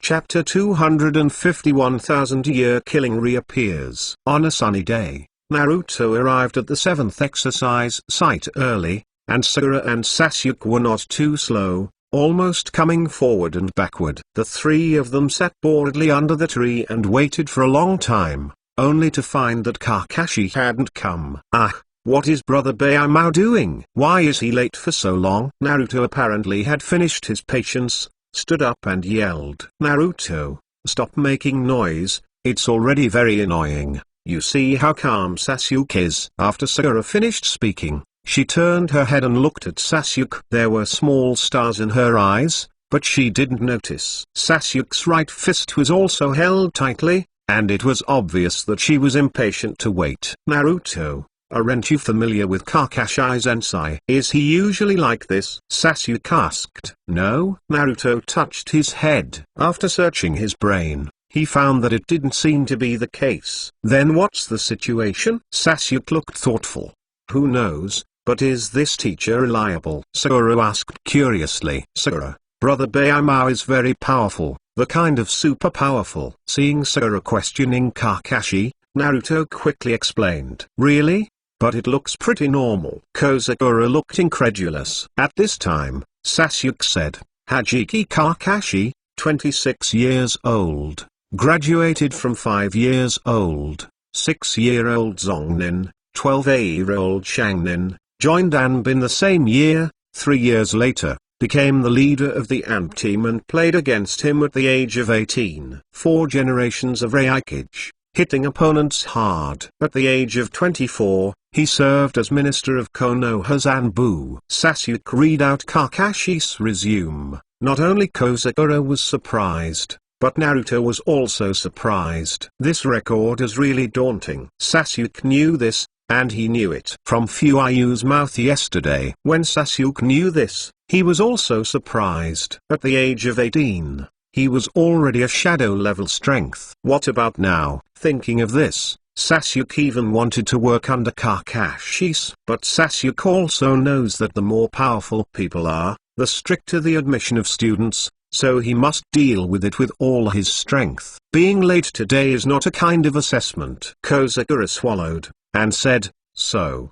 Chapter 251,000-year killing reappears. On a sunny day, Naruto arrived at the 7th exercise site early, and Sakura and Sasuke were not too slow, almost coming forward and backward. The three of them sat boredly under the tree and waited for a long time, only to find that Kakashi hadn't come. Ah, what is Brother Byaimao doing? Why is he late for so long? Naruto apparently had finished his patience, stood up and yelled. Naruto, stop making noise, it's already very annoying. You see how calm Sasuke is. After Sakura finished speaking, she turned her head and looked at Sasuke. There were small stars in her eyes, but she didn't notice. Sasuke's right fist was also held tightly, and it was obvious that she was impatient to wait. Naruto, aren't you familiar with Kakashi-sensei? Is he usually like this? Sasuke asked. No. Naruto touched his head. After searching his brain, he found that it didn't seem to be the case. Then what's the situation? Sasuke looked thoughtful. Who knows, but is this teacher reliable? Sakura asked curiously. Sakura, Brother Byaimao is very powerful, the kind of super powerful. Seeing Sakura questioning Kakashi, Naruto quickly explained. Really? But it looks pretty normal. Sakura looked incredulous. At this time, Sasuke said, Hajiki Kakashi, 26 years old, graduated from 5 years old, 6-year-old Zongnin, 12-year-old Shangnin, joined Anbin the same year, 3 years later, became the leader of the AMP team and played against him at the age of 18. 4 generations of Raikage, hitting opponents hard. At the age of 24, he served as minister of Konoha Zanbu. Sasuke read out Kakashi's resume. Not only Sakura was surprised, but Naruto was also surprised. This record is really daunting. Sasuke knew this, and he knew it from Fuyu's mouth yesterday. When Sasuke knew this, he was also surprised. At the age of 18, he was already a shadow-level strength. What about now? Thinking of this, Sasuke even wanted to work under Kakashi's. But Sasuke also knows that the more powerful people are, the stricter the admission of students, so he must deal with it with all his strength. Being late today is not a kind of assessment. Sakura swallowed, and said, so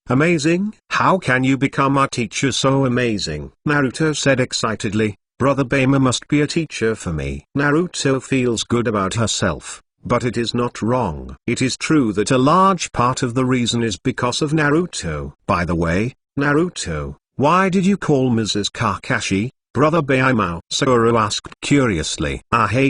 amazing? How can you become our teacher so amazing? Naruto said excitedly, Brother Byaimao must be a teacher for me. Naruto feels good about herself, but it is not wrong. It is true that a large part of the reason is because of Naruto. By the way, Naruto, why did you call Mrs. Kakashi, Brother Byaimao? Sakura asked curiously. Sakura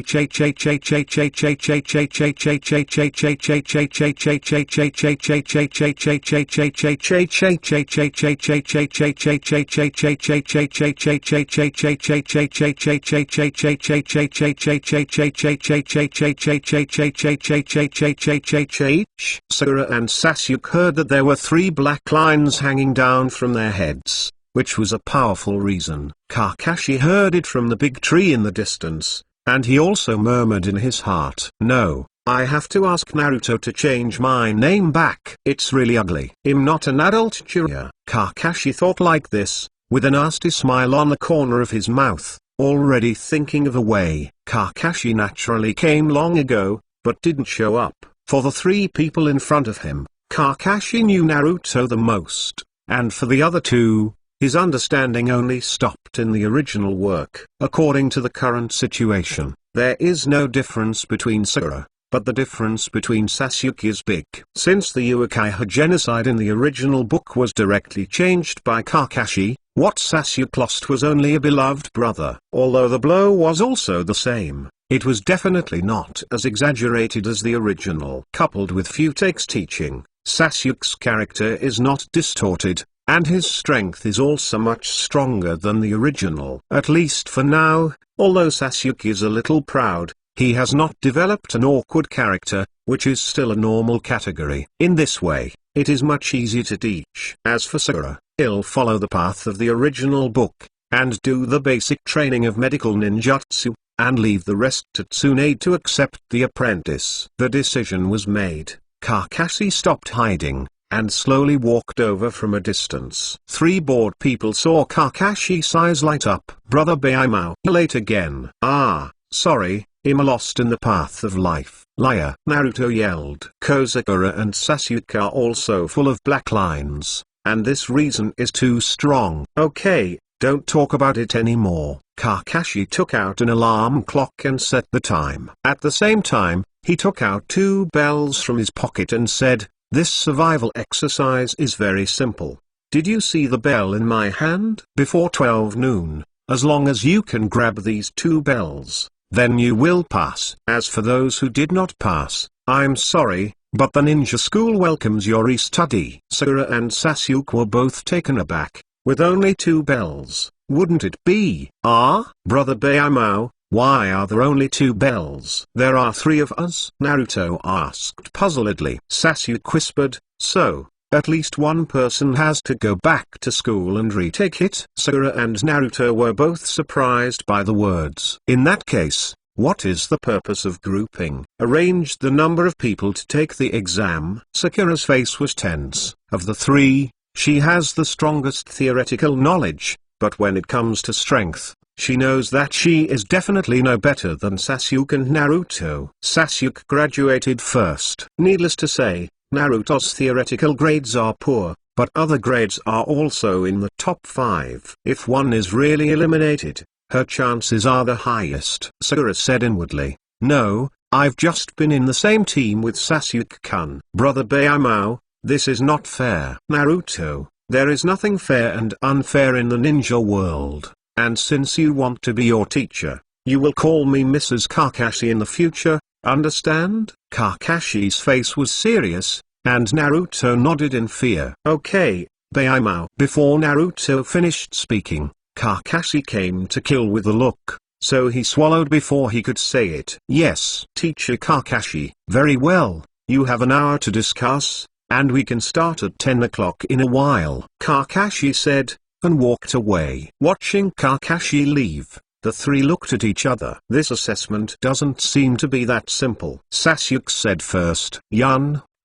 and Sasuke heard that there were 3 black lines hanging down from their heads, which was a powerful reason. Kakashi heard it from the big tree in the distance, and he also murmured in his heart, no, I have to ask Naruto to change my name back. It's really ugly. I'm not an adult Jiraiya. Kakashi thought like this, with a nasty smile on the corner of his mouth, already thinking of a way. Kakashi naturally came long ago, but didn't show up. For the 3 people in front of him, Kakashi knew Naruto the most, and for the other 2, his understanding only stopped in the original work. According to the current situation, there is no difference between Sakura, but the difference between Sasuke is big. Since the Uchiha genocide in the original book was directly changed by Kakashi, what Sasuke lost was only a beloved brother. Although the blow was also the same, it was definitely not as exaggerated as the original. Coupled with Futake's teaching, Sasuke's character is not distorted, and his strength is also much stronger than the original. At least for now, although Sasuke is a little proud, he has not developed an awkward character, which is still a normal category. In this way, it is much easier to teach. As for Sakura, he'll follow the path of the original book, and do the basic training of medical ninjutsu, and leave the rest to Tsunade to accept the apprentice. The decision was made. Kakashi stopped hiding, and slowly walked over from a distance. 3 bored people saw Kakashi's eyes light up. Brother Byaimao, late again. Ah, Sorry, I'm lost in the path of life. Liar, Naruto yelled. Kozakura and Sasuke are also full of black lines, and this reason is too strong. Okay, don't talk about it anymore. Kakashi took out an alarm clock and set the time. At the same time, he took out 2 bells from his pocket and said, "This survival exercise is very simple. Did you see the bell in my hand? Before 12 noon, as long as you can grab these 2 bells, then you will pass. As for those who did not pass, I'm sorry, but the ninja school welcomes your re-study." Sakura and Sasuke were both taken aback. With only 2 bells, wouldn't it be? Brother Bayamao, why are there only 2 bells? There are 3 of us, Naruto asked puzzledly. Sasuke whispered, so, at least one person has to go back to school and retake it. Sakura and Naruto were both surprised by the words. In that case, what is the purpose of grouping? Arrange the number of people to take the exam. Sakura's face was tense. Of the 3, she has the strongest theoretical knowledge, but when it comes to strength, she knows that she is definitely no better than Sasuke and Naruto. Sasuke graduated first. Needless to say, Naruto's theoretical grades are poor, but other grades are also in the top 5. If one is really eliminated, her chances are the highest. Sakura said inwardly, no, I've just been in the same team with Sasuke-kun. Brother Bayamao, this is not fair. Naruto, there is nothing fair and unfair in the ninja world, and since you want to be your teacher, you will call me Mrs. Kakashi in the future, understand? Kakashi's face was serious, and Naruto nodded in fear. Okay, Bayamao. Before Naruto finished speaking, Kakashi came to kill with a look, so he swallowed before he could say it. Yes, Teacher Kakashi. Very well, you have an hour to discuss, and we can start at 10 o'clock in a while, Kakashi said, and walked away. Watching Kakashi leave, the 3 looked at each other. This assessment doesn't seem to be that simple. Sasuke said first.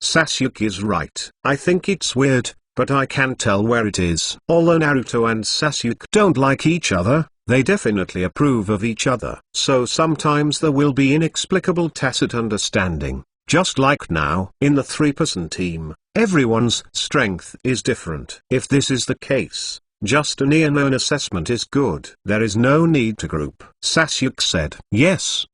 Sasuke is right. I think it's weird, but I can't tell where it is. Although Naruto and Sasuke don't like each other, they definitely approve of each other. So sometimes there will be inexplicable tacit understanding. Just like now. In the 3-person team, everyone's strength is different. If this is the case, just a near-known assessment is good. There is no need to group. Sasuke said. Yes,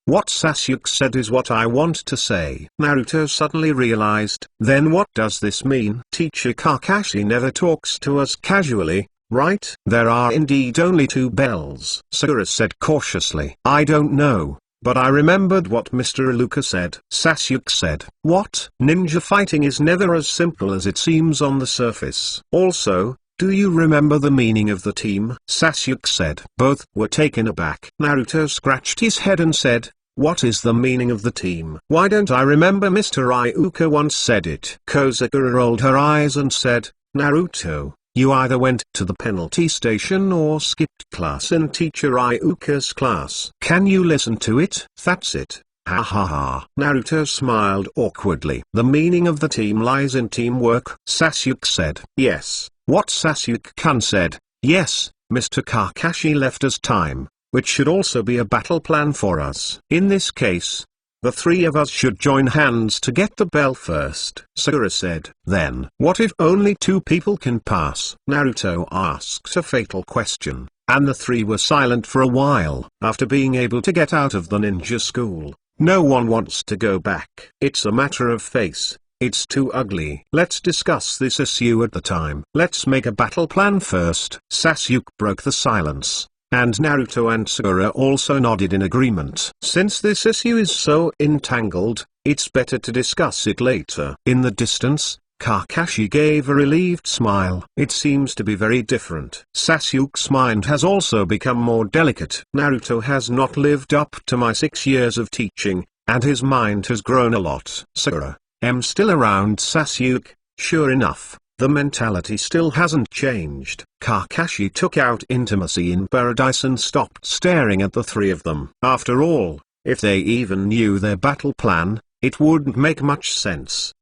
what Sasuke said is what I want to say. Naruto suddenly realized. Then what does this mean? Teacher Kakashi never talks to us casually, right? There are indeed only 2 bells. Sakura said cautiously. I don't know, but I remembered what Mr. Iruka said. Sasuke said. What? Ninja fighting is never as simple as it seems on the surface. Also, do you remember the meaning of the team? Sasuke said. Both were taken aback. Naruto scratched his head and said, what is the meaning of the team? Why don't I remember Mr. Iruka once said it? Kozakura rolled her eyes and said, Naruto, you either went to the penalty station or skipped class in Teacher Iruka's class. Can you listen to it? That's it. Ha ha ha. Naruto smiled awkwardly. The meaning of the team lies in teamwork, Sasuke said. Yes. What Sasuke-kun said, yes, Mr. Kakashi left us time, which should also be a battle plan for us. In this case, the 3 of us should join hands to get the bell first. Sakura said. Then, what if only 2 people can pass? Naruto asked a fatal question, and the 3 were silent for a while. After being able to get out of the ninja school, no one wants to go back. It's a matter of face. It's too ugly. Let's discuss this issue at the time. Let's make a battle plan first. Sasuke broke the silence, and Naruto and Sakura also nodded in agreement. Since this issue is so entangled, it's better to discuss it later. In the distance, Kakashi gave a relieved smile. It seems to be very different. Sasuke's mind has also become more delicate. Naruto has not lived up to my 6 years of teaching, and his mind has grown a lot. Sakura, am still around Sasuke. Sure enough, the mentality still hasn't changed. Kakashi took out Intimacy in Paradise and stopped staring at the 3 of them. After all, if they even knew their battle plan, it wouldn't make much sense.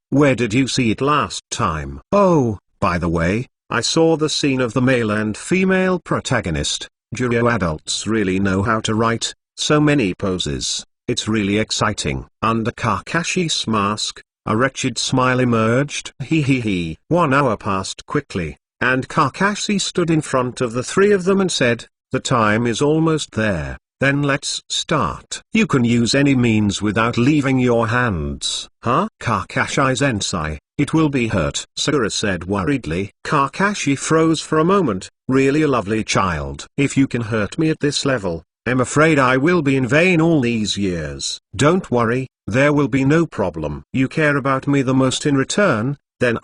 Where did you see it last time? Oh, by the way, I saw the scene of the male and female protagonist. Do you adults really know how to write? So many poses, it's really exciting. Under Kakashi's mask, a wretched smile emerged. He. 1 hour passed quickly, and Kakashi stood in front of the three of them and said, "The time is almost there, then let's start. You can use any means without leaving your hands." "Huh? Kakashi-sensei, it will be hurt," Sakura said worriedly. Kakashi froze for a moment. "Really a lovely child. If you can hurt me at this level, I'm afraid I will be in vain all these years." "Don't worry, there will be no problem. You care about me the most in return, then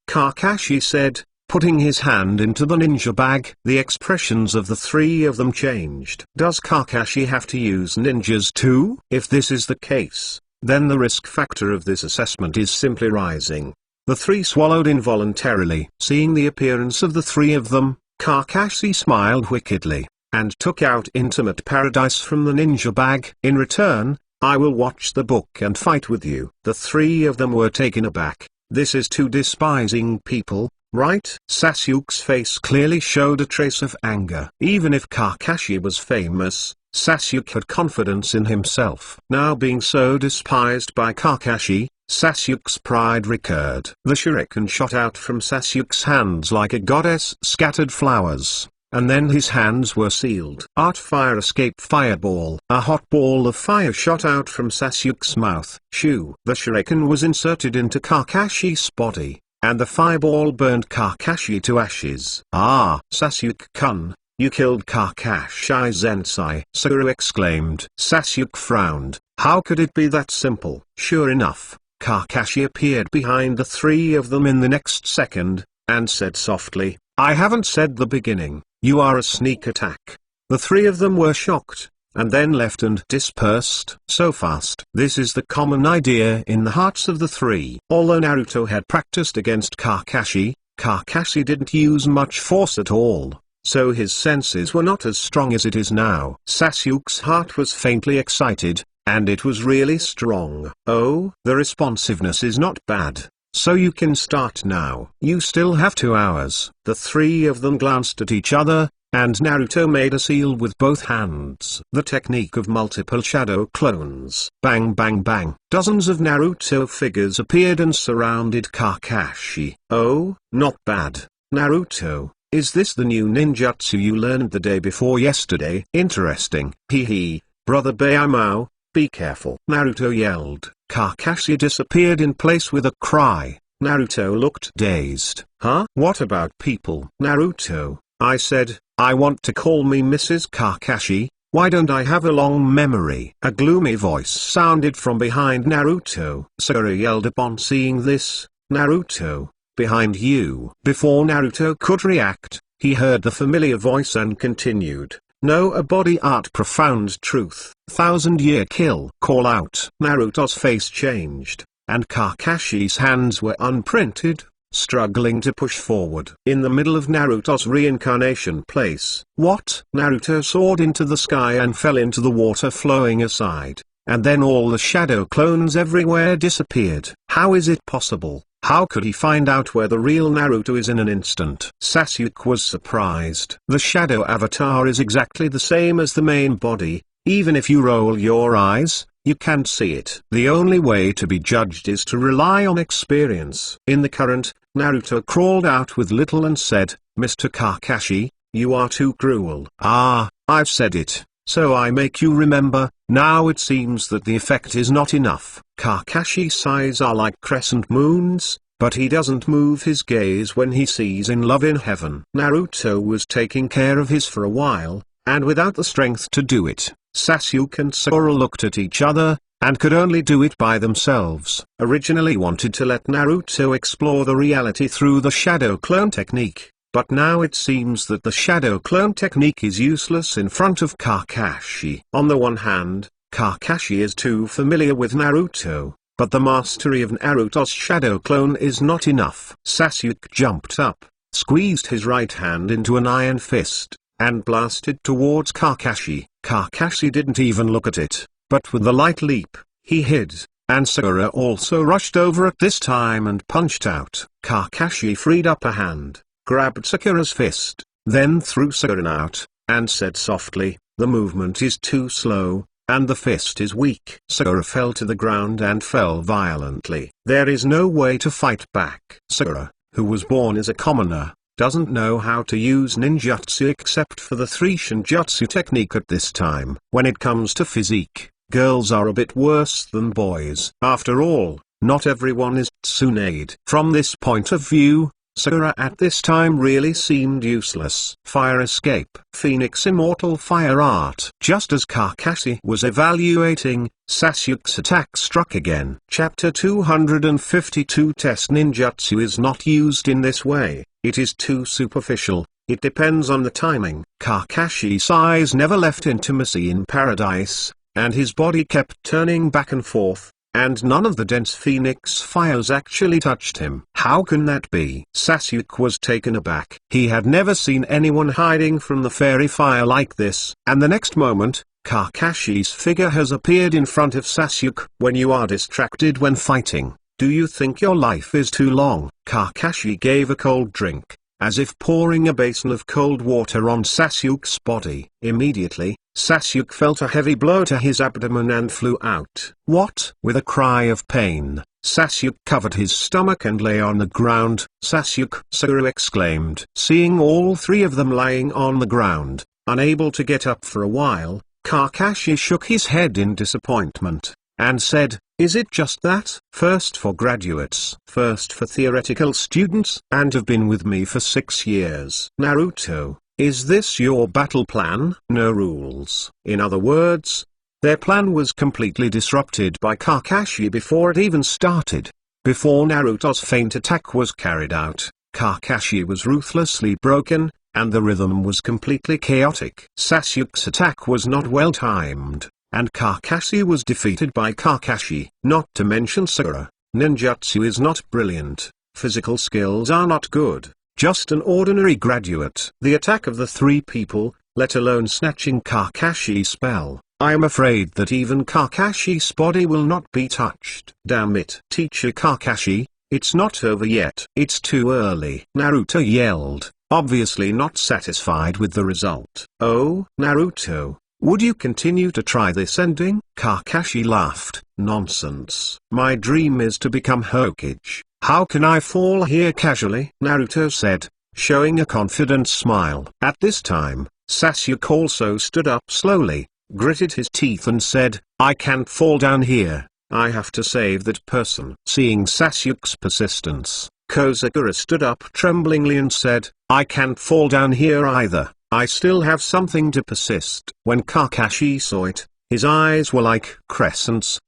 Kakashi said, putting his hand into the ninja bag. The expressions of the three of them changed. Does Kakashi have to use ninjas too? If this is the case, then the risk factor of this assessment is simply rising. The three swallowed involuntarily. Seeing the appearance of the three of them, Kakashi smiled wickedly, and took out Intimate Paradise from the ninja bag. "In return, I will watch the book and fight with you." The three of them were taken aback. This is too despising people, right? Sasuke's face clearly showed a trace of anger. Even if Kakashi was famous, Sasuke had confidence in himself. Now being so despised by Kakashi, Sasuke's pride recurred. The shuriken shot out from Sasuke's hands like a goddess scattered flowers, and then his hands were sealed. Art Fire Escape Fireball. A hot ball of fire shot out from Sasuke's mouth. Shoo! The shuriken was inserted into Kakashi's body, and the fireball burned Kakashi to ashes. "Ah, Sasuke-kun, you killed Kakashi-sensei," Sakura exclaimed. Sasuke frowned. How could it be that simple? Sure enough, Kakashi appeared behind the three of them in the next second, and said softly, "I haven't said the beginning, you are a sneak attack." The three of them were shocked, and then left and dispersed so fast. This is the common idea in the hearts of the three. Although Naruto had practiced against Kakashi, Kakashi didn't use much force at all, so his senses were not as strong as it is now. Sasuke's heart was faintly excited, and it was really strong. "Oh, the responsiveness is not bad. So you can start now. You still have 2 hours." The three of them glanced at each other, and Naruto made a seal with both hands. The technique of multiple shadow clones. Bang bang bang. Dozens of Naruto figures appeared and surrounded Kakashi. "Oh, not bad, Naruto. Is this the new ninjutsu you learned the day before yesterday? Interesting. Hee. Brother Bayamao, be careful." Naruto yelled. Kakashi disappeared in place with a cry. Naruto looked dazed. "Huh? What about people?" "Naruto, I said, I want to call me Mrs. Kakashi. Why don't I have a long memory?" A gloomy voice sounded from behind Naruto. Sakura yelled upon seeing this, "Naruto, behind you." Before Naruto could react, he heard the familiar voice and continued, "Know a body art profound truth. 1,000-year kill." Call out. Naruto's face changed, and Kakashi's hands were unprinted, struggling to push forward. In the middle of Naruto's reincarnation place. What? Naruto soared into the sky and fell into the water flowing aside, and then all the shadow clones everywhere disappeared. How is it possible? How could he find out where the real Naruto is in an instant? Sasuke was surprised. The shadow avatar is exactly the same as the main body. Even if you roll your eyes, you can't see it. The only way to be judged is to rely on experience. In the current, Naruto crawled out with little and said, "Mr. Kakashi, you are too cruel." "Ah, I've said it, so I make you remember." Now it seems that the effect is not enough. Kakashi's eyes are like crescent moons, but he doesn't move his gaze when he sees in love in heaven. Naruto was taking care of his for a while, and without the strength to do it, Sasuke and Sakura looked at each other, and could only do it by themselves. Originally wanted to let Naruto explore the reality through the shadow clone technique, but now it seems that the shadow clone technique is useless in front of Kakashi. On the one hand, Kakashi is too familiar with Naruto, but the mastery of Naruto's shadow clone is not enough. Sasuke jumped up, squeezed his right hand into an iron fist, and blasted towards Kakashi. Kakashi didn't even look at it, but with a light leap, he hid, and Sakura also rushed over at this time and punched out. Kakashi freed up a hand, grabbed Sakura's fist, then threw Sakura out, and said softly, the movement is too slow, and the fist is weak. Sakura fell to the ground and fell violently. There is no way to fight back. Sakura, who was born as a commoner, doesn't know how to use ninjutsu except for the 3 shinjutsu technique at this time. When it comes to physique, girls are a bit worse than boys. After all, not everyone is Tsunade. From this point of view, Sakura at this time really seemed useless. Fire escape. Phoenix Immortal Fire Art. Just as Kakashi was evaluating, Sasuke's attack struck again. Chapter 252 Test ninjutsu is not used in this way. It is too superficial. It depends on the timing. Kakashi's eyes never left intimacy in paradise, and his body kept turning back and forth, and none of the dense phoenix fires actually touched him. How can that be? Sasuke was taken aback. He had never seen anyone hiding from the fairy fire like this, and the next moment, Kakashi's figure has appeared in front of Sasuke. When you are distracted when fighting, do you think your life is too long? Kakashi gave a cold drink, as if pouring a basin of cold water on Sasuke's body. Immediately, Sasuke felt a heavy blow to his abdomen and flew out. What? With a cry of pain, Sasuke covered his stomach and lay on the ground. Sasuke! Sakura exclaimed. Seeing all 3 of them lying on the ground, unable to get up for a while, Kakashi shook his head in disappointment, and said, is it just that? First for graduates, first for theoretical students, and have been with me for 6 years. Naruto, is this your battle plan? No rules. In other words, their plan was completely disrupted by Kakashi before it even started. Before Naruto's feint attack was carried out, Kakashi was ruthlessly broken, and the rhythm was completely chaotic. Sasuke's attack was not well timed, and Kakashi was defeated by Kakashi. Not to mention Sakura, ninjutsu is not brilliant, physical skills are not good, just an ordinary graduate. The attack of the 3 people, let alone snatching Kakashi's spell, I am afraid that even Kakashi's body will not be touched. Damn it. Teacher Kakashi, it's not over yet. It's too early. Naruto yelled, obviously not satisfied with the result. Oh, Naruto, would you continue to try this ending? Kakashi laughed. Nonsense. My dream is to become Hokage. How can I fall here casually? Naruto said, showing a confident smile. At this time, Sasuke also stood up slowly, gritted his teeth and said, I can't fall down here. I have to save that person. Seeing Sasuke's persistence, Sakura stood up tremblingly and said, I can't fall down here either. I still have something to persist. When Kakashi saw it, his eyes were like crescents.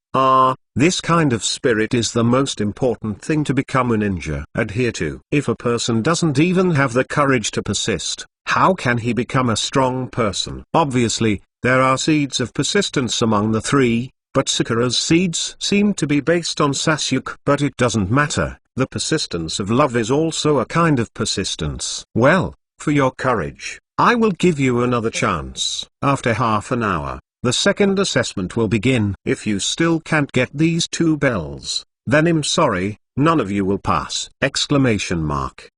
This kind of spirit is the most important thing to become a ninja. Adhere to. If a person doesn't even have the courage to persist, how can he become a strong person? Obviously, there are seeds of persistence among the 3, but Sakura's seeds seem to be based on Sasuke. But it doesn't matter, the persistence of love is also a kind of persistence. Well, for your courage, I will give you another chance. After half an hour, the second assessment will begin. If you still can't get these 2 bells, then I'm sorry, none of you will pass! Exclamation mark.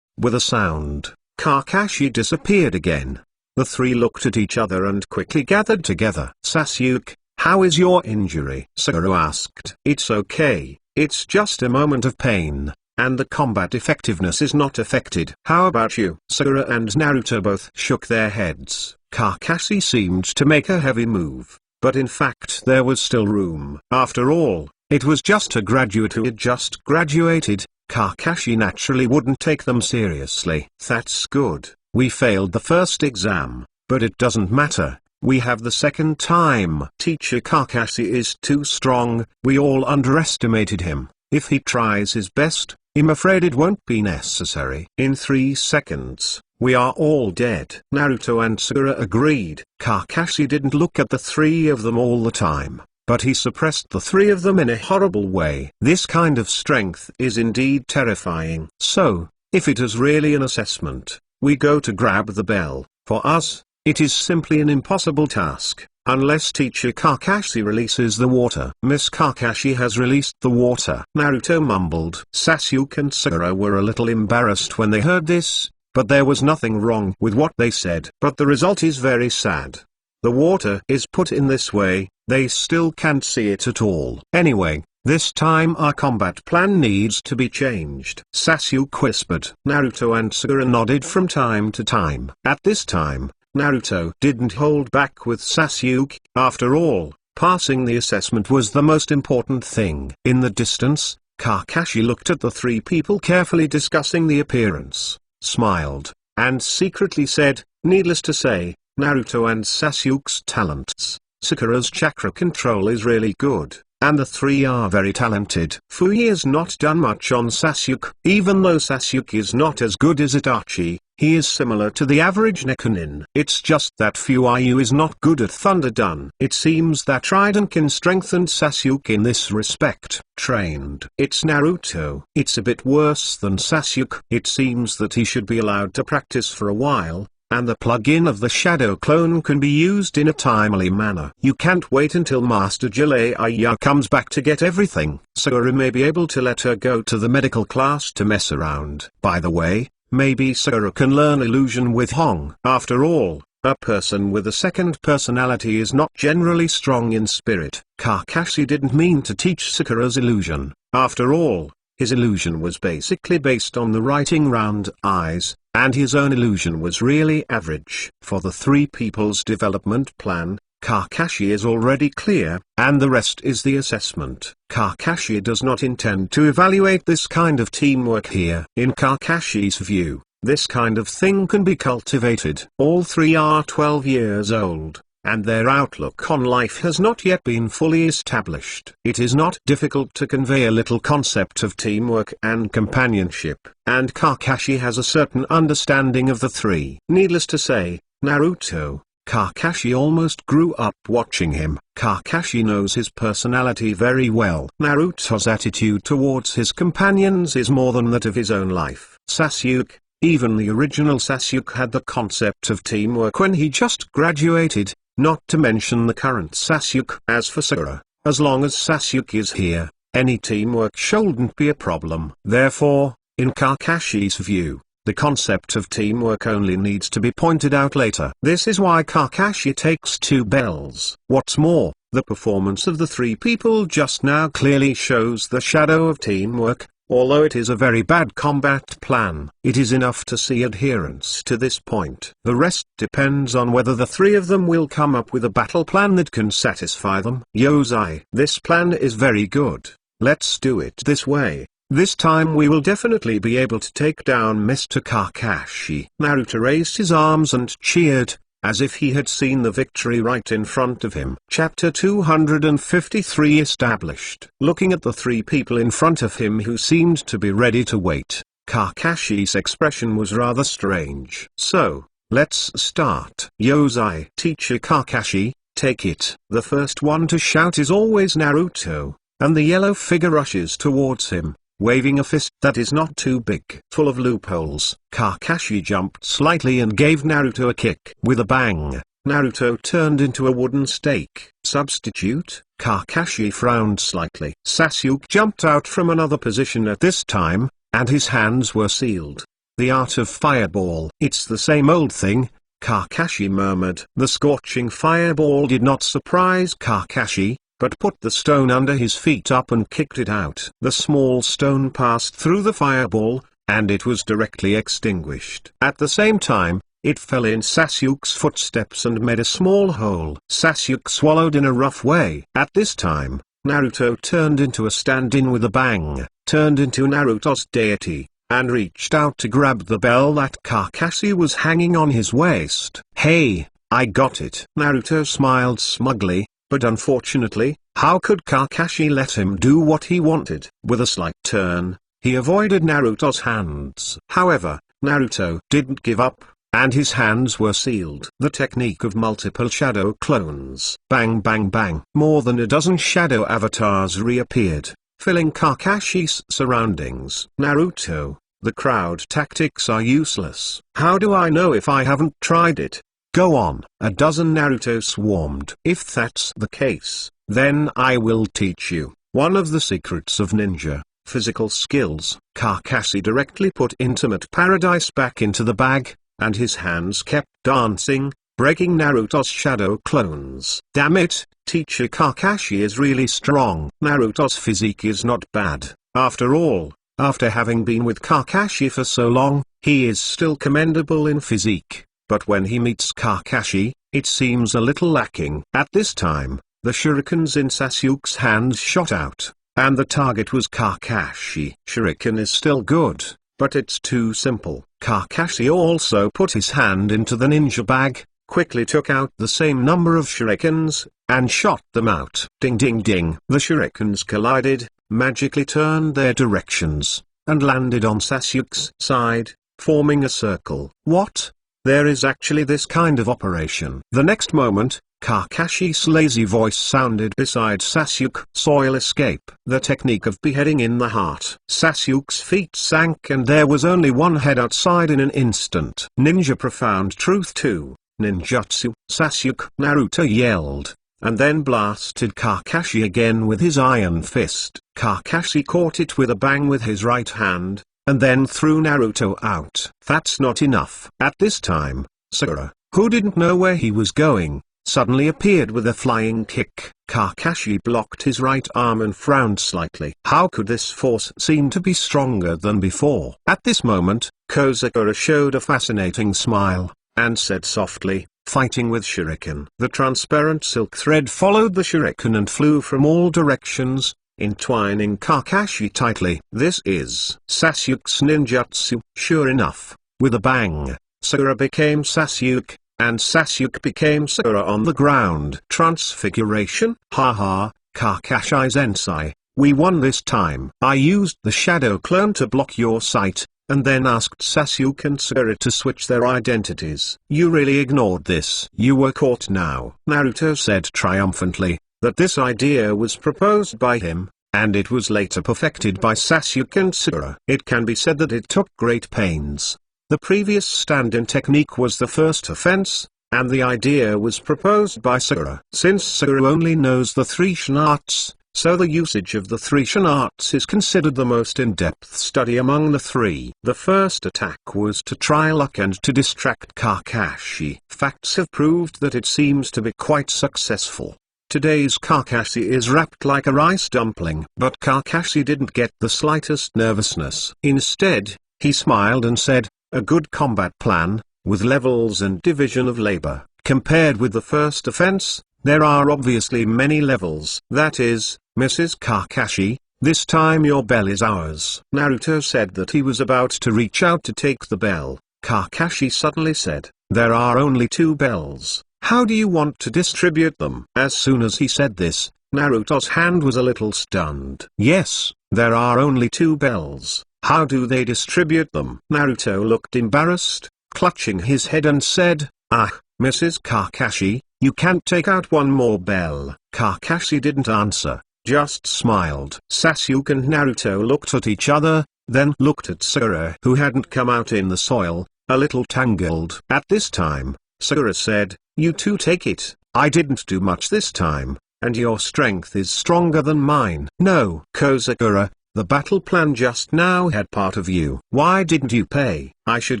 With a sound, Kakashi disappeared again. The 3 looked at each other and quickly gathered together. Sasuke, how is your injury? Sakura asked. It's okay, it's just a moment of pain, and the combat effectiveness is not affected. How about you? Sakura and Naruto both shook their heads. Kakashi seemed to make a heavy move, but in fact there was still room. After all, it was just a graduate who had just graduated. Kakashi naturally wouldn't take them seriously. That's good. We failed the first exam, but it doesn't matter. We have the second time. Teacher Kakashi is too strong. We all underestimated him. If he tries his best, I'm afraid it won't be necessary. In 3 seconds, we are all dead. Naruto and Sakura agreed. Kakashi didn't look at the 3 of them all the time, but he suppressed the 3 of them in a horrible way. This kind of strength is indeed terrifying. So, if it is really an assessment, we go to grab the bell. For us, it is simply an impossible task, unless Teacher Kakashi releases the water. Miss Kakashi has released the water. Naruto mumbled. Sasuke and Sakura were a little embarrassed when they heard this, but there was nothing wrong with what they said. But the result is very sad. the water is put in this way, they still can't see it at all. Anyway, this time our combat plan needs to be changed. Sasuke whispered. Naruto and Sakura nodded from time to time. At this time, Naruto didn't hold back with Sasuke. After all, passing the assessment was the most important thing. In the distance, Kakashi looked at the three people carefully discussing the appearance, smiled, and secretly said, needless to say, Naruto and Sasuke's talents. Sakura's chakra control is really good, and the three are very talented. Fuyi has not done much on Sasuke. Even though Sasuke is not as good as Itachi, he is similar to the average Nekunin. It's just that Fuyi is not good at Thunder Dun. It seems that Raiden can strengthen Sasuke in this respect. Trained. It's Naruto. It's a bit worse than Sasuke. It seems that he should be allowed to practice for a while, and the plug-in of the shadow clone can be used in a timely manner. You can't wait until Master Jiraiya comes back to get everything. Sakura may be able to let her go to the medical class to mess around. By the way, maybe Sakura can learn illusion with Hong. After all, a person with a second personality is not generally strong in spirit. Kakashi didn't mean to teach Sakura's illusion. After all, his illusion was basically based on the writing round eyes, and his own illusion was really average. For the three people's development plan, Kakashi is already clear, and the rest is the assessment. Kakashi does not intend to evaluate this kind of teamwork here. In Kakashi's view, this kind of thing can be cultivated. All three are 12 years old, and their outlook on life has not yet been fully established. It is not difficult to convey a little concept of teamwork and companionship, and Kakashi has a certain understanding of the three. Needless to say, Naruto, Kakashi almost grew up watching him. Kakashi knows his personality very well. Naruto's attitude towards his companions is more than that of his own life. Sasuke, even the original Sasuke had the concept of teamwork when he just graduated, not to mention the current Sasuke. As for Sakura, as long as Sasuke is here, any teamwork shouldn't be a problem. Therefore, in Kakashi's view, the concept of teamwork only needs to be pointed out later. This is why Kakashi takes 2 bells. What's more, the performance of the three people just now clearly shows the shadow of teamwork. Although it is a very bad combat plan, it is enough to see adherence to this point. The rest depends on whether the three of them will come up with a battle plan that can satisfy them. Yozai, this plan is very good. Let's do it this way. This time we will definitely be able to take down Mr. Kakashi. Naruto raised his arms and cheered, as if he had seen the victory right in front of him. Chapter 253 established. Looking at the three people in front of him who seemed to be ready to wait, Kakashi's expression was rather strange. So, let's start. Yozai. Teacher Kakashi, take it. The first one to shout is always Naruto, and the yellow figure rushes towards him, waving a fist that is not too big. Full of loopholes, Kakashi jumped slightly and gave Naruto a kick. With a bang, Naruto turned into a wooden stake. Substitute? Kakashi frowned slightly. Sasuke jumped out from another position at this time, and his hands were sealed. The art of fireball. It's the same old thing, Kakashi murmured. The scorching fireball did not surprise Kakashi, but put the stone under his feet up and kicked it out. The small stone passed through the fireball, and it was directly extinguished. At the same time, it fell in Sasuke's footsteps and made a small hole. Sasuke swallowed in a rough way. At this time, Naruto turned into a stand-in with a bang, turned into Naruto's deity, and reached out to grab the bell that Kakashi was hanging on his waist. Hey, I got it. Naruto smiled smugly. But unfortunately, how could Kakashi let him do what he wanted? With a slight turn, he avoided Naruto's hands. However, Naruto didn't give up, and his hands were sealed. The technique of multiple shadow clones. Bang bang bang. More than a dozen shadow avatars reappeared, filling Kakashi's surroundings. Naruto, the crowd tactics are useless. How do I know if I haven't tried it? Go on. A dozen Naruto swarmed. If that's the case, then I will teach you one of the secrets of ninja, physical skills. Kakashi directly put Intimate Paradise back into the bag, and his hands kept dancing, breaking Naruto's shadow clones. Damn it, Teacher Kakashi is really strong. Naruto's physique is not bad. After all, after having been with Kakashi for so long, he is still commendable in physique. But when he meets Kakashi, it seems a little lacking. At this time, the shurikens in Sasuke's hands shot out, and the target was Kakashi. Shuriken is still good, but it's too simple. Kakashi also put his hand into the ninja bag, quickly took out the same number of shurikens, and shot them out. Ding ding ding. The shurikens collided, magically turned their directions, and landed on Sasuke's side, forming a circle. What? There is actually this kind of operation. The next moment, Kakashi's lazy voice sounded beside Sasuke. Soil escape. The technique of beheading in the heart. Sasuke's feet sank and there was only one head outside in an instant. Ninja profound truth 2. Ninjutsu. Sasuke. Naruto yelled, and then blasted Kakashi again with his iron fist. Kakashi caught it with a bang with his right hand, and then threw Naruto out. That's not enough. At this time, Sakura, who didn't know where he was going, suddenly appeared with a flying kick. Kakashi blocked his right arm and frowned slightly. How could this force seem to be stronger than before? At this moment, Sakura showed a fascinating smile, and said softly, fighting with shuriken. The transparent silk thread followed the shuriken and flew from all directions, entwining Kakashi tightly. This is Sasuke's ninjutsu. Sure enough, with a bang, Sakura became Sasuke, and Sasuke became Sakura on the ground. Transfiguration? Haha, Kakashi-sensei, we won this time. I used the shadow clone to block your sight, and then asked Sasuke and Sakura to switch their identities. You really ignored this. You were caught now. Naruto said triumphantly, that this idea was proposed by him, and it was later perfected by Sasuke and Sakura. It can be said that it took great pains. The previous stand-in technique was the first offense, and the idea was proposed by Sakura. Since Sakura only knows the three Shin arts, so the usage of the three Shin arts is considered the most in-depth study among the three. The first attack was to try luck and to distract Kakashi. Facts have proved that it seems to be quite successful. Today's Kakashi is wrapped like a rice dumpling. But Kakashi didn't get the slightest nervousness. Instead, he smiled and said, a good combat plan, with levels and division of labor. Compared with the first offense, there are obviously many levels. That is, Mrs. Kakashi, this time your bell is ours. Naruto said that he was about to reach out to take the bell. Kakashi suddenly said, there are only 2 bells. How do you want to distribute them? As soon as he said this, Naruto's hand was a little stunned. Yes, there are only 2 bells. How do they distribute them? Naruto looked embarrassed, clutching his head and said, Mrs. Kakashi, you can't take out one more bell. Kakashi didn't answer, just smiled. Sasuke and Naruto looked at each other, then looked at Sakura who hadn't come out in the soil, a little tangled. At this time, Sakura said, you two take it, I didn't do much this time, and your strength is stronger than mine. No, Sakura, the battle plan just now had part of you. Why didn't you pay? I should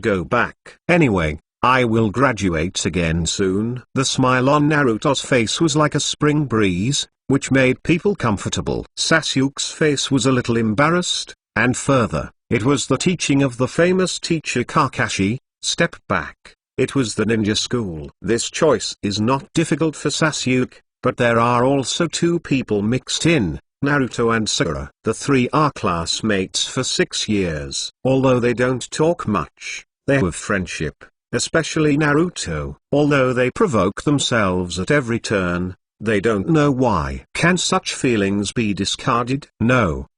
go back. Anyway, I will graduate again soon. The smile on Naruto's face was like a spring breeze, which made people comfortable. Sasuke's face was a little embarrassed, and further, it was the teaching of the famous teacher Kakashi. Step back. It was the ninja school. This choice is not difficult for Sasuke, but there are also 2 people mixed in, Naruto and Sakura. The 3 are classmates for 6 years. Although they don't talk much, they have friendship, especially Naruto. Although they provoke themselves at every turn, they don't know why. Can such feelings be discarded? No,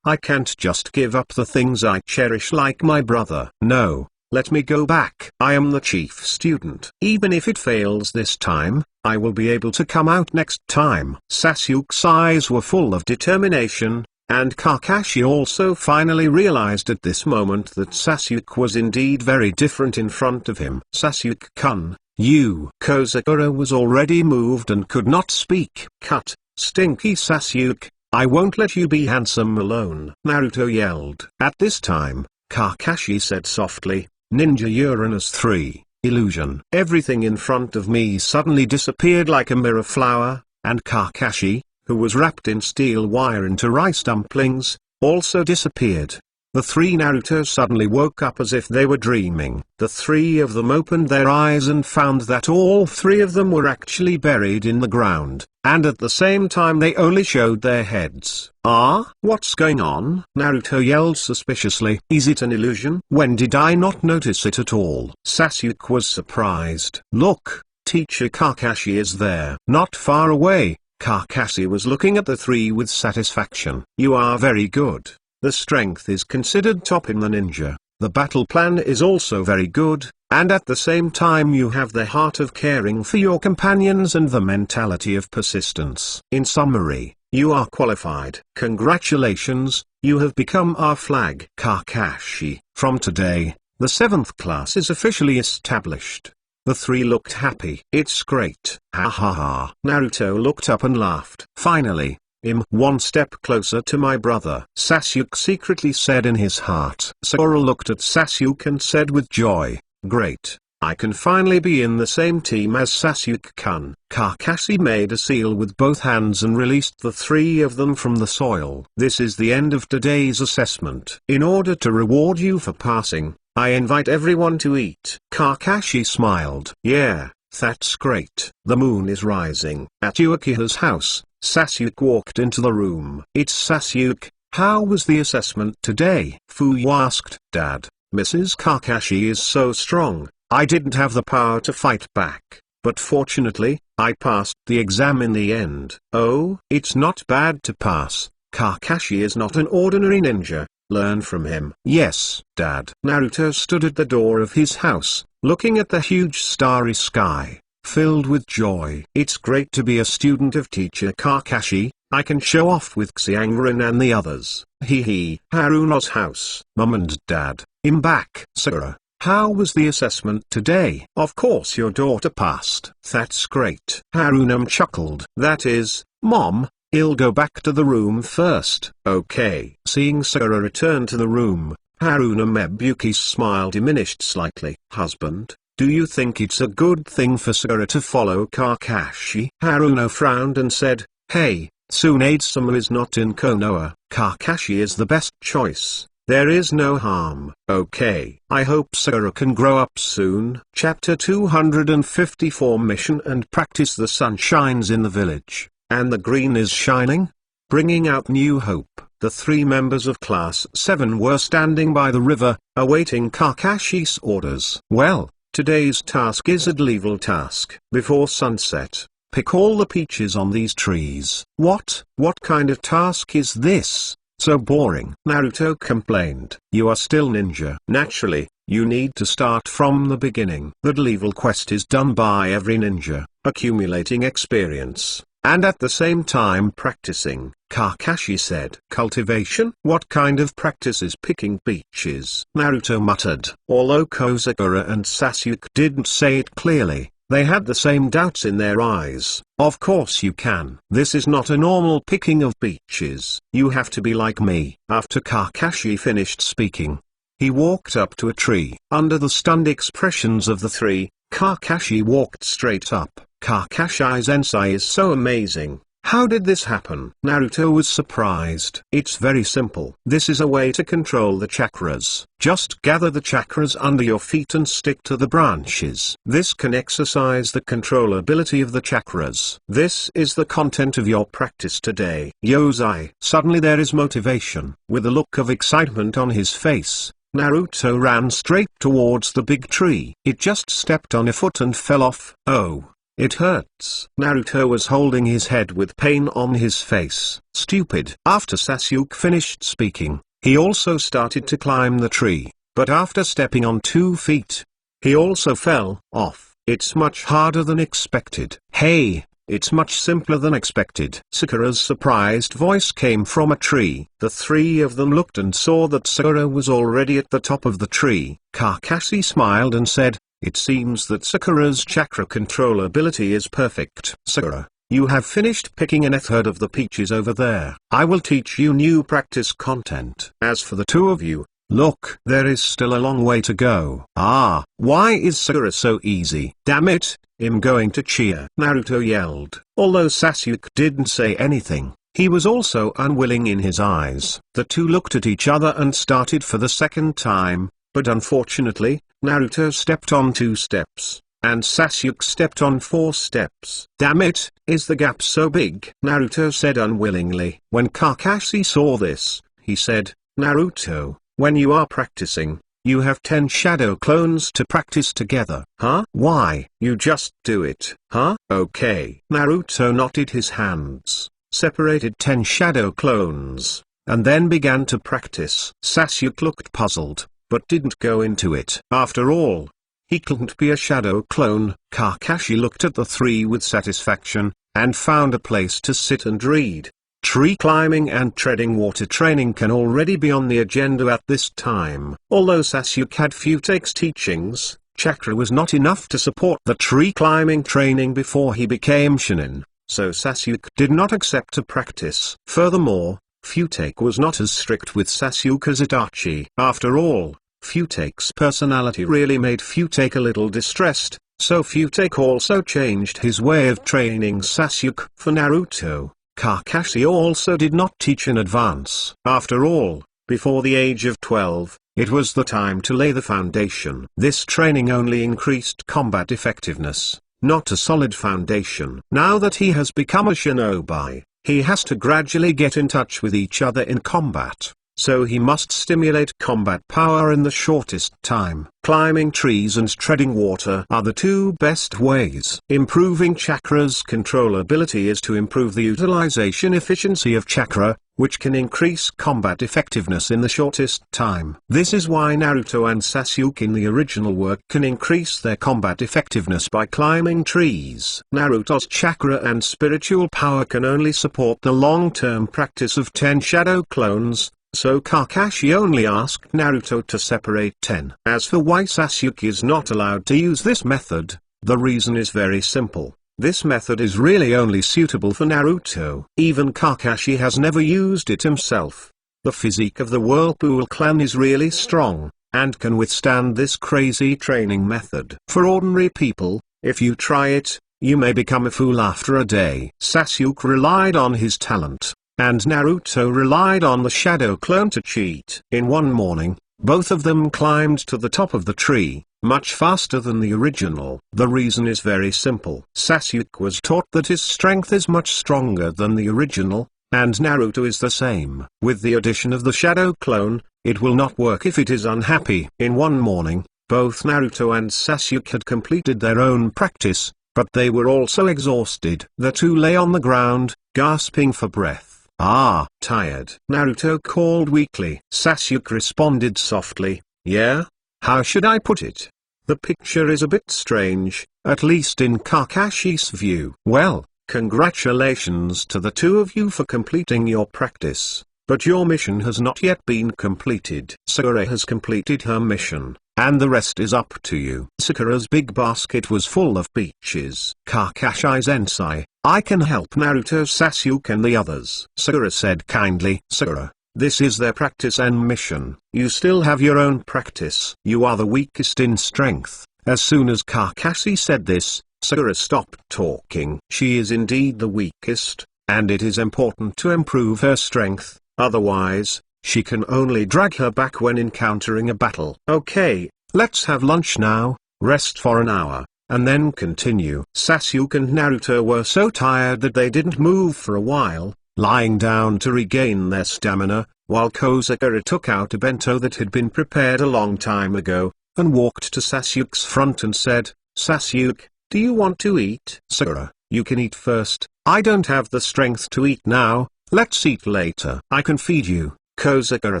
I can't just give up the things I cherish like my brother. No. Let me go back. I am the chief student. Even if it fails this time, I will be able to come out next time. Sasuke's eyes were full of determination, and Kakashi also finally realized at this moment that Sasuke was indeed very different in front of him. Sasuke-kun, you. Sakura was already moved and could not speak. Cut, stinky Sasuke, I won't let you be handsome alone. Naruto yelled. At this time, Kakashi said softly, Ninja Uranus 3, illusion. Everything in front of me suddenly disappeared like a mirror flower, and Kakashi, who was wrapped in steel wire into rice dumplings, also disappeared. The three Naruto suddenly woke up as if they were dreaming. The three of them opened their eyes and found that all three of them were actually buried in the ground, and at the same time they only showed their heads. "Ah, what's going on?" Naruto yelled suspiciously. "Is it an illusion? When did I not notice it at all?" Sasuke was surprised. "Look, Teacher Kakashi is there." Not far away, Kakashi was looking at the three with satisfaction. "You are very good. The strength is considered top in the ninja. The battle plan is also very good, and at the same time you have the heart of caring for your companions and the mentality of persistence. In summary, you are qualified. Congratulations, you have become our flag Kakashi. From today, the 7th class is officially established." The three looked happy. "It's great. Ha ha ha." Naruto looked up and laughed. "Finally, I'm one step closer to my brother," Sasuke secretly said in his heart. Sakura looked at Sasuke and said with joy, "Great, I can finally be in the same team as Sasuke-kun." Kakashi made a seal with both hands and released the three of them from the soil. "This is the end of today's assessment. In order to reward you for passing, I invite everyone to eat." Kakashi smiled. "Yeah, that's great." The moon is rising. At Uchiha's house, Sasuke walked into the room. "It's Sasuke, how was the assessment today?" Fuyu asked. "Dad, Mrs. Kakashi is so strong, I didn't have the power to fight back, but fortunately, I passed the exam in the end." "Oh, it's not bad to pass. Kakashi is not an ordinary ninja. Learn from him." "Yes, Dad." Naruto stood at the door of his house, looking at the huge starry sky, filled with joy. "It's great to be a student of Teacher Kakashi. I can show off with Xianglin and the others." Hee. Haruno's house. Mom and Dad, I'm back. Sakura, how was the assessment today? "Of course your daughter passed." "That's great." Haruno chuckled. "That is, Mom, I'll go back to the room first." "Okay." Seeing Sakura return to the room, Haruno Mebuki's smile diminished slightly. "Husband, do you think it's a good thing for Sakura to follow Kakashi?" Haruno frowned and said, "Hey, Tsunade-sama is not in Konoha. Kakashi is the best choice. There is no harm." "Okay. I hope Sakura can grow up soon." Chapter 254 Mission and Practice. The sun shines in the village, and the green is shining, bringing out new hope. The three members of Class 7 were standing by the river, awaiting Kakashi's orders. "Well, today's task is a level task. Before sunset, pick all the peaches on these trees." What kind of task is this? So boring." Naruto complained. "You are still ninja. Naturally, you need to start from the beginning." The level quest is done by every ninja, accumulating experience, and at the same time practicing, Kakashi said. "Cultivation? What kind of practice is picking peaches?" Naruto muttered. Although Sakura and Sasuke didn't say it clearly, they had the same doubts in their eyes. "Of course you can. This is not a normal picking of peaches. You have to be like me." After Kakashi finished speaking, he walked up to a tree. Under the stunned expressions of the three, Kakashi walked straight up. "Kakashi Sensei is so amazing. How did this happen?" Naruto was surprised. "It's very simple. This is a way to control the chakras. Just gather the chakras under your feet and stick to the branches. This can exercise the controllability of the chakras. This is the content of your practice today." Yozai. Suddenly there is motivation. With a look of excitement on his face, Naruto ran straight towards the big tree. It just stepped on a foot and fell off. "Oh. It hurts." Naruto was holding his head with pain on his face. "Stupid." After Sasuke finished speaking, he also started to climb the tree, but after stepping on 2 feet, he also fell off. "It's much harder than expected." "Hey, it's much simpler than expected." Sakura's surprised voice came from a tree. The three of them looked and saw that Sakura was already at the top of the tree. Kakashi smiled and said, "It seems that Sakura's chakra controllability is perfect." "Sakura, you have finished picking a third of the peaches over there. I will teach you new practice content. As for the two of you, Look, there is still a long way to go. Ah, why is Sakura so easy? Damn it, I'm going to cheer, Naruto yelled. Although Sasuke didn't say anything, he was also unwilling in his eyes. The two looked at each other and started for the second time, but unfortunately, Naruto stepped on 2 steps, and Sasuke stepped on 4 steps. Damn it, is the gap so big? Naruto said unwillingly. When Kakashi saw this, he said, Naruto, when you are practicing, you have 10 shadow clones to practice together. Huh? Why? You just do it. Huh? Okay. Naruto knotted his hands, separated 10 shadow clones, and then began to practice. Sasuke looked puzzled, but didn't go into it. After all, he couldn't be a shadow clone. Kakashi looked at the 3 with satisfaction, and found a place to sit and read. Tree climbing and treading water training can already be on the agenda at this time. Although Sasuke had Futake's teachings, chakra was not enough to support the tree climbing training before he became Chunin, so Sasuke did not accept to practice. Furthermore, Futake was not as strict with Sasuke as Itachi. After all, Futake's personality really made Futake a little distressed, so Futake also changed his way of training Sasuke. For Naruto, Kakashi also did not teach in advance. After all, before the age of 12, it was the time to lay the foundation. This training only increased combat effectiveness, not a solid foundation. Now that he has become a shinobi, he has to gradually get in touch with each other in combat. So he must stimulate combat power in the shortest time. Climbing trees and treading water are the 2 best ways. Improving chakra's controllability is to improve the utilization efficiency of chakra, which can increase combat effectiveness in the shortest time. This is why Naruto and Sasuke in the original work can increase their combat effectiveness by climbing trees. Naruto's chakra and spiritual power can only support the long-term practice of 10 shadow clones, so Kakashi only asked Naruto to separate 10. As for why Sasuke is not allowed to use this method, the reason is very simple. This method is really only suitable for Naruto. Even Kakashi has never used it himself. The physique of the Whirlpool clan is really strong, and can withstand this crazy training method. For ordinary people, if you try it, you may become a fool after a day. Sasuke relied on his talent, and Naruto relied on the shadow clone to cheat. In one morning, both of them climbed to the top of the tree, much faster than the original. The reason is very simple. Sasuke was taught that his strength is much stronger than the original, and Naruto is the same. With the addition of the shadow clone, it will not work if it is unhappy. In one morning, both Naruto and Sasuke had completed their own practice, but they were also exhausted. The two lay on the ground, gasping for breath. Ah, tired, Naruto called weakly. Sasuke responded softly, yeah? How should I put it? The picture is a bit strange, at least in Kakashi's view. Well, congratulations to the two of you for completing your practice, but your mission has not yet been completed. Sakura has completed her mission, and the rest is up to you. Sakura's big basket was full of peaches. Kakashi-sensei, I can help Naruto, Sasuke and the others. Sakura said kindly. Sakura, this is their practice and mission. You still have your own practice. You are the weakest in strength. As soon as Kakashi said this, Sakura stopped talking. She is indeed the weakest, and it is important to improve her strength, otherwise, she can only drag her back when encountering a battle. Okay, let's have lunch now, rest for an hour, and then continue. Sasuke and Naruto were so tired that they didn't move for a while, lying down to regain their stamina, while Sakura took out a bento that had been prepared a long time ago, and walked to Sasuke's front and said, Sasuke, do you want to eat? Sakura, you can eat first. I don't have the strength to eat now, let's eat later. I can feed you, Sakura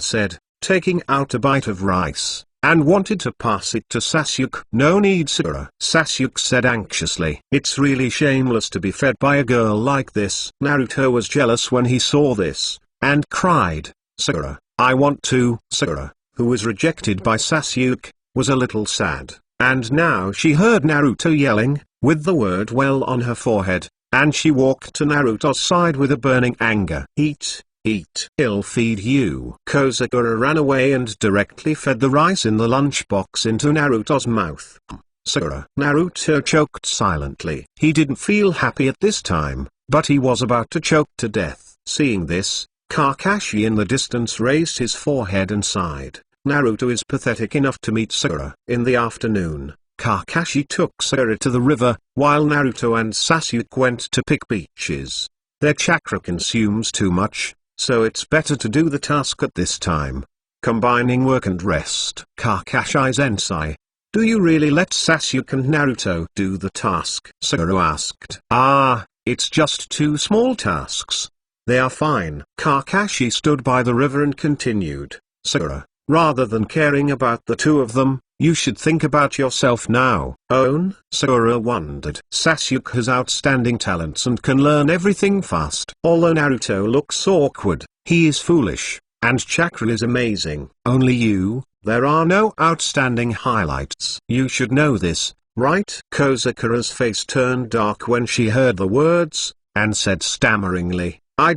said, taking out a bite of rice, and wanted to pass it to Sasuke. No need, Sakura, Sasuke said anxiously. It's really shameless to be fed by a girl like this. Naruto was jealous when he saw this, and cried, Sakura, I want to. Sakura, who was rejected by Sasuke, was a little sad, and now she heard Naruto yelling, with the word well on her forehead, and she walked to Naruto's side with a burning anger. Eat, eat. He'll feed you. Kozakura ran away and directly fed the rice in the lunchbox into Naruto's mouth. Sakura. Naruto choked silently. He didn't feel happy at this time, but he was about to choke to death. Seeing this, Kakashi in the distance raised his forehead and sighed. Naruto is pathetic enough to meet Sakura. In the afternoon, Kakashi took Sakura to the river, while Naruto and Sasuke went to pick peaches. Their chakra consumes too much, so it's better to do the task at this time. Combining work and rest. Kakashi-sensei, do you really let Sasuke and Naruto do the task? Sakura asked. It's just two small tasks. They are fine. Kakashi stood by the river and continued. Sakura, rather than caring about the two of them, you should think about yourself now. Sakura wondered. Sasuke has outstanding talents and can learn everything fast. Although Naruto looks awkward, he is foolish, and chakra is amazing. Only you, there are no outstanding highlights. You should know this, right? Kozakura's face turned dark when she heard the words, and said stammeringly, I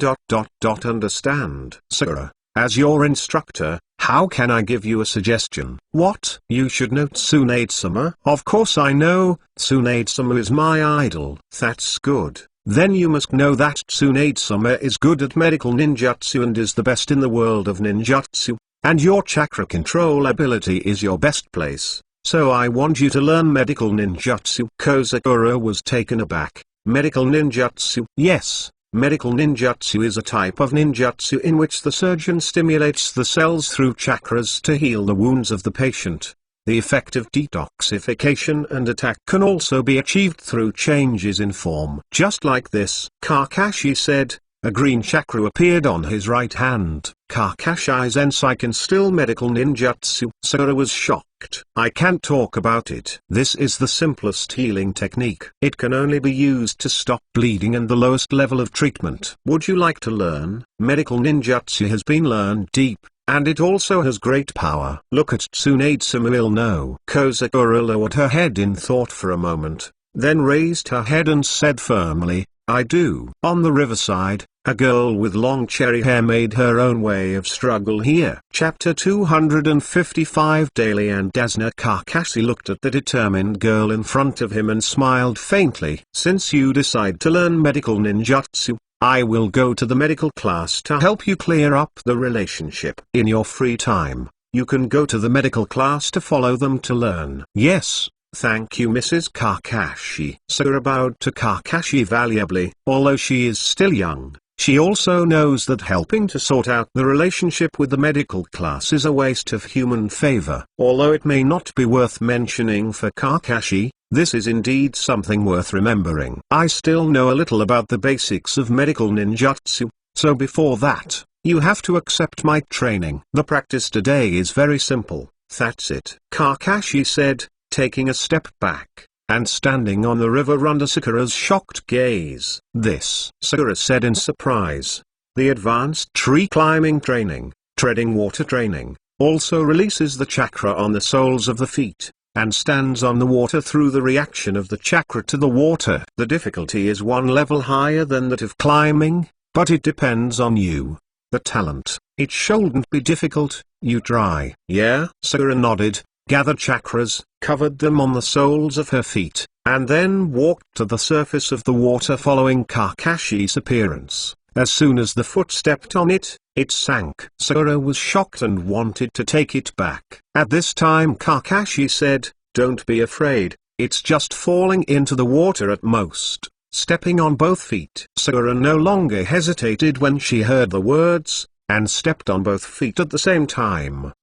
understand. Sakura, as your instructor, how can I give you a suggestion? What? You should know Tsunade-sama? Of course I know, Tsunade-sama is my idol. That's good. Then you must know that Tsunade-sama is good at medical ninjutsu and is the best in the world of ninjutsu, and your chakra control ability is your best place. So I want you to learn medical ninjutsu. Kozakura was taken aback. Medical ninjutsu? Yes. Medical ninjutsu is a type of ninjutsu in which the surgeon stimulates the cells through chakras to heal the wounds of the patient. The effective detoxification and attack can also be achieved through changes in form. Just like this, Kakashi said. A green chakra appeared on his right hand. Kakashi-sensei can still medical ninjutsu. Sakura was shocked. I can't talk about it. This is the simplest healing technique. It can only be used to stop bleeding and the lowest level of treatment. Would you like to learn? Medical ninjutsu has been learned deep, and it also has great power. Look at Tsunade-sama, will know. Kozakura lowered her head in thought for a moment, then raised her head and said firmly, I do. On the riverside, a girl with long cherry hair made her own way of struggle here. Chapter 255 Daily and Dasna. Kakashi looked at the determined girl in front of him and smiled faintly. Since you decide to learn medical ninjutsu, I will go to the medical class to help you clear up the relationship. In your free time, you can go to the medical class to follow them to learn. Yes. Thank you, Mrs. Kakashi. Sakura bowed to Kakashi valuably. Although she is still young, she also knows that helping to sort out the relationship with the medical class is a waste of human favor. Although it may not be worth mentioning for Kakashi, this is indeed something worth remembering. I still know a little about the basics of medical ninjutsu, so before that, you have to accept my training. The practice today is very simple. That's it. Kakashi said, taking a step back, and standing on the river under Sakura's shocked gaze. This, Sakura said in surprise. The advanced tree climbing training, treading water training, also releases the chakra on the soles of the feet, and stands on the water through the reaction of the chakra to the water. The difficulty is one level higher than that of climbing, but it depends on you. The talent. It shouldn't be difficult, you try. Yeah? Sakura nodded, gathered chakras, covered them on the soles of her feet, and then walked to the surface of the water following Kakashi's appearance. As soon as the foot stepped on it, it sank. Sakura was shocked and wanted to take it back. At this time Kakashi said, don't be afraid, it's just falling into the water at most. Stepping on both feet. Sakura no longer hesitated when she heard the words, and stepped on both feet at the same time.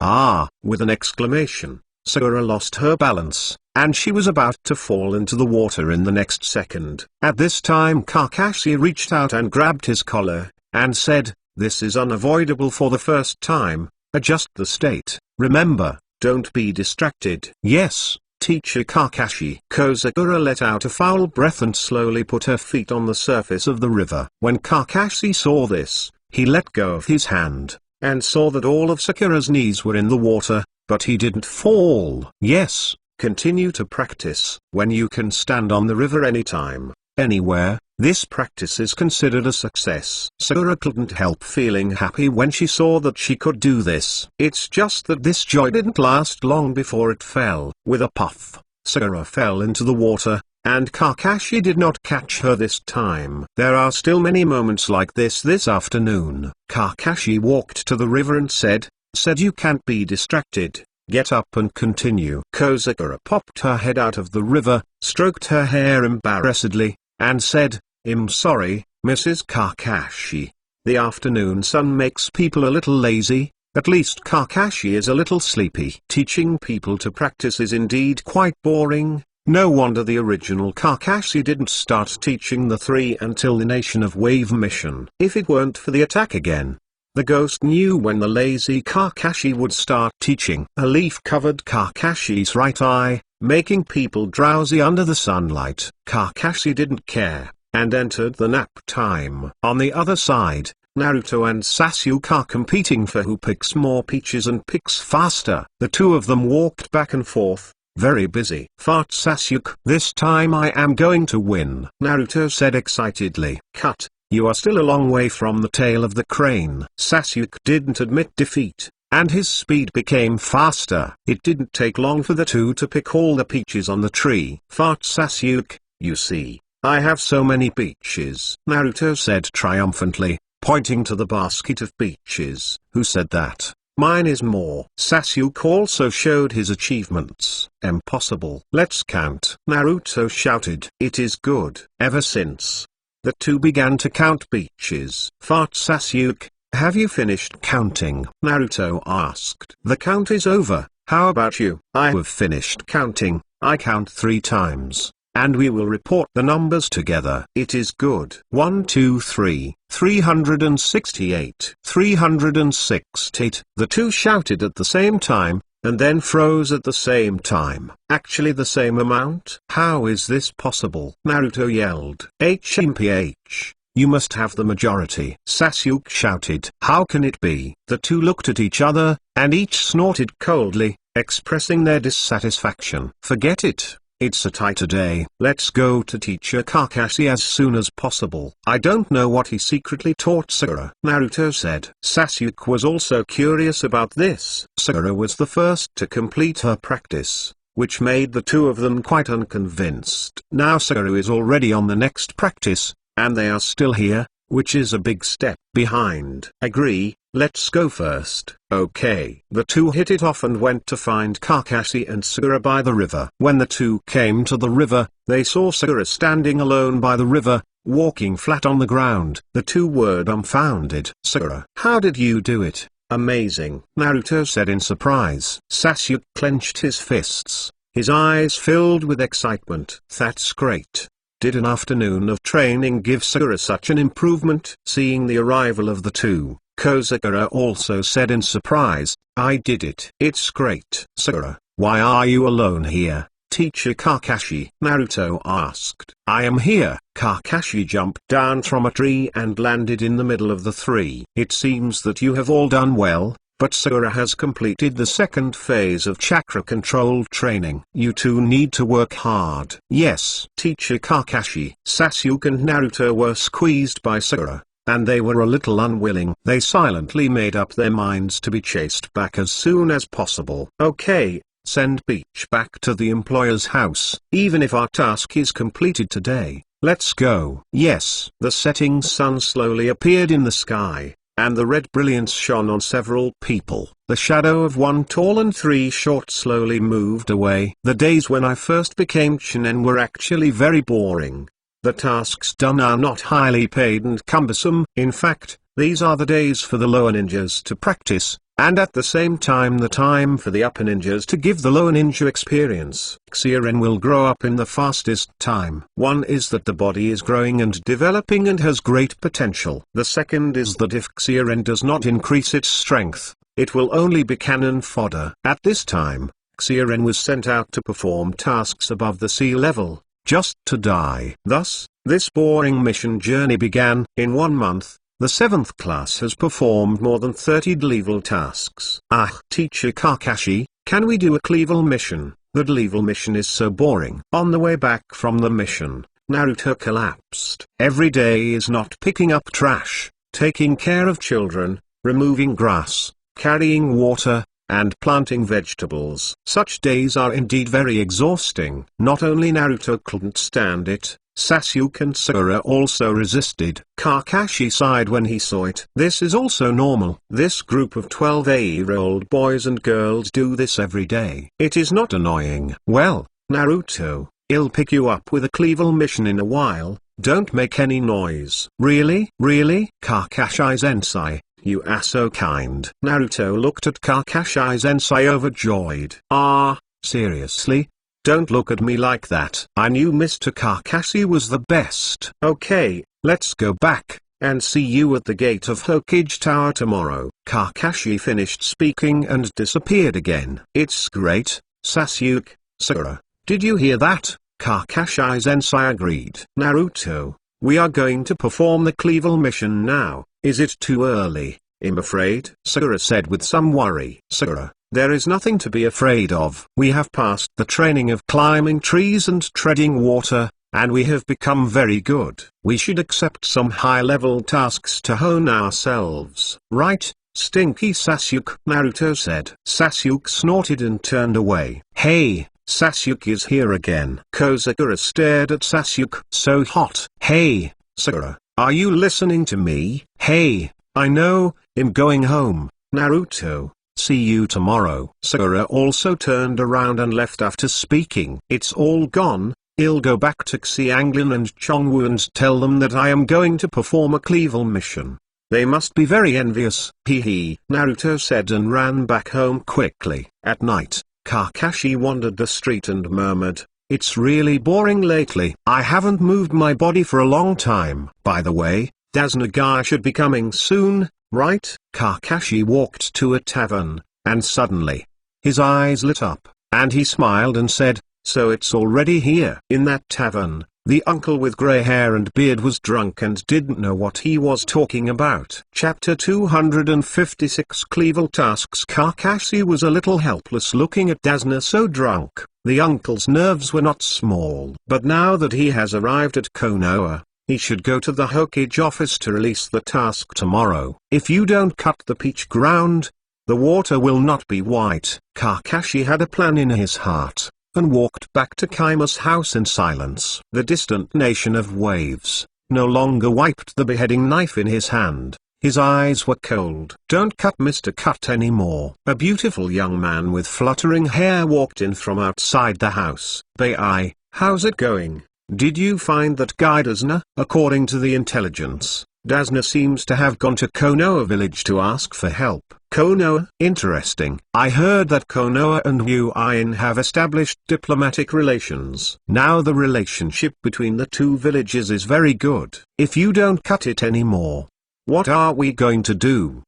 With an exclamation, Sakura lost her balance, and she was about to fall into the water in the next second. At this time Kakashi reached out and grabbed his collar, and said, this is unavoidable for the first time, adjust the state. Remember, don't be distracted. Yes, teacher Kakashi. Kozakura let out a foul breath and slowly put her feet on the surface of the river. When Kakashi saw this, he let go of his hand, and saw that all of Sakura's knees were in the water, but he didn't fall. Yes, continue to practice. When you can stand on the river anytime, anywhere, this practice is considered a success. Sakura couldn't help feeling happy when she saw that she could do this. It's just that this joy didn't last long before it fell. With a puff, Sakura fell into the water, and Kakashi did not catch her this time. There are still many moments like this afternoon. Kakashi walked to the river and said, "You can't be distracted. Get up and continue." Sakura popped her head out of the river, stroked her hair embarrassedly, and said, "I'm sorry, Mrs. Kakashi. The afternoon sun makes people a little lazy. At least Kakashi is a little sleepy." Teaching people to practice is indeed quite boring. No wonder the original Kakashi didn't start teaching the three until the Nation of Wave mission. If it weren't for the attack again, the ghost knew when the lazy Kakashi would start teaching. A leaf covered Kakashi's right eye, making people drowsy under the sunlight. Kakashi didn't care, and entered the nap time. On the other side, Naruto and Sasuke are competing for who picks more peaches and picks faster. The two of them walked back and forth, very busy. "Fart Sasuke, this time I am going to win," Naruto said excitedly. "Cut, you are still a long way from the tail of the crane." Sasuke didn't admit defeat, and his speed became faster. It didn't take long for the two to pick all the peaches on the tree. "Fart Sasuke, you see, I have so many peaches," Naruto said triumphantly, pointing to the basket of peaches. "Who said that? Mine is more." Sasuke also showed his achievements. "Impossible. Let's count," Naruto shouted. "It is good." Ever since, the two began to count peaches. "Fart Sasuke, have you finished counting?" Naruto asked. "The count is over. How about you?" "I have finished counting. I count 3 times, and we will report the numbers together." "It is good." 1 2 3, 368, 368. The two shouted at the same time, and then froze at the same time. "Actually the same amount? How is this possible?" Naruto yelled. "HMPH, you must have the majority," Sasuke shouted. "How can it be?" The two looked at each other, and each snorted coldly, expressing their dissatisfaction. "Forget it. It's a tie today. Let's go to Teacher Kakashi as soon as possible." "I don't know what he secretly taught Sakura," Naruto said. Sasuke was also curious about this. Sakura was the first to complete her practice, which made the two of them quite unconvinced. Now Sakura is already on the next practice, and they are still here, which is a big step behind. "Agree, let's go first." "Okay." The two hit it off and went to find Kakashi and Sakura by the river. When the two came to the river, they saw Sakura standing alone by the river, walking flat on the ground. The two were dumbfounded. "Sakura, how did you do it?" "Amazing," Naruto said in surprise. Sasuke clenched his fists, his eyes filled with excitement. "That's great. Did an afternoon of training give Sakura such an improvement?" Seeing the arrival of the two, Sakura also said in surprise, "I did it." "It's great." "Sakura, why are you alone here?" "Teacher Kakashi," Naruto asked. "I am here." Kakashi jumped down from a tree and landed in the middle of the three. "It seems that you have all done well, but Sakura has completed the second phase of chakra control training. You two need to work hard." "Yes, Teacher Kakashi." Sasuke and Naruto were squeezed by Sakura, and they were a little unwilling. They silently made up their minds to be chased back as soon as possible. "Okay, send Peach back to the employer's house. Even if our task is completed today, let's go." "Yes." The setting sun slowly appeared in the sky, and the red brilliance shone on several people. The shadow of one tall and 3 short slowly moved away. The days when I first became Chunin were actually very boring. The tasks done are not highly paid and cumbersome. In fact, these are the days for the lower ninjas to practice, and at the same time the time for the upper ninjas to give the lower ninja experience. Xiren will grow up in the fastest time. One is that the body is growing and developing and has great potential. The second is that if Xiren does not increase its strength, it will only be cannon fodder. At this time, Xiren was sent out to perform tasks above the sea level, just to die. Thus, this boring mission journey began. In 1 month, the 7th class has performed more than 30 level tasks. "Ah, Teacher Kakashi, can we do a level mission? The level mission is so boring." On the way back from the mission, Naruto collapsed. Every day is not picking up trash, taking care of children, removing grass, carrying water, and planting vegetables. Such days are indeed very exhausting. Not only Naruto couldn't stand it, Sasuke and Sakura also resisted. Kakashi sighed when he saw it. This is also normal. This group of 12-year-old boys and girls do this every day. It is not annoying. Well, Naruto, I'll pick you up with a cleaver mission in a while. Don't make any noise. Really? Really? Kakashi-sensei, you are so kind. Naruto looked at Kakashi-sensei overjoyed. Ah, seriously? Don't look at me like that. I knew Mr. Kakashi was the best. Okay, let's go back, and see you at the gate of Hokage Tower tomorrow. Kakashi finished speaking and disappeared again. It's great, Sasuke, Sakura. Did you hear that? Kakashi-sensei agreed. Naruto, we are going to perform the cleaver mission now. Is it too early? I'm afraid, Sakura said with some worry. Sakura, there is nothing to be afraid of. We have passed the training of climbing trees and treading water, and we have become very good. We should accept some high-level tasks to hone ourselves. Right, Stinky Sasuke? Naruto said. Sasuke snorted and turned away. Hey, Sasuke is here again. Sakura stared at Sasuke. So hot. Hey, Sakura, are you listening to me? Hey, I know, I'm going home. Naruto, see you tomorrow. Sakura also turned around and left after speaking. It's all gone. I'll go back to Xianglin and Chongwu and tell them that I am going to perform a cleaver mission. They must be very envious. Hee, Naruto said and ran back home quickly. At night, Kakashi wandered the street and murmured, it's really boring lately. I haven't moved my body for a long time. By the way, Tsunade should be coming soon, right? Kakashi walked to a tavern, and suddenly, his eyes lit up, and he smiled and said, so it's already here. In that tavern, the uncle with grey hair and beard was drunk and didn't know what he was talking about. Chapter 256 Cleaver Tasks. Kakashi was a little helpless looking at Tsunade so drunk. The uncle's nerves were not small. But now that he has arrived at Konoha, he should go to the Hokage office to release the task tomorrow. If you don't cut the peach ground, the water will not be white. Kakashi had a plan in his heart, and walked back to Kaima's house in silence. The distant nation of waves no longer wiped the beheading knife in his hand. His eyes were cold. Don't cut Mr. Cut anymore. A beautiful young man with fluttering hair walked in from outside the house. Bei, how's it going? Did you find that guy Tsunade? According to the intelligence, Tsunade seems to have gone to Konoha village to ask for help. Konoha? Interesting. I heard that Konoha and Uin have established diplomatic relations. Now the relationship between the two villages is very good. If you don't cut it anymore, what are we going to do?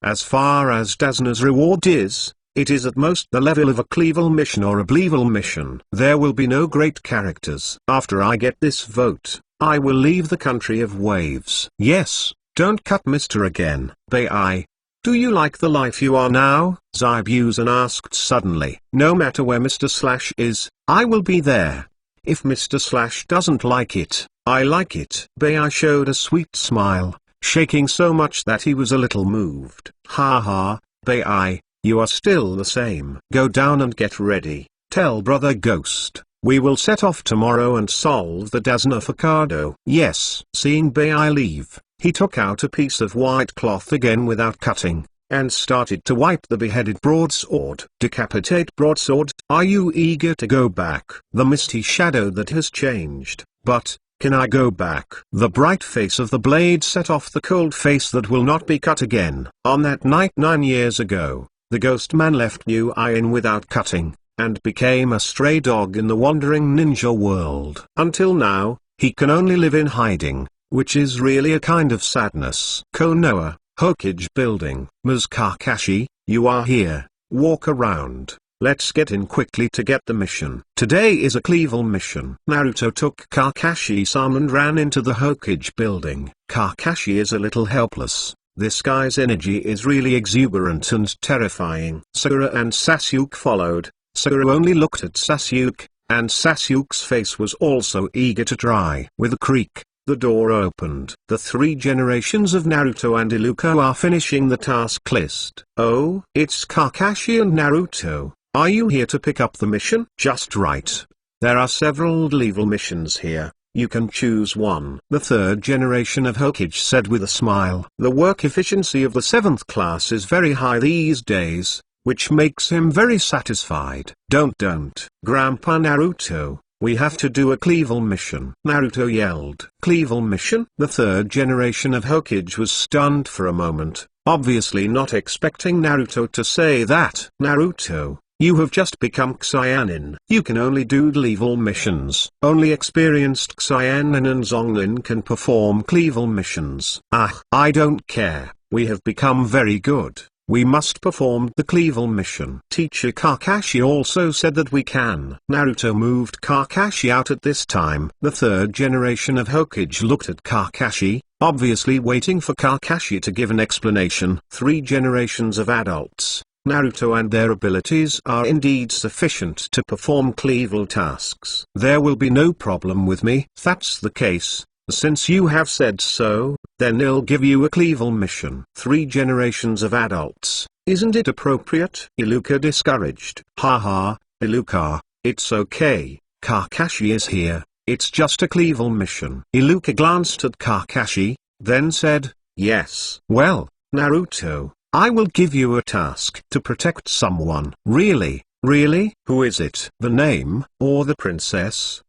As far as Tsunade's reward is, it is at most the level of a cleaver mission or a bleevel mission. There will be no great characters. After I get this vote, I will leave the country of waves. Yes, don't cut Mr. again. Bei, do you like the life you are now? Zabuza asked suddenly. No matter where Mr. Slash is, I will be there. If Mr. Slash doesn't like it, I like it. Bei showed a sweet smile, shaking so much that he was a little moved. Bei, you are still the same. Go down and get ready. Tell Brother Ghost, we will set off tomorrow and solve the Tsunade for Kado. Yes. Seeing Bei leave, he took out a piece of white cloth again without cutting, and started to wipe the beheaded broadsword. Decapitate broadsword. Are you eager to go back? The misty shadow that has changed, but can I go back? The bright face of the blade set off the cold face that will not be cut again. On that night 9 years ago, the ghost man left Uin without cutting, and became a stray dog in the wandering ninja world. Until now, he can only live in hiding, which is really a kind of sadness. Konoha, Hokage building. Ms. Kakashi, you are here. Walk around. Let's get in quickly to get the mission. Today is a cleaver mission. Naruto took Kakashi-san and ran into the Hokage building. Kakashi is a little helpless. This guy's energy is really exuberant and terrifying. Sakura and Sasuke followed. Sakura only looked at Sasuke, and Sasuke's face was also eager to try. With a creak, the door opened. The 3 generations of Naruto and Iluka are finishing the task list. Oh, it's Kakashi and Naruto. Are you here to pick up the mission? Just right. There are several level missions here. You can choose one. The 3rd generation of Hokage said with a smile. The work efficiency of the 7th class is very high these days, which makes him very satisfied. Don't. Grandpa Naruto, we have to do a Cleavel mission. Naruto yelled. Cleavel mission? The 3rd generation of Hokage was stunned for a moment, obviously not expecting Naruto to say that. Naruto, you have just become Saiyanin. You can only do Cleavel missions. Only experienced Saiyanin and Zonlin can perform Cleavel missions. I don't care. We have become very good. We must perform the Cleavel mission. Teacher Kakashi also said that we can. Naruto moved Kakashi out at this time. The 3rd generation of Hokage looked at Kakashi, obviously waiting for Kakashi to give an explanation. 3 generations of adults, Naruto and their abilities are indeed sufficient to perform Cleavel tasks. There will be no problem with me. That's the case. Since you have said so, then I'll give you a Cleavel mission. 3 generations of adults, isn't it appropriate? Iluka discouraged. Haha, Iluka, it's okay, Kakashi is here, it's just a Cleavel mission. Iluka glanced at Kakashi, then said, yes. Well, Naruto, I will give you a task to protect someone. Really? Really? Who is it? The name, or the princess?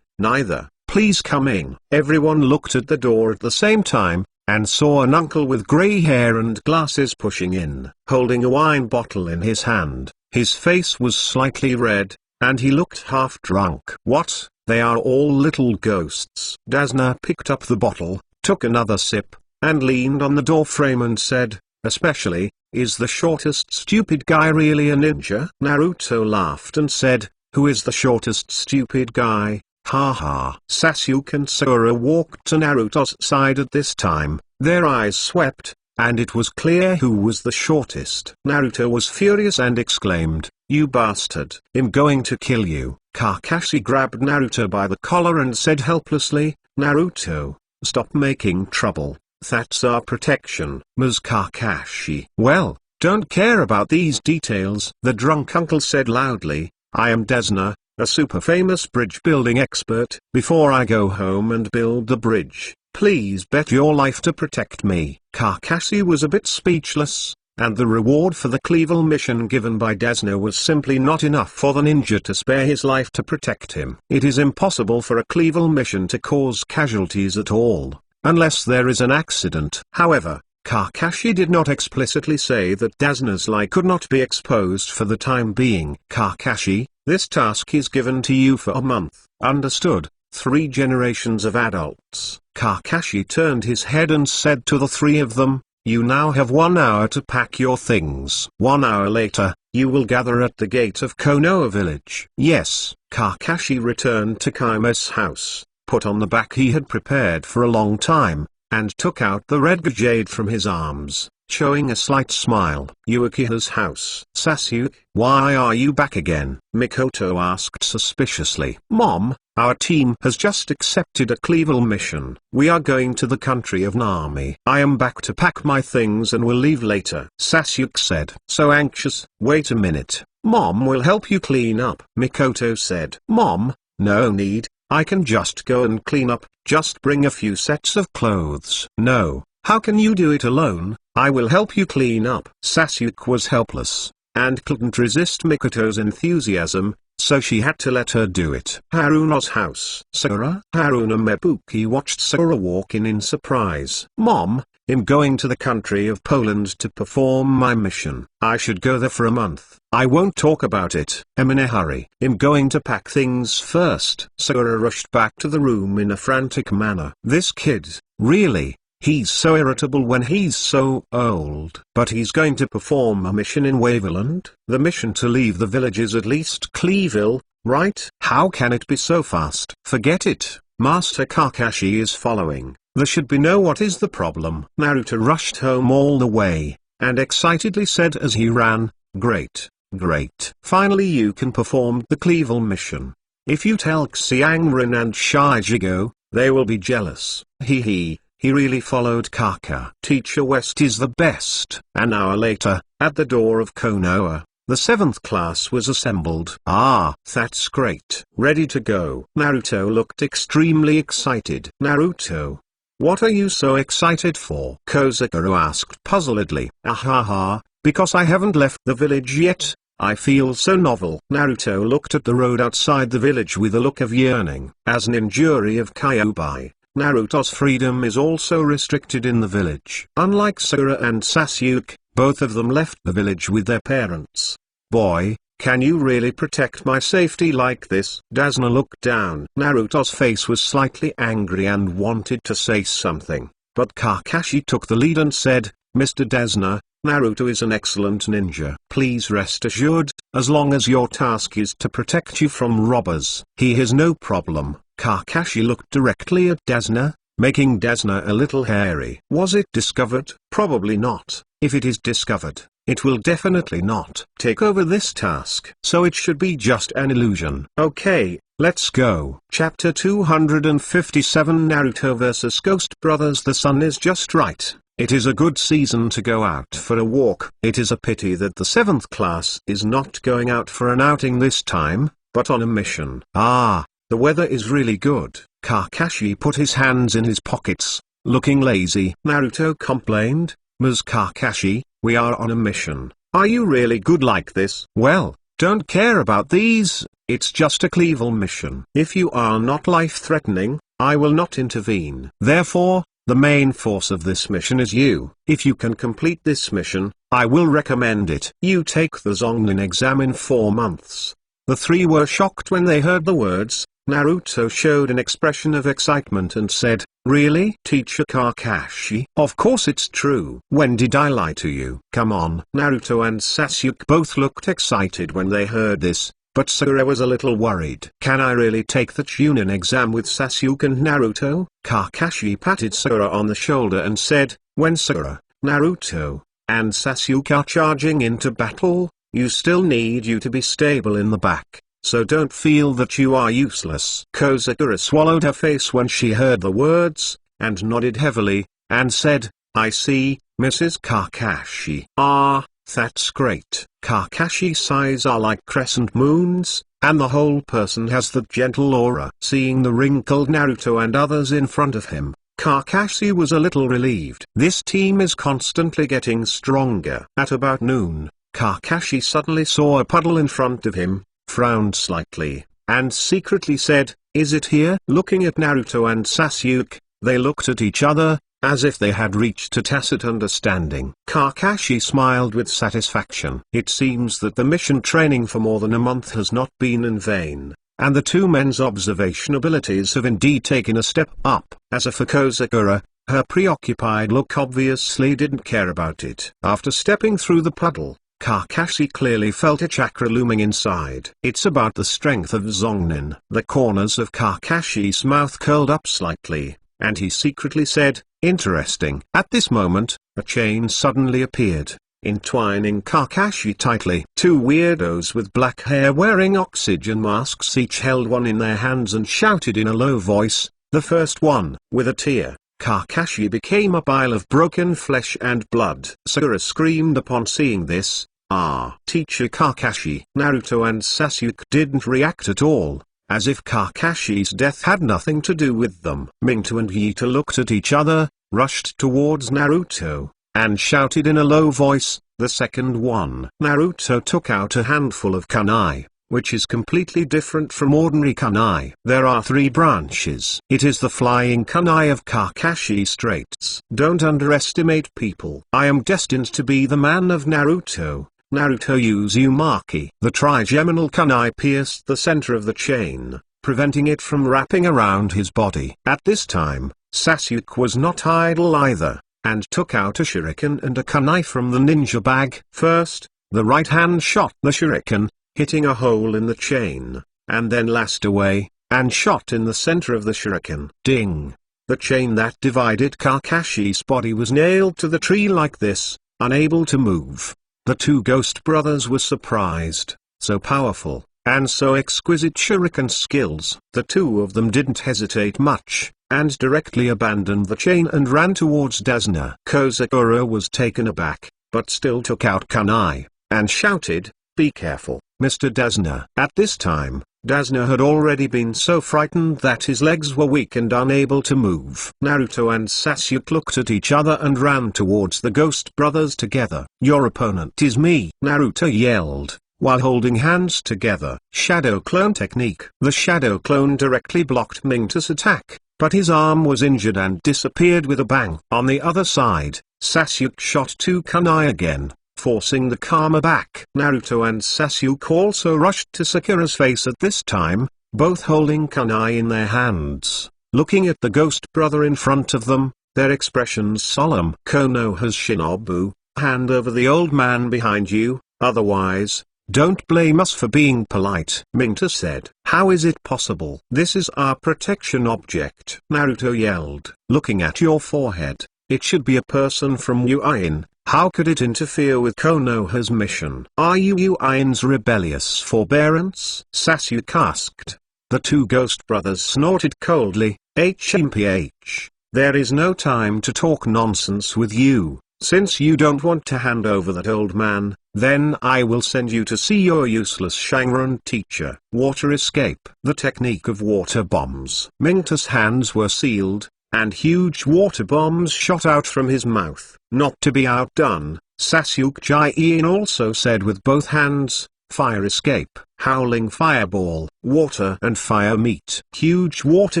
Neither. Please come in. Everyone looked at the door at the same time, and saw an uncle with grey hair and glasses pushing in, holding a wine bottle in his hand. His face was slightly red, and he looked half drunk. What? They are all little ghosts. Dasna picked up the bottle, took another sip, and leaned on the doorframe and said, especially, is the shortest stupid guy really a ninja? Naruto laughed and said, who is the shortest stupid guy? Haha. Sasuke and Sakura walked to Naruto's side at this time, their eyes swept, and it was clear who was the shortest. Naruto was furious and exclaimed, you bastard. I'm going to kill you. Kakashi grabbed Naruto by the collar and said helplessly, Naruto, stop making trouble, that's our protection. Ms. Kakashi. Well, don't care about these details, the drunk uncle said loudly, I am Desna, a super famous bridge building expert. Before I go home and build the bridge, please bet your life to protect me. Kakashi was a bit speechless, and the reward for the Cleavel mission given by Desna was simply not enough for the ninja to spare his life to protect him. It is impossible for a Cleavel mission to cause casualties at all, unless there is an accident. However, Kakashi did not explicitly say that Desna's life could not be exposed for the time being. Kakashi, this task is given to you for a month. Understood? 3 generations of adults. Kakashi turned his head and said to the 3 of them, you now have 1 hour to pack your things. 1 hour later, you will gather at the gate of Konoha village. Yes. Kakashi returned to Kaima's house, put on the back he had prepared for a long time, and took out the red jade from his arms, showing a slight smile. Uchiha's house. Sasuke, why are you back again? Mikoto asked suspiciously. Mom, our team has just accepted a Cleavel mission. We are going to the country of Nami. I am back to pack my things and will leave later. Sasuke said. So anxious. Wait a minute. Mom will help you clean up. Mikoto said. Mom, no need. I can just go and clean up, just bring a few sets of clothes. No, how can you do it alone? I will help you clean up. Sasuke was helpless, and couldn't resist Mikoto's enthusiasm, so she had to let her do it. Haruno's house. Sakura. Haruna Mebuki watched Sakura walk in surprise. Mom, I'm going to the country of Poland to perform my mission. I should go there for a month. I won't talk about it. I'm in a hurry. I'm going to pack things first. Sakura rushed back to the room in a frantic manner. This kid, really? He's so irritable when he's so old. But he's going to perform a mission in Waveland? The mission to leave the village is at least Cleavel, right? How can it be so fast? Forget it. Master Kakashi is following. There should be no what is the problem. Naruto rushed home all the way, and excitedly said as he ran, great, great. Finally you can perform the Cleavel mission. If you tell Xiangren and Shijigo, they will be jealous. He really followed Kaka. Teacher West is the best. An hour later, at the door of Konoha, the 7th class was assembled. Ah, that's great. Ready to go. Naruto looked extremely excited. Naruto, what are you so excited for? Kozakura asked puzzledly. Ahaha, because I haven't left the village yet. I feel so novel. Naruto looked at the road outside the village with a look of yearning. As an injury of Kyuubi, Naruto's freedom is also restricted in the village. Unlike Sakura and Sasuke, both of them left the village with their parents. Boy, can you really protect my safety like this? Dasna looked down. Naruto's face was slightly angry and wanted to say something, but Kakashi took the lead and said, Mr. Dasna, Naruto is an excellent ninja. Please rest assured, as long as your task is to protect you from robbers, he has no problem. Kakashi looked directly at Dasna, making Dasna a little hairy. Was it discovered? Probably not. If it is discovered, it will definitely not take over this task. So it should be just an illusion. Okay, let's go. Chapter 257 Naruto vs Ghost Brothers. The sun is just right. It is a good season to go out for a walk. It is a pity that the 7th class is not going out for an outing this time, but on a mission. Ah, the weather is really good. Kakashi put his hands in his pockets, looking lazy. Naruto complained, Ms. Kakashi, we are on a mission. Are you really good like this? Well, don't care about these, it's just a clever mission. If you are not life-threatening, I will not intervene. Therefore, the main force of this mission is you. If you can complete this mission, I will recommend it. You take the Chunin Exam in 4 months. The three were shocked when they heard the words. Naruto showed an expression of excitement and said, Really? Teacher Kakashi? Of course it's true. When did I lie to you? Come on. Naruto and Sasuke both looked excited when they heard this, but Sakura was a little worried. Can I really take the Chunin Exam with Sasuke and Naruto? Kakashi patted Sakura on the shoulder and said, When Sakura, Naruto, and Sasuke are charging into battle, you still need you to be stable in the back. So don't feel that you are useless. Kozakura swallowed her face when she heard the words, and nodded heavily, and said, I see, Mrs. Kakashi. Ah, that's great. Kakashi's eyes are like crescent moons, and the whole person has that gentle aura. Seeing the wrinkled Naruto and others in front of him, Kakashi was a little relieved. This team is constantly getting stronger. At about noon, Kakashi suddenly saw a puddle in front of him, frowned slightly, and secretly said, Is it here? Looking at Naruto and Sasuke, they looked at each other, as if they had reached a tacit understanding. Kakashi smiled with satisfaction. It seems that the mission training for more than a month has not been in vain, and the two men's observation abilities have indeed taken a step up. As for Kozakura, her preoccupied look obviously didn't care about it. After stepping through the puddle, Kakashi clearly felt a chakra looming inside. It's about the strength of Chunin. The corners of Kakashi's mouth curled up slightly, and he secretly said, Interesting. At this moment, a chain suddenly appeared, entwining Kakashi tightly. Two weirdos with black hair wearing oxygen masks each held one in their hands and shouted in a low voice, the first one, with a tear. Kakashi became a pile of broken flesh and blood. Sakura screamed upon seeing this, Ah! Teacher Kakashi. Naruto and Sasuke didn't react at all, as if Kakashi's death had nothing to do with them. Minato and Hito looked at each other, rushed towards Naruto, and shouted in a low voice, the second one. Naruto took out a handful of kunai, which is completely different from ordinary kunai. There are 3 branches. It is the flying kunai of Kakashi Straits. Don't underestimate people. I am destined to be the man of Naruto. Naruto Uzumaki. The trigeminal kunai pierced the center of the chain, preventing it from wrapping around his body. At this time, Sasuke was not idle either, and took out a shuriken and a kunai from the ninja bag. First, the right hand shot the shuriken, hitting a hole in the chain, and then lashed away, and shot in the center of the shuriken. Ding! The chain that divided Kakashi's body was nailed to the tree like this, unable to move. The two ghost brothers were surprised. So powerful, and so exquisite shuriken skills. The two of them didn't hesitate much, and directly abandoned the chain and ran towards Dasna. Kozakura was taken aback, but still took out kunai, and shouted, "Be careful, Mr. Dasna." At this time, Dasna had already been so frightened that his legs were weak and unable to move. Naruto and Sasuke looked at each other and ran towards the Ghost Brothers together. "Your opponent is me," Naruto yelled, while holding hands together. Shadow Clone Technique. The Shadow Clone directly blocked Minato's attack, but his arm was injured and disappeared with a bang. On the other side, Sasuke shot two kunai again, forcing the karma back. Naruto and Sasuke also rushed to Sakura's face at this time, both holding kunai in their hands, looking at the Ghost Brother in front of them, their expressions solemn. "Konoha's Shinobu, hand over the old man behind you, otherwise, don't blame us for being polite," Minato said. "How is it possible? This is our protection object," Naruto yelled. "Looking at your forehead, it should be a person from Uin. How could it interfere with Konoha's mission? Are you Uin's rebellious forbearance?" Sasuke asked. The two Ghost Brothers snorted coldly. "HMPH, there is no time to talk nonsense with you. Since you don't want to hand over that old man, then I will send you to see your useless Shanron teacher." Water escape. The technique of water bombs. Minato's hands were sealed, and huge water bombs shot out from his mouth. Not to be outdone, Sasuke Jiin also said with both hands, "Fire escape." Howling fireball. Water and fire meet. Huge water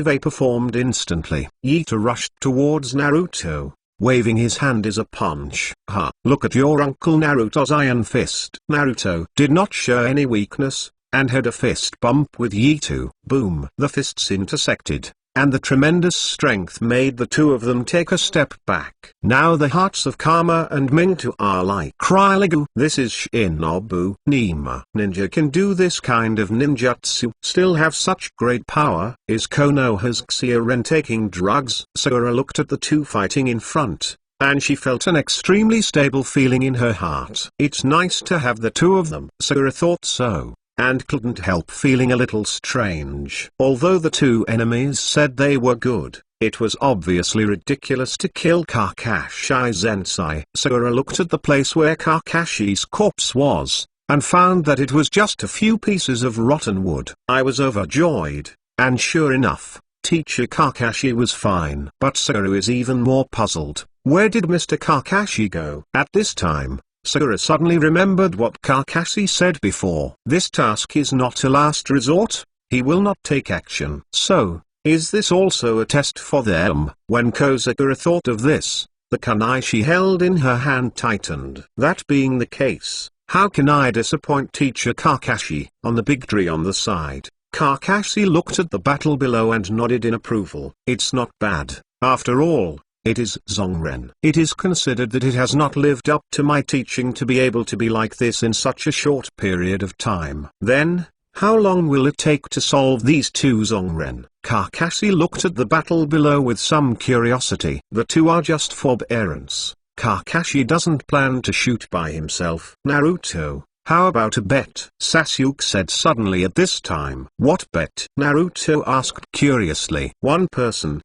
vapor formed instantly. Yita rushed towards Naruto, waving his hand as a punch. "Ha! Look at your uncle Naruto's iron fist." Naruto did not show any weakness, and had a fist bump with Yitu. Boom! The fists intersected, and the tremendous strength made the two of them take a step back. Now the hearts of Kama and Minato are like Kryligu. This is Shinobu. Nima ninja can do this kind of ninjutsu. Still have such great power. Is Konoha's Xiaren taking drugs? Sakura looked at the two fighting in front, and she felt an extremely stable feeling in her heart. It's nice to have the two of them. Sakura thought so, and couldn't help feeling a little strange. Although the two enemies said they were good, it was obviously ridiculous to kill Kakashi Sensei. Sakura looked at the place where Kakashi's corpse was, and found that it was just a few pieces of rotten wood. I was overjoyed, and sure enough, Teacher Kakashi was fine. But Sakura is even more puzzled. Where did Mr. Kakashi go? At this time, Sakura suddenly remembered what Kakashi said before. This task is not a last resort, he will not take action. So, is this also a test for them? When Sakura thought of this, the kunai she held in her hand tightened. That being the case, how can I disappoint Teacher Kakashi? On the big tree on the side, Kakashi looked at the battle below and nodded in approval. It's not bad, after all. It is Zongren. It is considered that it has not lived up to my teaching to be able to be like this in such a short period of time. Then, how long will it take to solve these two Zongren? Kakashi looked at the battle below with some curiosity. The two are just forbearance. Kakashi doesn't plan to shoot by himself. Naruto, how about a bet? Sasuke said suddenly at this time. What bet? Naruto asked curiously. One person.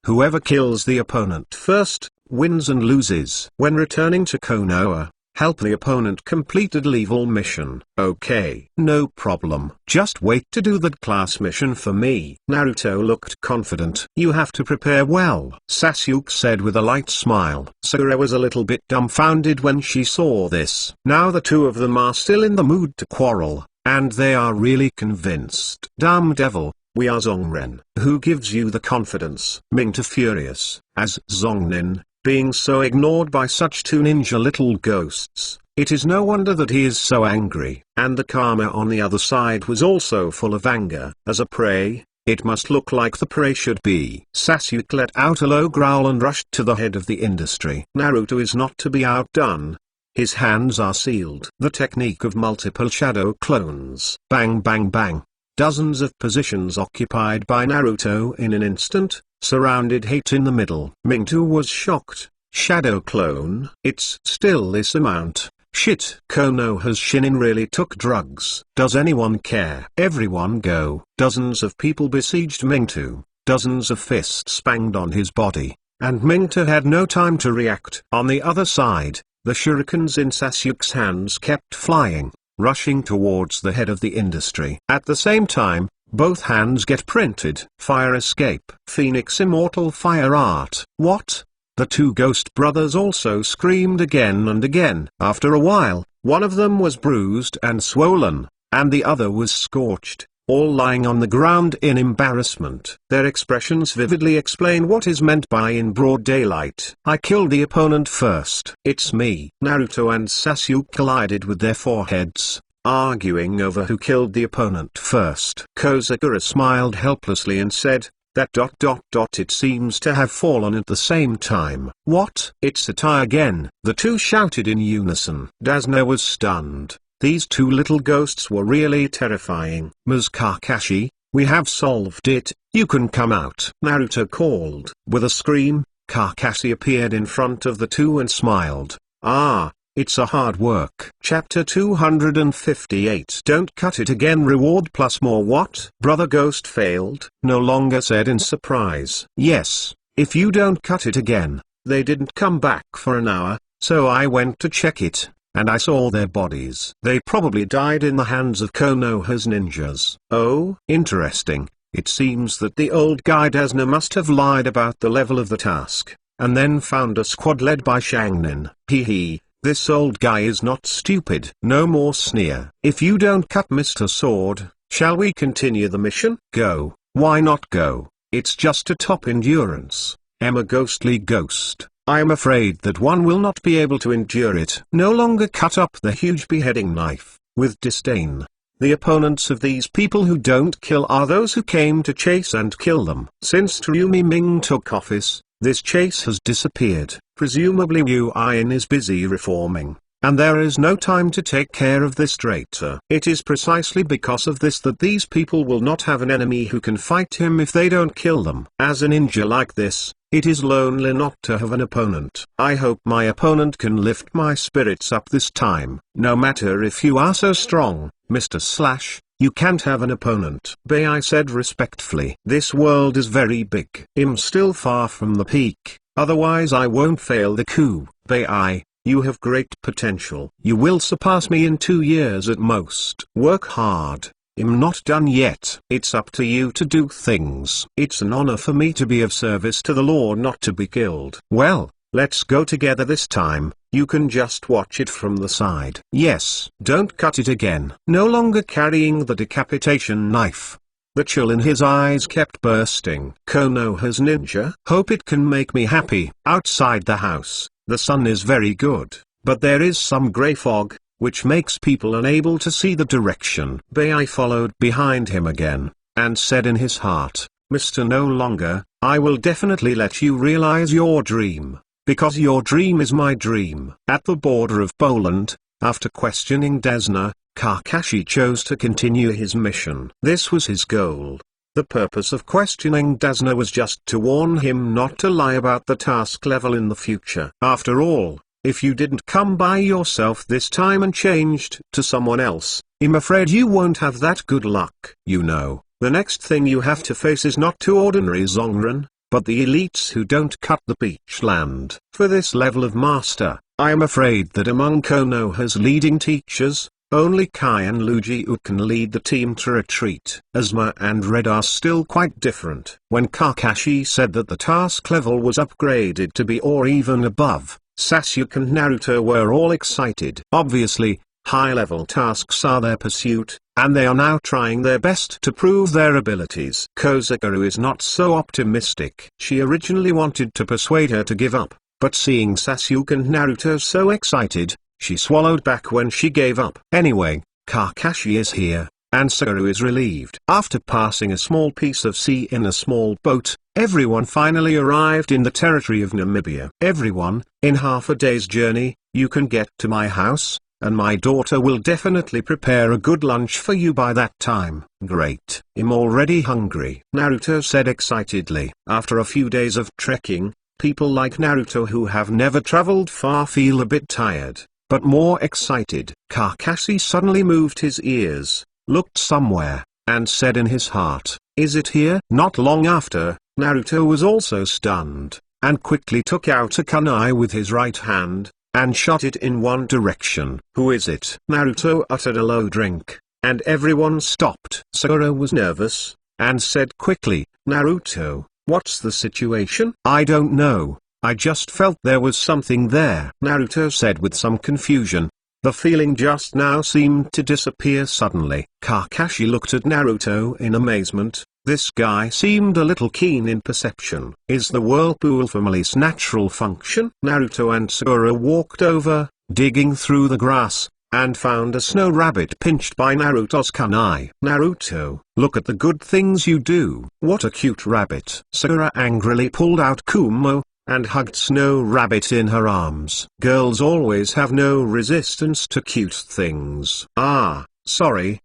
Whoever kills the opponent first, wins and loses. When returning to Konoha, help the opponent complete a level mission. Okay. No problem. Just wait to do that class mission for me. Naruto looked confident. You have to prepare well, Sasuke said with a light smile. Sakura was a little bit dumbfounded when she saw this. Now the two of them are still in the mood to quarrel, and they are really convinced. Damn devil. We are Zongren. Who gives you the confidence? Minato furious, as Zongnin, being so ignored by such two ninja little ghosts. It is no wonder that he is so angry. And the karma on the other side was also full of anger. As a prey, it must look like the prey should be. Sasuke let out a low growl and rushed to the head of the industry. Naruto is not to be outdone. His hands are sealed. The technique of multiple shadow clones. Bang bang bang. Dozens of positions occupied by Naruto in an instant, surrounded hate in the middle. Minato was shocked. Shadow clone? It's still this amount. Shit. Konoha's shinin really took drugs. Does anyone care? Everyone go. Dozens of people besieged Mingtu. Dozens of fists banged on his body, and Mingtu had no time to react. On the other side, the shurikens in Sasuke's hands kept flying, rushing towards the head of the industry. At the same time, both hands get printed. Fire escape. Phoenix immortal fire art. What? The two ghost brothers also screamed again and again. After a while, one of them was bruised and swollen, and the other was scorched, all lying on the ground in embarrassment. Their expressions vividly explain what is meant by in broad daylight. I killed the opponent first. It's me. Naruto and Sasuke collided with their foreheads, arguing over who killed the opponent first. Kozakura smiled helplessly and said, that ... it seems to have fallen at the same time. What? It's a tie again. The two shouted in unison. Dasna was stunned. These two little ghosts were really terrifying. Ms. Kakashi, we have solved it, you can come out. Naruto called. With a scream, Kakashi appeared in front of the two and smiled. Ah, it's a hard work. Chapter 258. Don't cut it again. Reward plus more. What? Brother Ghost failed? No longer said in surprise. Yes, if you don't cut it again. They didn't come back for an hour, so I went to check it, and I saw their bodies. They probably died in the hands of Konoha's ninjas. Oh, interesting. It seems that the old guy Dasna must have lied about the level of the task, and then found a squad led by Shangnin. Hee. This old guy is not stupid. No more sneer. If you don't cut Mr. Sword, shall we continue the mission? Go. Why not go? It's just a top endurance. A ghostly ghost. I am afraid that one will not be able to endure it. No longer cut up the huge beheading knife, with disdain. The opponents of these people who don't kill are those who came to chase and kill them. Since Trumi Ming took office, this chase has disappeared. Presumably Yu Yin is busy reforming, and there is no time to take care of this traitor. It is precisely because of this that these people will not have an enemy who can fight him if they don't kill them. As a ninja like this, it is lonely not to have an opponent. I hope my opponent can lift my spirits up this time. No matter if you are so strong, Mr. Slash, you can't have an opponent. I said respectfully. This world is very big. I'm still far from the peak, otherwise I won't fail the coup. You have great potential. You will surpass me in 2 years at most. Work hard. I'm not done yet. It's up to you to do things. It's an honor for me to be of service to the law, not to be killed. Well, let's go together this time. You can just watch it from the side. Yes. Don't cut it again. No longer carrying the decapitation knife. The chill in his eyes kept bursting. Konoha's ninja. Hope it can make me happy. Outside the house, the sun is very good, but there is some gray fog, which makes people unable to see the direction. I followed behind him again, and said in his heart, Mr. No Longer, I will definitely let you realize your dream, because your dream is my dream. At the border of Poland, after questioning Dasna, Kakashi chose to continue his mission. This was his goal. The purpose of questioning Dasna was just to warn him not to lie about the task level in the future. After all, if you didn't come by yourself this time and changed to someone else, I'm afraid you won't have that good luck. You know, the next thing you have to face is not two ordinary Zongren, but the elites who don't cut the beach land. For this level of master, I am afraid that among Konoha's leading teachers, only Kai and Lujiu can lead the team to retreat. Asuma and Red are still quite different. When Kakashi said that the task level was upgraded to B or even above, Sasuke and Naruto were all excited. Obviously, high-level tasks are their pursuit, and they are now trying their best to prove their abilities. Kozakura is not so optimistic. She originally wanted to persuade her to give up, but seeing Sasuke and Naruto so excited, she swallowed back when she gave up. Anyway, Kakashi is here, and Sakura is relieved. After passing a small piece of sea in a small boat, everyone finally arrived in the territory of Namibia. Everyone, in half a day's journey, you can get to my house, and my daughter will definitely prepare a good lunch for you by that time. Great. I'm already hungry, Naruto said excitedly. After a few days of trekking, people like Naruto who have never traveled far feel a bit tired. but more excited. Kakashi suddenly moved his ears, looked somewhere, and said in his heart, "Is it here?" Not long after, Naruto was also stunned, and quickly took out a kunai with his right hand, and shot it in one direction. "Who is it?" Naruto uttered a low drink, and everyone stopped. Sakura was nervous, and said quickly, "Naruto, what's the situation?" "I don't know, I just felt there was something there," Naruto said with some confusion. The feeling just now seemed to disappear suddenly. Kakashi looked at Naruto in amazement. This guy seemed a little keen in perception. Is the whirlpool family's natural function? Naruto and Sakura walked over, digging through the grass, and found a snow rabbit pinched by Naruto's kunai. "Naruto, look at the good things you do." "What a cute rabbit." Sakura angrily pulled out Kumo, and hugged Snow Rabbit in her arms. Girls always have no resistance to cute things. "Ah, sorry,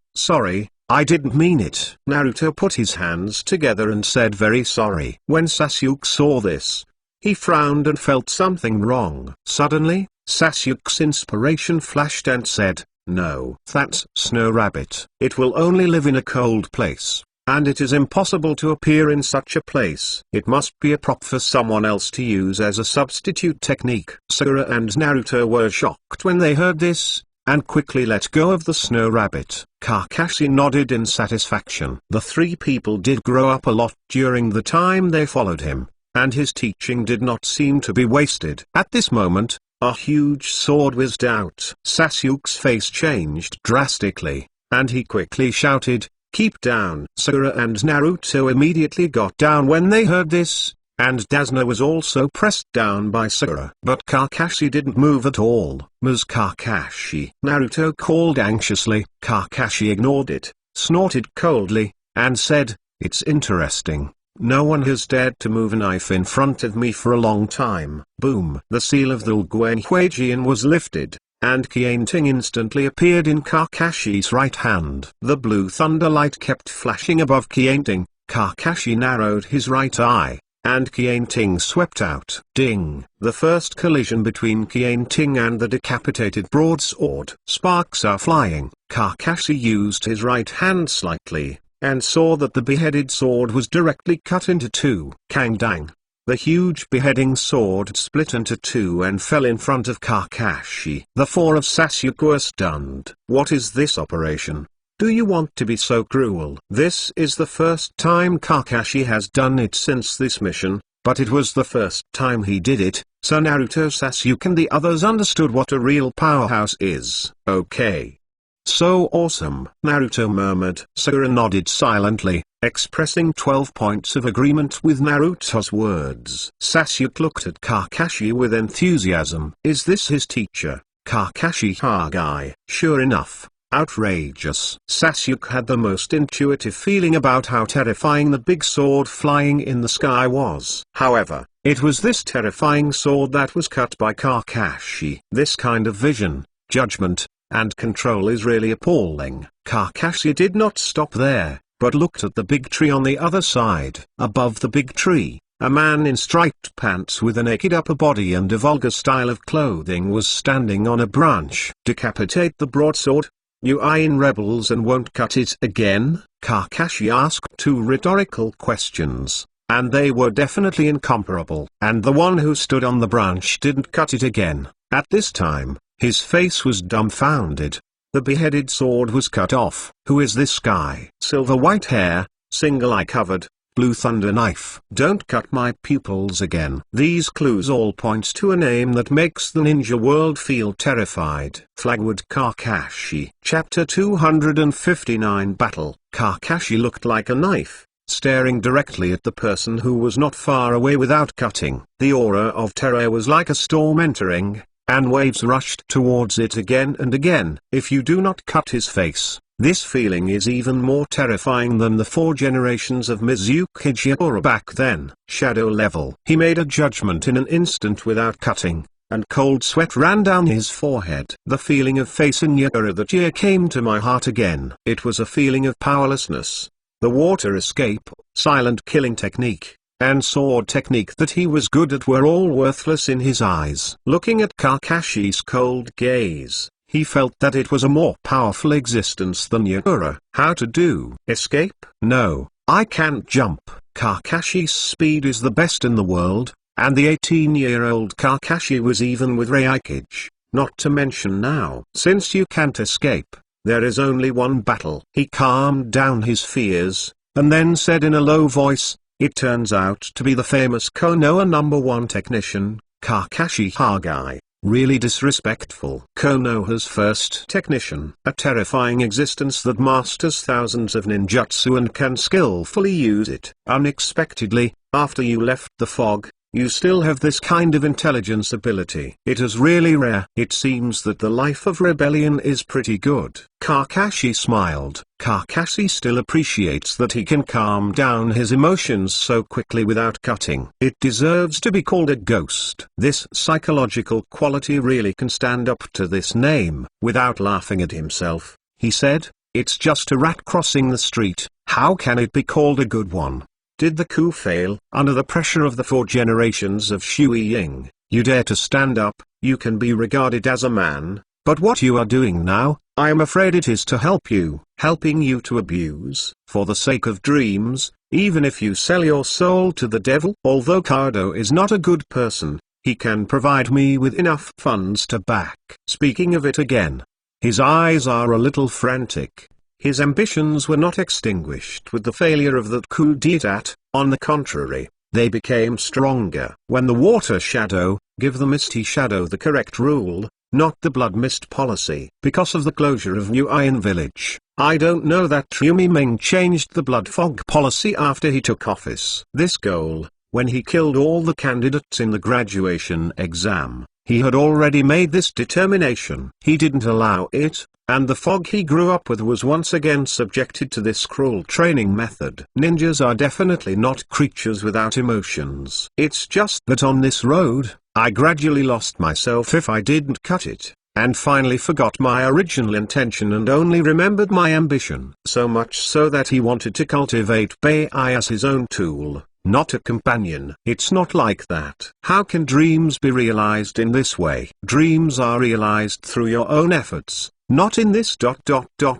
I didn't mean it." Naruto put his hands together and said very sorry. When Sasuke saw this, he frowned and felt something wrong. Suddenly, Sasuke's inspiration flashed and said, "No, that's Snow Rabbit. It will only live in a cold place. And it is impossible to appear in such a place. It must be a prop for someone else to use as a substitute technique." Sakura and Naruto were shocked when they heard this, and quickly let go of the snow rabbit. Kakashi nodded in satisfaction. The three people did grow up a lot during the time they followed him, and his teaching did not seem to be wasted. At this moment, a huge sword whizzed out. Sasuke's face changed drastically, and he quickly shouted, "Keep down!" Sakura and Naruto immediately got down when they heard this, and Dasna was also pressed down by Sakura. But Kakashi didn't move at all. "Ms. Kakashi," Naruto called anxiously. Kakashi ignored it, snorted coldly, and said, "It's interesting. No one has dared to move a knife in front of me for a long time." Boom! The seal of the Guanhuajian was lifted, and Kianting instantly appeared in Kakashi's right hand. The blue thunder light kept flashing above Kianting. Kakashi narrowed his right eye, and Kianting swept out. Ding! The first collision between Kianting and the decapitated broadsword. Sparks are flying. Kakashi used his right hand slightly, and saw that the beheaded sword was directly cut into two. Kang dang! The huge beheading sword split into two and fell in front of Kakashi. The four of Sasuke were stunned. "What is this operation? Do you want to be so cruel?" This is the first time Kakashi has done it since this mission, but it was the first time he did it, so Naruto, Sasuke and the others understood what a real powerhouse is. "Okay. So awesome," Naruto murmured. Sakura nodded silently, expressing 12 points of agreement with Naruto's words. Sasuke looked at Kakashi with enthusiasm. Is this his teacher, Kakashi Hokage? Sure enough, outrageous. Sasuke had the most intuitive feeling about how terrifying the big sword flying in the sky was. However, it was this terrifying sword that was cut by Kakashi. This kind of vision, judgment, and control is really appalling. Kakashi did not stop there, but looked at the big tree on the other side. Above the big tree, a man in striped pants with a naked upper body and a vulgar style of clothing was standing on a branch. "Decapitate the broadsword? You are in rebels and won't cut it again?" Kakashi asked two rhetorical questions, and they were definitely incomparable. And the one who stood on the branch didn't cut it again. At this time, his face was dumbfounded. The beheaded sword was cut off. Who is this guy? Silver white hair, single eye covered, blue thunder knife. Don't cut my pupils again. These clues all point to a name that makes the ninja world feel terrified. Flagwood Kakashi. Chapter 259 Battle. Kakashi looked like a knife, staring directly at the person who was not far away without cutting. The aura of terror was like a storm entering, and waves rushed towards it again and again. If you do not cut his face, this feeling is even more terrifying than the 4 generations of Mizuki aura back then. Shadow level. He made a judgment in an instant without cutting, and cold sweat ran down his forehead. The feeling of facing Yagura that year came to my heart again. It was a feeling of powerlessness. The water escape, silent killing technique, and sword technique that he was good at were all worthless in his eyes. Looking at Kakashi's cold gaze, he felt that it was a more powerful existence than Yura. How to do? Escape? No, I can't jump. Kakashi's speed is the best in the world, and the 18-year-old Kakashi was even with Raikage, not to mention now. Since you can't escape, there is only one battle. He calmed down his fears, and then said in a low voice, it turns out to be the famous Konoha #1 technician, Kakashi Hokage. Really disrespectful. Konoha's first technician. A terrifying existence that masters thousands of ninjutsu and can skillfully use it. Unexpectedly, after you left the fog, you still have this kind of intelligence ability. It is really rare. It seems that the life of rebellion is pretty good. Kakashi smiled. Kakashi still appreciates that he can calm down his emotions so quickly without cutting. It deserves to be called a ghost. This psychological quality really can stand up to this name. Without laughing at himself, he said, it's just a rat crossing the street. How can it be called a good one? Did the coup fail? Under the pressure of the 4 generations of Shui Ying, you dare to stand up, you can be regarded as a man, but what you are doing now, I am afraid it is to help you, helping you to abuse, for the sake of dreams, even if you sell your soul to the devil. Although Kado is not a good person, he can provide me with enough funds to back. Speaking of it again, his eyes are a little frantic. His ambitions were not extinguished with the failure of that coup d'état, on the contrary, they became stronger. When the water shadow, give the misty shadow the correct rule, not the blood mist policy. Because of the closure of New Iron Village, I don't know that Yumi Ming changed the blood fog policy after he took office. This goal, when he killed all the candidates in the graduation exam, he had already made this determination. He didn't allow it, and the fog he grew up with was once again subjected to this cruel training method. Ninjas are definitely not creatures without emotions. It's just that on this road, I gradually lost myself if I didn't cut it, and finally forgot my original intention and only remembered my ambition. So much so that he wanted to cultivate Bai as his own tool, not a companion. It's not like that. How can dreams be realized in this way? Dreams are realized through your own efforts, not in this ...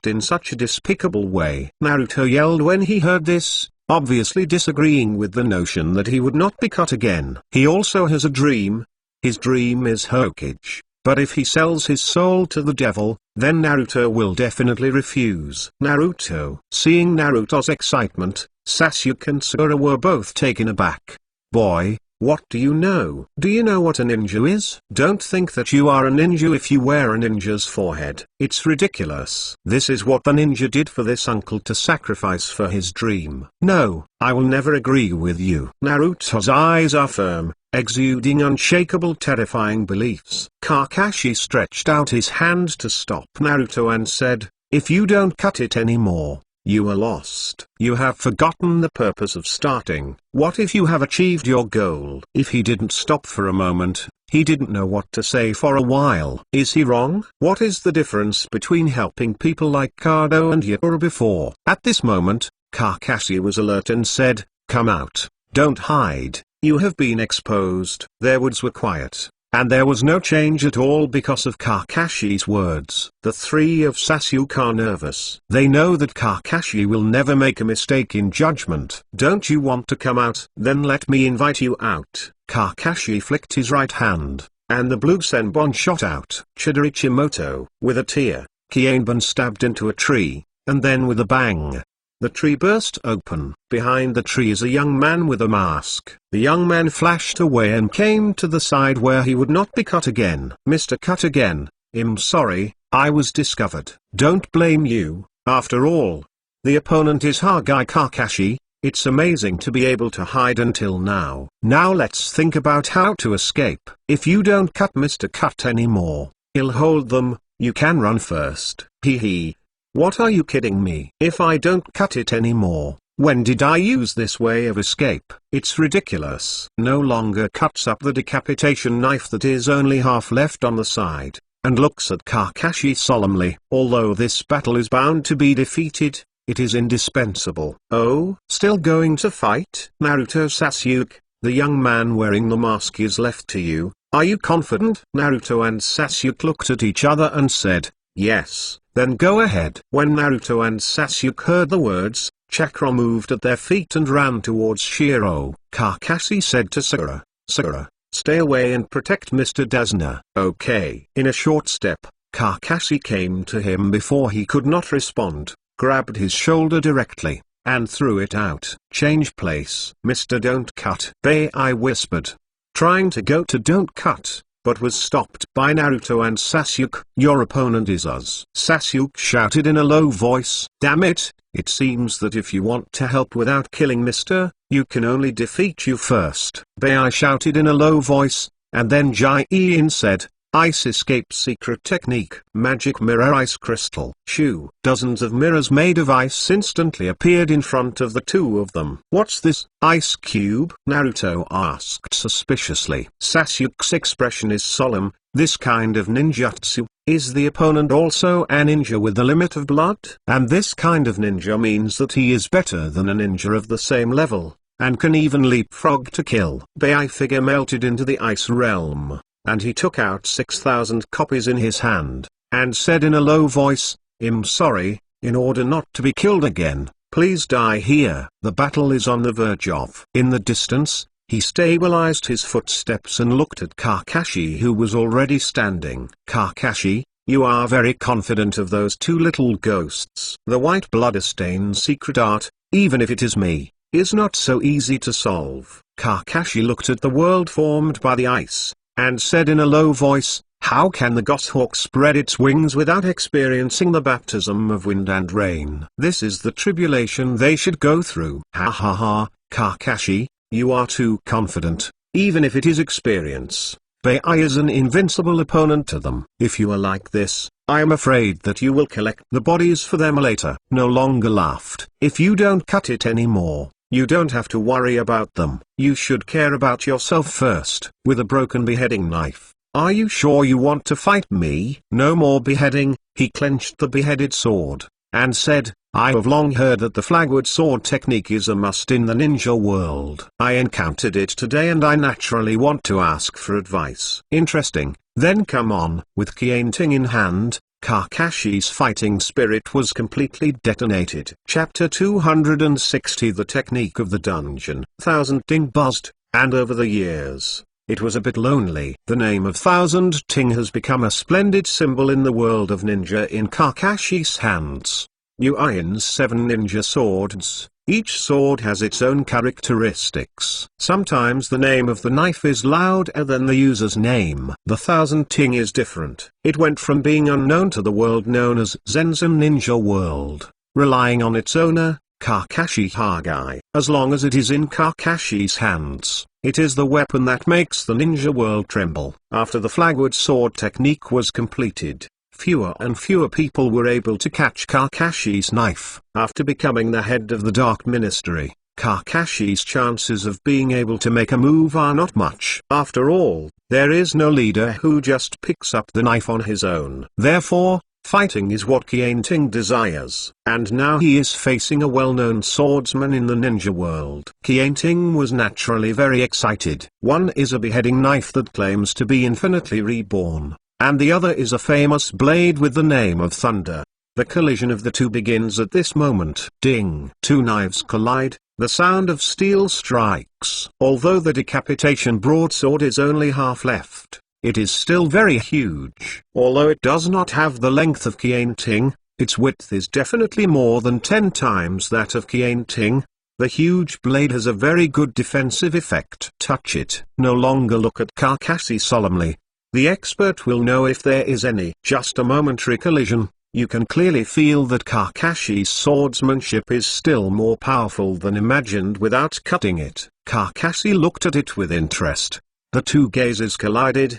in such a despicable way. Naruto yelled when he heard this, obviously disagreeing with the notion that he would not be cut again. He also has a dream. His dream is Hokage, but if he sells his soul to the devil, then Naruto will definitely refuse. Naruto. Seeing Naruto's excitement, Sasuke and Sakura were both taken aback. Boy, what do you know? Do you know what a ninja is? Don't think that you are a ninja if you wear a ninja's forehead. It's ridiculous. This is what the ninja did for this uncle to sacrifice for his dream. No, I will never agree with you. Naruto's eyes are firm, exuding unshakable terrifying beliefs. Kakashi stretched out his hand to stop Naruto and said, if you don't cut it anymore, you are lost. You have forgotten the purpose of starting. What if you have achieved your goal? If he didn't stop for a moment, he didn't know what to say for a while. Is he wrong? What is the difference between helping people like Kado and Yura before? At this moment, Kakashi was alert and said, come out, don't hide, you have been exposed. Their words were quiet, and there was no change at all because of Kakashi's words. The 3 of Sasuke are nervous. They know that Kakashi will never make a mistake in judgment. Don't you want to come out? Then let me invite you out. Kakashi flicked his right hand, and the blue senbon shot out. Chidorichimoto. With a tear, Kienbon stabbed into a tree, and then with a bang, the tree burst open. Behind the tree is a young man with a mask. The young man flashed away and came to the side where he would not be cut again. Mr. Cut again, I'm sorry, I was discovered. Don't blame you, after all. The opponent is Hokage Kakashi. It's amazing to be able to hide until now. Now let's think about how to escape. If you don't cut Mr. Cut anymore, he'll hold them. You can run first. Hee hee. What are you kidding me? If I don't cut it anymore, when did I use this way of escape? It's ridiculous. No longer cuts up the decapitation knife that is only half left on the side, and looks at Kakashi solemnly. Although this battle is bound to be defeated, it is indispensable. Oh, still going to fight? Naruto Sasuke, the young man wearing the mask is left to you. Are you confident? Naruto and Sasuke looked at each other and said, yes. Then go ahead. When Naruto and Sasuke heard the words, chakra moved at their feet and ran towards Shiro. Kakashi said to Sakura, Sakura, stay away and protect Mr. Dazna. Okay. In a short step, Kakashi came to him before he could not respond, grabbed his shoulder directly, and threw it out. Change place. Mr. Don't Cut. I whispered, trying to go to Don't Cut, but was stopped by Naruto and Sasuke. Your opponent is us. Sasuke shouted in a low voice. Damn it, it seems that if you want to help without killing Mr., you can only defeat you first. I shouted in a low voice, and then Jin said, Ice Escape Secret Technique. Magic Mirror Ice Crystal. Shoo. Dozens of mirrors made of ice instantly appeared in front of the two of them. What's this? Ice Cube? Naruto asked suspiciously. Sasuke's expression is solemn. This kind of ninjutsu, is the opponent also a ninja with the limit of blood? And this kind of ninja means that he is better than a ninja of the same level, and can even leapfrog to kill. Bei figure melted into the ice realm, and he took out 6,000 copies in his hand, and said in a low voice, I'm sorry, in order not to be killed again, please die here. The battle is on the verge of. In the distance, he stabilized his footsteps and looked at Kakashi, who was already standing. Kakashi, you are very confident of those two little ghosts. The white bloodstain secret art, even if it is me, is not so easy to solve. Kakashi looked at the world formed by the ice, and said in a low voice, how can the goshawk spread its wings without experiencing the baptism of wind and rain? This is the tribulation they should go through. Ha ha ha, Kakashi, you are too confident, even if it is experience. Bei is an invincible opponent to them. If you are like this, I am afraid that you will collect the bodies for them later. No longer laughed. If you don't cut it anymore, you don't have to worry about them. You should care about yourself first. With a broken beheading knife, are you sure you want to fight me? No more beheading. He clenched the beheaded sword, and said, I have long heard that the flagwood sword technique is a must in the ninja world. I encountered it today and I naturally want to ask for advice. Interesting, then come on. With Konoha in hand, Kakashi's fighting spirit was completely detonated. Chapter 260. The technique of the dungeon. Thousand Ting buzzed, and over the years, it was a bit lonely. The name of Thousand Ting has become a splendid symbol in the world of ninja in Kakashi's hands. Uin's 7 ninja swords. Each sword has its own characteristics. Sometimes the name of the knife is louder than the user's name. The Thousand Ting is different. It went from being unknown to the world known as Zenzen Ninja World, relying on its owner, Kakashi Hokage. As long as it is in Kakashi's hands, it is the weapon that makes the ninja world tremble. After the flagwood sword technique was completed, fewer and fewer people were able to catch Kakashi's knife. After becoming the head of the Dark Ministry, Kakashi's chances of being able to make a move are not much. After all, there is no leader who just picks up the knife on his own. Therefore, fighting is what Konoha desires. And now he is facing a well-known swordsman in the ninja world. Konoha was naturally very excited. One is a beheading knife that claims to be infinitely reborn, and the other is a famous blade with the name of Thunder. The collision of the two begins at this moment. Ding! Two knives collide, the sound of steel strikes. Although the decapitation broadsword is only half left, it is still very huge. Although it does not have the length of Konoha, its width is definitely more than 10 times that of Konoha. The huge blade has a very good defensive effect. Touch it. No longer look at Kakashi solemnly. The expert will know if there is any. Just a momentary collision, you can clearly feel that Kakashi's swordsmanship is still more powerful than imagined without cutting it. Kakashi looked at it with interest. The two gazes collided,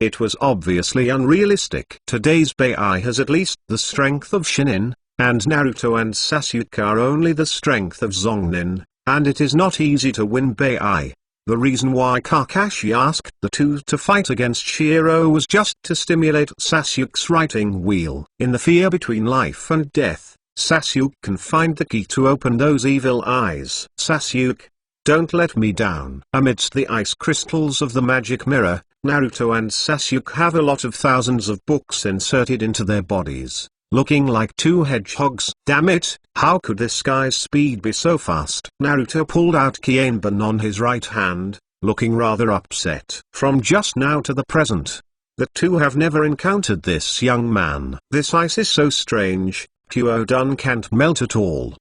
It was obviously unrealistic. Today's Bai has at least the strength of Shinin, and Naruto and Sasuke are only the strength of Zonnin, and it is not easy to win Bai. The reason why Kakashi asked the two to fight against Shiro was just to stimulate Sasuke's writing wheel. In the fear between life and death, Sasuke can find the key to open those evil eyes. Sasuke, don't let me down. Amidst the ice crystals of the magic mirror, Naruto and Sasuke have a lot of thousands of books inserted into their bodies, looking like two hedgehogs. Damn it, how could this guy's speed be so fast? Naruto pulled out Kienban on his right hand, looking rather upset. From just now to the present, the two have never encountered this young man. This ice is so strange, Kyuodun can't melt at all.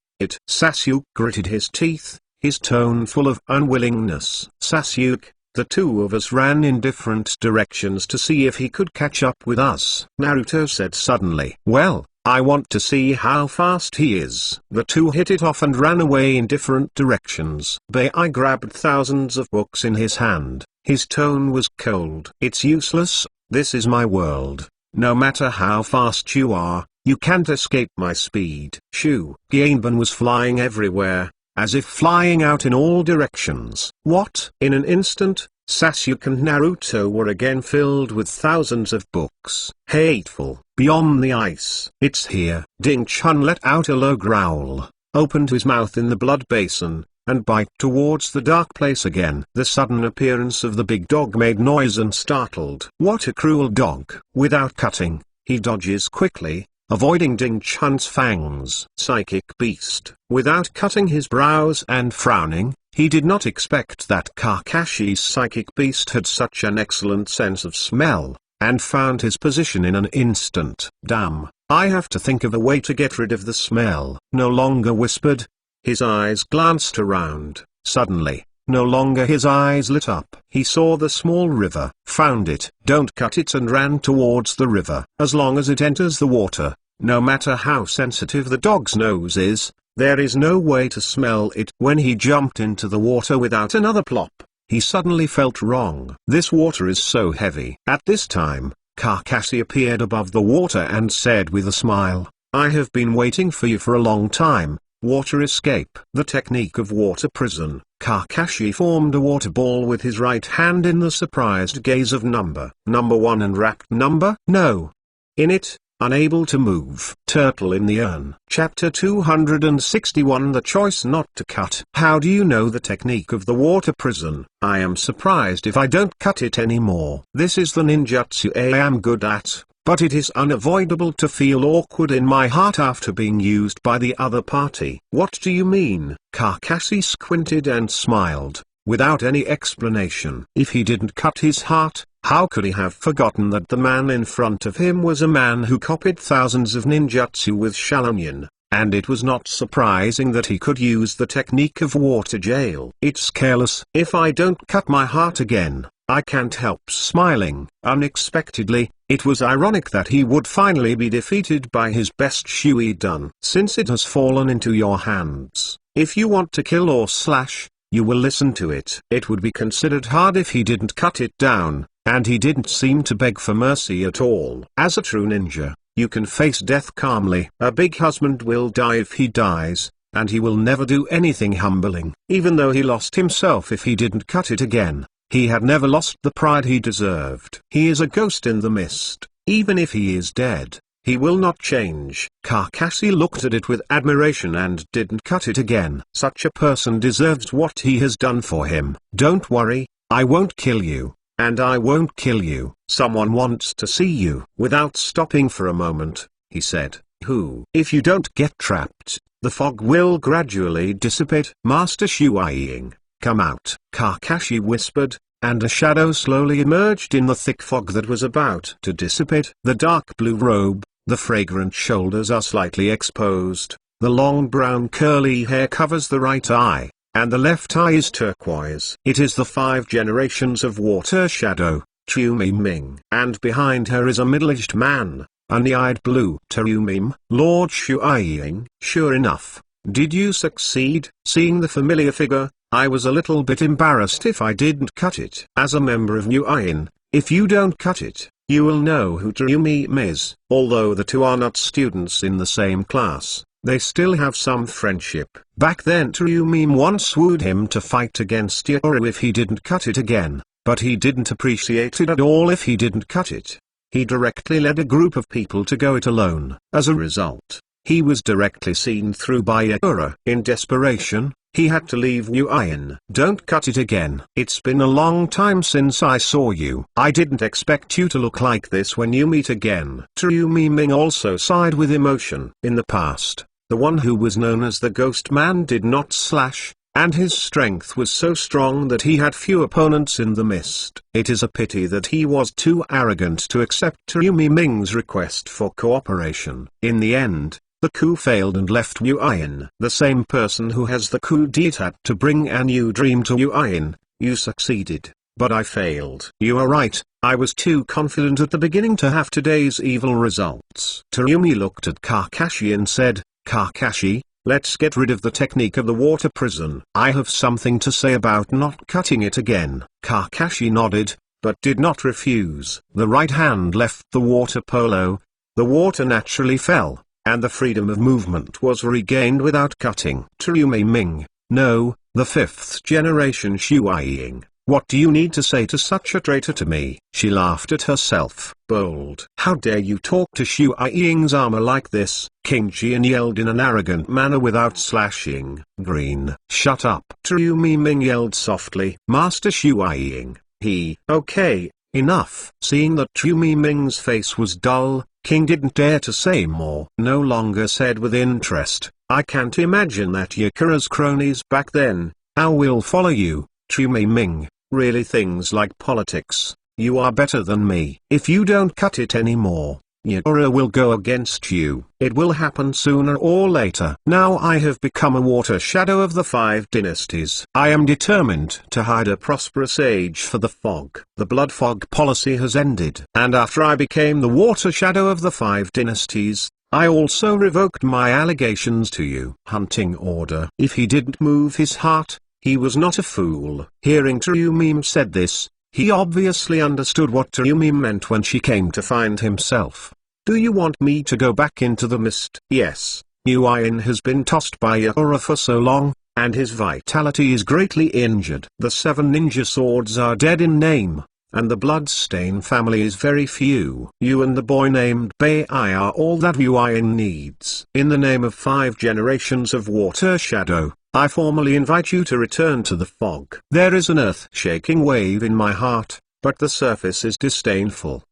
Sasuke gritted his teeth, his tone full of unwillingness. Sasuke, the two of us ran in different directions to see if he could catch up with us, Naruto said suddenly. Well, I want to see how fast he is. The two hit it off and ran away in different directions. Bai grabbed thousands of books in his hand. His tone was cold. It's useless, this is my world. No matter how fast you are, you can't escape my speed. Shoo! Kienban was flying everywhere, as if flying out in all directions. What? In an instant, Sasuke and Naruto were again filled with thousands of books. Hateful. Beyond the ice. It's here. Ding Chun let out a low growl, opened his mouth in the blood basin, and bite towards the dark place again. The sudden appearance of the big dog made noise and startled. What a cruel dog. Without cutting, he dodges quickly, avoiding Ding Chun's fangs. Psychic beast. Without cutting his brows and frowning, he did not expect that Kakashi's psychic beast had such an excellent sense of smell, and found his position in an instant. Damn, I have to think of a way to get rid of the smell. No longer whispered. His eyes glanced around. Suddenly, no longer his eyes lit up. He saw the small river, found it, don't cut it, and ran towards the river. As long as it enters the water, no matter how sensitive the dog's nose is, there is no way to smell it. When he jumped into the water without another plop, he suddenly felt wrong. This water is so heavy. At this time, Kakashi appeared above the water and said with a smile, I have been waiting for you for a long time. Water escape. The technique of water prison. Kakashi formed a water ball with his right hand in the surprised gaze of number 1 and wrapped number no in it, unable to move. Turtle in the urn. Chapter 261 The choice not to cut. How do you know the technique of the water prison? I am surprised if I don't cut it anymore. This is the ninjutsu I am good at, but it is unavoidable to feel awkward in my heart after being used by the other party. What do you mean? Kakashi squinted and smiled, without any explanation. If he didn't cut his heart, how could he have forgotten that the man in front of him was a man who copied thousands of ninjutsu with Shaolin, and it was not surprising that he could use the technique of water jail. It's careless. If I don't cut my heart again, I can't help smiling. Unexpectedly, it was ironic that he would finally be defeated by his best Shuidun. Since it has fallen into your hands, if you want to kill or slash, you will listen to it. It would be considered hard if he didn't cut it down, and he didn't seem to beg for mercy at all. As a true ninja, you can face death calmly. A big husband will die if he dies, and he will never do anything humbling. Even though he lost himself if he didn't cut it again, he had never lost the pride he deserved. He is a ghost in the mist. Even if he is dead, he will not change. Kakashi looked at it with admiration and didn't cut it again. Such a person deserves what he has done for him. Don't worry, I won't kill you, and I won't kill you. Someone wants to see you. Without stopping for a moment, he said, who? If you don't get trapped, the fog will gradually dissipate. Master Shuiying, come out. Kakashi whispered, and a shadow slowly emerged in the thick fog that was about to dissipate. The dark blue robe, the fragrant shoulders are slightly exposed, the long brown curly hair covers the right eye, and the left eye is turquoise. It is the 5 generations of water shadow, Ming. And behind her is a middle-aged man, a knee-eyed blue. Terumim, Lord Shuiying. Sure enough, did you succeed? Seeing the familiar figure, I was a little bit embarrassed if I didn't cut it. As a member of New Ain, If you don't cut it, you will know who Tsunade is. Although the two are not students in the same class, they still have some friendship. Back then Tsunade once wooed him to fight against Yoru if he didn't cut it again, but he didn't appreciate it at all if he didn't cut it. He directly led a group of people to go it alone. As a result, he was directly seen through by Yoru. In desperation, he had to leave Yuin. Don't cut it again. It's been a long time since I saw you. I didn't expect you to look like this when you meet again. Tsunade also sighed with emotion. In the past, the one who was known as the Ghost Man did not slash, and his strength was so strong that he had few opponents in the mist. It is a pity that he was too arrogant to accept Tsunade's request for cooperation. In the end, the coup failed and left Yuin. The same person who has the coup d'etat to bring a new dream to Yuin. You succeeded, but I failed. You are right, I was too confident at the beginning to have today's evil results. Tsunade looked at Kakashi and said, Kakashi, let's get rid of the technique of the water prison. I have something to say about not cutting it again. Kakashi nodded, but did not refuse. The right hand left the water polo. The water naturally fell, and the freedom of movement was regained without cutting. Tsunade, no, the 5th generation Shuiying. What do you need to say to such a traitor to me? She laughed at herself. Bold. How dare you talk to Shuiying's armor like this? King Jian yelled in an arrogant manner without slashing. Green. Shut up. Tsunade yelled softly. Master Shuiying. Okay, enough. Seeing that Tsunade's face was dull, King didn't dare to say more. No longer said with interest, I can't imagine that Yakura's cronies back then. I will follow you, Tsunade. Really things like politics, you are better than me. If you don't cut it anymore, Yakura will go against you. It will happen sooner or later. Now I have become a water shadow of the 5 dynasties. I am determined to hide a prosperous age for the fog. The blood fog policy has ended. And after I became the water shadow of the 5 dynasties, I also revoked my allegations to you. Hunting order. If he didn't move his heart, he was not a fool. Hearing Tsunade said this, he obviously understood what Tsunade meant when she came to find himself. Do you want me to go back into the mist? Yes. Yuin has been tossed by Yoru for so long, and his vitality is greatly injured. The 7 ninja swords are dead in name, and the Bloodstain family is very few. You and the boy named Bai are all that Yuin needs. In the name of 5 generations of Water Shadow, I formally invite you to return to the fog. There is an earth-shaking wave in my heart, but the surface is disdainful.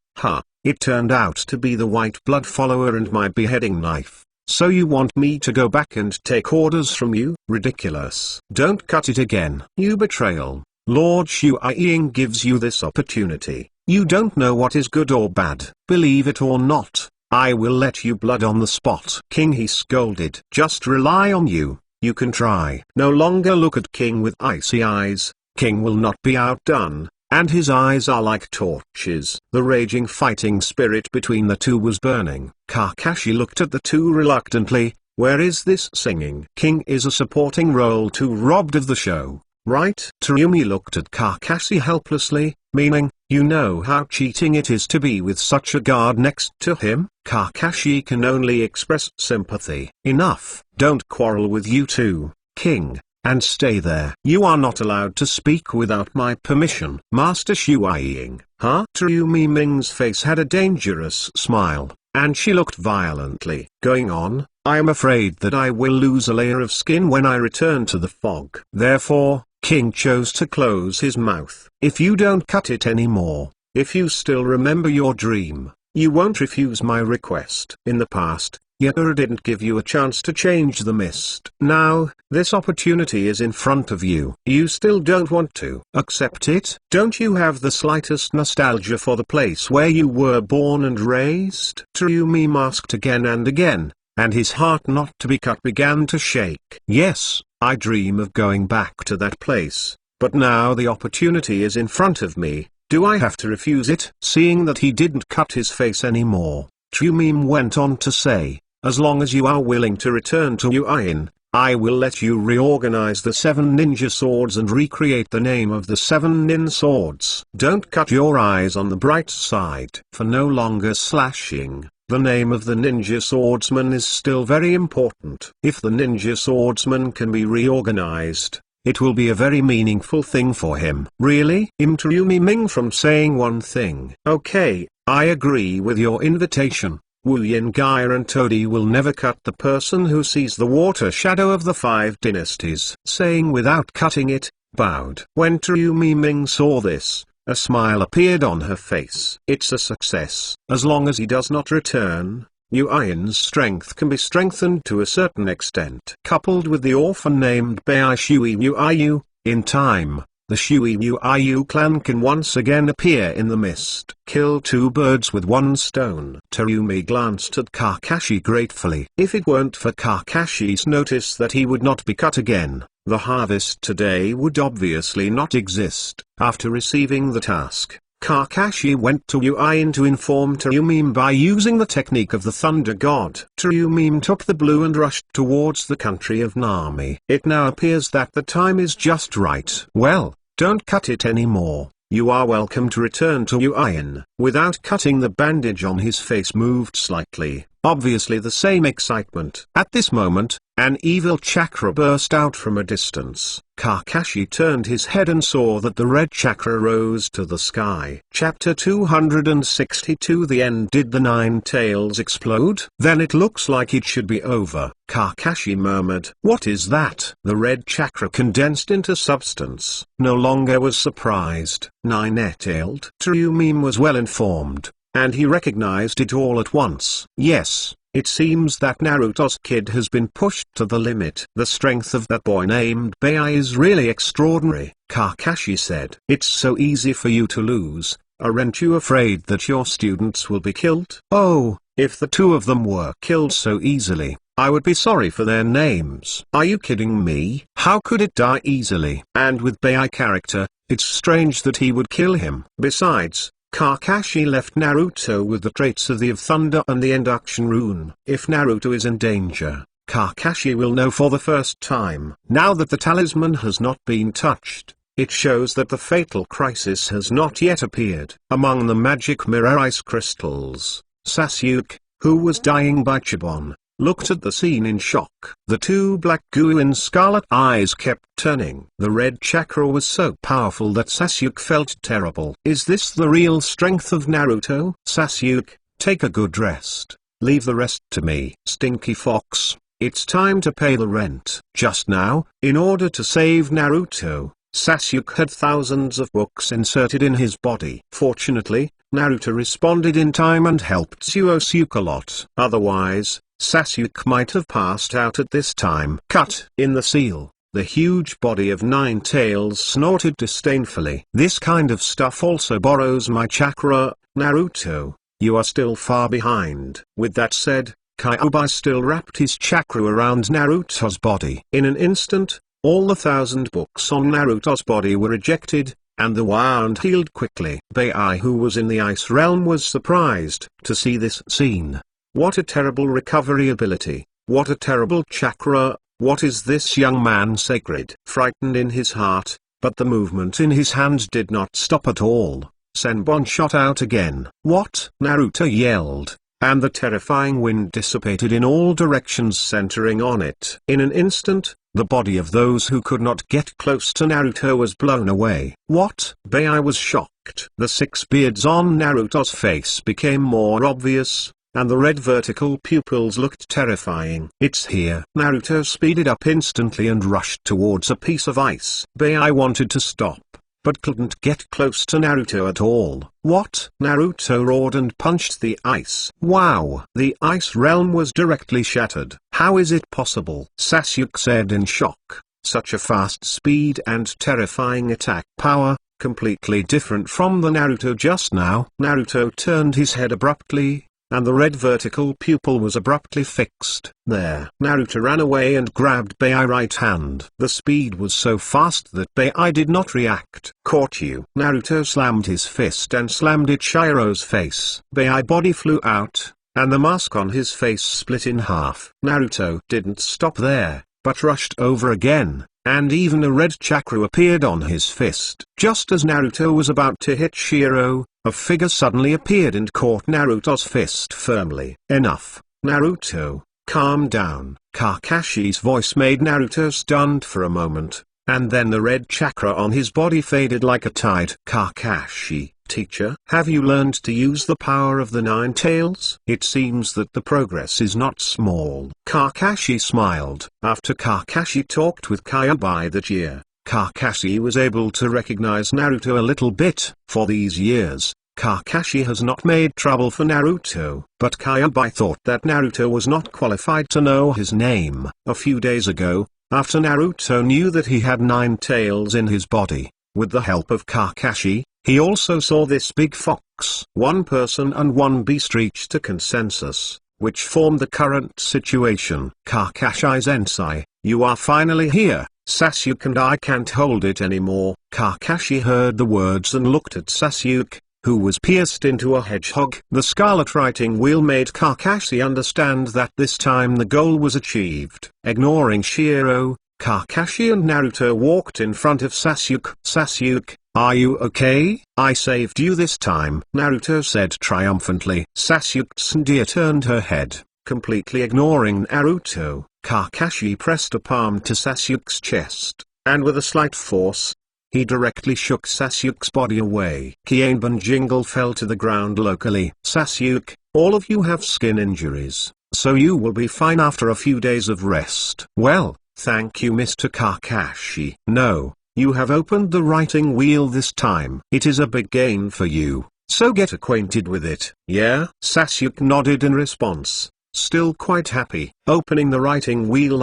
It turned out to be the white blood follower and my beheading knife. So you want me to go back and take orders from you? Ridiculous. Don't cut it again. You betrayal. Lord Shuiying gives you this opportunity. You don't know what is good or bad. Believe it or not, I will let you blood on the spot. King, he scolded. Just rely on you. You can try. No longer look at King with icy eyes. King will not be outdone, and his eyes are like torches. The raging fighting spirit between the two was burning. Kakashi looked at the two reluctantly. Where is this singing? King is a supporting role too, robbed of the show, right? Tsunade looked at Kakashi helplessly, meaning, you know how cheating it is to be with such a guard next to him? Kakashi can only express sympathy. Enough. Don't quarrel with you two, King, and stay there. You are not allowed to speak without my permission. Master Shuiying. Tsunade's face had a dangerous smile, and she looked violently. Going on, I am afraid that I will lose a layer of skin when I return to the fog. Therefore, King chose to close his mouth. If you don't cut it anymore, if you still remember your dream, you won't refuse my request. In the past, Yoru didn't give you a chance to change the mist. Now, this opportunity is in front of you. You still don't want to accept it? Don't you have the slightest nostalgia for the place where you were born and raised? Tsunade asked again and again, and his heart not to be cut began to shake. Yes, I dream of going back to that place, but now the opportunity is in front of me. Do I have to refuse it? Seeing that he didn't cut his face anymore, Tsunade went on to say, as long as you are willing to return to Yuin, I will let you reorganize the 7 ninja swords and recreate the name of the 7 nin swords. Don't cut your eyes on the bright side. For no longer slashing, the name of the ninja swordsman is still very important. If the ninja swordsman can be reorganized, it will be a very meaningful thing for him. Really? Imterumi Ming from saying one thing. Okay, I agree with your invitation. Wu Yin Gaia and Todi will never cut the person who sees the water shadow of the 5 dynasties. Saying without cutting it, bowed. When Terumi Ming saw this, a smile appeared on her face. It's a success. As long as he does not return, Yu Ain's strength can be strengthened to a certain extent. Coupled with the orphan named Bai Shui Yu Ayu, in time, the Shui Yu Ayu clan can once again appear in the mist. Kill 2 birds with 1 stone. Terumi glanced at Kakashi gratefully. If it weren't for Kakashi's notice that he would not be cut again, the harvest today would obviously not exist. After receiving the task, Kakashi went to Yu Ain to inform Terumi by using the technique of the Thunder God. Terumi took the blue and rushed towards the country of Nami. It now appears that the time is just right. Well, don't cut it anymore. You are welcome to return to Yu Ain. Without cutting, the bandage on his face moved slightly, obviously the same excitement. At this moment, an evil chakra burst out from a distance. Kakashi turned his head and saw that the red chakra rose to the sky. Chapter 262. The end. Did the 9 tails explode? Then it looks like it should be over. Kakashi murmured. What is that? The red chakra condensed into substance. No longer was surprised. 9-tailed. Terumi was well informed, and he recognized it all at once. Yes. It seems that Naruto's kid has been pushed to the limit. The strength of that boy named Bai is really extraordinary, Kakashi said. It's so easy for you to lose. Aren't you afraid that your students will be killed? Oh, if the 2 of them were killed so easily, I would be sorry for their names. Are you kidding me? How could it die easily? And with Bai character, it's strange that he would kill him. Besides, Kakashi left Naruto with the traits of the of Thunder and the Induction Rune. If Naruto is in danger, Kakashi will know for the first time. Now that the talisman has not been touched, it shows that the fatal crisis has not yet appeared. Among the magic mirror ice crystals, Sasuke, who was dying by Chibon, looked at the scene in shock. The 2 black goo in scarlet eyes kept turning. The red chakra was so powerful that Sasuke felt terrible. Is this the real strength of Naruto? Sasuke, take a good rest. Leave the rest to me. Stinky Fox, it's time to pay the rent. Just now, in order to save Naruto, Sasuke had thousands of books inserted in his body. Fortunately, Naruto responded in time and helped Sasuke a lot. Otherwise, Sasuke might have passed out at this time. Cut. In the seal, the huge body of 9 tails snorted disdainfully. This kind of stuff also borrows my chakra, Naruto. You are still far behind. With that said, Kyuubi still wrapped his chakra around Naruto's body. In an instant, all the 1,000 books on Naruto's body were ejected, and the wound healed quickly. Bai, who was in the ice realm, was surprised to see this scene. What a terrible recovery ability, what a terrible chakra, what is this young man sacred? Frightened in his heart, but the movement in his hands did not stop at all. Senbon shot out again. What? Naruto yelled, and the terrifying wind dissipated in all directions, centering on it. In an instant, the body of those who could not get close to Naruto was blown away. What? Bai was shocked. The 6 beards on Naruto's face became more obvious, and the red vertical pupils looked terrifying. It's here. Naruto speeded up instantly and rushed towards a piece of ice. Bai wanted to stop, but couldn't get close to Naruto at all. What? Naruto roared and punched the ice. Wow! The ice realm was directly shattered. How is it possible? Sasuke said in shock. Such a fast speed and terrifying attack power, completely different from the Naruto just now. Naruto turned his head abruptly, and the red vertical pupil was abruptly fixed. There. Naruto ran away and grabbed Bai's right hand. The speed was so fast that Bai did not react. Caught you. Naruto slammed his fist and slammed it Shiro's face. Bai's body flew out, and the mask on his face split in half. Naruto didn't stop there, but rushed over again, and even a red chakra appeared on his fist. Just as Naruto was about to hit Shiro, a figure suddenly appeared and caught Naruto's fist firmly. Enough, Naruto, calm down. Kakashi's voice made Naruto stunned for a moment, and then the red chakra on his body faded like a tide. Kakashi, teacher, have you learned to use the power of the nine tails? It seems that the progress is not small. Kakashi smiled. After Kakashi talked with Kyuubi that year, Kakashi was able to recognize Naruto a little bit. For these years, Kakashi has not made trouble for Naruto, but Kyuubi thought that Naruto was not qualified to know his name. A few days ago, after Naruto knew that he had 9 tails in his body, with the help of Kakashi, he also saw this big fox. One person and one beast reached a consensus, which formed the current situation. Kakashi-sensei, you are finally here. Sasuke and I can't hold it anymore. Kakashi heard the words and looked at Sasuke, who was pierced into a hedgehog. The scarlet writing wheel made Kakashi understand that this time the goal was achieved. Ignoring Shiro, Kakashi and Naruto walked in front of Sasuke. Sasuke, are you okay? I saved you this time, Naruto said triumphantly. Sasuke Tsunade turned her head, completely ignoring Naruto. Kakashi pressed a palm to Sasuke's chest, and with a slight force, he directly shook Sasuke's body away. Kienban Jingle fell to the ground locally. Sasuke, all of you have skin injuries, so you will be fine after a few days of rest. Well, thank you Mr. Kakashi. No, you have opened the writing wheel this time. It is a big gain for you, so get acquainted with it. Yeah? Sasuke nodded in response, still quite happy. Opening the writing wheel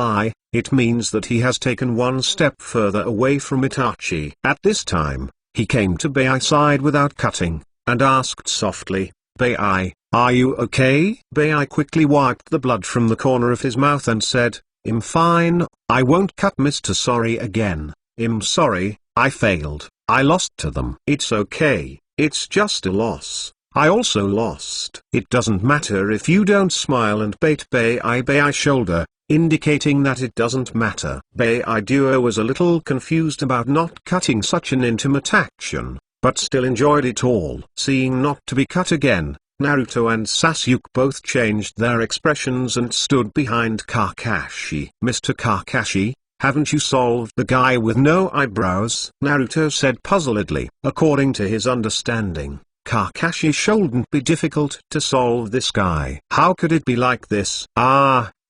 it means that he has taken one step further away from Itachi. At this time, he came to Bai's side without cutting, and asked softly, Bai, are you okay? Bai quickly wiped the blood from the corner of his mouth and said, I'm fine, I won't cut Mr. Sorry again. I'm sorry, I failed, I lost to them. It's okay, it's just a loss. I also lost. It doesn't matter if you don't smile, and bait Bai's shoulder, indicating that it doesn't matter. Bai Duo was a little confused about not cutting such an intimate action, but still enjoyed it all. Seeing not to be cut again, Naruto and Sasuke both changed their expressions and stood behind Kakashi. Mr. Kakashi, haven't you solved the guy with no eyebrows? Naruto said puzzledly. According to his understanding, Kakashi shouldn't be difficult to solve this guy. How could it be like this?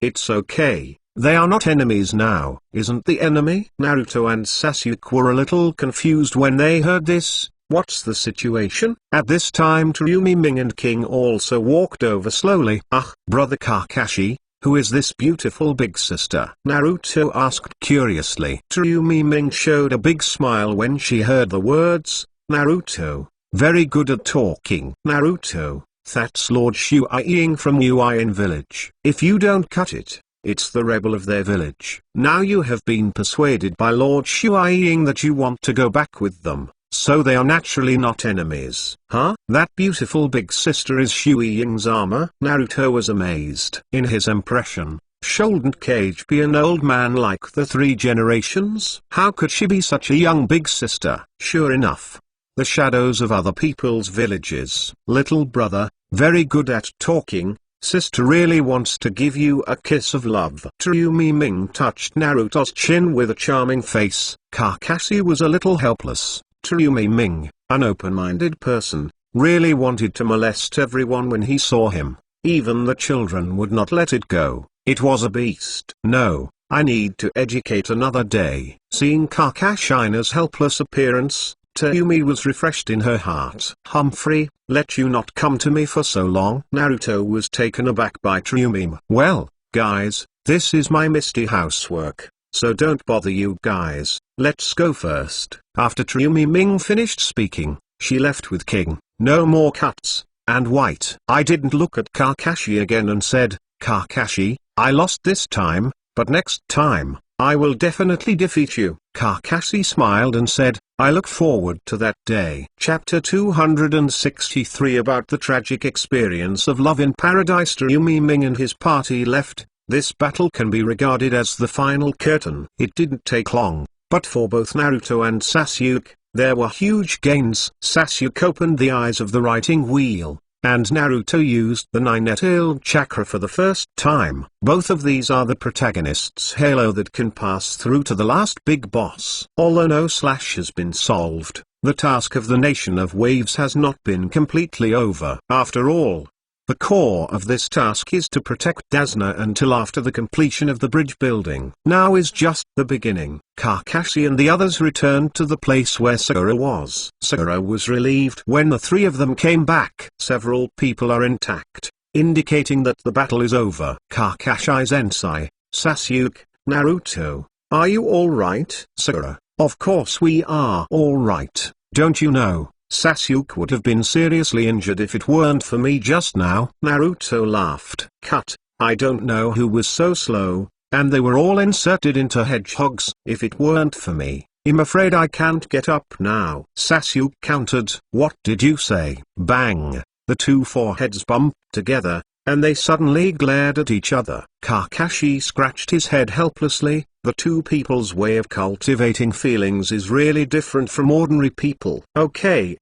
It's okay. They are not enemies now. Isn't the enemy? Naruto and Sasuke were a little confused when they heard this. What's the situation? At this time Tsunade, Ming and King also walked over slowly. Brother Kakashi, who is this beautiful big sister? Naruto asked curiously. Tsunade Ming showed a big smile when she heard the words, Naruto. Very good at talking. Naruto, that's Lord Shuai from Uin village. If you don't cut it, it's the rebel of their village. Now you have been persuaded by Lord Shuai that you want to go back with them, so they are naturally not enemies. Huh? That beautiful big sister is Shui's armor? Naruto was amazed. In his impression, shouldn't Kage be an old man like the 3 generations? How could she be such a young big sister? Sure enough, the shadows of other people's villages. Little brother, very good at talking, sister really wants to give you a kiss of love. Tsunade Ming touched Naruto's chin with a charming face. Kakashi was a little helpless. Tsunade Ming, an open-minded person, really wanted to molest everyone when he saw him. Even the children would not let it go. It was a beast. No, I need to educate another day. Seeing Kakashi's helpless appearance, Tsunade was refreshed in her heart. Humphrey, let you not come to me for so long? Naruto was taken aback by Tsunade. Well, guys, this is my misty housework, so don't bother you guys, let's go first. After Tsunade Ming finished speaking, she left with King. No more cuts, and White. I didn't look at Kakashi again and said, Kakashi, I lost this time, but next time, I will definitely defeat you. Kakashi smiled and said, I look forward to that day. Chapter 263 About the tragic experience of love in paradise. Tsunade Ming and his party left, This battle can be regarded as the final curtain. It didn't take long, but for both Naruto and Sasuke, there were huge gains. Sasuke opened the eyes of the writing wheel, and Naruto used the nine-tailed chakra for the first time. Both of these are the protagonists' halo that can pass through to the last big boss. Although no slash has been solved, the task of the Nation of Waves has not been completely over. After all, the core of this task is to protect Dazna until after the completion of the bridge building. Now is just the beginning. Kakashi and the others returned to the place where Sakura was. Sakura was relieved when the three of them came back. Several people are intact, indicating that the battle is over. Kakashi-sensei, Sasuke, Naruto, are you alright? Sakura, of course we are alright. Don't you know, Sasuke would have been seriously injured if it weren't for me just now. Naruto laughed. Cut, I don't know who was so slow, and they were all inserted into hedgehogs. If it weren't for me, I'm afraid I can't get up now. Sasuke countered. What did you say? Bang! The two foreheads bumped together, and they suddenly glared at each other. Kakashi scratched his head helplessly. The two people's way of cultivating feelings is really different from ordinary people. Okay,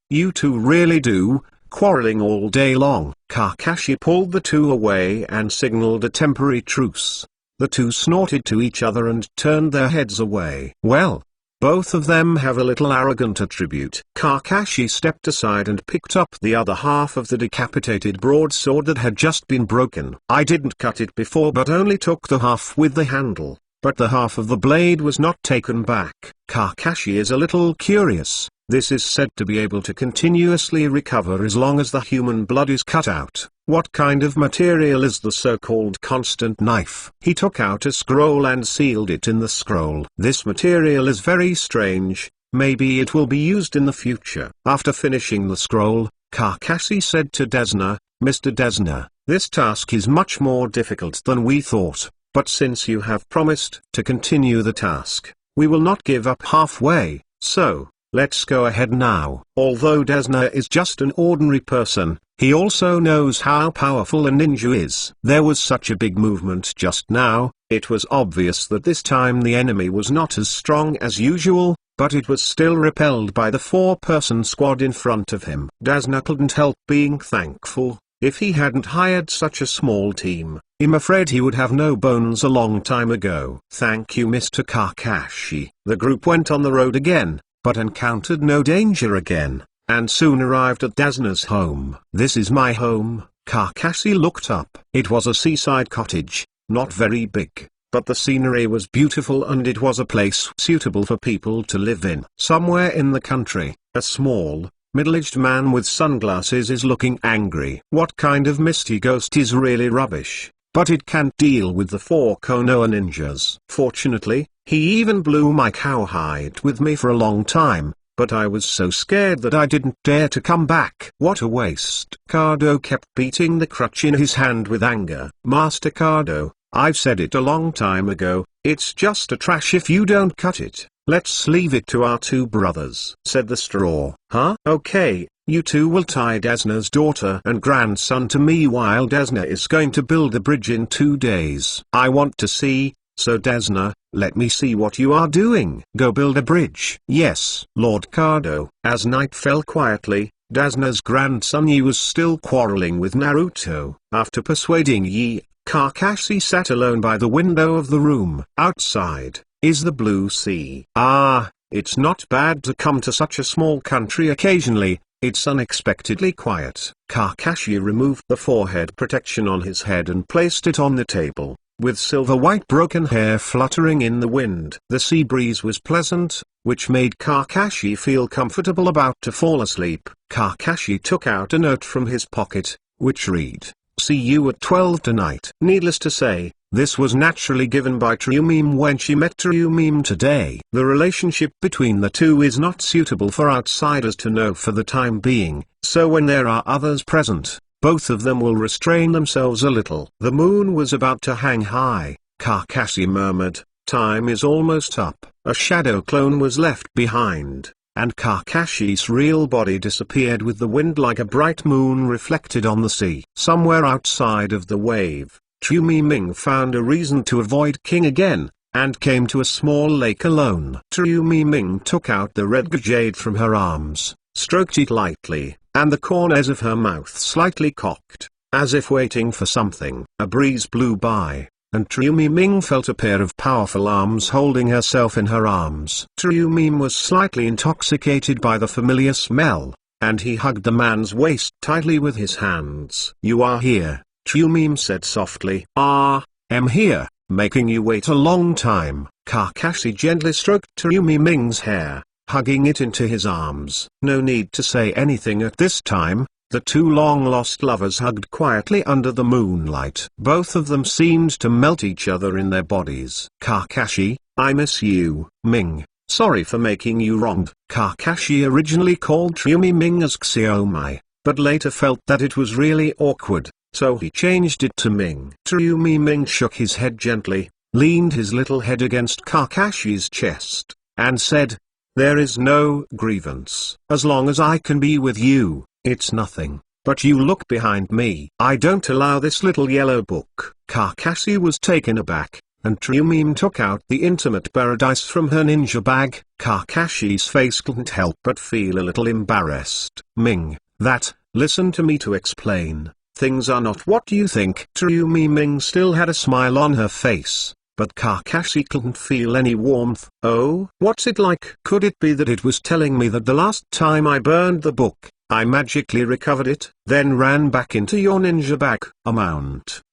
you two really do, quarreling all day long. Kakashi pulled the two away and signaled a temporary truce. The two snorted to each other and turned their heads away. Well, both of them have a little arrogant attribute. Kakashi stepped aside and picked up the other half of the decapitated broadsword that had just been broken. I didn't cut it before but only took the half with the handle, but the half of the blade was not taken back. Kakashi is a little curious. This is said to be able to continuously recover as long as the human blood is cut out. What kind of material is the so-called constant knife? He took out a scroll and sealed it in the scroll. This material is very strange, maybe it will be used in the future. After finishing the scroll, Kakashi said to Dazna, Mr. Dazna, this task is much more difficult than we thought, but since you have promised to continue the task, we will not give up halfway, so let's go ahead now. Although Dazna is just an ordinary person, he also knows how powerful a ninja is. There was such a big movement just now, it was obvious that this time the enemy was not as strong as usual, but it was still repelled by the four-person squad in front of him. Dazna couldn't help being thankful. If he hadn't hired such a small team, I'm afraid he would have no bones a long time ago. Thank you, Mr. Kakashi. The group went on the road again, but encountered no danger again, and soon arrived at Dazna's home. This is my home. Kakashi looked up. It was a seaside cottage, not very big, but the scenery was beautiful and it was a place suitable for people to live in. Somewhere in the country, a small, middle-aged man with sunglasses is looking angry. What kind of misty ghost is really rubbish, but it can't deal with the four Konoha ninjas. Fortunately, he even blew my cowhide with me for a long time, but I was so scared that I didn't dare to come back. What a waste. Kado kept beating the crutch in his hand with anger. Master Kado, I've said it a long time ago, it's just a trash if you don't cut it. Let's leave it to our two brothers, said the straw. Huh? Okay, you two will tie Dazna's daughter and grandson to me while Dazna is going to build a bridge in 2 days. I want to see, so Dazna, let me see what you are doing. Go build a bridge. Yes, Lord Kado. As night fell quietly, Dazna's grandson Yi was still quarreling with Naruto. After persuading Yi, Kakashi sat alone by the window of the room. Outside is the blue sea. Ah, it's not bad to come to such a small country occasionally, it's unexpectedly quiet. Kakashi removed the forehead protection on his head and placed it on the table, with silver-white broken hair fluttering in the wind. The sea breeze was pleasant, which made Kakashi feel comfortable about to fall asleep. Kakashi took out a note from his pocket, which read, "See you at 12 tonight." Needless to say, this was naturally given by Triumim when she met Triumim today. The relationship between the two is not suitable for outsiders to know for the time being, so when there are others present, both of them will restrain themselves a little. The moon was about to hang high. Kakashi murmured, "Time is almost up." A shadow clone was left behind, and Kakashi's real body disappeared with the wind like a bright moon reflected on the sea. Somewhere outside of the wave, Ming found a reason to avoid King again, and came to a small lake alone. Ming took out the red jade from her arms, stroked it lightly, and the corners of her mouth slightly cocked, as if waiting for something. A breeze blew by, and Ming felt a pair of powerful arms holding herself in her arms. Ming was slightly intoxicated by the familiar smell, and he hugged the man's waist tightly with his hands. "You are here," Ming said softly. "I'm here, making you wait a long time." Kakashi gently stroked Ming's hair, hugging it into his arms. No need to say anything at this time. The two long-lost lovers hugged quietly under the moonlight. Both of them seemed to melt each other in their bodies. "Kakashi, I miss you." "Ming, sorry for making you wronged." Kakashi originally called Ming as Xiaomai, but later felt that it was really awkward, so he changed it to Ming. Ming shook his head gently, leaned his little head against Kakashi's chest, and said, "There is no grievance. As long as I can be with you, it's nothing. But you look behind me. I don't allow this little yellow book." Kakashi was taken aback, and Ming took out the intimate paradise from her ninja bag. Kakashi's face couldn't help but feel a little embarrassed. "Ming, listen to me to explain. Things are not what you think." Ming still had a smile on her face, but Kakashi couldn't feel any warmth. "Oh, what's it like?" "Could it be that it was telling me that the last time I burned the book, I magically recovered it, then ran back into your ninja bag?"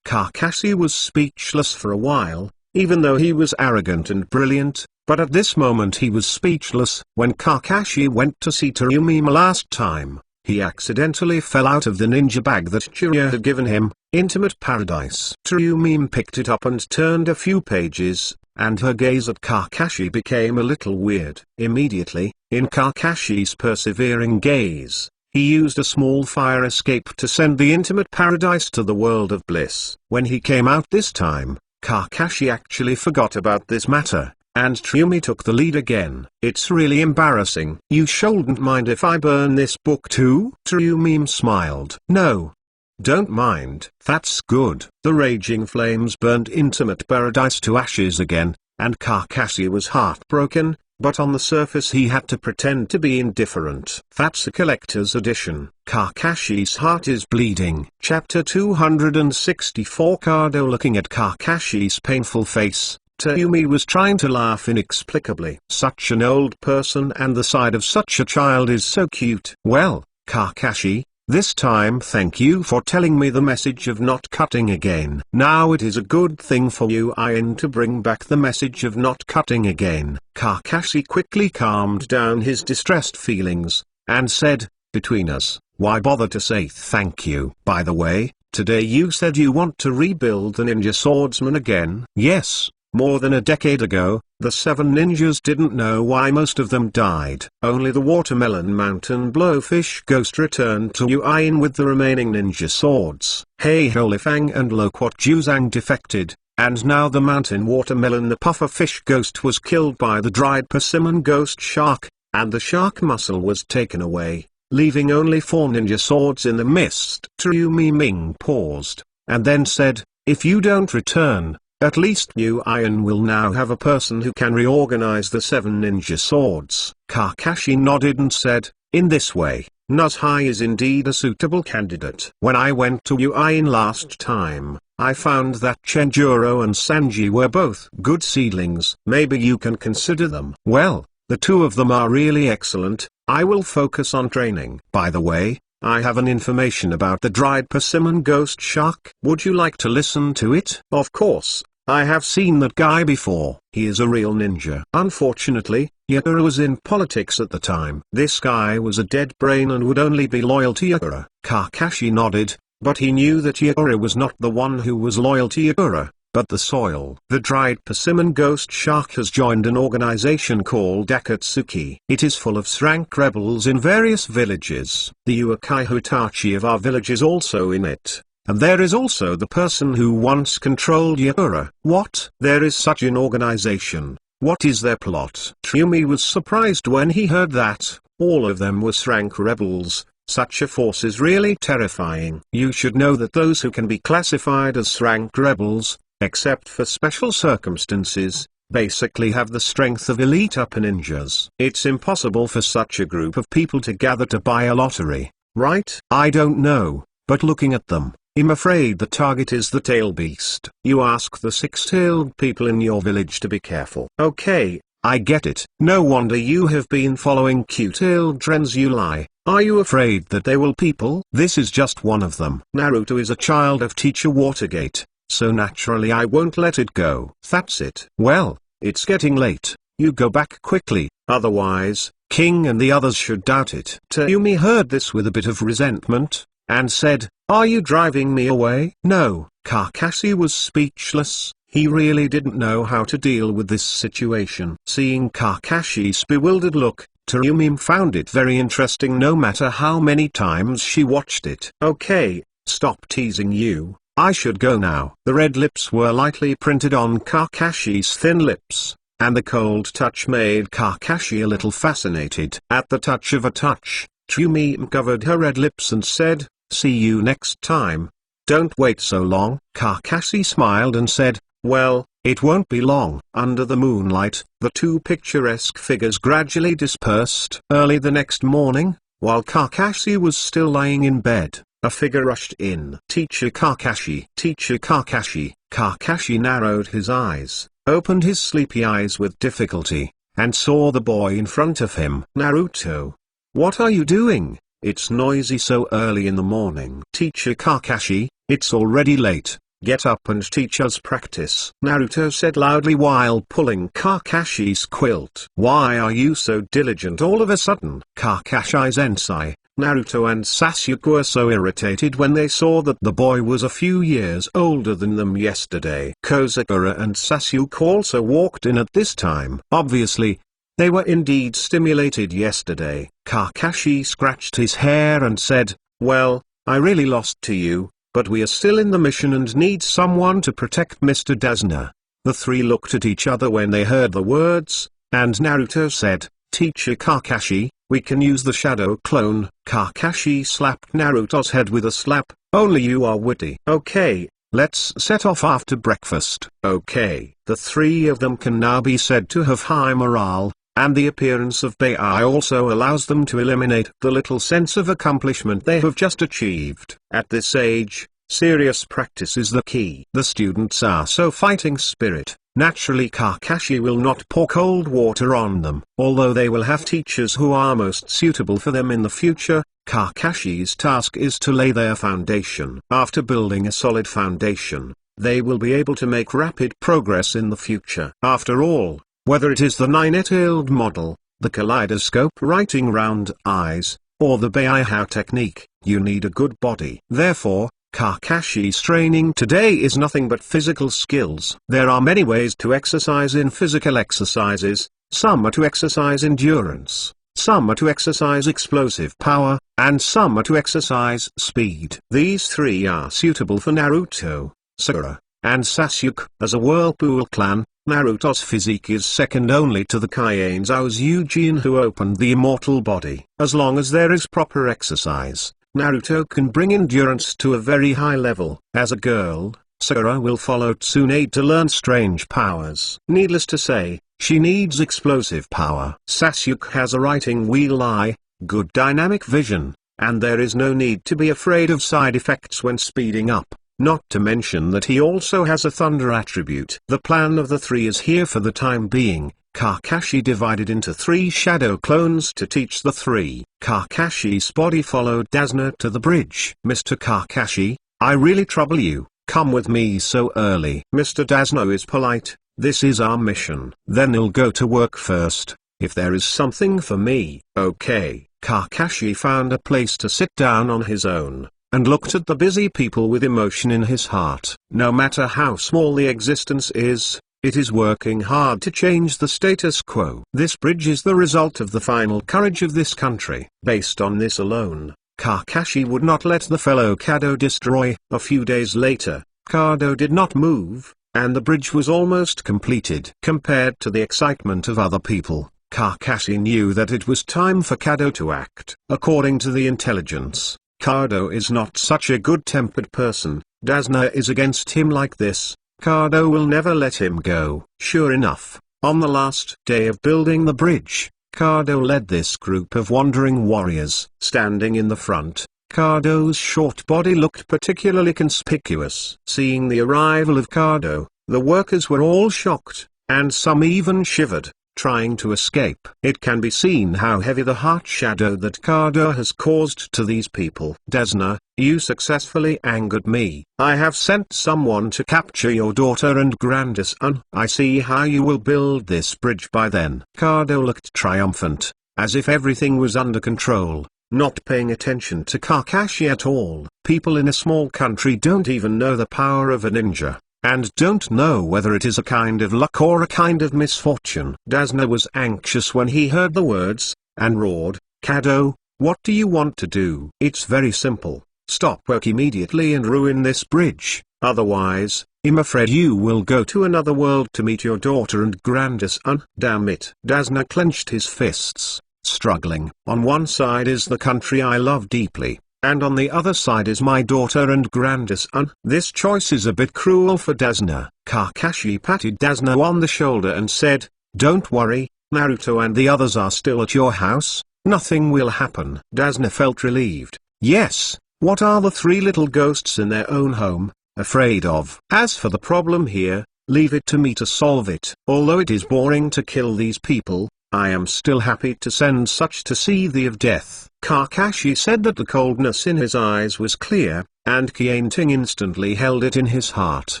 Kakashi was speechless for a while, even though he was arrogant and brilliant, but at this moment he was speechless. When Kakashi went to see Ming last time, he accidentally fell out of the ninja bag that Chunin had given him, Intimate Paradise. Ming picked it up and turned a few pages, and her gaze at Kakashi became a little weird. Immediately, in Kakashi's persevering gaze, he used a small fire escape to send the Intimate Paradise to the world of bliss. When he came out this time, Kakashi actually forgot about this matter, and Ming took the lead again. "It's really embarrassing." "You shouldn't mind if I burn this book too?" Ming smiled. "No. Don't mind." "That's good." The raging flames burned Intimate Paradise to ashes again, and Kakashi was heartbroken, but on the surface he had to pretend to be indifferent. That's a collector's edition. Kakashi's heart is bleeding. Chapter 264. Kado. Looking at Kakashi's painful face, Ming was trying to laugh inexplicably. Such an old person and the side of such a child is so cute. "Well, Kakashi, this time thank you for telling me the message of not cutting again. Now it is a good thing for you to bring back the message of not cutting again." Kakashi quickly calmed down his distressed feelings, and said, "Between us, why bother to say thank you? By the way, today you said you want to rebuild the ninja swordsman again." "Yes. More than a decade ago, the 7 ninjas didn't know why most of them died. Only the Watermelon Mountain Blowfish Ghost returned to Yuin with the remaining ninja swords. Holifang and Loquat Juzang defected, and now the Mountain Watermelon the Pufferfish Ghost was killed by the dried persimmon ghost shark, and the shark muscle was taken away, leaving only 4 ninja swords in the mist." Ming paused, and then said, "If you don't return, at least Yuin will now have a person who can reorganize the 7 ninja swords." Kakashi nodded and said, "In this way, Nuzhai is indeed a suitable candidate. When I went to Yuin last time, I found that Chenjuro and Sanji were both good seedlings. Maybe you can consider them." "Well, the 2 of them are really excellent. I will focus on training. By the way, I have an information about the dried persimmon ghost shark. Would you like to listen to it?" "Of course. I have seen that guy before. He is a real ninja." Unfortunately, Yakura was in politics at the time. This guy was a dead brain and would only be loyal to Yakura. Kakashi nodded, but he knew that Yakura was not the one who was loyal to Yakura, but the soil. "The dried persimmon ghost shark has joined an organization called Akatsuki. It is full of rank rebels in various villages. The Uchiha Hitachi of our village is also in it. And there is also the person who once controlled Yakura." "What? There is such an organization? What is their plot?" Ming was surprised when he heard that. All of them were rank rebels, Such a force is really terrifying. You should know that those who can be classified as rank rebels, except for special circumstances, basically have the strength of elite upper ninjas. It's impossible for such a group of people to gather to buy a lottery, right? I don't know, but looking at them, I'm afraid the target is the tail beast. You ask the six-tailed people in your village to be careful. Okay, I get it. No wonder you have been following cute-tailed trends, you lie. Are you afraid that they will people? This is just one of them. Naruto is a child of Teacher Watergate, so naturally I won't let it go. That's it. Well, it's getting late. You go back quickly, otherwise, King and the others should doubt it. Tayumi heard this with a bit of resentment, and said, "Are you driving me away?" No, Kakashi was speechless. He really didn't know how to deal with this situation. Seeing Kakashi's bewildered look, Tayumi found it very interesting no matter how many times she watched it. Okay, stop teasing you, I should go now. The red lips were lightly printed on Kakashi's thin lips, and the cold touch made Kakashi a little fascinated. At the touch of a touch, Tayumi covered her red lips and said, "See you next time. Don't wait so long." Kakashi smiled and said, "Well, it won't be long." Under the moonlight, the two picturesque figures gradually dispersed. Early the next morning, while Kakashi was still lying in bed, a figure rushed in. "Teacher Kakashi." "Teacher Kakashi." Kakashi narrowed his eyes, opened his sleepy eyes with difficulty, and saw the boy in front of him. "Naruto. What are you doing? It's noisy so early in the morning." "Teacher Kakashi, it's already late. Get up and teach us practice," Naruto said loudly while pulling Kakashi's quilt. "Why are you so diligent all of a sudden?" Kakashi-sensei, Naruto and Sasuke were so irritated when they saw that the boy was a few years older than them yesterday. Kozakura and Sasuke also walked in at this time. Obviously, they were indeed stimulated yesterday. Kakashi scratched his hair and said, "Well, I really lost to you, but we are still in the mission and need someone to protect Mr. Dasner." The three looked at each other when they heard the words, and Naruto said, "Teacher Kakashi, we can use the shadow clone." Kakashi slapped Naruto's head with a slap. "Only you are witty." "Okay, let's set off after breakfast." "Okay." The three of them can now be said to have high morale, and the appearance of Bai also allows them to eliminate the little sense of accomplishment they have just achieved. At this age, serious practice is the key. The students are so fighting spirit, naturally Kakashi will not pour cold water on them. Although they will have teachers who are most suitable for them in the future, Kakashi's task is to lay their foundation. After building a solid foundation, they will be able to make rapid progress in the future. After all, whether it is the nine-tailed model, the kaleidoscope writing round eyes, or the Beihao technique, you need a good body. Therefore, Kakashi's training today is nothing but physical skills. There are many ways to exercise in physical exercises. Some are to exercise endurance, some are to exercise explosive power, and some are to exercise speed. These three are suitable for Naruto, Sakura, and Sasuke. As a Whirlpool clan, Naruto's physique is second only to the Kaienzo's Eugene who opened the immortal body. As long as there is proper exercise, Naruto can bring endurance to a very high level. As a girl, Sakura will follow Tsunade to learn strange powers. Needless to say, she needs explosive power. Sasuke has a writing wheel eye, good dynamic vision, and there is no need to be afraid of side effects when speeding up. Not to mention that he also has a thunder attribute. The plan of the three is here for the time being. Kakashi divided into three shadow clones to teach the three. Kakashi's body followed Dasner to the bridge. "Mr. Kakashi, I really trouble you, come with me so early." Mr. Dasner is polite. "This is our mission." "Then I'll go to work first, if there is something for me." "Okay." Kakashi found a place to sit down on his own, and looked at the busy people with emotion in his heart. No matter how small the existence is, it is working hard to change the status quo. This bridge is the result of the final courage of this country. Based on this alone, Kakashi would not let the fellow Kado destroy. A few days later, Kado did not move, and the bridge was almost completed. Compared to the excitement of other people, Kakashi knew that it was time for Kado to act. According to the intelligence, Kado is not such a good-tempered person. Dasna is against him like this. Kado will never let him go. Sure enough, on the last day of building the bridge, Kado led this group of wandering warriors. Standing in the front, Kado's short body looked particularly conspicuous. Seeing the arrival of Kado, the workers were all shocked, and some even shivered, trying to escape. It can be seen how heavy the heart shadow that Kado has caused to these people. Dasna, you successfully angered me. I have sent someone to capture your daughter and grandson. I see how you will build this bridge by then. Kado looked triumphant, as if everything was under control, not paying attention to Kakashi at all. People in a small country don't even know the power of a ninja, and don't know whether it is a kind of luck or a kind of misfortune. Dasna was anxious when he heard the words, and roared, Kado, what do you want to do? It's very simple. Stop work immediately and ruin this bridge, otherwise, I'm afraid you will go to another world to meet your daughter and grandson. Damn it. Dasna clenched his fists, struggling. On one side is the country I love deeply, and on the other side is my daughter and grandson. This choice is a bit cruel for Dasna. Kakashi patted Dasna on the shoulder and said, don't worry, Naruto and the others are still at your house, nothing will happen. Dasna felt relieved. Yes, what are the three little ghosts in their own home afraid of? As for the problem here, leave it to me to solve it. Although it is boring to kill these people, I am still happy to send such to see thee of death. Kakashi said that the coldness in his eyes was clear, and Kienting instantly held it in his heart.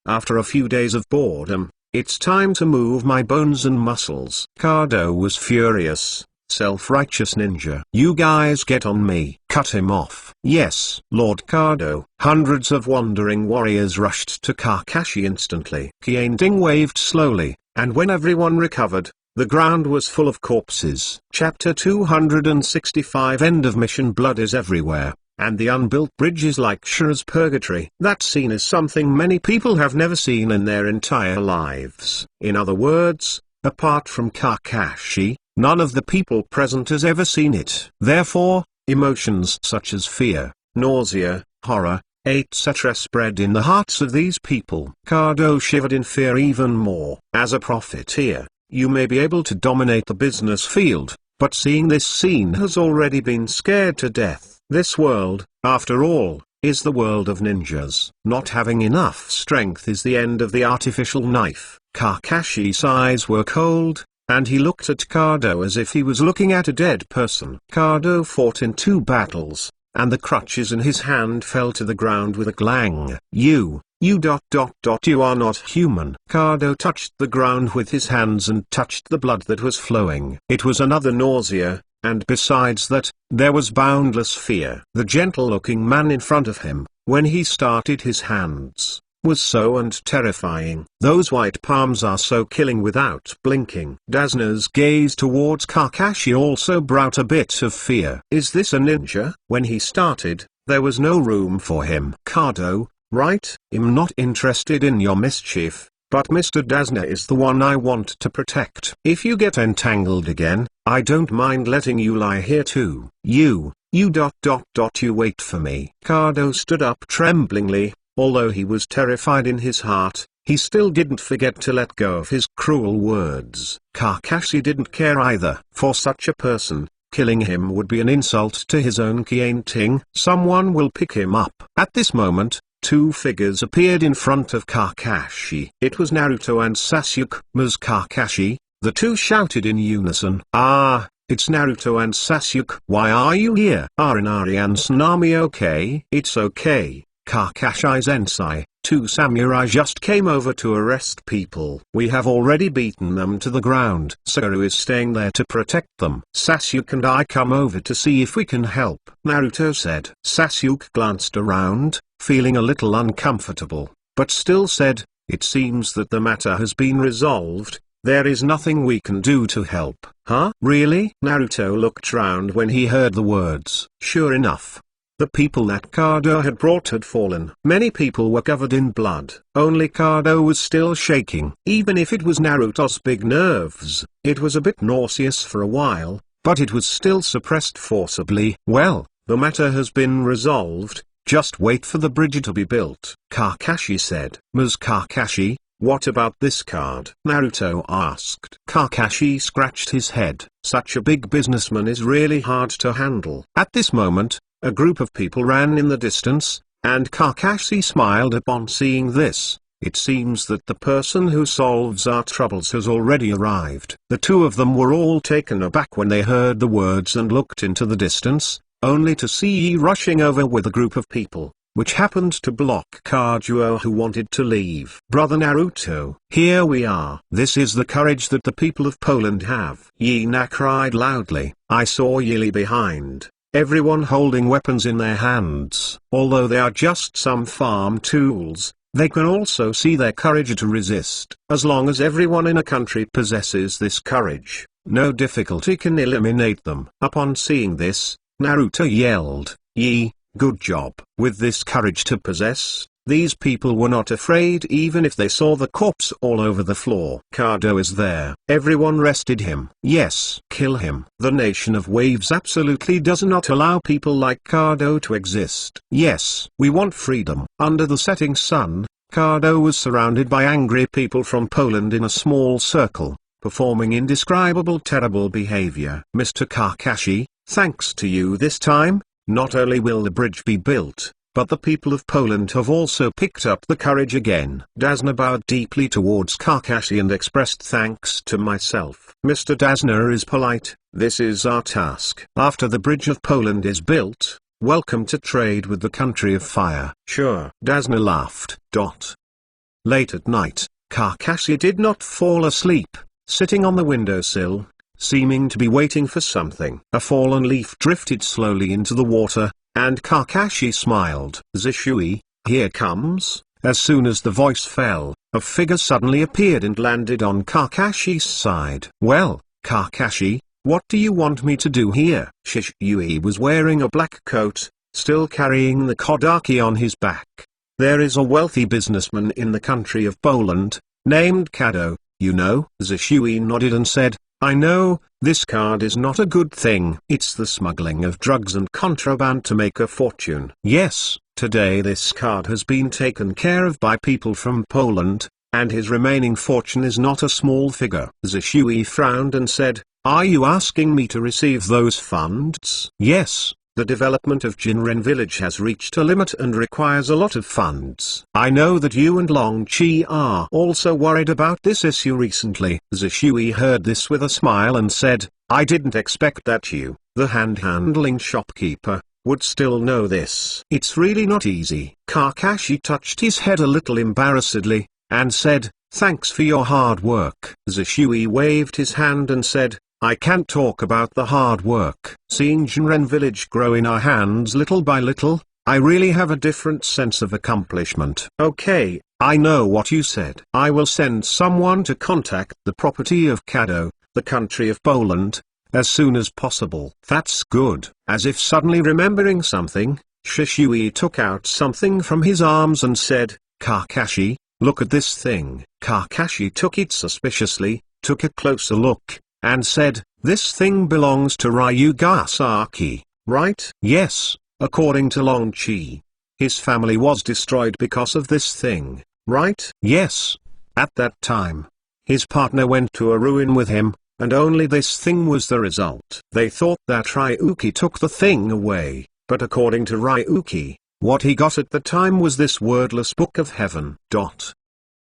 After a few days of boredom, it's time to move my bones and muscles. Kado was furious. Self-righteous ninja. You guys get on me. Cut him off. Yes, Lord Kado. Hundreds of wandering warriors rushed to Kakashi instantly. Kienting waved slowly, and when everyone recovered, the ground was full of corpses. Chapter 265. End of mission. Blood is everywhere, and the unbuilt bridge is like Shura's purgatory. That scene is something many people have never seen in their entire lives. In other words, apart from Kakashi, none of the people present has ever seen it. Therefore, emotions such as fear, nausea, horror, etc. spread in the hearts of these people. Kado shivered in fear even more. As a profiteer, you may be able to dominate the business field, but seeing this scene has already been scared to death. This world, after all, is the world of ninjas. Not having enough strength is the end of the artificial knife. Kakashi's eyes were cold, and he looked at Kado as if he was looking at a dead person. Kado fought in 2 battles, and the crutches in his hand fell to the ground with a clang. You are not human. Kado touched the ground with his hands and touched the blood that was flowing. It was another nausea, and besides that, there was boundless fear. The gentle-looking man in front of him, when he started his hands, was so terrifying. Those white palms are so killing without blinking. Dasna's gaze towards Kakashi also brought a bit of fear. Is this a ninja? When he started, there was no room for him. Kado, right? I'm not interested in your mischief, but Mr. Dasna is the one I want to protect. If you get entangled again, I don't mind letting you lie here too. You wait for me. Kado stood up tremblingly. Although he was terrified in his heart, he still didn't forget to let go of his cruel words. Kakashi didn't care either. For such a person, killing him would be an insult to his own Kienting. Someone will pick him up. At this moment, 2 figures appeared in front of Kakashi. It was Naruto and Sasuke. Ms. Kakashi, the 2 shouted in unison. Ah, it's Naruto and Sasuke. Why are you here? Are Inari and Tsunade okay? It's okay, Kakashi-sensei. 2 samurai just came over to arrest people. We have already beaten them to the ground. Sakura is staying there to protect them. Sasuke and I come over to see if we can help, Naruto said. Sasuke glanced around, feeling a little uncomfortable, but still said, it seems that the matter has been resolved. There is nothing we can do to help. Huh? Really? Naruto looked round when he heard the words. Sure enough, The people that Kado had brought had fallen. Many people were covered in blood. Only Kado was still shaking. Even if it was Naruto's big nerves, it was a bit nauseous for a while, but it was still suppressed forcibly. Well, the matter has been resolved, just wait for the bridge to be built, Kakashi said. Ms. Kakashi, what about this card? Naruto asked. Kakashi scratched his head. Such a big businessman is really hard to handle. At this moment, a group of people ran in the distance, and Kakashi smiled upon seeing this. It seems that the person who solves our troubles has already arrived. The two of them were all taken aback when they heard the words and looked into the distance, only to see Yi rushing over with a group of people, which happened to block Kazuo, who wanted to leave. Brother Naruto, here we are. This is the courage that the people of Poland have. Yina cried loudly. I saw Yili behind, everyone holding weapons in their hands. Although they are just some farm tools, they can also see their courage to resist. As long as everyone in a country possesses this courage, no difficulty can eliminate them. Upon seeing this, Naruto yelled, Yi, good job. With this courage to possess, these people were not afraid even if they saw the corpse all over the floor. Kado is there. Everyone rested him. Yes, kill him. The nation of waves absolutely does not allow people like Kado to exist. Yes, we want freedom. Under the setting sun, Kado was surrounded by angry people from Poland in a small circle, performing indescribable terrible behavior. Mr. Kakashi, thanks to you this time, not only will the bridge be built, but the people of Poland have also picked up the courage again. Dazna bowed deeply towards Kakashi and expressed thanks to myself. Mr. Dazna is polite, this is our task. After the bridge of Poland is built, welcome to trade with the country of fire. Sure. Dazna laughed. Late at night, Kakashi did not fall asleep, sitting on the windowsill, seeming to be waiting for something. A fallen leaf drifted slowly into the water, and Kakashi smiled. Zishui, here comes. As soon as the voice fell, a figure suddenly appeared and landed on Kakashi's side. Well, Kakashi, what do you want me to do here? Shishui was wearing a black coat, still carrying the kodaki on his back. There is a wealthy businessman in the country of Poland, named Kado, you know? Zishui nodded and said, I know, this card is not a good thing. It's the smuggling of drugs and contraband to make a fortune. Yes, today this card has been taken care of by people from Poland, and his remaining fortune is not a small figure. Zishui frowned and said, are you asking me to receive those funds? Yes. The development of Jinren village has reached a limit and requires a lot of funds. I know that you and Long Chi are also worried about this issue recently. Zishui heard this with a smile and said, I didn't expect that you, the hand-handling shopkeeper, would still know this. It's really not easy. Kakashi touched his head a little embarrassedly, and said, thanks for your hard work. Zishui waved his hand and said, I can't talk about the hard work. Seeing Jinren village grow in our hands little by little, I really have a different sense of accomplishment. Okay, I know what you said. I will send someone to contact the property of Kado, the country of Poland, as soon as possible. That's good. As if suddenly remembering something, Shishui took out something from his arms and said, Kakashi, look at this thing. Kakashi took it suspiciously, took a closer look, and said, this thing belongs to Ryugasaki, right? Yes, according to Long Chi. His family was destroyed because of this thing, right? Yes. At that time, his partner went to a ruin with him, and only this thing was the result. They thought that Ryuki took the thing away, but according to Ryuki, what he got at the time was this wordless book of heaven.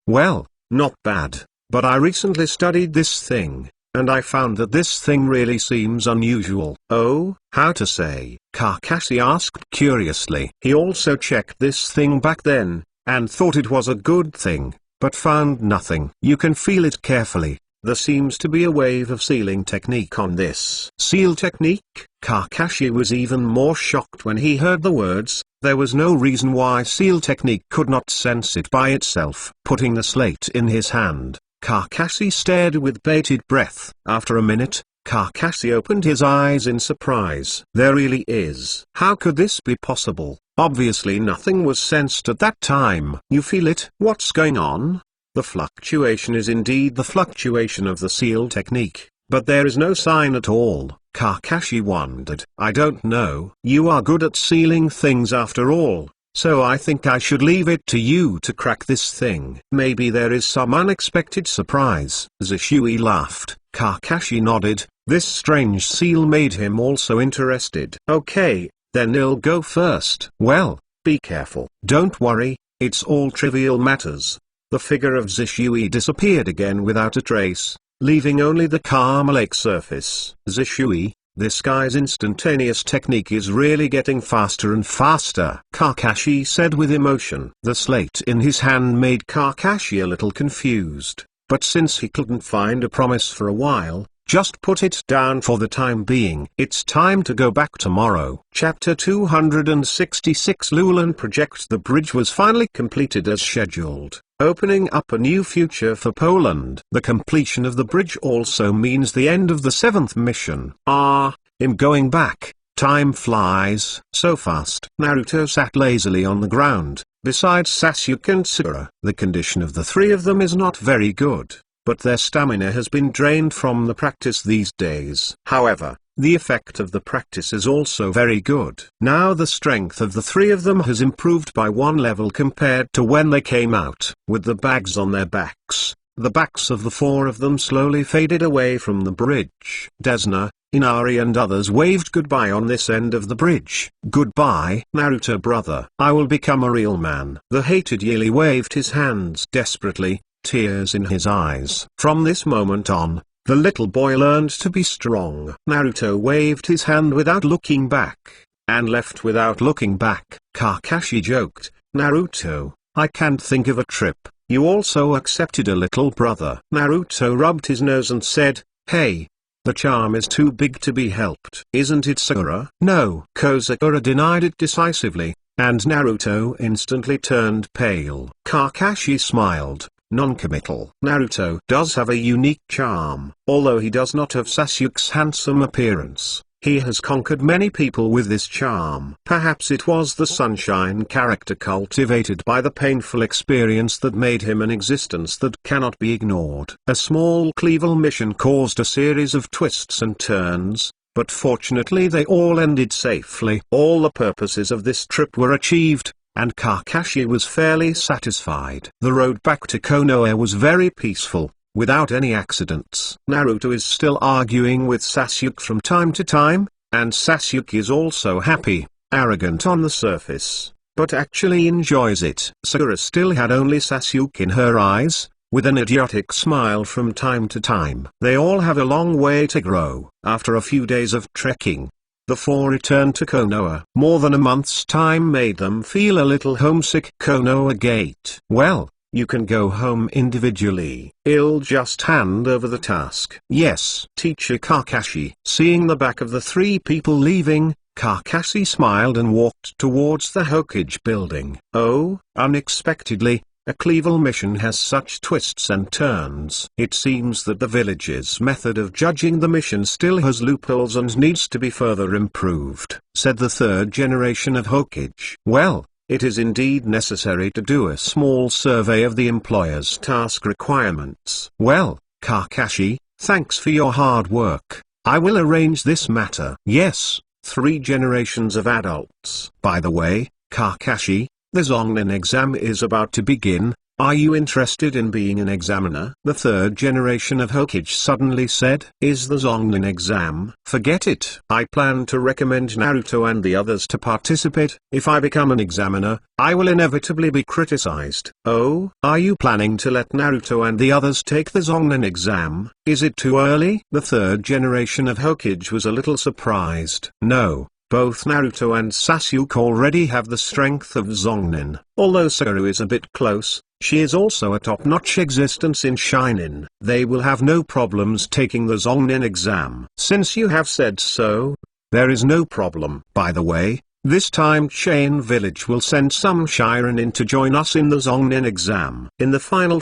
Well, not bad, but I recently studied this thing, and I found that this thing really seems unusual. Oh, how to say? Kakashi asked curiously. He also checked this thing back then, and thought it was a good thing, but found nothing. You can feel it carefully. There seems to be a wave of sealing technique on this. Seal technique? Kakashi was even more shocked when he heard the words. There was no reason why seal technique could not sense it by itself. Putting the slate in his hand, Kakashi stared with bated breath. After a minute, Kakashi opened his eyes in surprise. There really is. How could this be possible? Obviously nothing was sensed at that time. You feel it? What's going on? The fluctuation is indeed the fluctuation of the seal technique, but there is no sign at all. Kakashi wondered. I don't know. You are good at sealing things after all, so I think I should leave it to you to crack this thing. Maybe there is some unexpected surprise. Zishui laughed. Kakashi nodded. This strange seal made him also interested. Okay, then I'll go first. Well, be careful. Don't worry, it's all trivial matters. The figure of Zishui disappeared again without a trace, leaving only the calm lake surface. Zishui, this guy's instantaneous technique is really getting faster and faster, Kakashi said with emotion. The slate in his hand made Kakashi a little confused, but since he couldn't find a promise for a while, just put it down for the time being. It's time to go back tomorrow. Chapter 266 Lulan Project. The bridge was finally completed as scheduled, opening up a new future for Poland. The completion of the bridge also means the end of the 7th mission. I'm going back. Time flies so fast. Naruto sat lazily on the ground, beside Sasuke and Sakura. The condition of the three of them is not very good, but their stamina has been drained from the practice these days. However, the effect of the practice is also very good. Now the strength of the three of them has improved by 1 level compared to when they came out. With the bags on their backs, the backs of the 4 of them slowly faded away from the bridge. Desna, Inari and others waved goodbye on this end of the bridge. Goodbye, Naruto brother. I will become a real man. The hated Yili waved his hands desperately, tears in his eyes. From this moment on, the little boy learned to be strong. Naruto waved his hand without looking back, and left without looking back. Kakashi joked, Naruto, I can't think of a trip. You also accepted a little brother. Naruto rubbed his nose and said, hey, the charm is too big to be helped. Isn't it, Sakura? No. Sakura denied it decisively, and Naruto instantly turned pale. Kakashi smiled. Non-committal. Naruto does have a unique charm. Although he does not have Sasuke's handsome appearance, he has conquered many people with this charm. Perhaps it was the sunshine character cultivated by the painful experience that made him an existence that cannot be ignored. A small Cleavel mission caused a series of twists and turns, but fortunately they all ended safely. All the purposes of this trip were achieved, and Kakashi was fairly satisfied. The road back to Konoha was very peaceful, without any accidents. Naruto is still arguing with Sasuke from time to time, and Sasuke is also happy, arrogant on the surface, but actually enjoys it. Sakura still had only Sasuke in her eyes, with an idiotic smile from time to time. They all have a long way to grow. After a few days of trekking, the 4 returned to Konoha. More than a month's time made them feel a little homesick. Konoha Gate. Well, you can go home individually. I'll just hand over the task. Yes, Teacher Kakashi. Seeing the back of the 3 people leaving, Kakashi smiled and walked towards the Hokage building. Oh, unexpectedly, a Cleavel mission has such twists and turns. It seems that the village's method of judging the mission still has loopholes and needs to be further improved, said the 3rd generation of Hokage. Well, it is indeed necessary to do a small survey of the employer's task requirements. Well, Kakashi, thanks for your hard work. I will arrange this matter. Yes, 3 generations of adults. By the way, Kakashi, the Chunin Exam is about to begin. Are you interested in being an examiner? The 3rd generation of Hokage suddenly said. Is the Chunin Exam? Forget it. I plan to recommend Naruto and the others to participate. If I become an examiner, I will inevitably be criticized. Oh, are you planning to let Naruto and the others take the Chunin Exam? Is it too early? The 3rd generation of Hokage was a little surprised. No. Both Naruto and Sasuke already have the strength of Chunin. Although Sakura is a bit close, she is also a top-notch existence in Shinin. They will have no problems taking the Chunin Exam. Since you have said so, there is no problem. By the way, this time Chain Village will send some Shirin in to join us in the Chunin Exam. In the final,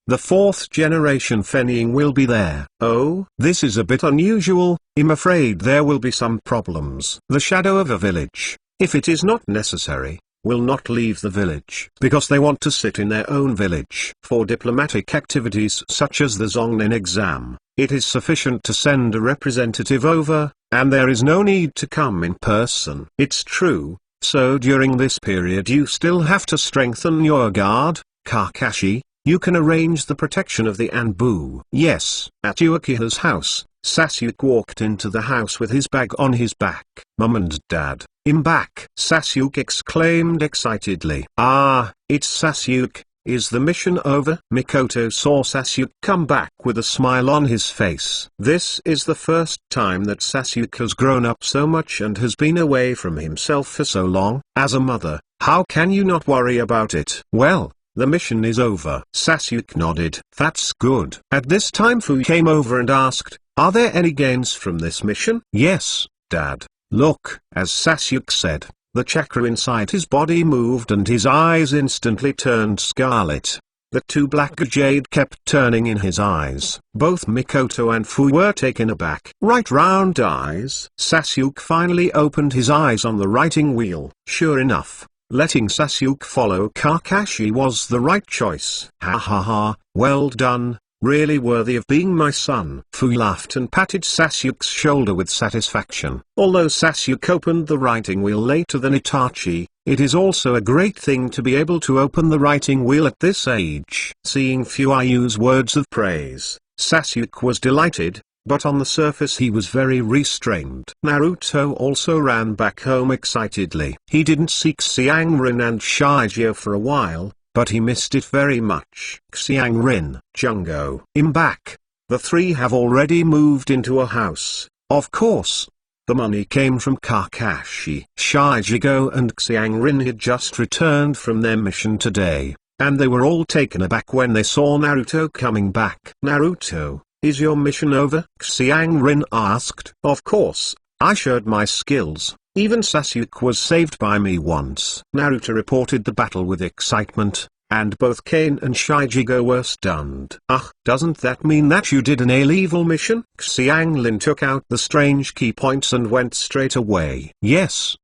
The 4th generation Fenning will be there. Oh, this is a bit unusual. I'm afraid there will be some problems. The shadow of a village, if it is not necessary, will not leave the village because they want to sit in their own village. For diplomatic activities such as the Chunin Exam, it is sufficient to send a representative over, and there is no need to come in person. It's true, so during this period you still have to strengthen your guard, Kakashi. You can arrange the protection of the Anbu. Yes. At Uchiha's house, Sasuke walked into the house with his bag on his back. Mum and Dad, I'm back, Sasuke exclaimed excitedly. Ah, it's Sasuke. Is the mission over? Mikoto saw Sasuke come back with a smile on his face. This is the first time that Sasuke has grown up so much and has been away from himself for so long. As a mother, how can you not worry about it? Well, the mission is over. Sasuke nodded. That's good. At this time Fu came over and asked, are there any gains from this mission? Yes, Dad. Look, as Sasuke said, the chakra inside his body moved and his eyes instantly turned scarlet. The 2 black jade kept turning in his eyes. Both Mikoto and Fu were taken aback. Right round eyes. Sasuke finally opened his eyes on the writing wheel. Sure enough, letting Sasuke follow Kakashi was the right choice. Ha ha ha, well done, really worthy of being my son. Fu laughed and patted Sasuke's shoulder with satisfaction. Although Sasuke opened the writing wheel later than Itachi, it is also a great thing to be able to open the writing wheel at this age. Seeing Fu use words of praise, Sasuke was delighted, but on the surface he was very restrained. Naruto also ran back home excitedly. He didn't see Xiangrin and Shijio for a while, but he missed it very much. Xiangrin, Jungo, I'm back. The 3 have already moved into a house, of course. The money came from Kakashi. Shijio and Xiangrin had just returned from their mission today, and they were all taken aback when they saw Naruto coming back. Naruto, is your mission over? Xiangrin asked. Of course, I showed my skills. Even Sasuke was saved by me once. Naruto reported the battle with excitement, and both Kane and Shijio were stunned. Doesn't that mean that you did an A-level mission? Xianglin took out the strange key points and went straight away. Yes,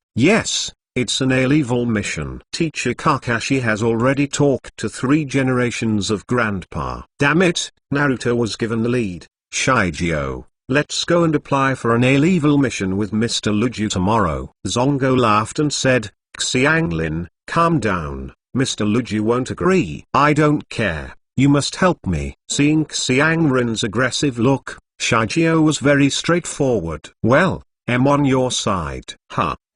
it's an A-level mission. Teacher Kakashi has already talked to 3 generations of grandpa. Damn it, Naruto was given the lead. Shijio, let's go and apply for an A-level mission with Mr. Luju tomorrow. Zongo laughed and said, Xianglin, calm down, Mr. Luju won't agree. I don't care, you must help me. Seeing Xiangrin's aggressive look, Shijio was very straightforward. Well, I'm on your side.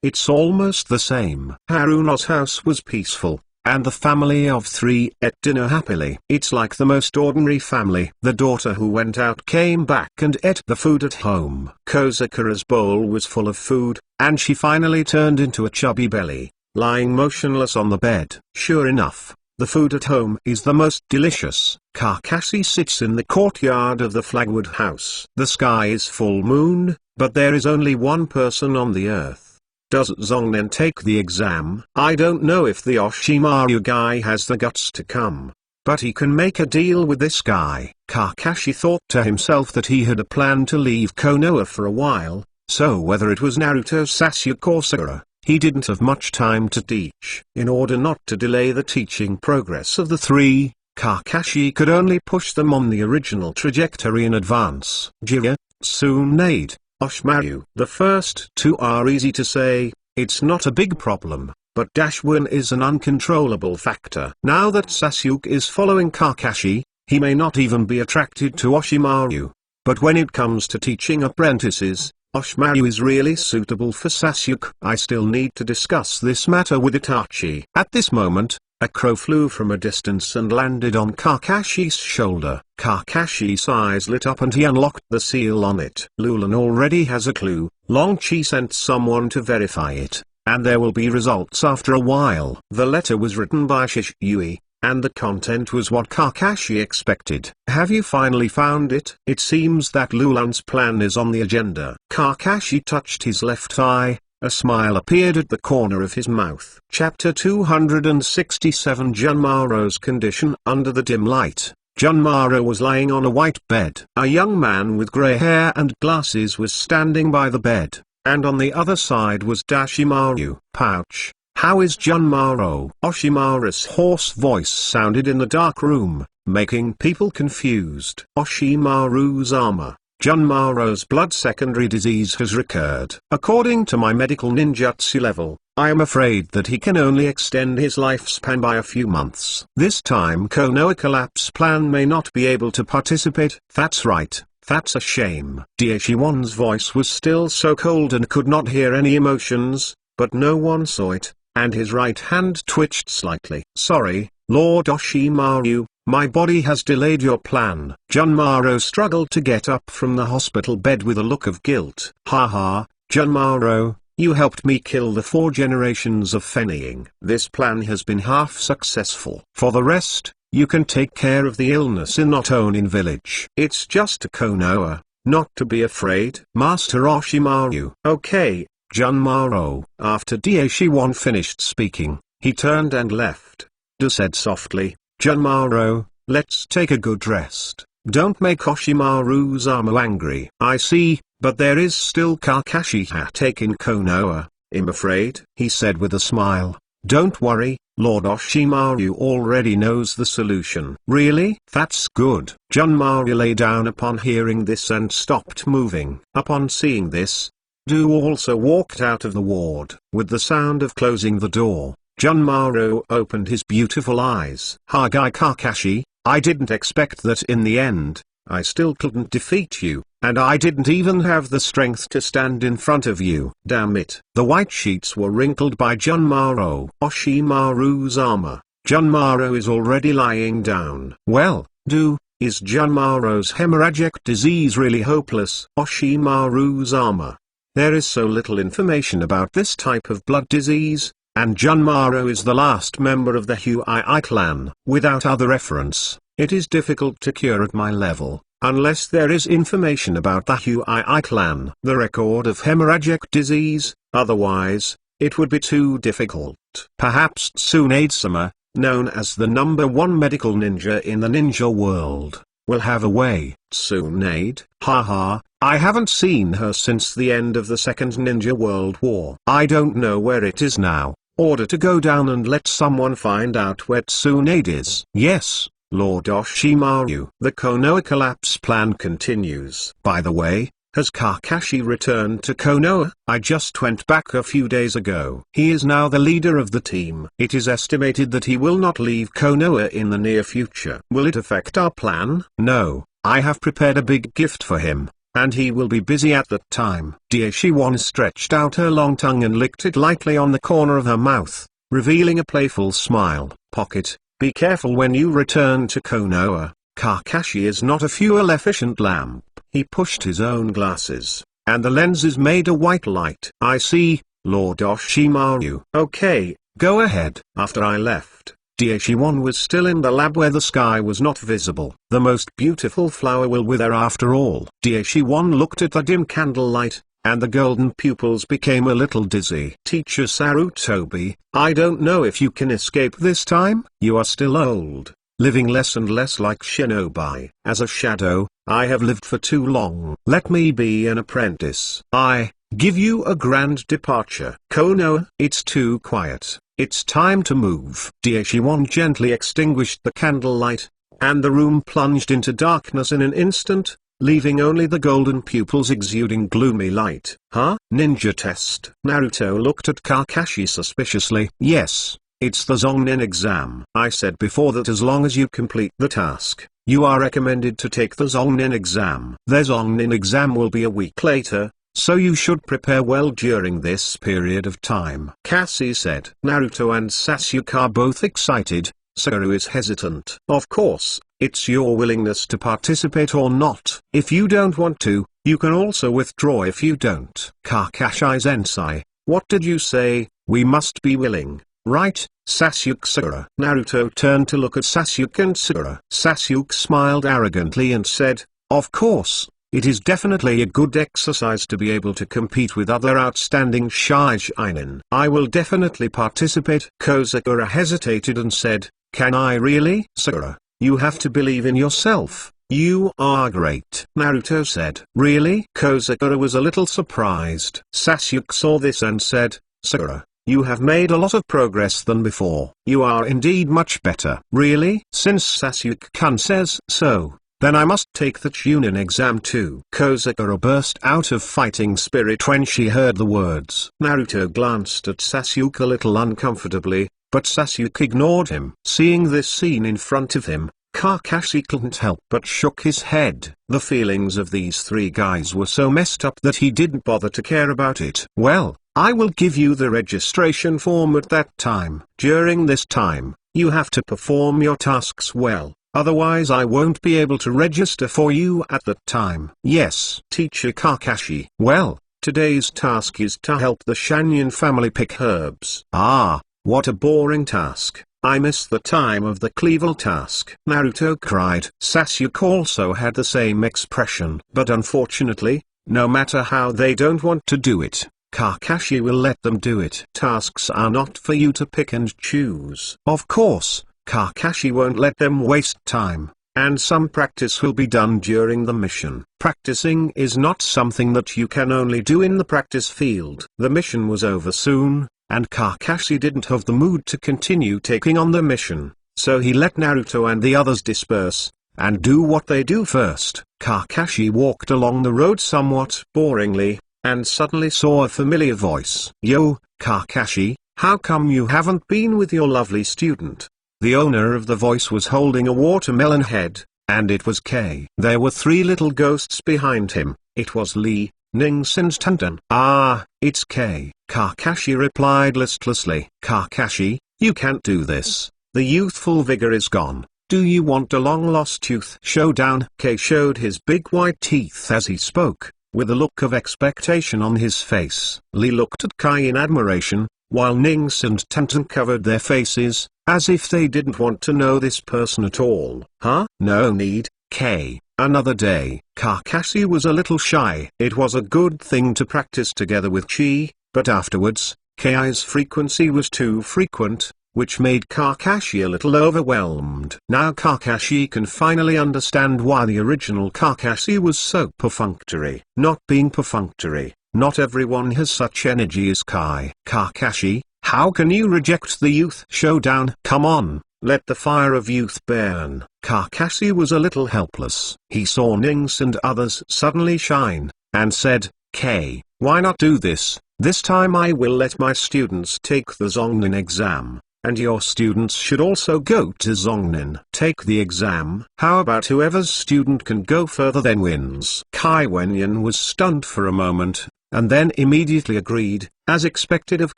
It's almost the same. Haruno's house was peaceful, and the family of 3 ate dinner happily. It's like the most ordinary family. The daughter who went out came back and ate the food at home. Kozakura's bowl was full of food, and she finally turned into a chubby belly, lying motionless on the bed. Sure enough, the food at home is the most delicious. Kakashi sits in the courtyard of the Flagwood house. The sky is full moon, but there is only one person on the earth. Does Zongnen take the exam? I don't know if the Orochimaru guy has the guts to come, but he can make a deal with this guy. Kakashi thought to himself that he had a plan to leave Konoha for a while, so whether it was Naruto, Sasuke or Sakura, he didn't have much time to teach. In order not to delay the teaching progress of the 3, Kakashi could only push them on the original trajectory in advance. Jiraiya, Tsunade, Orochimaru. The first 2 are easy to say, it's not a big problem, but Dashwin is an uncontrollable factor. Now that Sasuke is following Kakashi, he may not even be attracted to Orochimaru. But when it comes to teaching apprentices, Orochimaru is really suitable for Sasuke. I still need to discuss this matter with Itachi. At this moment, a crow flew from a distance and landed on Kakashi's shoulder. Kakashi's eyes lit up and he unlocked the seal on it. Lulan already has a clue. Long Chi sent someone to verify it, and there will be results after a while. The letter was written by Shisui, and the content was what Kakashi expected. Have you finally found it? It seems that Lulan's plan is on the agenda. Kakashi touched his left eye. A smile appeared at the corner of his mouth. Chapter 267 Junmaro's condition. Under the dim light, Junmaro was lying on a white bed. A young man with grey hair and glasses was standing by the bed, and on the other side was Dashimaru. Pouch. How is Junmaro? Oshimaru's hoarse voice sounded in the dark room, making people confused. Oshimaru's armor. Junmaro's blood secondary disease has recurred. According to my medical ninjutsu level, I am afraid that he can only extend his lifespan by a few months. This time Konoha collapse plan may not be able to participate. That's right, that's a shame. Daishiwan's voice was still so cold and could not hear any emotions, but no one saw it, and his right hand twitched slightly. Sorry, Lord Oshimaru. My body has delayed your plan. Junmaro struggled to get up from the hospital bed with a look of guilt. Haha, Junmaro, you helped me kill the 4 generations of Fennying. This plan has been half successful. For the rest, you can take care of the illness in Notonin village. It's just a Konoha, not to be afraid. Master Oshimaru. Okay, Junmaro. After Daishiwan finished speaking, he turned and left. Du said softly, Junmaro, let's take a good rest. Don't make Oshimaru's armor angry. I see, but there is still Kakashi Hatake in Konoha, I'm afraid, he said with a smile. Don't worry, Lord Oshimaru already knows the solution. Really? That's good. Junmaro lay down upon hearing this and stopped moving. Upon seeing this, Du also walked out of the ward. With the sound of closing the door, Junmaro opened his beautiful eyes. Hokage Kakashi, I didn't expect that in the end, I still couldn't defeat you, and I didn't even have the strength to stand in front of you. Damn it. The white sheets were wrinkled by Junmaro. Oshimaru's armor. Junmaro is already lying down. Well, is Junmaro's hemorrhagic disease really hopeless? Oshimaru's armor. There is so little information about this type of blood disease, and Junmaro is the last member of the Huii clan. Without other reference, it is difficult to cure at my level, unless there is information about the Huii clan. The record of hemorrhagic disease, otherwise, it would be too difficult. Perhaps Tsunade-sama, known as the #1 medical ninja in the ninja world, will have a way. Tsunade? Haha, I haven't seen her since the end of the Second Ninja World War. I don't know where it is now. Order to go down and let someone find out where Tsunade is. Yes, Lord Oshimaru. The Konoha collapse plan continues. By the way, has Kakashi returned to Konoha? I just went back a few days ago. He is now the leader of the team. It is estimated that he will not leave Konoha in the near future. Will it affect our plan? No, I have prepared a big gift for him, and he will be busy at that time. Daishiwan stretched out her long tongue and licked it lightly on the corner of her mouth, revealing a playful smile. Pocket, be careful when you return to Konoha. Kakashi is not a fuel-efficient lamp. He pushed his own glasses, and the lenses made a white light. I see, Lord Oshimaru. Okay, go ahead. After I left, Daishiwan was still in the lab where the sky was not visible. The most beautiful flower will wither after all. Daishiwan looked at the dim candlelight, and the golden pupils became a little dizzy. Teacher Sarutobi, I don't know if you can escape this time. You are still old, living less and less like shinobi. As a shadow, I have lived for too long. Let me be an apprentice. I give you a grand departure. Konoha, it's too quiet. It's time to move. Daishiwan gently extinguished the candlelight, and the room plunged into darkness in an instant, leaving only the golden pupils exuding gloomy light. Huh? Ninja test. Naruto looked at Kakashi suspiciously. Yes, it's the Chunin Exam. I said before that as long as you complete the task, you are recommended to take the Chunin Exam. The Chunin Exam will be a week later, so you should prepare well during this period of time. Cassie said. Naruto and Sasuke are both excited. Sakura is hesitant. Of course, it's your willingness to participate or not. If you don't want to, you can also withdraw if you don't. Kakashi Sensei, what did you say? We must be willing, right, Sasuke? Sakura. Naruto turned to look at Sasuke and Sakura. Sasuke smiled arrogantly and said, of course. It is definitely a good exercise to be able to compete with other outstanding Shijinin. I will definitely participate. Sakura hesitated and said, can I really? Sakura, You have to believe in yourself. You are great, Naruto said. Really? Kozakura was a little surprised. Sasuke saw this and said, Sakura, you have made a lot of progress than before. You are indeed much better. Really? Since Sasuke-kun says so, then I must take the Chunin exam too. Kozakura burst out of fighting spirit when she heard the words. Naruto glanced at Sasuke a little uncomfortably, but Sasuke ignored him. Seeing this scene in front of him, Kakashi couldn't help but shook his head. The feelings of these three guys were so messed up that he didn't bother to care about it. Well, I will give you the registration form at that time. During this time, you have to perform your tasks well, otherwise I won't be able to register for you at that time. Yes, Teacher Kakashi. Well, today's task is to help the Shanyan family pick herbs. Ah, what a boring task. I miss the time of the cleaver task. Naruto cried. Sasuke also had the same expression. But unfortunately, no matter how they don't want to do it, Kakashi will let them do it. Tasks are not for you to pick and choose. Of course, Kakashi won't let them waste time, and some practice will be done during the mission. Practicing is not something that you can only do in the practice field. The mission was over soon, and Kakashi didn't have the mood to continue taking on the mission, so he let Naruto and the others disperse, and do what they do first. Kakashi walked along the road somewhat boringly, and suddenly saw a familiar voice. Yo, Kakashi, how come you haven't been with your lovely student? The owner of the voice was holding a watermelon head, and it was K. There were three little ghosts behind him. It was Lee, Nings and Tantan. Ah, it's K. Kakashi replied listlessly. Kakashi, you can't do this. The youthful vigor is gone. Do you want a long-lost tooth? Showdown. K showed his big white teeth as he spoke, with a look of expectation on his face. Lee looked at Kai in admiration, while Nings and Tantan covered their faces, as if they didn't want to know this person at all. Huh? No need, K. Another day. Kakashi was a little shy. It was a good thing to practice together with Chi, but afterwards, Kai's frequency was too frequent, which made Kakashi a little overwhelmed. Now Kakashi can finally understand why the original Kakashi was so perfunctory. Not being perfunctory, not everyone has such energy as Kai. Kakashi, how can you reject the youth? Showdown. Come on, let the fire of youth burn. Kakashi was a little helpless. He saw Nings and others suddenly shine, and said, K, why not do this? This time I will let my students take the Zongnin exam, and your students should also go to Zongnin. Take the exam. How about whoever's student can go further then wins? Kai Wenyan was stunned for a moment, and then immediately agreed, as expected of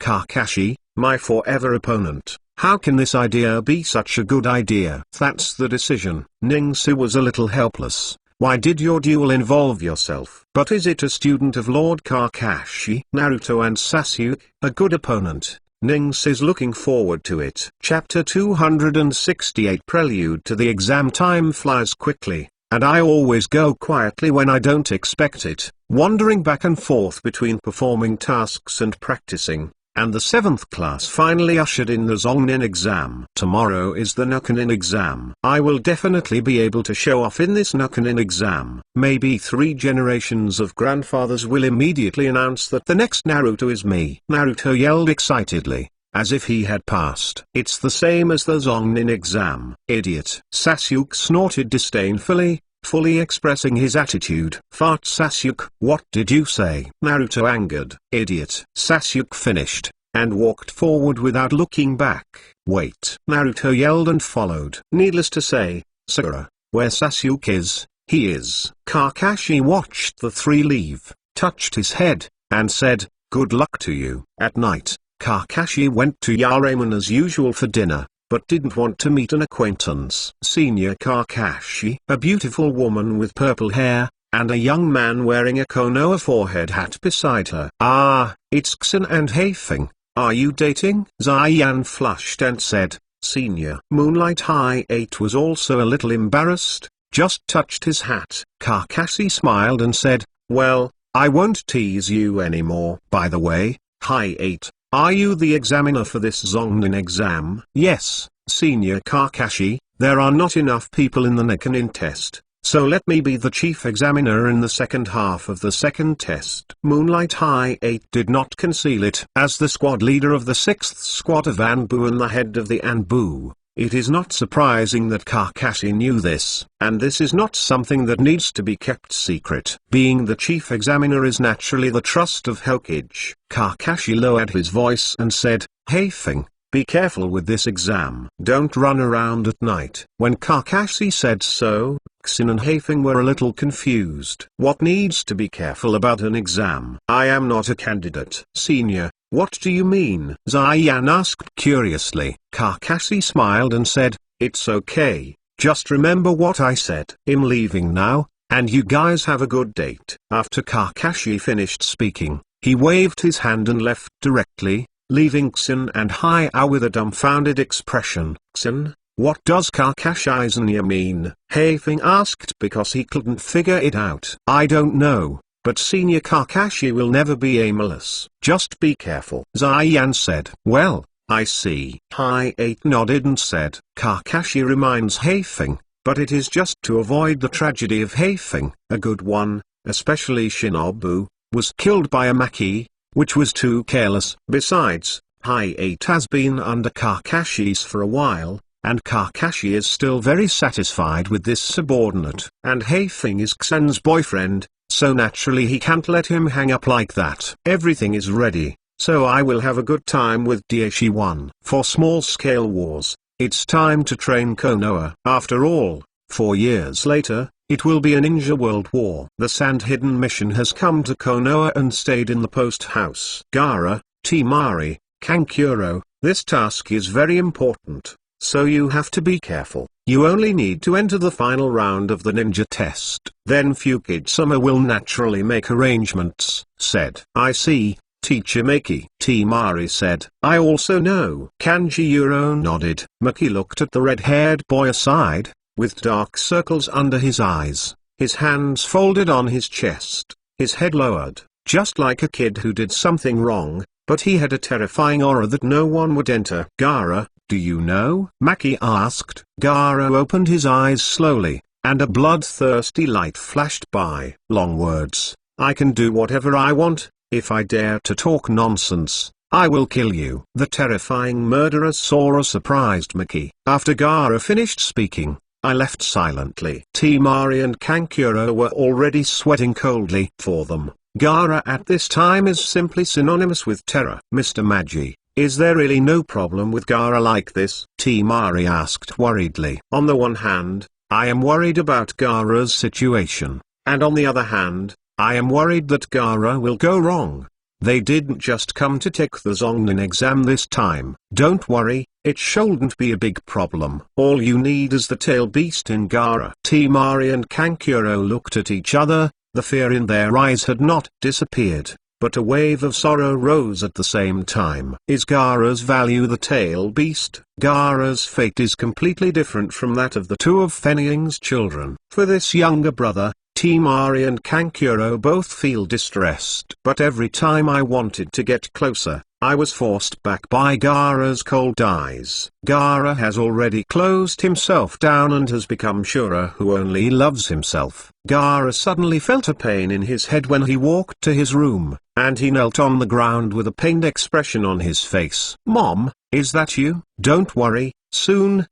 Kakashi, my forever opponent. How can this idea be such a good idea? That's the decision. Ningsu was a little helpless. Why did your duel involve yourself? But is it a student of Lord Kakashi? Naruto and Sasuke, a good opponent. Nings is looking forward to it. Chapter 268 Prelude to the exam. Time flies quickly, and I always go quietly when I don't expect it, wandering back and forth between performing tasks and practicing. And the 7th class finally ushered in the Zongnin exam. Tomorrow is the Nukenin exam. I will definitely be able to show off in this Nukenin exam. Maybe 3 generations of grandfathers will immediately announce that the next Naruto is me. Naruto yelled excitedly, as if he had passed. It's the same as the Zongnin exam. Idiot. Sasuke snorted disdainfully, fully expressing his attitude. Fart. Sasuke, what did you say? Naruto angered. Idiot. Sasuke finished, and walked forward without looking back. Wait. Naruto yelled and followed. Needless to say, Sakura, where Sasuke is, he is. Kakashi watched the 3 leave, touched his head, and said, good luck to you. At night, Kakashi went to Yareman as usual for dinner, but didn't want to meet an acquaintance. Senior Kakashi, a beautiful woman with purple hair, and a young man wearing a Konoha forehead hat beside her. Ah, it's Xin and Haifeng. Are you dating? Ziyan flushed and said, Senior. Moonlight High 8 was also a little embarrassed, just touched his hat. Kakashi smiled and said, well, I won't tease you anymore. By the way, High 8, are you the examiner for this Zongnin exam? Yes, Senior Kakashi, There are not enough people in the Nikkenin test, so let me be the chief examiner in the second half of the second test. Moonlight High 8 did not conceal it. As the squad leader of the 6th squad of Anbu and the head of the Anbu, it is not surprising that Kakashi knew this, and this is not something that needs to be kept secret. Being the chief examiner is naturally the trust of Hokage. Kakashi lowered his voice and said, "Haefeng, be careful with this exam. Don't run around at night." When Kakashi said so, Xin and Haefeng were a little confused. What needs to be careful about an exam? I am not a candidate. Senior, what do you mean? Zayan asked curiously. Kakashi smiled and said, "It's okay, just remember what I said. I'm leaving now, and you guys have a good date." After Kakashi finished speaking, he waved his hand and left directly, leaving Xin and Hai-Ah with a dumbfounded expression. "Xin, what does Kakashi mean?" Haefeng asked because he couldn't figure it out. "I don't know, but Senior Kakashi will never be aimless. Just be careful," Zayan said. "Well, I see." Hai-8 nodded and said, "Kakashi reminds Haefeng, but it is just to avoid the tragedy of Haefeng, a good one, especially Shinobu, was killed by a Maki, which was too careless. Besides, Hai-8 has been under Kakashi's for a while, and Kakashi is still very satisfied with this subordinate. And Haefeng is Xen's boyfriend, so naturally he can't let him hang up like that. Everything is ready, so I will have a good time with Daishiwan. For small-scale wars, it's time to train Konoha. After all, 4 years later, it will be a ninja world war. The Sand Hidden mission has come to Konoha and stayed in the post house. Gaara, Temari, Kankuro, this task is very important, so you have to be careful. You only need to enter the final round of the ninja test. Then Fukidsama will naturally make arrangements, said. "I see, Teacher Maki." Temari said. "I also know." Kanjiro nodded. Maki looked at the red-haired boy aside, with dark circles under his eyes, his hands folded on his chest, his head lowered, just like a kid who did something wrong, but he had a terrifying aura that no one would enter. "Gaara, do you know?" Maki asked. Gaara opened his eyes slowly, and a bloodthirsty light flashed by. "Long words. I can do whatever I want. If I dare to talk nonsense, I will kill you." The terrifying murderous aura surprised Maki. After Gaara finished speaking, I left silently. Temari and Kankuro were already sweating coldly. For them, Gaara at this time is simply synonymous with terror. "Mr. Magi, is there really no problem with Gaara like this?" Temari asked worriedly. "On the one hand, I am worried about Gaara's situation, and on the other hand, I am worried that Gaara will go wrong. They didn't just come to take the Zonnin exam this time." "Don't worry, it shouldn't be a big problem. All you need is the tail beast in Gaara." Temari and Kankuro looked at each other. The fear in their eyes had not disappeared, but a wave of sorrow rose at the same time. "Is Gaara's value the tail beast?" Gaara's fate is completely different from that of the two of Fennying's children. For this younger brother, Temari and Kankuro both feel distressed. "But every time I wanted to get closer, I was forced back by Gaara's cold eyes." Gaara has already closed himself down and has become Shura who only loves himself. Gaara suddenly felt a pain in his head when he walked to his room, and he knelt on the ground with a pained expression on his face. "Mom, is that you?" "Don't worry, soon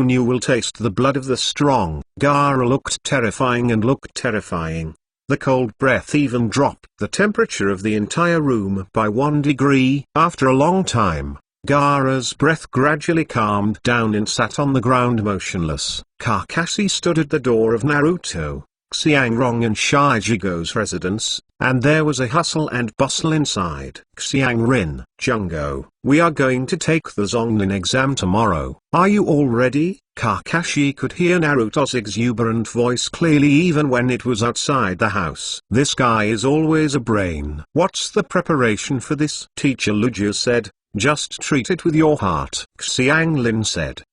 you will taste the blood of the strong." Gaara looked terrifying and looked terrifying. The cold breath even dropped the temperature of the entire room by 1 degree. After a long time, Gaara's breath gradually calmed down and sat on the ground motionless. Kakashi stood at the door of Naruto, Xiangrong and Shijigo's residence, and there was a hustle and bustle inside. "Xiangrin, Jungo, we are going to take the Zonnin exam tomorrow. Are you all ready?" Kakashi could hear Naruto's exuberant voice clearly even when it was outside the house. This guy is always a brain. "What's the preparation for this?" Teacher Lugia said. "Just treat it with your heart." Xianglin said.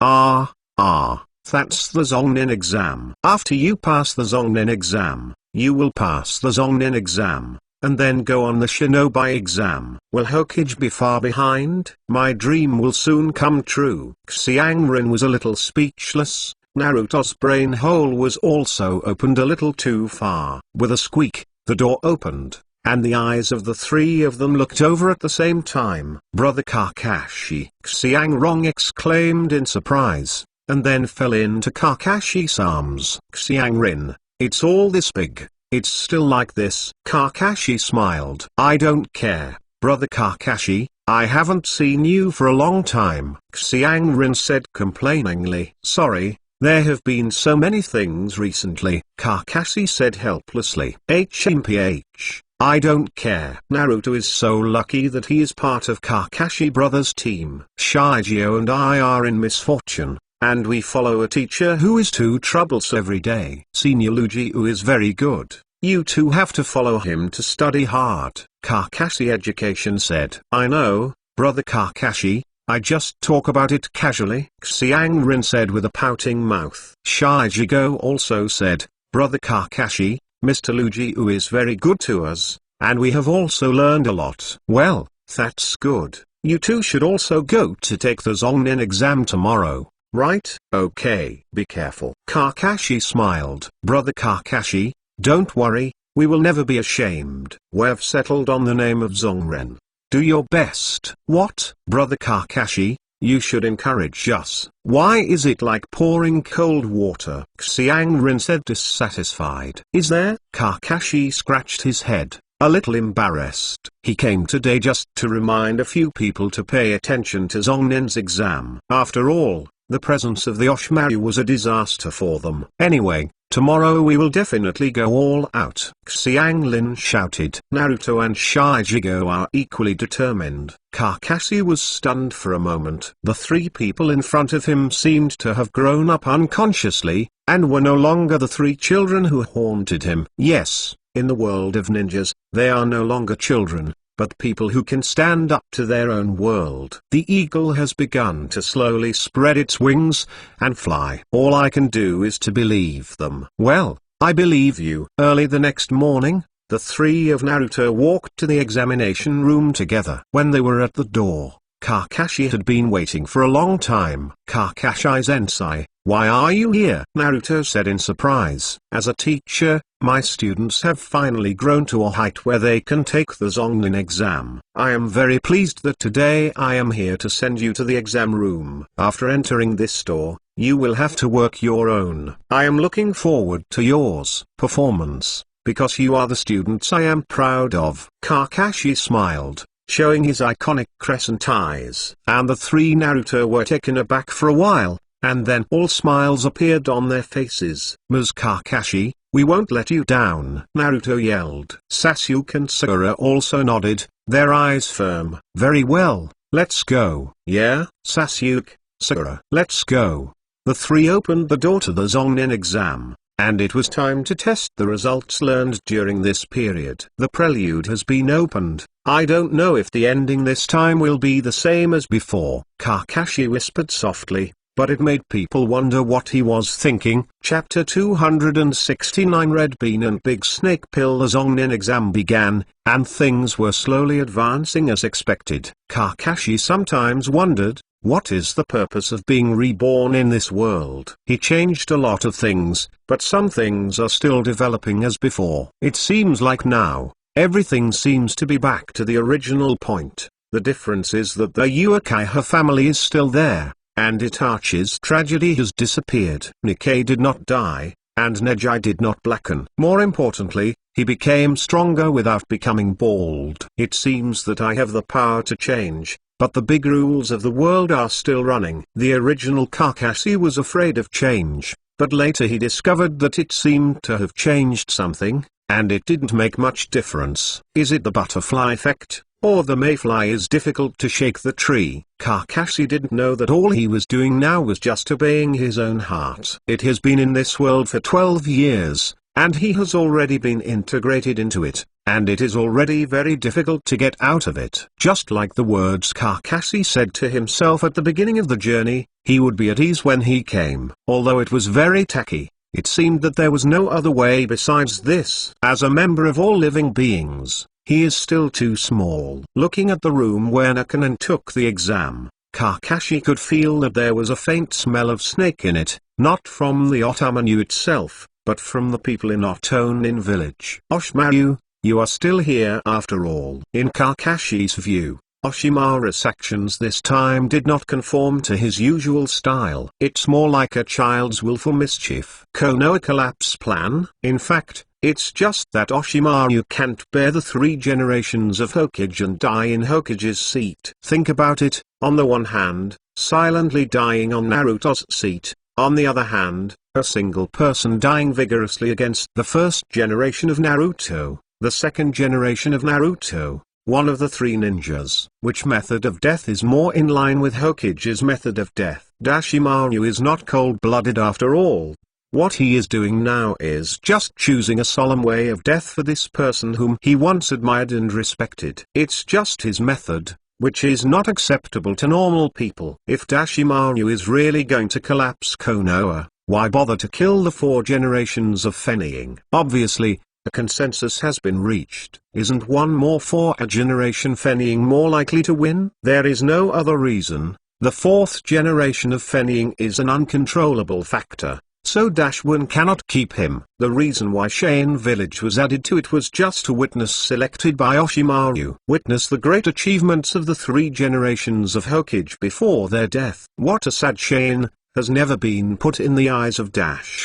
That's the Zonnin exam. After you pass the Zonnin exam, you will pass the Zonnin exam, and then go on the Shinobi exam. Will Hokage be far behind? My dream will soon come true." Xiangrin was a little speechless. Naruto's brain hole was also opened a little too far. With a squeak, the door opened, and the eyes of the three of them looked over at the same time. "Brother Kakashi!" Xiangrong exclaimed in surprise, and then fell into Kakashi's arms. "Xiangrin, it's all this big. It's still like this." Kakashi smiled. "I don't care, Brother Kakashi, I haven't seen you for a long time," Xiangrin said complainingly. "Sorry, there have been so many things recently," Kakashi said helplessly. "HMPH, I don't care. Naruto is so lucky that he is part of Kakashi Brothers' team. Shijio and I are in misfortune, and we follow a teacher who is too troublesome every day. Senior Luigi, who is very good. You two have to follow him to study hard," Kakashi Education said. "I know, Brother Kakashi, I just talk about it casually," Xiangrin said with a pouting mouth. Shijigo also said, "Brother Kakashi, Mr. Luigi is very good to us, and we have also learned a lot." "Well, that's good. You two should also go to take the Chunin exam tomorrow, right?" "Okay." "Be careful." Kakashi smiled. "Brother Kakashi, don't worry, we will never be ashamed. We've settled on the name of Zongren. Do your best." "What?" "Brother Kakashi, you should encourage us." "Why is it like pouring cold water?" Xiangrin said dissatisfied. "Is there?" Kakashi scratched his head, a little embarrassed. He came today just to remind a few people to pay attention to Zongnin's exam. After all, the presence of the Orochimaru was a disaster for them. "Anyway, tomorrow we will definitely go all out," Xianglin shouted. Naruto and Shijigo are equally determined. Kakashi was stunned for a moment. The three people in front of him seemed to have grown up unconsciously, and were no longer the three children who haunted him. Yes, in the world of ninjas, they are no longer children, but people who can stand up to their own world. The eagle has begun to slowly spread its wings and fly. All I can do is to believe them. "Well, I believe you." Early the next morning, the three of Naruto walked to the examination room together. When they were at the door, Kakashi had been waiting for a long time. "Kakashi-sensei, why are you here?" Naruto said in surprise. "As a teacher, my students have finally grown to a height where they can take the Chunin exam. I am very pleased that today I am here to send you to the exam room. After entering this door, you will have to work your own. I am looking forward to yours performance, because you are the students I am proud of." Kakashi smiled, showing his iconic crescent eyes. And the three Naruto were taken aback for a while, and then all smiles appeared on their faces. "Ms. Kakashi, we won't let you down," Naruto yelled. Sasuke and Sakura also nodded, their eyes firm. "Very well, let's go." "Yeah, Sasuke, Sakura, let's go." The three opened the door to the Chunin exam, and it was time to test the results learned during this period. The prelude has been opened. I don't know if the ending this time will be the same as before, Kakashi whispered softly, but it made people wonder what he was thinking. Chapter 269 Red Bean and Big Snake Pill. The Chunin exam began, and things were slowly advancing as expected. Kakashi sometimes wondered, what is the purpose of being reborn in this world? He changed a lot of things, but some things are still developing as before. It seems like now, everything seems to be back to the original point. The difference is that the Uchiha family is still there, and Itachi's tragedy has disappeared. Nikkei did not die, and Neji did not blacken. More importantly, he became stronger without becoming bald. It seems that I have the power to change, but the big rules of the world are still running. The original Kakashi was afraid of change, but later he discovered that it seemed to have changed something, and it didn't make much difference. Is it the butterfly effect, or the mayfly is difficult to shake the tree? Kakashi didn't know that all he was doing now was just obeying his own heart. It has been in this world for 12 years, and he has already been integrated into it, and it is already very difficult to get out of it. Just like the words Kakashi said to himself at the beginning of the journey, he would be at ease when he came. Although it was very tacky, it seemed that there was no other way besides this. As a member of all living beings, he is still too small. Looking at the room where Nakanen took the exam, Kakashi could feel that there was a faint smell of snake in it, not from the Otomaru itself, but from the people in Otonin village. Orochimaru, you are still here after all. In Kakashi's view, Orochimaru's actions this time did not conform to his usual style. It's more like a child's willful mischief. Konoha collapse plan? In fact, it's just that Orochimaru can't bear the 3 generations of Hokage and die in Hokage's seat. Think about it, on the one hand, silently dying on Naruto's seat, on the other hand, a single person dying vigorously against the first generation of Naruto, the second generation of Naruto, one of the 3 ninjas. Which method of death is more in line with Hokage's method of death? Orochimaru is not cold-blooded after all. What he is doing now is just choosing a solemn way of death for this person whom he once admired and respected. It's just his method, which is not acceptable to normal people. If Orochimaru is really going to collapse Konoha, why bother to kill the 4 generations of Fenning? Obviously, a consensus has been reached. Isn't one more for a generation Fenning more likely to win? There is no other reason. The 4th generation of Fenning is an uncontrollable factor, so One cannot keep him. The reason why Shane Village was added to it was just to witness selected by Orochimaru. Witness the great achievements of the 3 generations of Hokage before their death. What a sad shame has never been put in the eyes of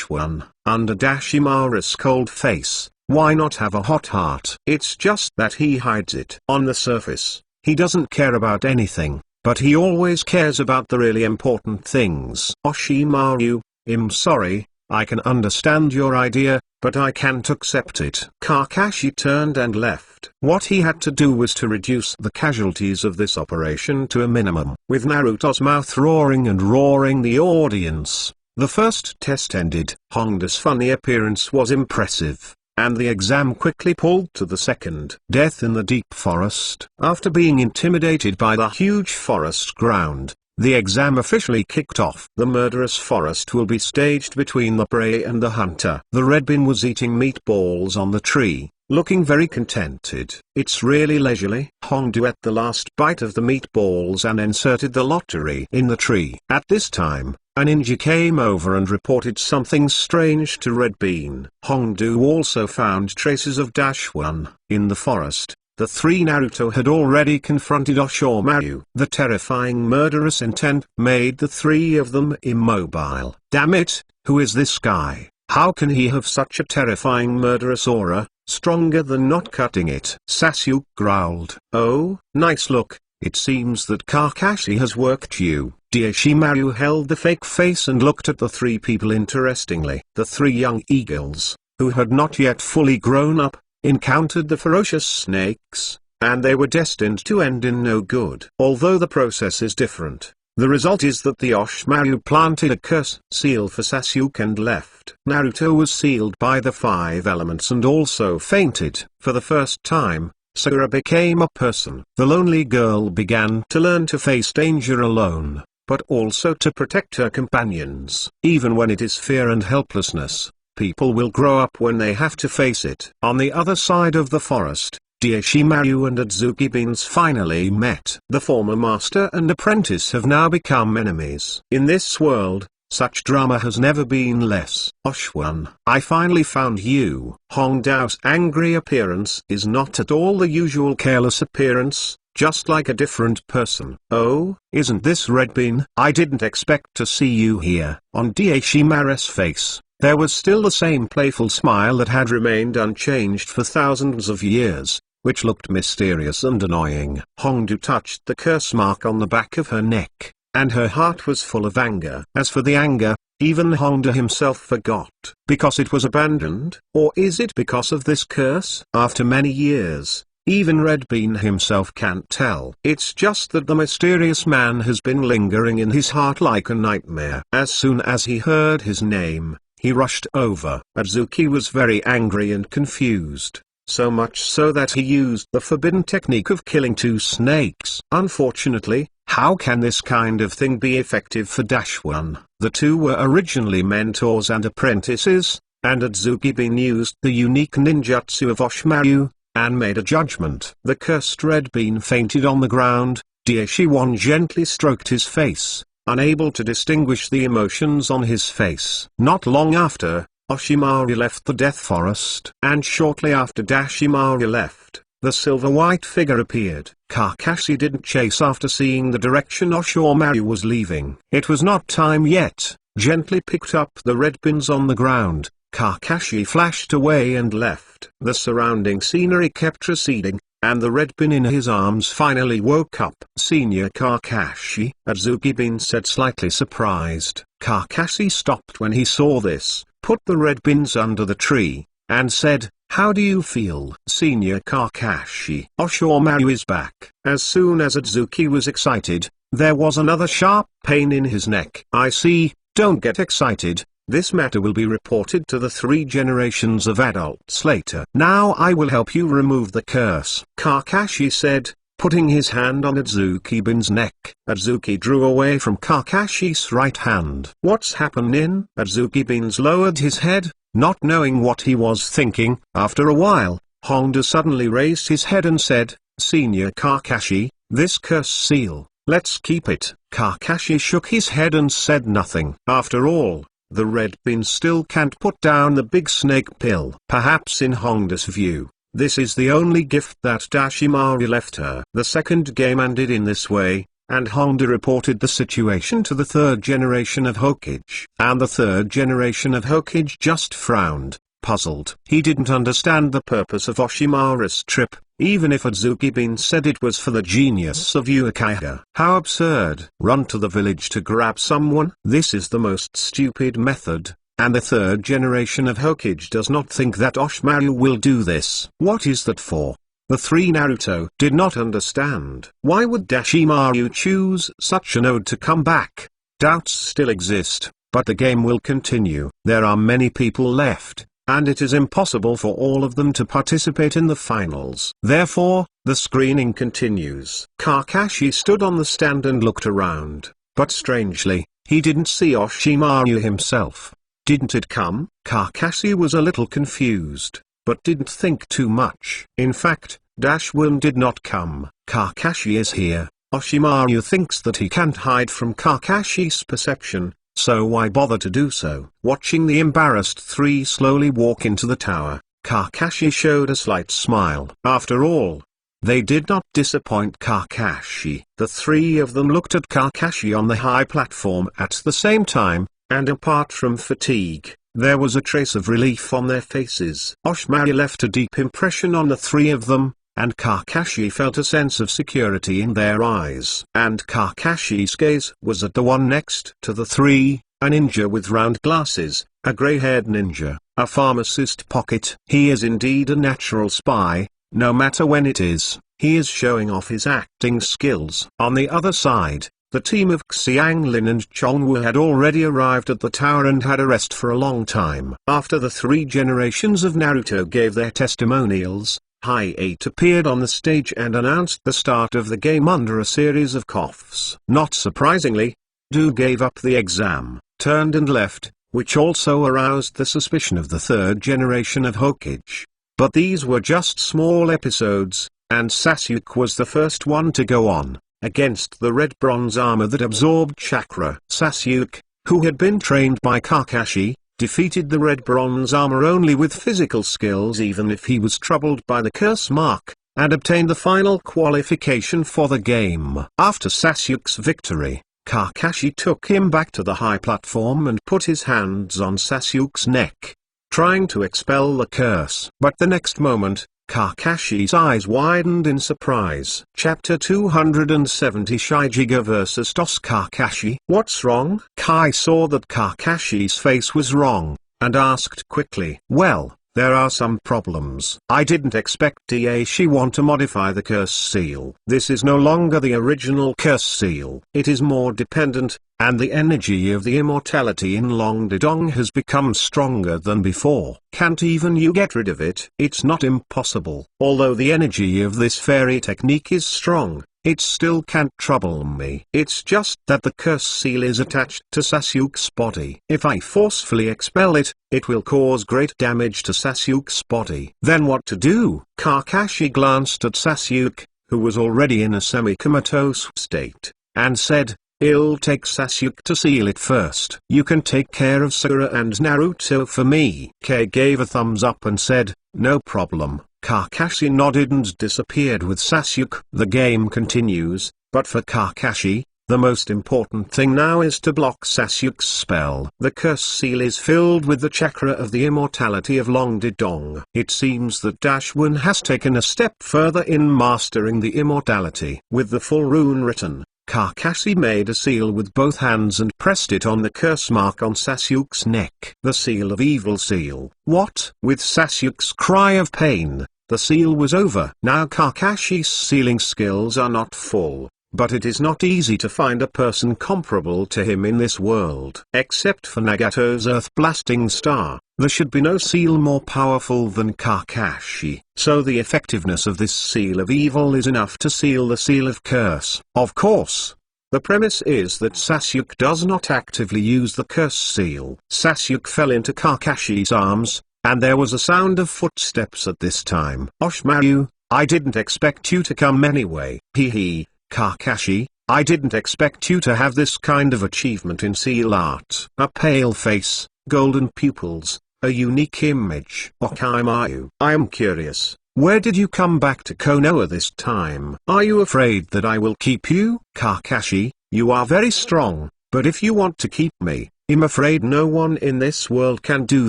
One. Under Orochimaru's cold face, why not have a hot heart? It's just that he hides it. On the surface, he doesn't care about anything, but he always cares about the really important things. Orochimaru, I'm sorry, I can understand your idea, but I can't accept it. Kakashi turned and left. What he had to do was to reduce the casualties of this operation to a minimum. With Naruto's mouth roaring and roaring the audience, the first test ended. Honda's funny appearance was impressive, and the exam quickly pulled to the second. Death in the deep forest. After being intimidated by the huge forest ground, the exam officially kicked off. The murderous forest will be staged between the prey and the hunter. The Red Bin was eating meatballs on the tree, looking very contented. It's really leisurely. Honda ate the last bite of the meatballs and inserted the lottery in the tree. At this time, a ninja came over and reported something strange to Red Bean. Honda also found traces of One in the forest. The 3 Naruto had already confronted Orochimaru. The terrifying murderous intent made the 3 of them immobile. Damn it, who is this guy? How can he have such a terrifying murderous aura, stronger than not cutting it? Sasuke growled. Oh, nice look, it seems that Kakashi has worked you. Orochimaru held the fake face and looked at the 3 people interestingly. The 3 young eagles, who had not yet fully grown up, encountered the ferocious snakes, and they were destined to end in no good. Although the process is different, the result is that the Orochimaru planted a curse seal for Sasuke and left. Naruto was sealed by the 5 elements and also fainted. For the first time, Sakura became a person. The lonely girl began to learn to face danger alone, but also to protect her companions. Even when it is fear and helplessness, people will grow up when they have to face it. On the other side of the forest, Orochimaru and Azuki Beans finally met. The former master and apprentice have now become enemies. In this world, such drama has never been less. Oshwan, I finally found you. Hongdao's angry appearance is not at all the usual careless appearance, just like a different person. Oh, isn't this Red Bean? I didn't expect to see you here. On Orochimaru's face, there was still the same playful smile that had remained unchanged for thousands of years, which looked mysterious and annoying. Hongdu touched the curse mark on the back of her neck, and her heart was full of anger. As for the anger, even Hongdu himself forgot. Because it was abandoned? Or is it because of this curse? After many years, even Red Bean himself can't tell. It's just that the mysterious man has been lingering in his heart like a nightmare. As soon as he heard his name, he rushed over. Azuki was very angry and confused, so much so that he used the forbidden technique of killing 2 snakes. Unfortunately, how can this kind of thing be effective for One? The 2 were originally mentors and apprentices, and Azuki Bean used the unique ninjutsu of Orochimaru, and made a judgment. The cursed Red Bean fainted on the ground, Daishiwan gently stroked his face, unable to distinguish the emotions on his face. Not long after, Orochimaru left the Death Forest. And shortly after Orochimaru left, the silver-white figure appeared. Kakashi didn't chase after seeing the direction Orochimaru was leaving. It was not time yet. Gently picked up the red pins on the ground, Kakashi flashed away and left. The surrounding scenery kept receding, and the red pin in his arms finally woke up. Senior Kakashi, Azuki-bin said, slightly surprised. Kakashi stopped when he saw this, put the red pins under the tree, and said, "How do you feel?" Senior Kakashi, Orochimaru is back. As soon as Azuki was excited, there was another sharp pain in his neck. "I see, don't get excited. This matter will be reported to the 3 generations of adults later. Now I will help you remove the curse," Kakashi said, putting his hand on Azuki-bin's neck. Azuki drew away from Kakashi's right hand. "What's happening?" Azuki-bin's lowered his head, not knowing what he was thinking. After a while, Honda suddenly raised his head and said, "Senior Kakashi, this curse seal, let's keep it." Kakashi shook his head and said nothing. After all, the red pin still can't put down the big snake pill. Perhaps in Honda's view, this is the only gift that Orochimaru left her. The second game ended in this way, and Honda reported the situation to the 3rd generation of Hokage. And the 3rd generation of Hokage just frowned, puzzled. He didn't understand the purpose of Orochimaru's trip, even if Azuki-bin said it was for the genius of Uchiha. How absurd. Run to the village to grab someone? This is the most stupid method, and the 3rd generation of Hokage does not think that Orochimaru will do this. What is that for? The 3 Naruto did not understand. Why would Orochimaru choose such an ode to come back? Doubts still exist, but the game will continue. There are many people left, and it is impossible for all of them to participate in the finals. Therefore, the screening continues. Kakashi stood on the stand and looked around, but strangely, he didn't see Orochimaru himself. Didn't it come? Kakashi was a little confused, but didn't think too much. In fact, Dashwin did not come. Kakashi is here. Orochimaru thinks that he can't hide from Kakashi's perception, so why bother to do so? Watching the embarrassed 3 slowly walk into the tower, Kakashi showed a slight smile. After all, they did not disappoint Kakashi. The 3 of them looked at Kakashi on the high platform at the same time, and apart from fatigue, there was a trace of relief on their faces. Orochimaru left a deep impression on the 3 of them, and Kakashi felt a sense of security in their eyes. And Kakashi's gaze was at the one next to the 3, a ninja with round glasses, a grey-haired ninja, a pharmacist pocket. He is indeed a natural spy, no matter when it is. He is showing off his acting skills. On the other side, the team of Xianglin and Chongwu had already arrived at the tower and had a rest for a long time. After the 3 generations of Naruto gave their testimonials, High 8 appeared on the stage and announced the start of the game under a series of coughs. Not surprisingly, Du gave up the exam, turned and left, which also aroused the suspicion of the 3rd generation of Hokage. But these were just small episodes, and Sasuke was the first one to go on, against the red bronze armor that absorbed chakra. Sasuke, who had been trained by Kakashi, defeated the red bronze armor only with physical skills even if he was troubled by the curse mark, and obtained the final qualification for the game. After Sasuke's victory, Kakashi took him back to the high platform and put his hands on Sasuke's neck, trying to expel the curse. But the next moment, Kakashi's eyes widened in surprise. Chapter 270 Shijiga vs. DOS Kakashi. What's wrong? Kai saw that Kakashi's face was wrong, and asked quickly. Well, there are some problems. I didn't expect Daishiwan to modify the curse seal. This is no longer the original curse seal. It is more dependent, and the energy of the immortality in Long Didong has become stronger than before. Can't even you get rid of it? It's not impossible. Although the energy of this fairy technique is strong, it still can't trouble me. It's just that the curse seal is attached to Sasuke's body. If I forcefully expel it, it will cause great damage to Sasuke's body. Then what to do? Kakashi glanced at Sasuke, who was already in a semi-comatose state, and said, "It'll take Sasuke to seal it first. You can take care of Sakura and Naruto for me." Kage gave a thumbs up and said, "No problem." Kakashi nodded and disappeared with Sasuke. The game continues, but for Kakashi, the most important thing now is to block Sasuke's spell. The curse seal is filled with the chakra of the immortality of Long Didong. It seems that Dashwon has taken a step further in mastering the immortality. With the full rune written, Kakashi made a seal with both hands and pressed it on the curse mark on Sasuke's neck. The seal of evil seal. What? With Sasuke's cry of pain, the seal was over. Now Kakashi's sealing skills are not full, but it is not easy to find a person comparable to him in this world. Except for Nagato's earth-blasting star, there should be no seal more powerful than Kakashi. So the effectiveness of this seal of evil is enough to seal the seal of curse. Of course, the premise is that Sasuke does not actively use the curse seal. Sasuke fell into Kakashi's arms, and there was a sound of footsteps at this time. "Orochimaru, I didn't expect you to come anyway." "Hee. Kakashi, I didn't expect you to have this kind of achievement in seal art." A pale face, golden pupils, a unique image. "Orochimaru, I am curious, where did you come back to Konoha this time? Are you afraid that I will keep you?" "Kakashi, you are very strong, but if you want to keep me, I'm afraid no one in this world can do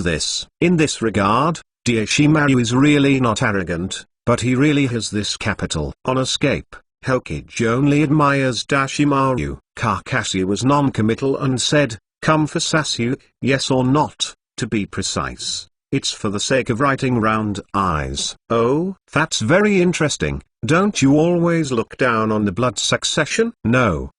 this." In this regard, Orochimaru is really not arrogant, but he really has this capital. On escape, Hokage only admires Orochimaru. Kakashi was non-committal and said, "Come for Sasuke, yes or not, to be precise. It's for the sake of writing round eyes." "Oh, that's very interesting. Don't you always look down on the blood succession?" No,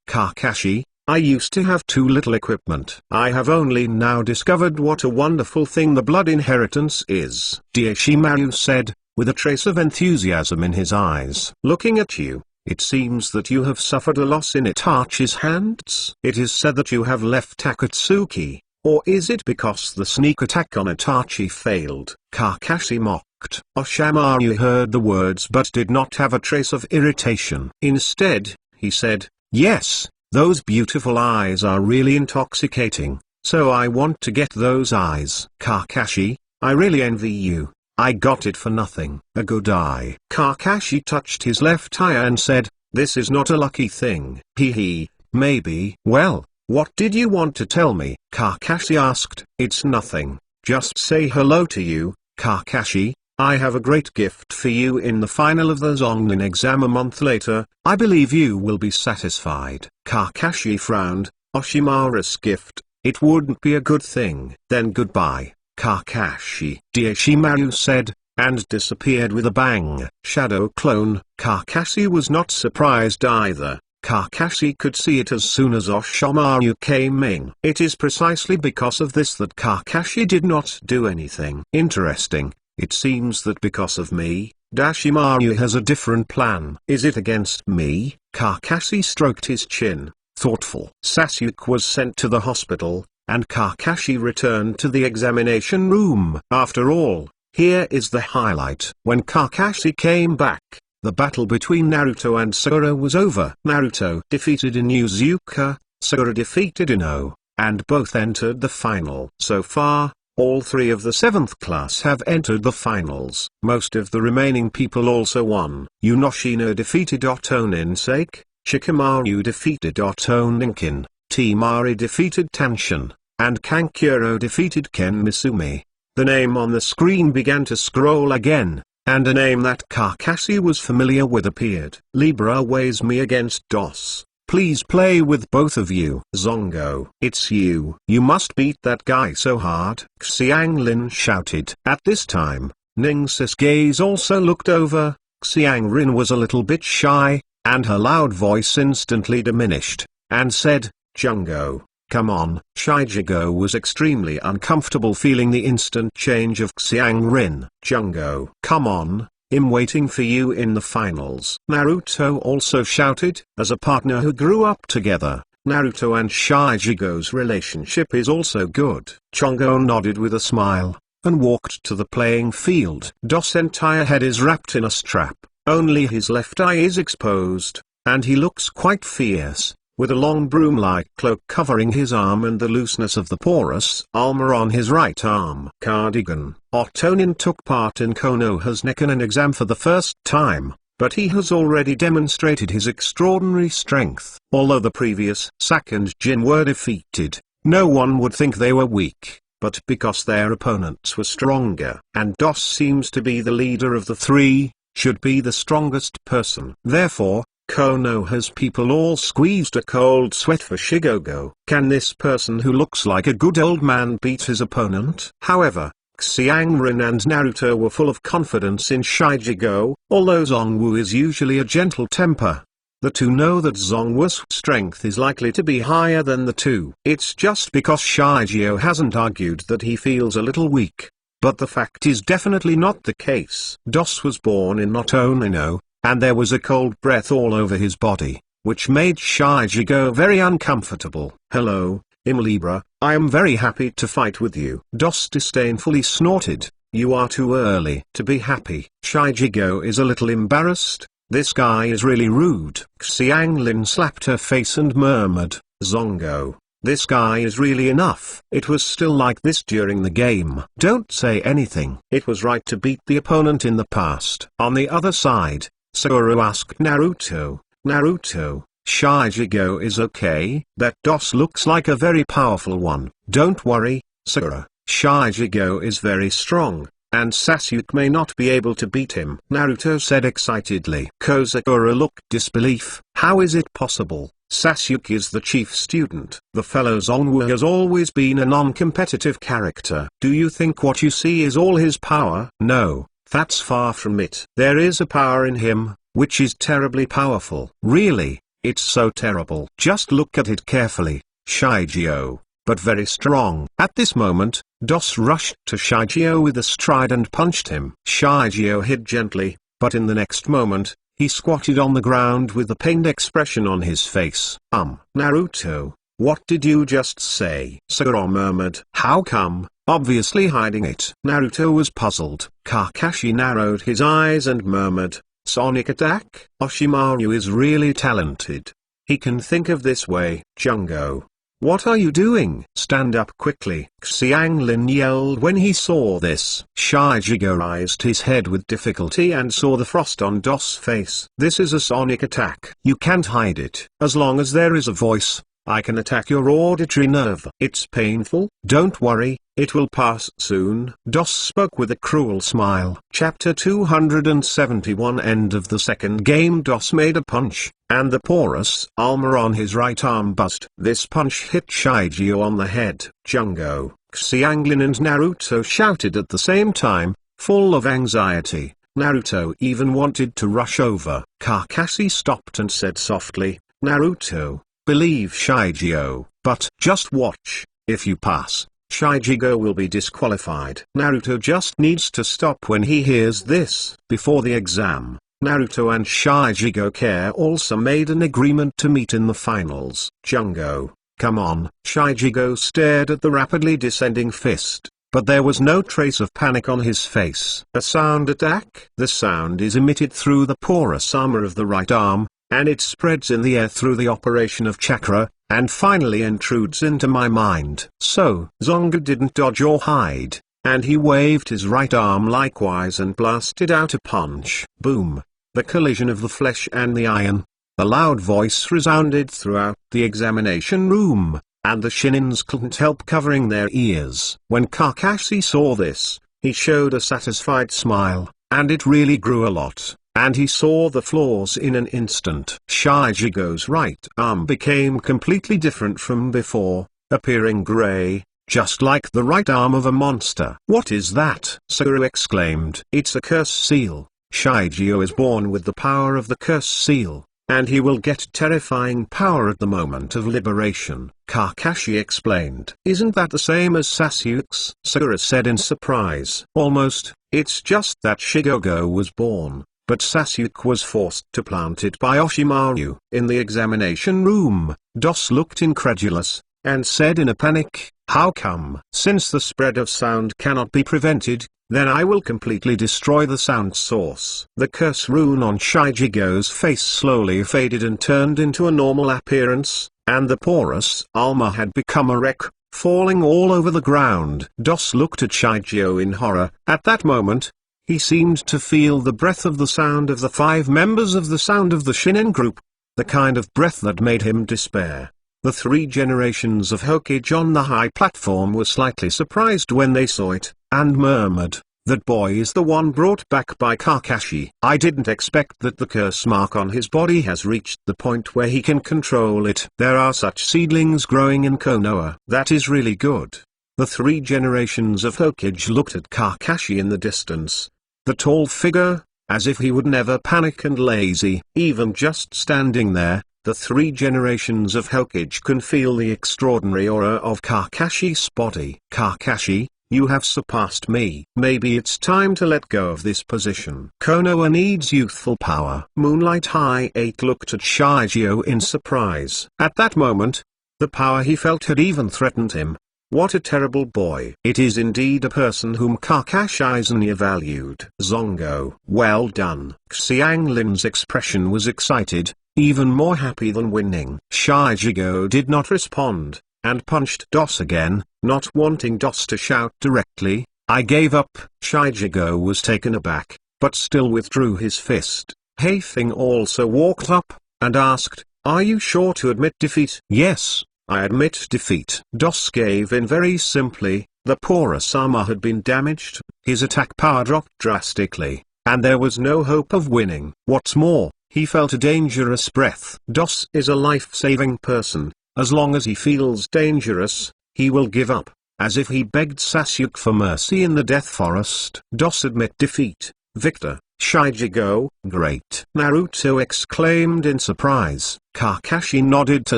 Kakashi, I used to have too little equipment. I have only now discovered what a wonderful thing the blood inheritance is," Orochimaru said, with a trace of enthusiasm in his eyes. "Looking at you, it seems that you have suffered a loss in Itachi's hands. It is said that you have left Akatsuki, or is it because the sneak attack on Itachi failed?" Kakashi mocked. Orochimaru heard the words but did not have a trace of irritation. Instead, he said, "Yes, those beautiful eyes are really intoxicating, so I want to get those eyes." "Kakashi, I really envy you. I got it for nothing." "A good eye." Kakashi touched his left eye and said, "This is not a lucky thing." "Hee, maybe." "Well, what did you want to tell me?" Kakashi asked. "It's nothing, just say hello to you." "Kakashi, I have a great gift for you in the final of the Chunin Exam a month later. I believe you will be satisfied." Kakashi frowned. Orochimaru's gift, it wouldn't be a good thing. "Then goodbye, Kakashi," Orochimaru said, and disappeared with a bang. Shadow clone. Kakashi was not surprised either. Kakashi could see it as soon as Orochimaru came in. It is precisely because of this that Kakashi did not do anything. Interesting, it seems that because of me, Orochimaru has a different plan. "Is it against me?" Kakashi stroked his chin, thoughtful. Sasuke was sent to the hospital, and Kakashi returned to the examination room. After all, here is the highlight. When Kakashi came back, the battle between Naruto and Sakura was over. Naruto defeated Inuzuka, Sakura defeated Ino, and both entered the final. So far, all three of the 7th class have entered the finals. Most of the remaining people also won. Yoshino defeated Otoninsake, Shikamaru defeated Otoninkin, Temari defeated Tanshin, and Kankuro defeated Ken Misumi. The name on the screen began to scroll again, and a name that Kakashi was familiar with appeared. "Libra weighs me against DOS. Please play with both of you." "Zongo, it's you. You must beat that guy so hard," Xianglin shouted. At this time, Ning's gaze also looked over. Xianglin was a little bit shy, and her loud voice instantly diminished, and said, "Jungo, come on." Shijigo was extremely uncomfortable feeling the instant change of Xianglin. "Jungo, come on, I'm waiting for you in the finals." Naruto also shouted. As a partner who grew up together, Naruto and Shijigo's relationship is also good. Chongo nodded with a smile, and walked to the playing field. DOS' entire head is wrapped in a strap, Only his left eye is exposed, and he looks quite fierce, with a long broom-like cloak covering his arm and the looseness of the porous armor on his right arm. Cardigan. Otonin took part in Konoha's Chunin Exam for the first time, but he has already demonstrated his extraordinary strength. Although the previous Sak and Jin were defeated, no one would think they were weak, but because their opponents were stronger. And DOS seems to be the leader of the three, should be the strongest person. Therefore, Konoha's people all squeezed a cold sweat for Shigogo. Can this person who looks like a good old man beat his opponent? However, Xianglin and Naruto were full of confidence in Shigego, although Zongwu is usually a gentle temper. The two know that Zongwu's strength is likely to be higher than the two. It's just because Shigego hasn't argued that he feels a little weak. But the fact is definitely not the case. DOS was born in Notonino, and there was a cold breath all over his body, which made Shigego very uncomfortable. Hello, Libra, I am very happy to fight with you. DOS disdainfully snorted. You are too early to be happy. Shigego is a little embarrassed. This guy is really rude. Xianglin slapped her face and murmured, Zongo, this guy is really enough. It was still like this during the game. Don't say anything. It was right to beat the opponent in the past. On the other side, Sakura asked Naruto, Naruto, Shigego is okay? That DOS looks like a very powerful one. Don't worry, Sakura, Shigego is very strong, and Sasuke may not be able to beat him. Naruto said excitedly. Sakura looked disbelief. How is it possible? Sasuke is the chief student. The fellow Zongwu has always been a non-competitive character. Do you think what you see is all his power? No, that's far from it. There is a power in him, which is terribly powerful. Really, it's so terrible. Just look at it carefully, Shigego, but very strong. At this moment, DOS rushed to Shigego with a stride and punched him. Shigego hit gently, but in the next moment, he squatted on the ground with a pained expression on his face. Naruto, what did you just say? Sakura murmured. How come? Obviously hiding it. Naruto was puzzled. Kakashi narrowed his eyes and murmured, Sonic attack? Orochimaru is really talented. He can think of this way. Jungo, what are you doing? Stand up quickly. Xianglin yelled when he saw this. Shigego raised his head with difficulty and saw the frost on DOS' face. This is a sonic attack. You can't hide it. As long as there is a voice, I can attack your auditory nerve. It's painful. Don't worry, it will pass soon. DOS spoke with a cruel smile. Chapter 271. End of the second game. DOS made a punch, and the porous armor on his right arm buzzed. This punch hit Shigego on the head. Jungo, Xianglin and Naruto shouted at the same time, full of anxiety. Naruto even wanted to rush over. Kakashi stopped and said softly, Naruto, believe Shigego, but just watch. If you pass, Shigego will be disqualified. Naruto just needs to stop when he hears this. Before the exam, Naruto and Shigego also made an agreement to meet in the finals. Jungo, come on. Shigego stared at the rapidly descending fist, but there was no trace of panic on his face. A sound attack? The sound is emitted through the porous armor of the right arm, and it spreads in the air through the operation of chakra, and finally intrudes into my mind. So, Zongo didn't dodge or hide, and he waved his right arm likewise and blasted out a punch. Boom! The collision of the flesh and the iron. The loud voice resounded throughout the examination room, and the Shinins couldn't help covering their ears. When Kakashi saw this, he showed a satisfied smile, and it really grew a lot. And he saw the flaws in an instant. Shigego's right arm became completely different from before, appearing gray, just like the right arm of a monster. What is that? Sakura exclaimed. It's a curse seal. Shigego is born with the power of the curse seal, and he will get terrifying power at the moment of liberation. Kakashi explained. Isn't that the same as Sasuke's? Sakura said in surprise. Almost. It's just that Shigogo was born, but Sasuke was forced to plant it by Orochimaru. In the examination room, DOS looked incredulous, and said in a panic, how come? Since the spread of sound cannot be prevented, then I will completely destroy the sound source. The curse rune on Shijigo's face slowly faded and turned into a normal appearance, and the porous armor had become a wreck, falling all over the ground. DOS looked at Shijio in horror. At that moment, he seemed to feel the breath of the sound of the 5 members of the Sound of the Shinin group, the kind of breath that made him despair. The 3 generations of Hokage on the high platform were slightly surprised when they saw it, and murmured, "That boy is the one brought back by Kakashi. I didn't expect that the curse mark on his body has reached the point where he can control it. There are such seedlings growing in Konoha. That is really good." The 3 generations of Hokage looked at Kakashi in the distance. The tall figure, as if he would never panic and lazy. Even just standing there, the 3 generations of Hokage can feel the extraordinary aura of Kakashi's body. "Kakashi, you have surpassed me. Maybe it's time to let go of this position. Konoha needs youthful power." Moonlight High 8 looked at Shijio in surprise. At that moment, the power he felt had even threatened him. What a terrible boy. It is indeed a person whom Kakashi Izania valued. Zongo. Well done. Xianglin's expression was excited, even more happy than winning. Shijigo did not respond, and punched DOS again, not wanting DOS to shout directly, "I gave up." Shijigo was taken aback, but still withdrew his fist. Hathing also walked up, and asked, "Are you sure to admit defeat?" "Yes, I admit defeat." DOS gave in very simply. The porous armor had been damaged, his attack power dropped drastically, and there was no hope of winning. What's more, he felt a dangerous breath. DOS is a life-saving person. As long as he feels dangerous, he will give up, as if he begged Sasuke for mercy in the Death Forest. DOS admit defeat. Victor. Shijigo, great. Naruto exclaimed in surprise. Kakashi nodded to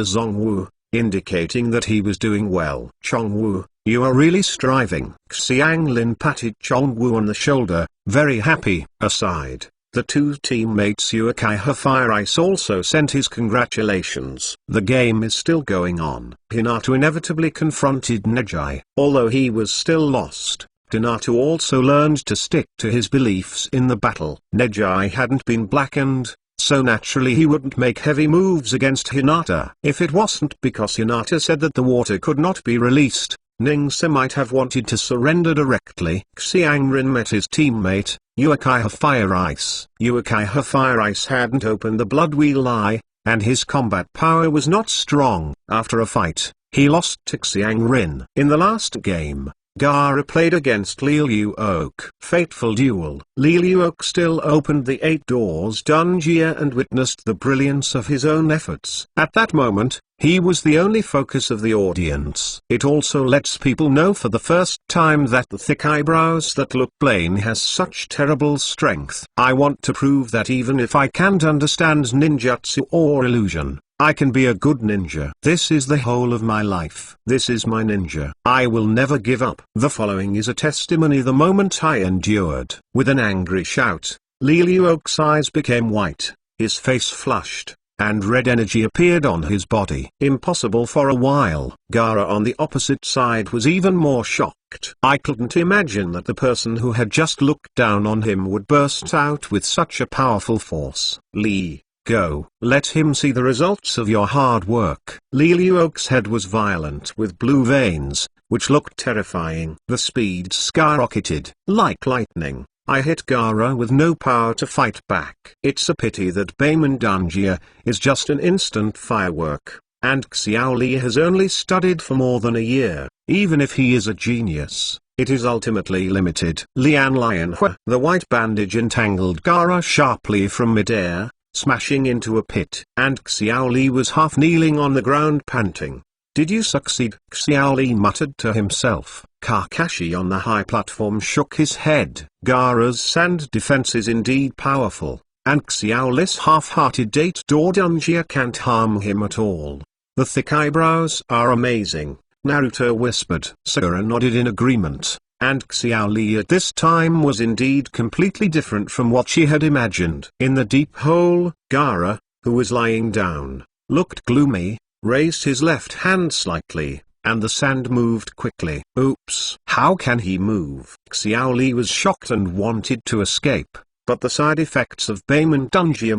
Zongwu, indicating that he was doing well. "Chongwu, you are really striving." Xianglin patted Chongwu on the shoulder, very happy. Aside, the 2 teammates Uchiha Fire Ice also sent his congratulations. The game is still going on. Hinata inevitably confronted Neji. Although he was still lost, Hinata also learned to stick to his beliefs in the battle. Neji hadn't been blackened, so naturally he wouldn't make heavy moves against Hinata. If it wasn't because Hinata said that the water could not be released, Ningsa might have wanted to surrender directly. Xiangrin met his teammate, Uchiha Fire Ice. Uchiha Fire Ice hadn't opened the Blood Wheel Eye, and his combat power was not strong. After a fight, he lost to Xiangrin. In the last game, Gaara played against Liu Oak. Fateful duel. Liu Oak still opened the 8 doors dungeon and witnessed the brilliance of his own efforts. At that moment, he was the only focus of the audience. It also lets people know for the first time that the thick eyebrows that look plain has such terrible strength. I want to prove that even if I can't understand ninjutsu or illusion, I can be a good ninja. This is the whole of my life. This is my ninja. I will never give up. The following is a testimony the moment I endured. With an angry shout, Liu Oak's eyes became white, his face flushed, and red energy appeared on his body. Impossible for a while. Gaara on the opposite side was even more shocked. I couldn't imagine that the person who had just looked down on him would burst out with such a powerful force. "Lee, go. Let him see the results of your hard work." Liu Oak's head was violent with blue veins, which looked terrifying. The speed skyrocketed. Like lightning, I hit Gaara with no power to fight back. It's a pity that Baemon Dunjia is just an instant firework, and Xiao Li has only studied for more than a year. Even if he is a genius, it is ultimately limited. Lian Lianhua. The white bandage entangled Gaara sharply from midair, smashing into a pit. And Xiao Li was half kneeling on the ground panting. "Did you succeed?" Xiao Li muttered to himself. Kakashi on the high platform shook his head. Gaara's sand defense is indeed powerful, and Xiao Li's half-hearted date door dungeon can't harm him at all. The thick eyebrows are amazing, Naruto whispered. Sakura nodded in agreement, and Xiao Li at this time was indeed completely different from what she had imagined. In the deep hole, Gaara, who was lying down, looked gloomy, raised his left hand slightly, and the sand moved quickly. Oops! How can he move? Xiao Li was shocked and wanted to escape, but the side effects of Beiman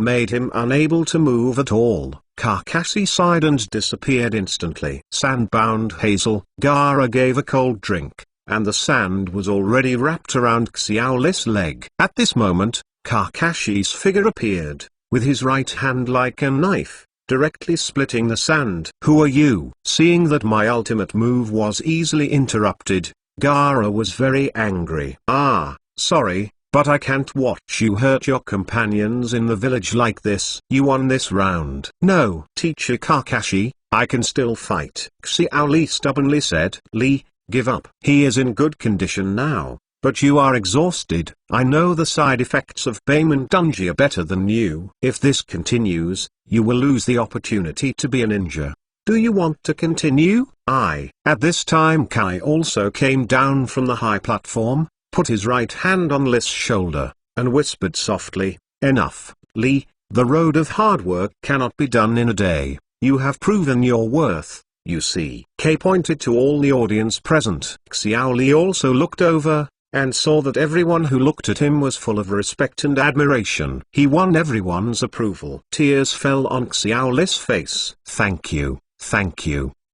made him unable to move at all. Kakashi sighed and disappeared instantly. Sand-bound Hazel. Gaara gave a cold drink, and the sand was already wrapped around Xiao Li's leg. At this moment, Kakashi's figure appeared, with his right hand like a knife, directly splitting the sand. Who are you? Seeing that my ultimate move was easily interrupted, Gaara was very angry. Ah, sorry, but I can't watch you hurt your companions in the village like this. You won this round. No, Teacher Kakashi, I can still fight. Xiao Li stubbornly said. Li, give up. He is in good condition now, but you are exhausted. I know the side effects of Beiman better than you. If this continues, you will lose the opportunity to be a ninja. Do you want to continue? At this time Kai also came down from the high platform, put his right hand on Li's shoulder, and whispered softly, enough, Li, the road of hard work cannot be done in a day. You have proven your worth, you see. Kai pointed to all the audience present. Xiao Li also looked over, and saw that everyone who looked at him was full of respect and admiration. He won everyone's approval. Tears fell on Xiao Li's face. Thank you,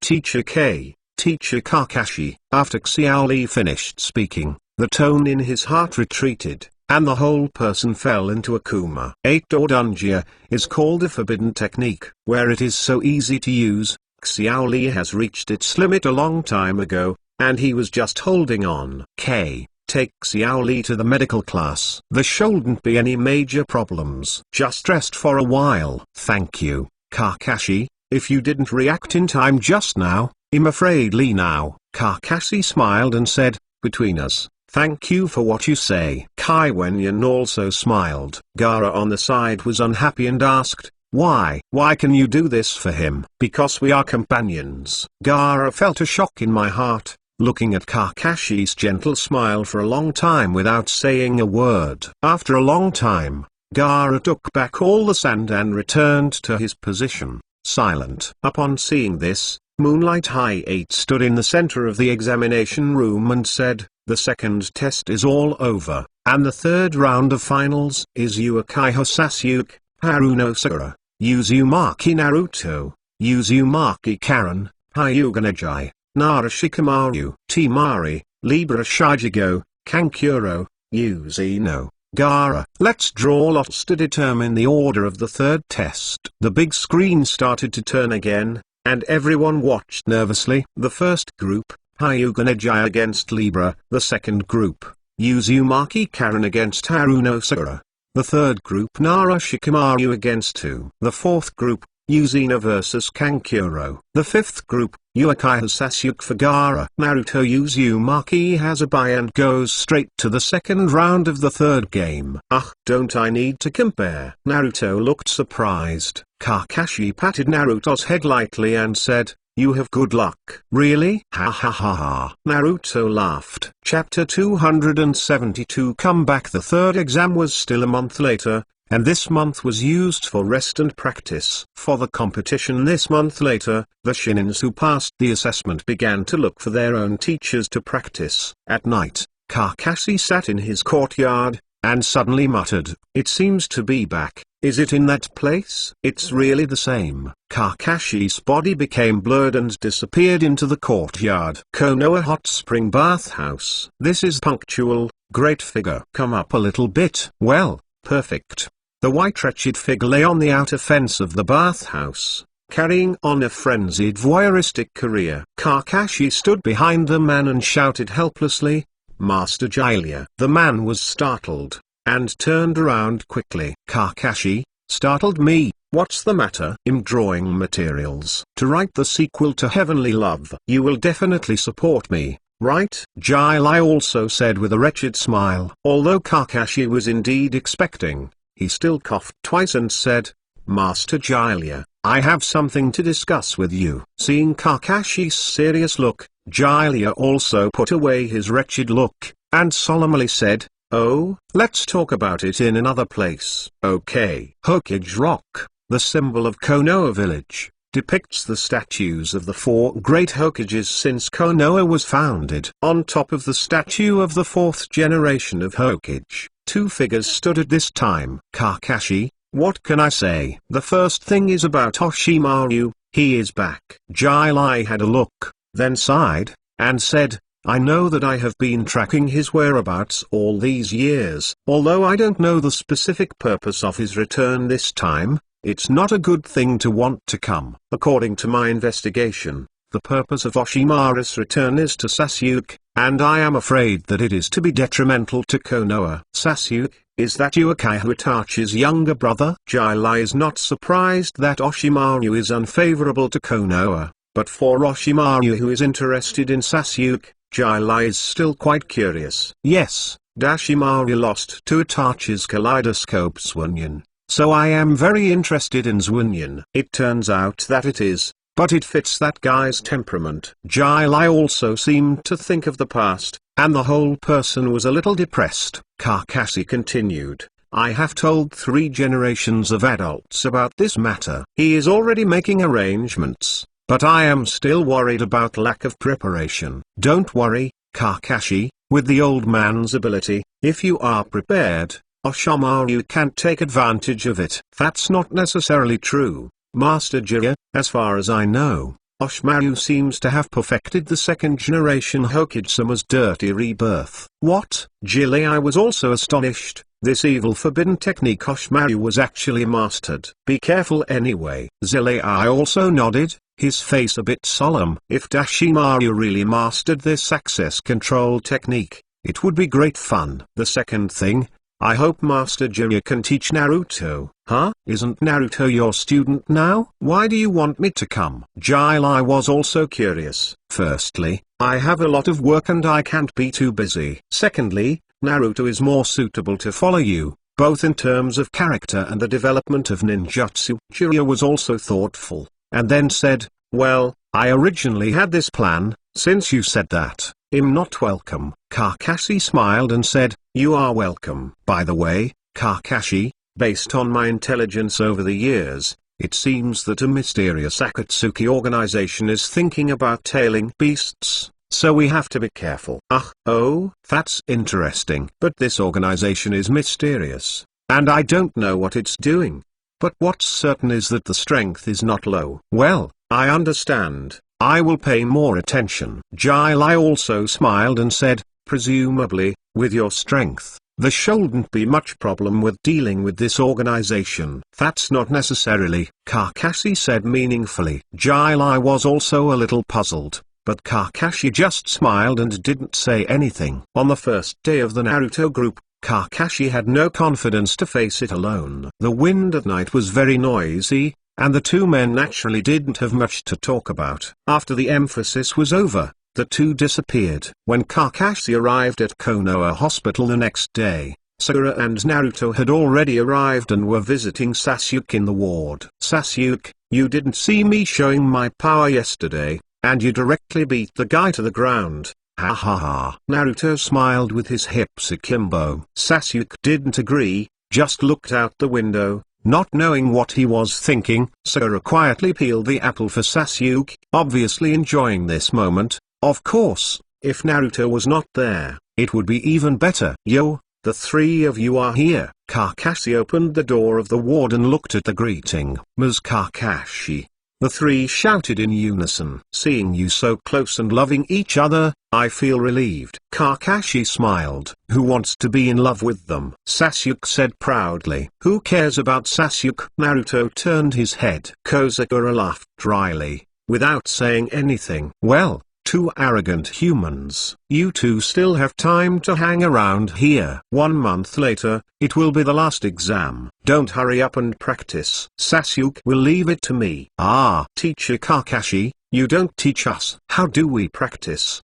Teacher K, Teacher Kakashi. After Xiao Li finished speaking, the tone in his heart retreated, and the whole person fell into a coma. 8-door Dunjia is called a forbidden technique. Where it is so easy to use, Xiao Li has reached its limit a long time ago, and he was just holding on. Take Xiao Li to the medical class. There shouldn't be any major problems. Just rest for a while. Thank you, Kakashi. If you didn't react in time just now, I'm afraid Li now. Kakashi smiled and said, between us, thank you for what you say. Kai Wenyan also smiled. Gaara on the side was unhappy and asked, why? Why can you do this for him? Because we are companions. Gaara felt a shock in my heart, looking at Kakashi's gentle smile for a long time without saying a word. After a long time, Gaara took back all the sand and returned to his position, silent. Upon seeing this, Moonlight High 8 stood in the center of the examination room and said, the second test is all over, and the third round of finals is Uchiha Sasuke, Haruno Sakura, Uzumaki Naruto, Uzumaki Karen, Hyuga Neji, Nara Shikamaru, Temari, Libra Shijigo, Kankuro, Uzino, Gaara. Let's draw lots to determine the order of the third test. The big screen started to turn again, and everyone watched nervously. The first group, Hyuga Neji against Libra. The second group, Uzumaki Karen against Haruno Sakura. The third group, Nara Shikamaru against 2. The fourth group, Uzino vs Kankuro. The fifth group, Uchiha Sasuke for Gaara. Naruto Uzumaki has a bye and goes straight to the second round of the third game. Don't I need to compare? Naruto looked surprised. Kakashi patted Naruto's head lightly and said, you have good luck. Really? Ha ha ha ha. Naruto laughed. Chapter 272 Come back. The third exam was still a month later, and this month was used for rest and practice. For the competition this month later, the Shinins who passed the assessment began to look for their own teachers to practice. At night, Kakashi sat in his courtyard, and suddenly muttered, it seems to be back. Is it in that place? It's really the same. Kakashi's body became blurred and disappeared into the courtyard. Konoha Hot Spring Bathhouse. This is punctual, great figure. Come up a little bit. Well, perfect. The white wretched figure lay on the outer fence of the bathhouse, carrying on a frenzied voyeuristic career. Kakashi stood behind the man and shouted helplessly, Master Jiraiya. The man was startled, and turned around quickly. Kakashi, startled me? What's the matter? I'm drawing materials to write the sequel to Heavenly Love. You will definitely support me, right? Jiraiya also said with a wretched smile. Although Kakashi was indeed expecting, he still coughed twice and said, Master Jiraiya, I have something to discuss with you. Seeing Kakashi's serious look, Jiraiya also put away his wretched look, and solemnly said, oh, let's talk about it in another place. Okay. Hokage Rock, the symbol of Konoha village, depicts the statues of the 4 great Hokages since Konoha was founded. On top of the statue of the 4th generation of Hokage, 2 figures stood at this time. Kakashi, what can I say? The first thing is about Orochimaru, he is back. Jai had a look, then sighed, and said, I know that I have been tracking his whereabouts all these years. Although I don't know the specific purpose of his return this time, it's not a good thing to want to come. According to my investigation, the purpose of Orochimaru's return is to Sasuke, and I am afraid that it is to be detrimental to Konoha. Sasuke, is that Uchiha Itachi's younger brother? Jai is not surprised that Orochimaru is unfavorable to Konoha, but for Orochimaru who is interested in Sasuke, Jai is still quite curious. Yes, Orochimaru lost to Itachi's kaleidoscope Zwunyan, so I am very interested in Zwunyan. It turns out that it is, but it fits that guy's temperament. Jai also seemed to think of the past, and the whole person was a little depressed. Kakashi continued, I have told 3 generations of adults about this matter. He is already making arrangements, but I am still worried about lack of preparation. Don't worry, Kakashi, with the old man's ability, if you are prepared, Orochimaru can't take advantage of it. That's not necessarily true, Master Jiraiya. As far as I know, Orochimaru seems to have perfected the 2nd generation Hokage-sama's dirty rebirth. What? Jiraiya was also astonished. This evil forbidden technique Orochimaru was actually mastered. Be careful anyway. Jiraiya also nodded, his face a bit solemn. If Orochimaru really mastered this access control technique, it would be great fun. The second thing, I hope Master Jiraiya can teach Naruto. Huh? Isn't Naruto your student now? Why do you want me to come? Jai was also curious. Firstly, I have a lot of work and I can't be too busy. Secondly, Naruto is more suitable to follow you, both in terms of character and the development of ninjutsu. Jiraiya was also thoughtful, and then said, well, I originally had this plan. Since you said that, I'm not welcome. Kakashi smiled and said, you are welcome. By the way, Kakashi, based on my intelligence over the years, it seems that a mysterious Akatsuki organization is thinking about tailing beasts, so we have to be careful. Oh, that's interesting. But this organization is mysterious, and I don't know what it's doing. But what's certain is that the strength is not low. Well, I understand. I will pay more attention. Jai also smiled and said, presumably, with your strength, there shouldn't be much problem with dealing with this organization. That's not necessarily, Kakashi said meaningfully. Jai was also a little puzzled, but Kakashi just smiled and didn't say anything. On the first day of the Naruto group, Kakashi had no confidence to face it alone. The wind at night was very noisy, and the 2 men naturally didn't have much to talk about. After the emphasis was over, the 2 disappeared. When Kakashi arrived at Konoha Hospital the next day, Sakura and Naruto had already arrived and were visiting Sasuke in the ward. Sasuke, you didn't see me showing my power yesterday, and you directly beat the guy to the ground. Ha ha ha. Naruto smiled with his hips akimbo. Sasuke didn't agree, just looked out the window, not knowing what he was thinking. Sakura quietly peeled the apple for Sasuke, obviously enjoying this moment. Of course, if Naruto was not there, it would be even better. Yo, the 3 of you are here. Kakashi opened the door of the ward and looked at the greeting. Ms. Kakashi. The 3 shouted in unison. Seeing you so close and loving each other, I feel relieved. Kakashi smiled. Who wants to be in love with them? Sasuke said proudly. Who cares about Sasuke? Naruto turned his head. Kozakura laughed dryly, without saying anything. Well, 2 arrogant humans. You 2 still have time to hang around here. 1 month later, it will be the last exam. Don't hurry up and practice. Sasuke will leave it to me. Teacher Kakashi, you don't teach us. How do we practice?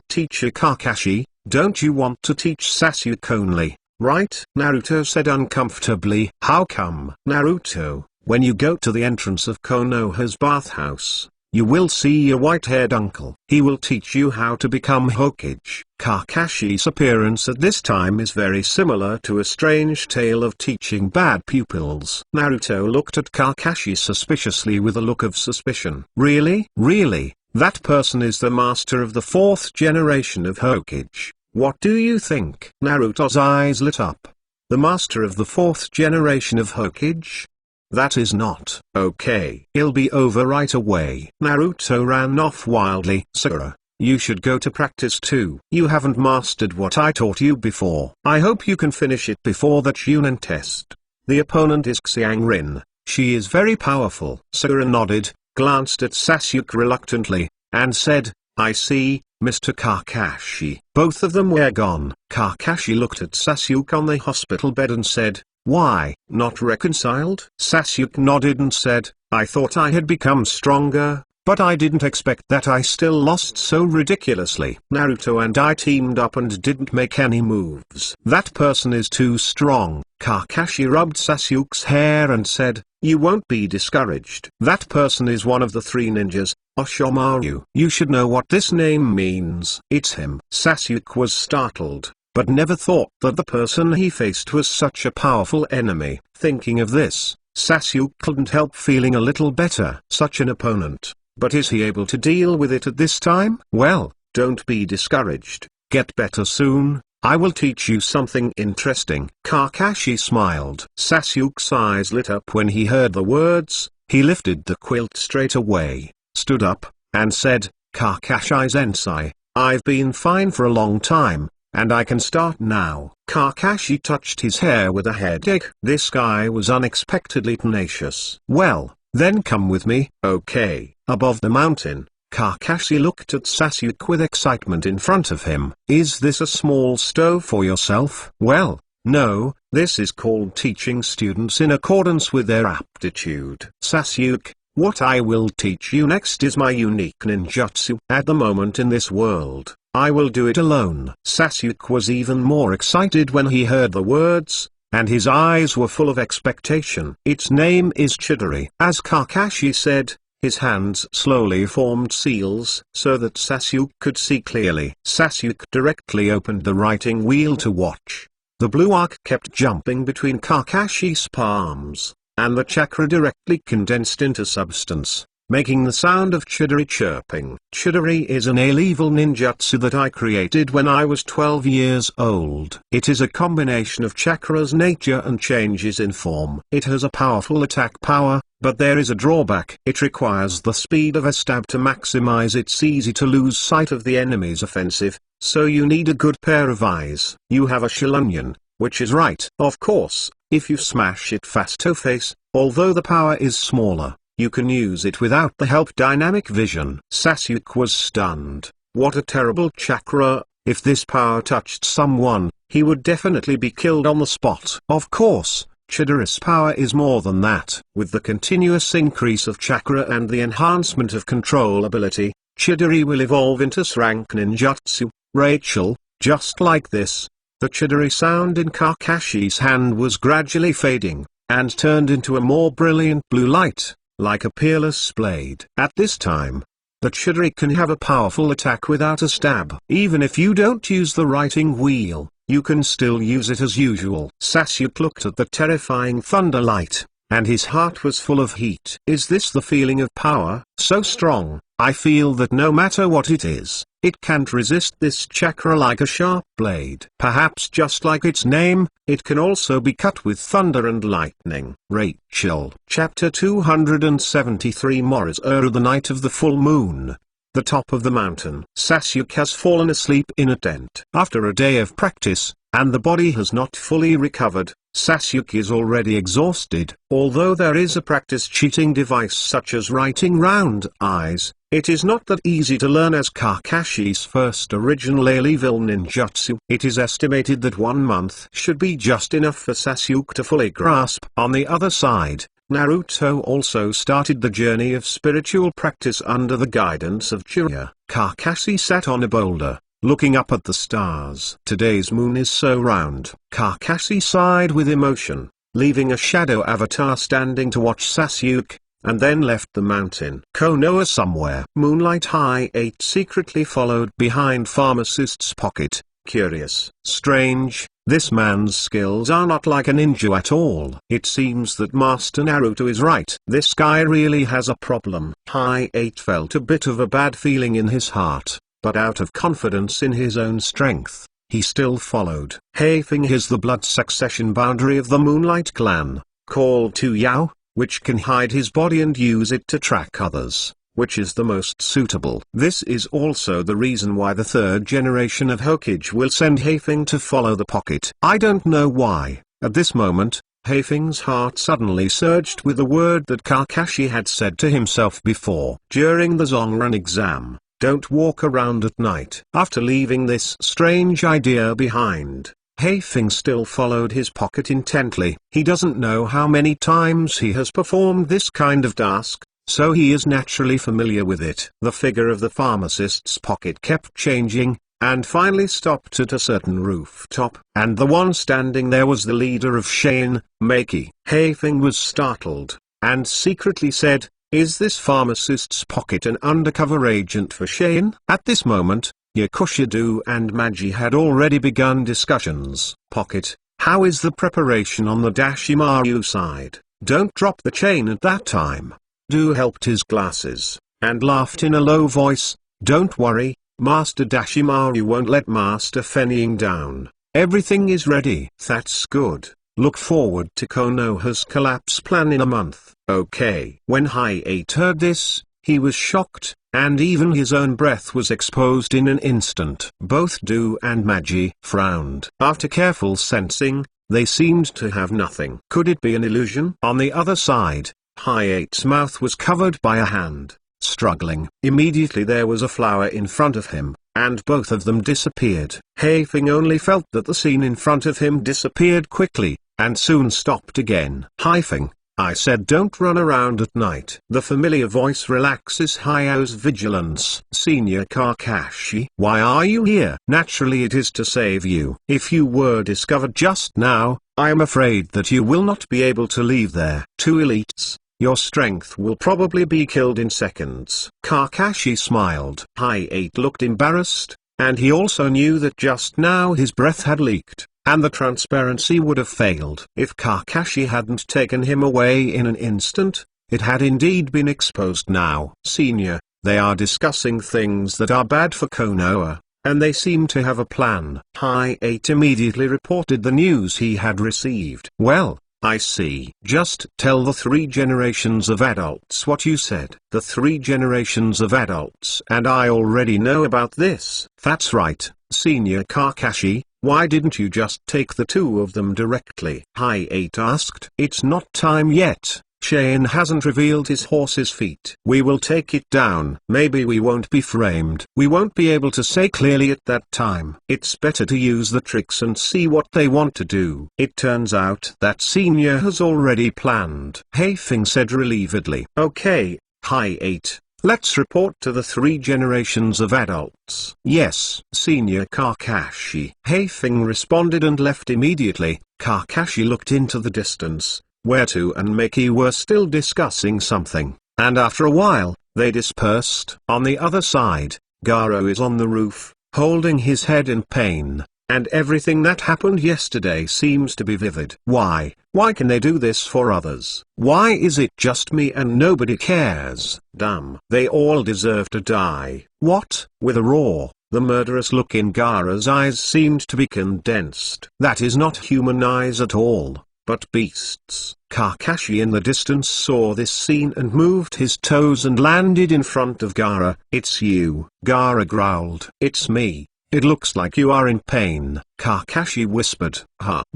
Teacher Kakashi, don't you want to teach Sasuke only, right? Naruto said uncomfortably. How come? Naruto, when you go to the entrance of Konoha's bathhouse, you will see your white-haired uncle. He will teach you how to become Hokage. Kakashi's appearance at this time is very similar to a strange tale of teaching bad pupils. Naruto looked at Kakashi suspiciously with a look of suspicion. Really? Really? That person is the master of the 4th generation of Hokage. What do you think? Naruto's eyes lit up. The master of the 4th generation of Hokage? That is not okay. It'll be over right away. Naruto ran off wildly. Sakura, you should go to practice too. You haven't mastered what I taught you before. I hope you can finish it before the Chunin test. The opponent is Xiangrin. She is very powerful. Sakura nodded, glanced at Sasuke reluctantly, and said, I see, Mr. Kakashi. Both of them were gone. Kakashi looked at Sasuke on the hospital bed and said, why, not reconciled? Sasuke nodded and said, I thought I had become stronger, but I didn't expect that I still lost so ridiculously. Naruto and I teamed up and didn't make any moves. That person is too strong. Kakashi rubbed Sasuke's hair and said, you won't be discouraged. That person is one of the 3 ninjas, Orochimaru. You should know what this name means. It's him. Sasuke was startled, but never thought that the person he faced was such a powerful enemy. Thinking of this, Sasuke couldn't help feeling a little better. Such an opponent, but is he able to deal with it at this time? Well, don't be discouraged. Get better soon. I will teach you something interesting. Kakashi smiled. Sasuke's eyes lit up when he heard the words. He lifted the quilt straight away, stood up, and said, Kakashi-sensei, I've been fine for a long time, and I can start now. Kakashi touched his hair with a headache. This guy was unexpectedly tenacious. Well, then come with me. Okay. Above the mountain, Kakashi looked at Sasuke with excitement in front of him. Is this a small stove for yourself? Well, no, this is called teaching students in accordance with their aptitude. Sasuke, what I will teach you next is my unique ninjutsu. At the moment in this world, I will do it alone. Sasuke was even more excited when he heard the words, and his eyes were full of expectation. Its name is Chidori. As Kakashi said, his hands slowly formed seals so that Sasuke could see clearly. Sasuke directly opened the writing wheel to watch. The blue arc kept jumping between Kakashi's palms, and the chakra directly condensed into substance, making the sound of Chidori chirping. Chidori is an A-level ninjutsu that I created when I was 12 years old. It is a combination of chakra's nature and changes in form. It has a powerful attack power, but there is a drawback. It requires the speed of a stab to maximize. It's easy to lose sight of the enemy's offensive, so you need a good pair of eyes. You have a shillunion, which is right. Of course, if you smash it face-to-face, although the power is smaller, you can use it without the help dynamic vision. Sasuke was stunned. What a terrible chakra. If this power touched someone, he would definitely be killed on the spot. Of course, Chidori's power is more than that. With the continuous increase of chakra and the enhancement of control ability, Chidori will evolve into rank ninjutsu. Rachel, just like this. The Chidori sound in Kakashi's hand was gradually fading, and turned into a more brilliant blue light, like a peerless blade. At this time, the Chidori can have a powerful attack without a stab. Even if you don't use the writing wheel, you can still use it as usual. Sasuke looked at the terrifying thunder light, and his heart was full of heat. Is this the feeling of power? So strong, I feel that no matter what it is, it can't resist this chakra like a sharp blade. Perhaps just like its name, it can also be cut with thunder and lightning. Rachel. Chapter 273 Morizaru. The night of the full moon. The top of the mountain. Sasuke has fallen asleep in a tent. After a day of practice, and the body has not fully recovered, Sasuke is already exhausted. Although there is a practice cheating device such as writing round eyes, it is not that easy to learn as Kakashi's first original A-level ninjutsu. It is estimated that 1 month should be just enough for Sasuke to fully grasp. On the other side, Naruto also started the journey of spiritual practice under the guidance of Jiraiya. Kakashi sat on a boulder, looking up at the stars. Today's moon is so round. Kakashi sighed with emotion, leaving a shadow avatar standing to watch Sasuke. and then left the mountain. Konoha somewhere. Moonlight High 8 secretly followed behind Pharmacist's pocket, curious. Strange, this man's skills are not like a ninja at all. It seems that Master Naruto is right. This guy really has a problem. High 8 felt a bit of a bad feeling in his heart, but out of confidence in his own strength, he still followed. Haefeng is the blood succession boundary of the Moonlight Clan, called Tu Yao, which can hide his body and use it to track others, which is the most suitable. This is also the reason why the third generation of Hokage will send Haefeng to follow the pocket. I don't know why. At this moment, Haefeng's heart suddenly surged with the word that Kakashi had said to himself before. During the Zonran exam, don't walk around at night. After leaving this strange idea behind, Haefeng still followed his pocket intently. He doesn't know how many times he has performed this kind of task, so he is naturally familiar with it. The figure of the pharmacist's pocket kept changing, and finally stopped at a certain rooftop. And the one standing there was the leader of Shane, Maki. Haefeng was startled, and secretly said, "Is this pharmacist's pocket an undercover agent for Shane?" At this moment, Yakushido and Maji had already begun discussions. "Pocket, how is the preparation on the Dashimaru side?" "Don't drop the chain at that time." Do helped his glasses, and laughed in a low voice. "Don't worry, Master Dashimaru won't let Master Fenning down. Everything is ready." "That's good. Look forward to Konoha's collapse plan in a month." "Okay." When High 8 heard this, he was shocked, and even his own breath was exposed in an instant. Both Do and Maji frowned. After careful sensing, they seemed to have nothing. Could it be an illusion? On the other side, High 8's mouth was covered by a hand, struggling. Immediately there was a flower in front of him, and both of them disappeared. Haefeng only felt that the scene in front of him disappeared quickly, and soon stopped again. "Haefeng, I said don't run around at night." The familiar voice relaxes Hayao's vigilance. "Senior Kakashi, why are you here?" "Naturally it is to save you. If you were discovered just now, I am afraid that you will not be able to leave there. Two elites, your strength will probably be killed in seconds." Kakashi smiled. High 8 looked embarrassed, and he also knew that just now his breath had leaked, and the transparency would have failed. If Kakashi hadn't taken him away in an instant, it had indeed been exposed now. "Senior, they are discussing things that are bad for Konoha, and they seem to have a plan." High 8 immediately reported the news he had received. "Well, I see. Just tell the three generations of adults what you said." "The three generations of adults and I already know about this." "That's right, Senior Kakashi. Why didn't you just take the two of them directly?" High 8 asked. "It's not time yet. Shane hasn't revealed his horse's feet." "We will take it down." "Maybe we won't be framed." "We won't be able to say clearly at that time." "It's better to use the tricks and see what they want to do." It turns out that Senior has already planned. Haefeng said relievedly. "Okay, High 8. Let's report to the three generations of adults." "Yes, Senior Kakashi." Haefeng responded and left immediately. Kakashi looked into the distance, where Tu and Maki were still discussing something, and after a while, they dispersed. On the other side, Gaara is on the roof, holding his head in pain, and everything that happened yesterday seems to be vivid. Why can they do this for others? Why is it just me and nobody cares? Damn. They all deserve to die. What? With a roar, the murderous look in Gaara's eyes seemed to be condensed. That is not human eyes at all, but beasts. Kakashi in the distance saw this scene and moved his toes and landed in front of Gaara. "It's you." Gaara growled. "It's me. It looks like you are in pain." Kakashi whispered.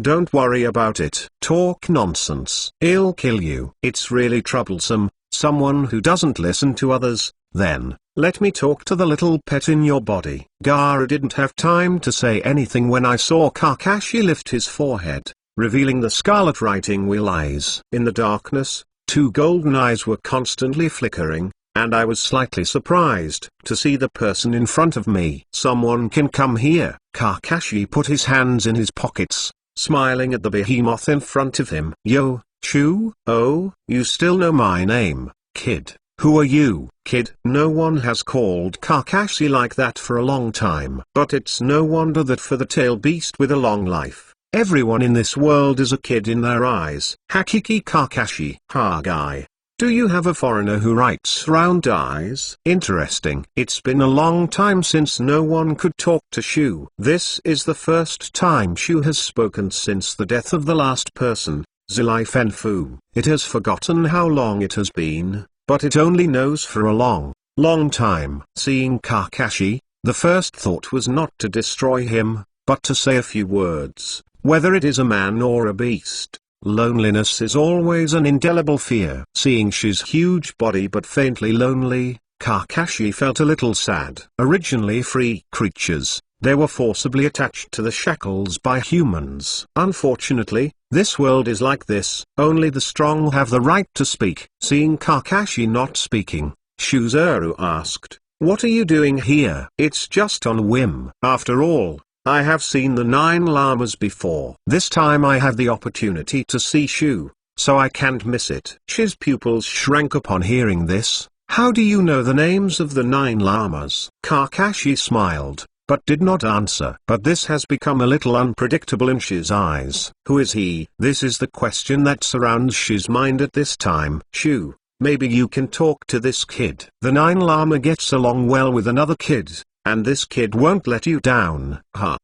Don't worry about it." "Talk nonsense. I'll kill you." "It's really troublesome, someone who doesn't listen to others." "Then, let me talk to the little pet in your body." Gaara didn't have time to say anything when I saw Kakashi lift his forehead, revealing the scarlet writing wheel eyes. In the darkness, two golden eyes were constantly flickering, and I was slightly surprised to see the person in front of me. "Someone can come here." Kakashi put his hands in his pockets, smiling at the behemoth in front of him. "Yo, Shu, oh, you still know my name, kid. Who are you, kid? No one has called Kakashi like that for a long time. But it's no wonder that for the tail beast with a long life, everyone in this world is a kid in their eyes. Hakiki Kakashi. Hokage. Do you have a foreigner who writes round eyes? Interesting. It's been a long time since no one could talk to Shu. This is the first time Shu has spoken since the death of the last person, Zilai Fenfu. It has forgotten how long it has been, but it only knows for a long, long time. Seeing Kakashi, the first thought was not to destroy him, but to say a few words, whether it is a man or a beast. Loneliness is always an indelible fear. Seeing Shu's huge body but faintly lonely, Kakashi felt a little sad. Originally free creatures, they were forcibly attached to the shackles by humans. Unfortunately, this world is like this, only the strong have the right to speak. Seeing Kakashi not speaking, Shuzuru asked, "What are you doing here?" "It's just on a whim. After all, I have seen the 9 llamas before. This time I have the opportunity to see Shu, so I can't miss it." Shu's pupils shrank upon hearing this. "How do you know the names of the 9 llamas?" Kakashi smiled, but did not answer. But this has become a little unpredictable in Shu's eyes. Who is he? This is the question that surrounds Shu's mind at this time. "Shu, maybe you can talk to this kid. The 9 llama gets along well with another kid. And this kid won't let you down."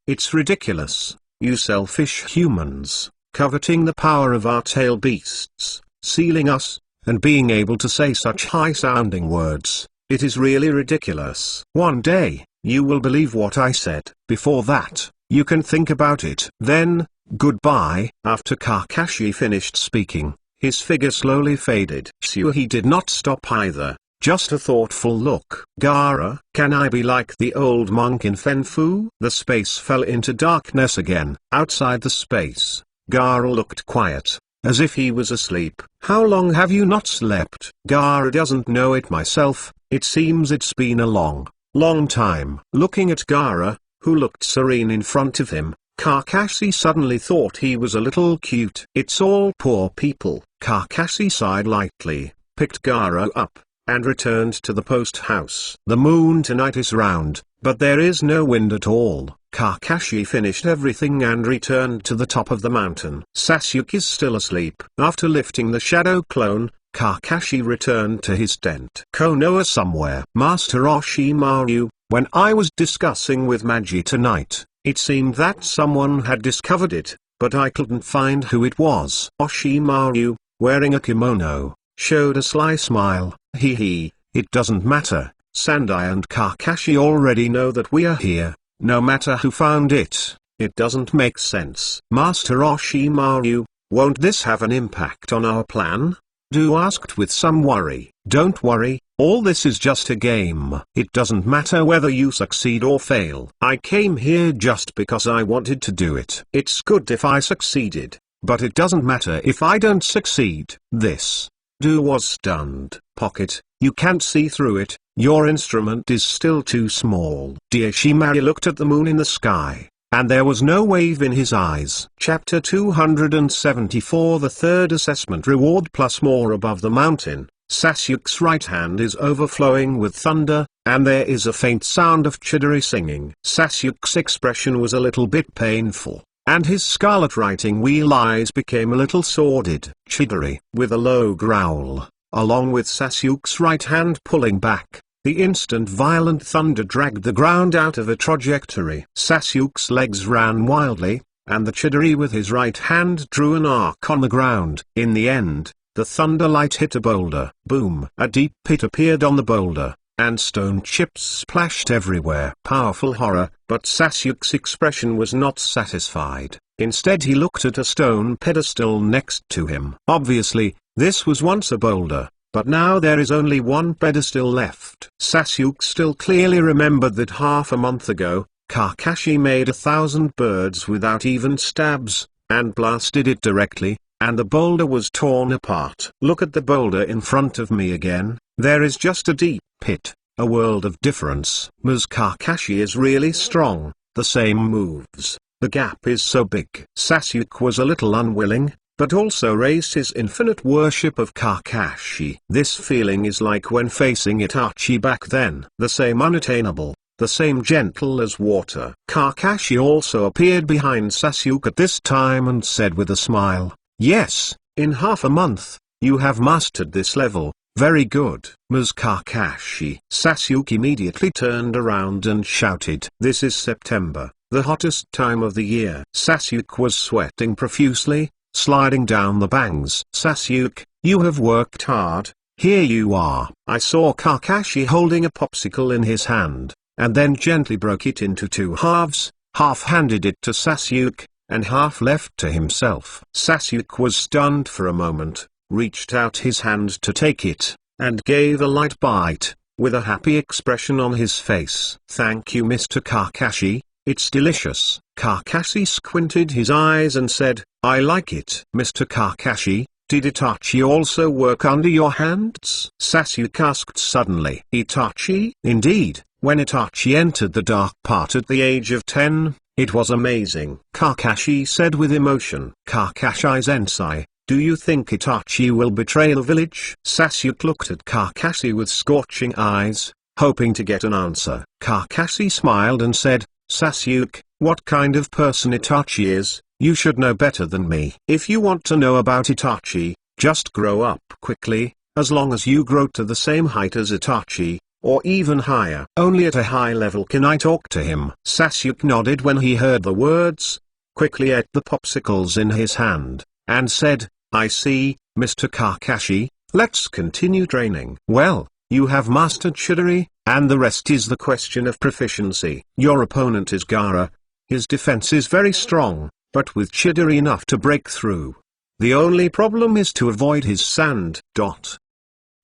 It's ridiculous, you selfish humans, coveting the power of our tail beasts, sealing us, and being able to say such high-sounding words. It is really ridiculous. One day, you will believe what I said. Before that, you can think about it. Then, goodbye. After Kakashi finished speaking, his figure slowly faded. He did not stop either. Just a thoughtful look. "Gaara, can I be like the old monk in Fenfu?" The space fell into darkness again. Outside the space, Gaara looked quiet, as if he was asleep. "How long have you not slept?" Gaara doesn't know it myself, it seems it's been a long, long time. Looking at Gaara, who looked serene in front of him, Kakashi suddenly thought he was a little cute. "It's all poor people." Kakashi sighed lightly, picked Gaara up, and returned to the post house. The moon tonight is round, but there is no wind at all. Kakashi finished everything and returned to the top of the mountain. Sasuke is still asleep. After lifting the shadow clone, Kakashi returned to his tent. "Konoha somewhere." "Master Orochimaru, when I was discussing with Magi tonight, it seemed that someone had discovered it, but I couldn't find who it was." Orochimaru, wearing a kimono, showed a sly smile. Hee, it doesn't matter. Sandai and Kakashi already know that we are here. No matter who found it, it doesn't make sense." "Master Orochimaru, won't this have an impact on our plan?" Du asked with some worry. "Don't worry, all this is just a game. It doesn't matter whether you succeed or fail. I came here just because I wanted to do it. It's good if I succeeded, but it doesn't matter if I don't succeed." This. Du was stunned. "Pocket, you can't see through it, your instrument is still too small." Orochimaru looked at the moon in the sky, and there was no wave in his eyes. Chapter 274. The third assessment reward plus more. Above the mountain, Sasuke's right hand is overflowing with thunder, and there is a faint sound of Chidori singing. Sasuke's expression was a little bit painful, and his scarlet writing wheel eyes became a little sordid. Chidori, with a low growl, along with Sasuke's right hand pulling back, the instant violent thunder dragged the ground out of a trajectory. Sasuke's legs ran wildly, and the Chidori with his right hand drew an arc on the ground. In the end, the thunder light hit a boulder. Boom! A deep pit appeared on the boulder, and stone chips splashed everywhere. Powerful horror, but Sasuke's expression was not satisfied. Instead he looked at a stone pedestal next to him. Obviously, this was once a boulder, but now there is only one pedestal left. Sasuke still clearly remembered that half a month ago, Kakashi made 1,000 birds without even stabs, and blasted it directly, and the boulder was torn apart. "Look at the boulder in front of me again, there is just a deep pit, a world of difference." Ms. Kakashi is really strong, the same moves, the gap is so big. Sasuke was a little unwilling, but also raised his infinite worship of Kakashi. This feeling is like when facing Itachi back then. The same unattainable, the same gentle as water. Kakashi also appeared behind Sasuke at this time and said with a smile, "Yes, in half a month, you have mastered this level. Very good, Ms. Kakashi." Sasuke immediately turned around and shouted. This is September, the hottest time of the year. Sasuke was sweating profusely, sliding down the bangs. "Sasuke, you have worked hard, here you are." I saw Kakashi holding a popsicle in his hand, and then gently broke it into two halves, half handed it to Sasuke, and half left to himself. Sasuke was stunned for a moment, reached out his hand to take it, and gave a light bite, with a happy expression on his face. "Thank you, Mr. Kakashi, it's delicious." Kakashi squinted his eyes and said, "I like it." "Mr. Kakashi, did Itachi also work under your hands?" Sasuke asked suddenly. "Itachi?" "Indeed, when Itachi entered the dark part at the age of 10, it was amazing," Kakashi said with emotion. "Kakashi-sensei, do you think Itachi will betray the village?" Sasuke looked at Kakashi with scorching eyes, hoping to get an answer. Kakashi smiled and said, "Sasuke, what kind of person Itachi is, you should know better than me. If you want to know about Itachi, just grow up quickly, as long as you grow to the same height as Itachi, or even higher. Only at a high level can I talk to him." Sasuke nodded when he heard the words, quickly ate the popsicles in his hand, and said, "I see, Mr. Kakashi, let's continue training." "Well, you have mastered Chidori, and the rest is the question of proficiency. Your opponent is Gaara. His defense is very strong, but with Chidori enough to break through. The only problem is to avoid his sand.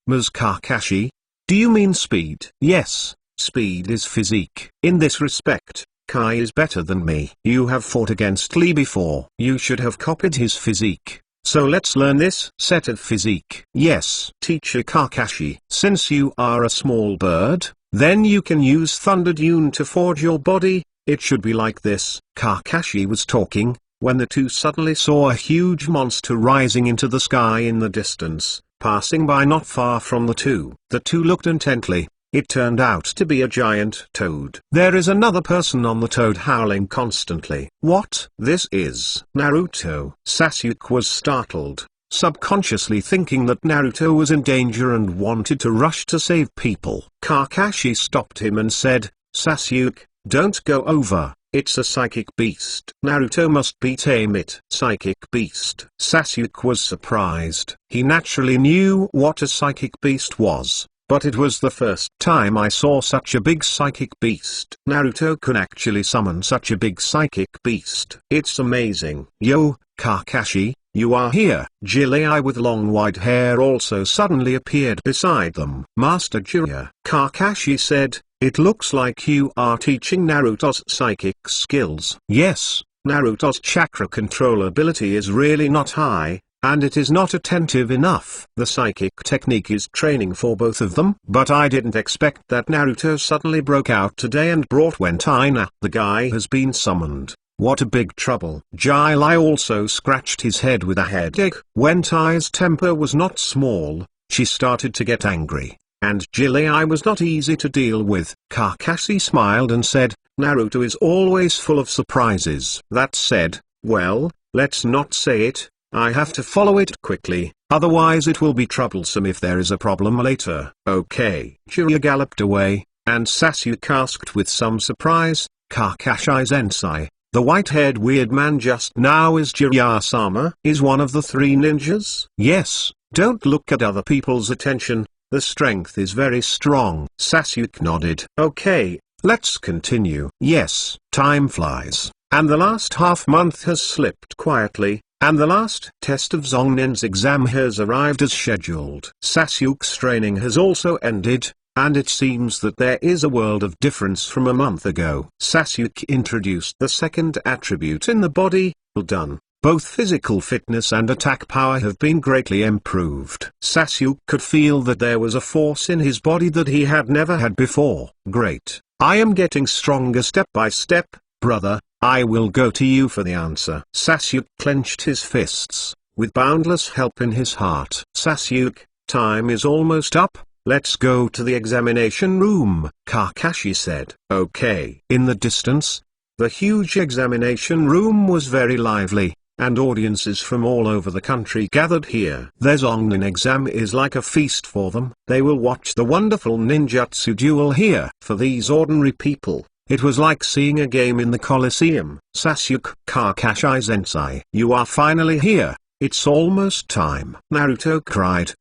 Ms. Kakashi, do you mean speed?" "Yes, speed is physique. In this respect, Kai is better than me. You have fought against Lee before. You should have copied his physique. So let's learn this set of physique." "Yes, Teacher Kakashi. Since you are a small bird, then you can use Thunder Dune to forge your body. It should be like this." Kakashi was talking, when the two suddenly saw a huge monster rising into the sky in the distance, passing by not far from the two. The two looked intently. It turned out to be a giant toad. "There is another person on the toad howling constantly." "What? This is Naruto." Sasuke was startled, subconsciously thinking that Naruto was in danger and wanted to rush to save people. Kakashi stopped him and said, "Sasuke, don't go over, it's a psychic beast. Naruto must tame it." "Psychic beast?" Sasuke was surprised. He naturally knew what a psychic beast was, but it was the first time I saw such a big psychic beast. Naruto can actually summon such a big psychic beast. It's amazing. "Yo, Kakashi, you are here." Jiraiya with long white hair also suddenly appeared beside them. "Master Jiraiya," Kakashi said, "it looks like you are teaching Naruto's psychic skills." "Yes, Naruto's chakra control ability is really not high, and it is not attentive enough. The psychic technique is training for both of them. But I didn't expect that Naruto suddenly broke out today and brought Wentai. The guy has been summoned. What a big trouble." Jiraiya also scratched his head with a headache. Wentai's temper was not small. She started to get angry, and Jiraiya was not easy to deal with. Kakashi smiled and said, "Naruto is always full of surprises." That said, well, let's not say it. I have to follow it quickly, otherwise it will be troublesome if there is a problem later. "Okay." Jiraiya galloped away, and Sasuke asked with some surprise, "Kakashi-sensei, the white-haired weird man just now is Jiraiya-sama? Is one of the three ninjas?" "Yes, don't look at other people's attention, the strength is very strong." Sasuke nodded. "Okay, let's continue." Yes, time flies, and the last half-month has slipped quietly, and the last test of Zongin's exam has arrived as scheduled. Sasuke's training has also ended, and it seems that there is a world of difference from a month ago. Sasuke introduced the second attribute in the body, well done. Both physical fitness and attack power have been greatly improved. Sasuke could feel that there was a force in his body that he had never had before. Great. I am getting stronger step by step, brother. I will go to you for the answer. Sasuke clenched his fists, with boundless help in his heart. Sasuke, time is almost up, let's go to the examination room, Kakashi said. Okay. In the distance, the huge examination room was very lively, and audiences from all over the country gathered here. Their Zongnin exam is like a feast for them. They will watch the wonderful ninjutsu duel here. For these ordinary people, it was like seeing a game in the Colosseum. Sasuke, Kakashi-sensei, you are finally here. It's almost time. Naruto cried.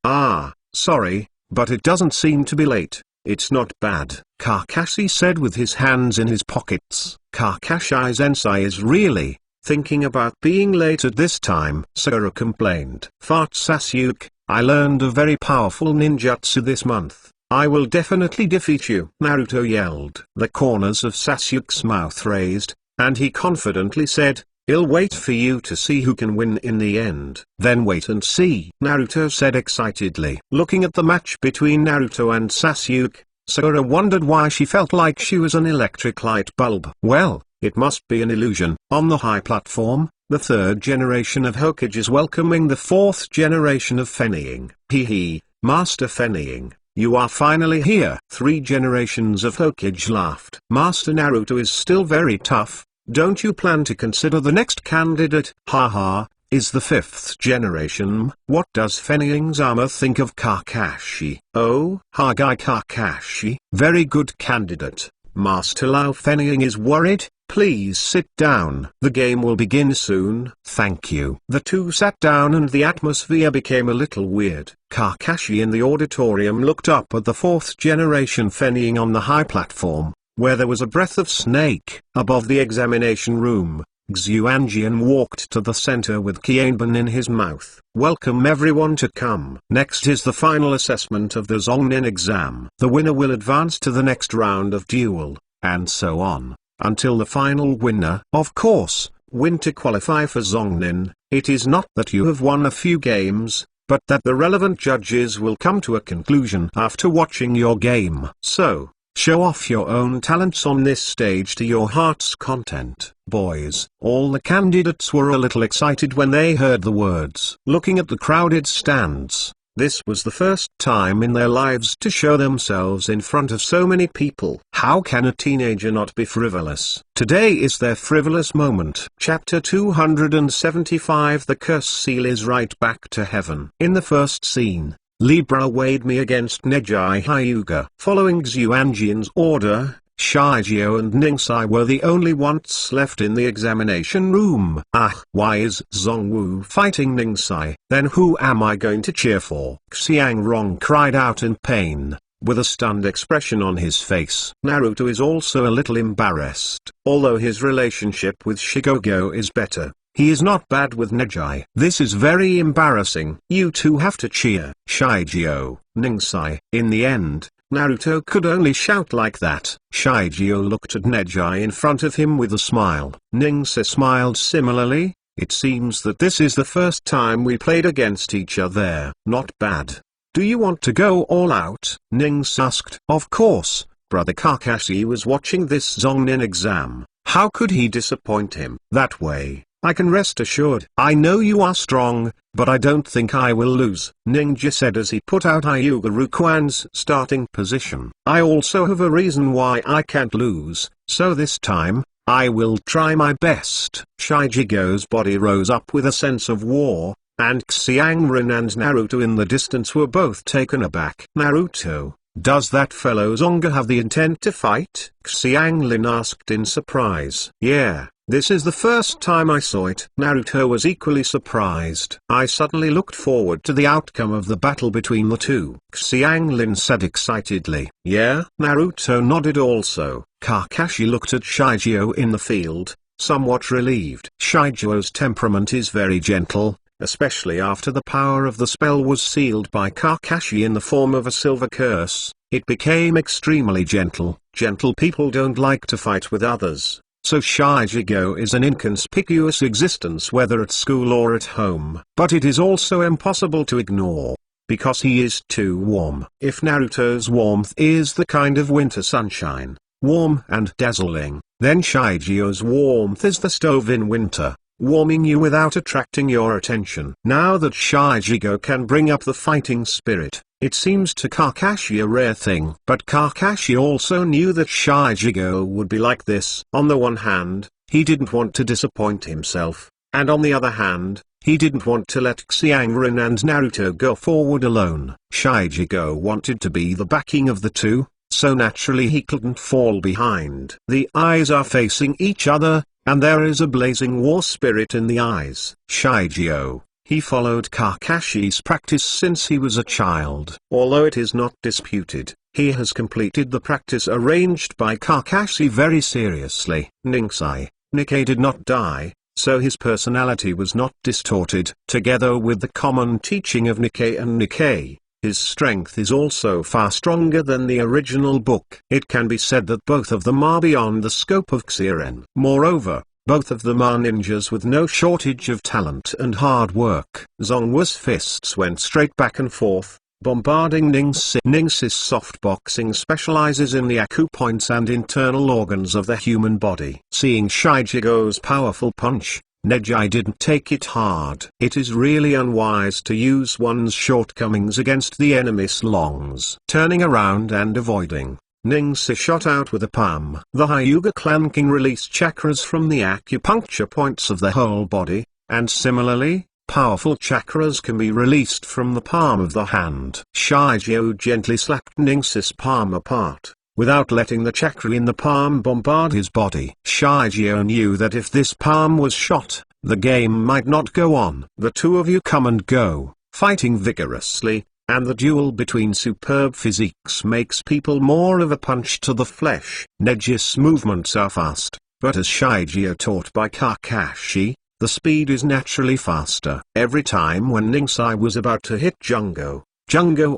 Sorry, but it doesn't seem to be late. It's not bad, Kakashi said with his hands in his pockets. Kakashi-sensei is really thinking about being late at this time, Sakura complained. Fart Sasuke, I learned a very powerful ninjutsu this month. I will definitely defeat you, Naruto yelled. The corners of Sasuke's mouth raised, and he confidently said, I'll wait for you to see who can win in the end. Then wait and see, Naruto said excitedly. Looking at the match between Naruto and Sasuke, Sakura wondered why she felt like she was an electric light bulb. Well, it must be an illusion. On the high platform, the third generation of Hokage is welcoming the fourth generation of Fennying. Hee, Master Fennying, you are finally here. 3 generations of Hokage laughed. Master Naruto is still very tough. Don't you plan to consider the next candidate? Haha, is the 5th generation. What does Fennying-sama think of Kakashi? Oh, Hokage Kakashi, very good candidate. Master Lao Fennying is worried. Please sit down. The game will begin soon. Thank you. The two sat down and the atmosphere became a little weird. Kakashi in the auditorium looked up at the 4th generation Fennying on the high platform, where there was a breath of snake. Above the examination room, Xuanjian walked to the center with Kienban in his mouth. Welcome everyone to come. Next is the final assessment of the Zongnin exam. The winner will advance to the next round of duel, and so on, until the final winner. Of course, win to qualify for Zongnin. It is not that you have won a few games, but that the relevant judges will come to a conclusion after watching your game. So, show off your own talents on this stage to your heart's content. Boys, all the candidates were a little excited when they heard the words. Looking at the crowded stands, this was the first time in their lives to show themselves in front of so many people. How can a teenager not be frivolous? Today is their frivolous moment. Chapter 275. The curse seal is right back to heaven. In the first scene, Libra weighed me against Neji Hyuga. Following Xuanjian's order, Shijio and Ningsai were the only ones left in the examination room. Why is Zongwu fighting Ningsai? Then who am I going to cheer for? Xiangrong cried out in pain, with a stunned expression on his face. Naruto is also a little embarrassed. Although his relationship with Shigogo is better, he is not bad with Neji. This is very embarrassing. You two have to cheer. Shijio, Ningsai. In the end, Naruto could only shout like that. Shijio looked at Neji in front of him with a smile. Ningsai smiled similarly. It seems that this is the first time we played against each other. Not bad. Do you want to go all out? Ningsai asked. Of course, brother Kakashi was watching this Zongnin exam. How could he disappoint him? That way, I can rest assured. I know you are strong, but I don't think I will lose, Ninja said as he put out Hyuga Rukuan's starting position. I also have a reason why I can't lose, so this time, I will try my best. Shijigo's body rose up with a sense of war, and Xianglin and Naruto in the distance were both taken aback. Naruto, does that fellow Zonga have the intent to fight? Xianglin asked in surprise. Yeah. This is the first time I saw it. Naruto was equally surprised. I suddenly looked forward to the outcome of the battle between the two, Xianglin said excitedly. Yeah? Naruto nodded also. Kakashi looked at Shijio in the field, somewhat relieved. Shijio's temperament is very gentle, especially after the power of the spell was sealed by Kakashi in the form of a silver curse. It became extremely gentle. Gentle people don't like to fight with others. So Shijigo is an inconspicuous existence whether at school or at home. But it is also impossible to ignore, because he is too warm. If Naruto's warmth is the kind of winter sunshine, warm and dazzling, then Shijio's warmth is the stove in winter, warming you without attracting your attention. Now that Shijigo can bring up the fighting spirit, it seems to Kakashi a rare thing. But Kakashi also knew that Shijigo would be like this. On the one hand, he didn't want to disappoint himself, and on the other hand, he didn't want to let Xianglin and Naruto go forward alone. Shijigo wanted to be the backing of the two, so naturally he couldn't fall behind. The eyes are facing each other, and there is a blazing war spirit in the eyes. Shijigo, he followed Kakashi's practice since he was a child. Although it is not disputed, he has completed the practice arranged by Kakashi very seriously. Nikkei did not die, so his personality was not distorted. Together with the common teaching of Nikkei, his strength is also far stronger than the original book. It can be said that both of them are beyond the scope of Xiren. Moreover, both of them are ninjas with no shortage of talent and hard work. Zongwu's fists went straight back and forth, bombarding Ningxi. Ningxi's soft boxing specializes in the acupoints and internal organs of the human body. Seeing Shijigo's powerful punch, Neji didn't take it hard. It is really unwise to use one's shortcomings against the enemy's longs. Turning around and avoiding, Ningxi shot out with a palm. The Hyuga clan king released chakras from the acupuncture points of the whole body, and similarly, powerful chakras can be released from the palm of the hand. Shijigo gently slapped Ningxi's palm apart, without letting the chakra in the palm bombard his body. Shijigo knew that if this palm was shot, the game might not go on. The two of you come and go, fighting vigorously, and the duel between superb physiques makes people more of a punch to the flesh. Neji's movements are fast, but as Shijigo taught by Kakashi, the speed is naturally faster. Every time when Ningxi was about to hit Jungo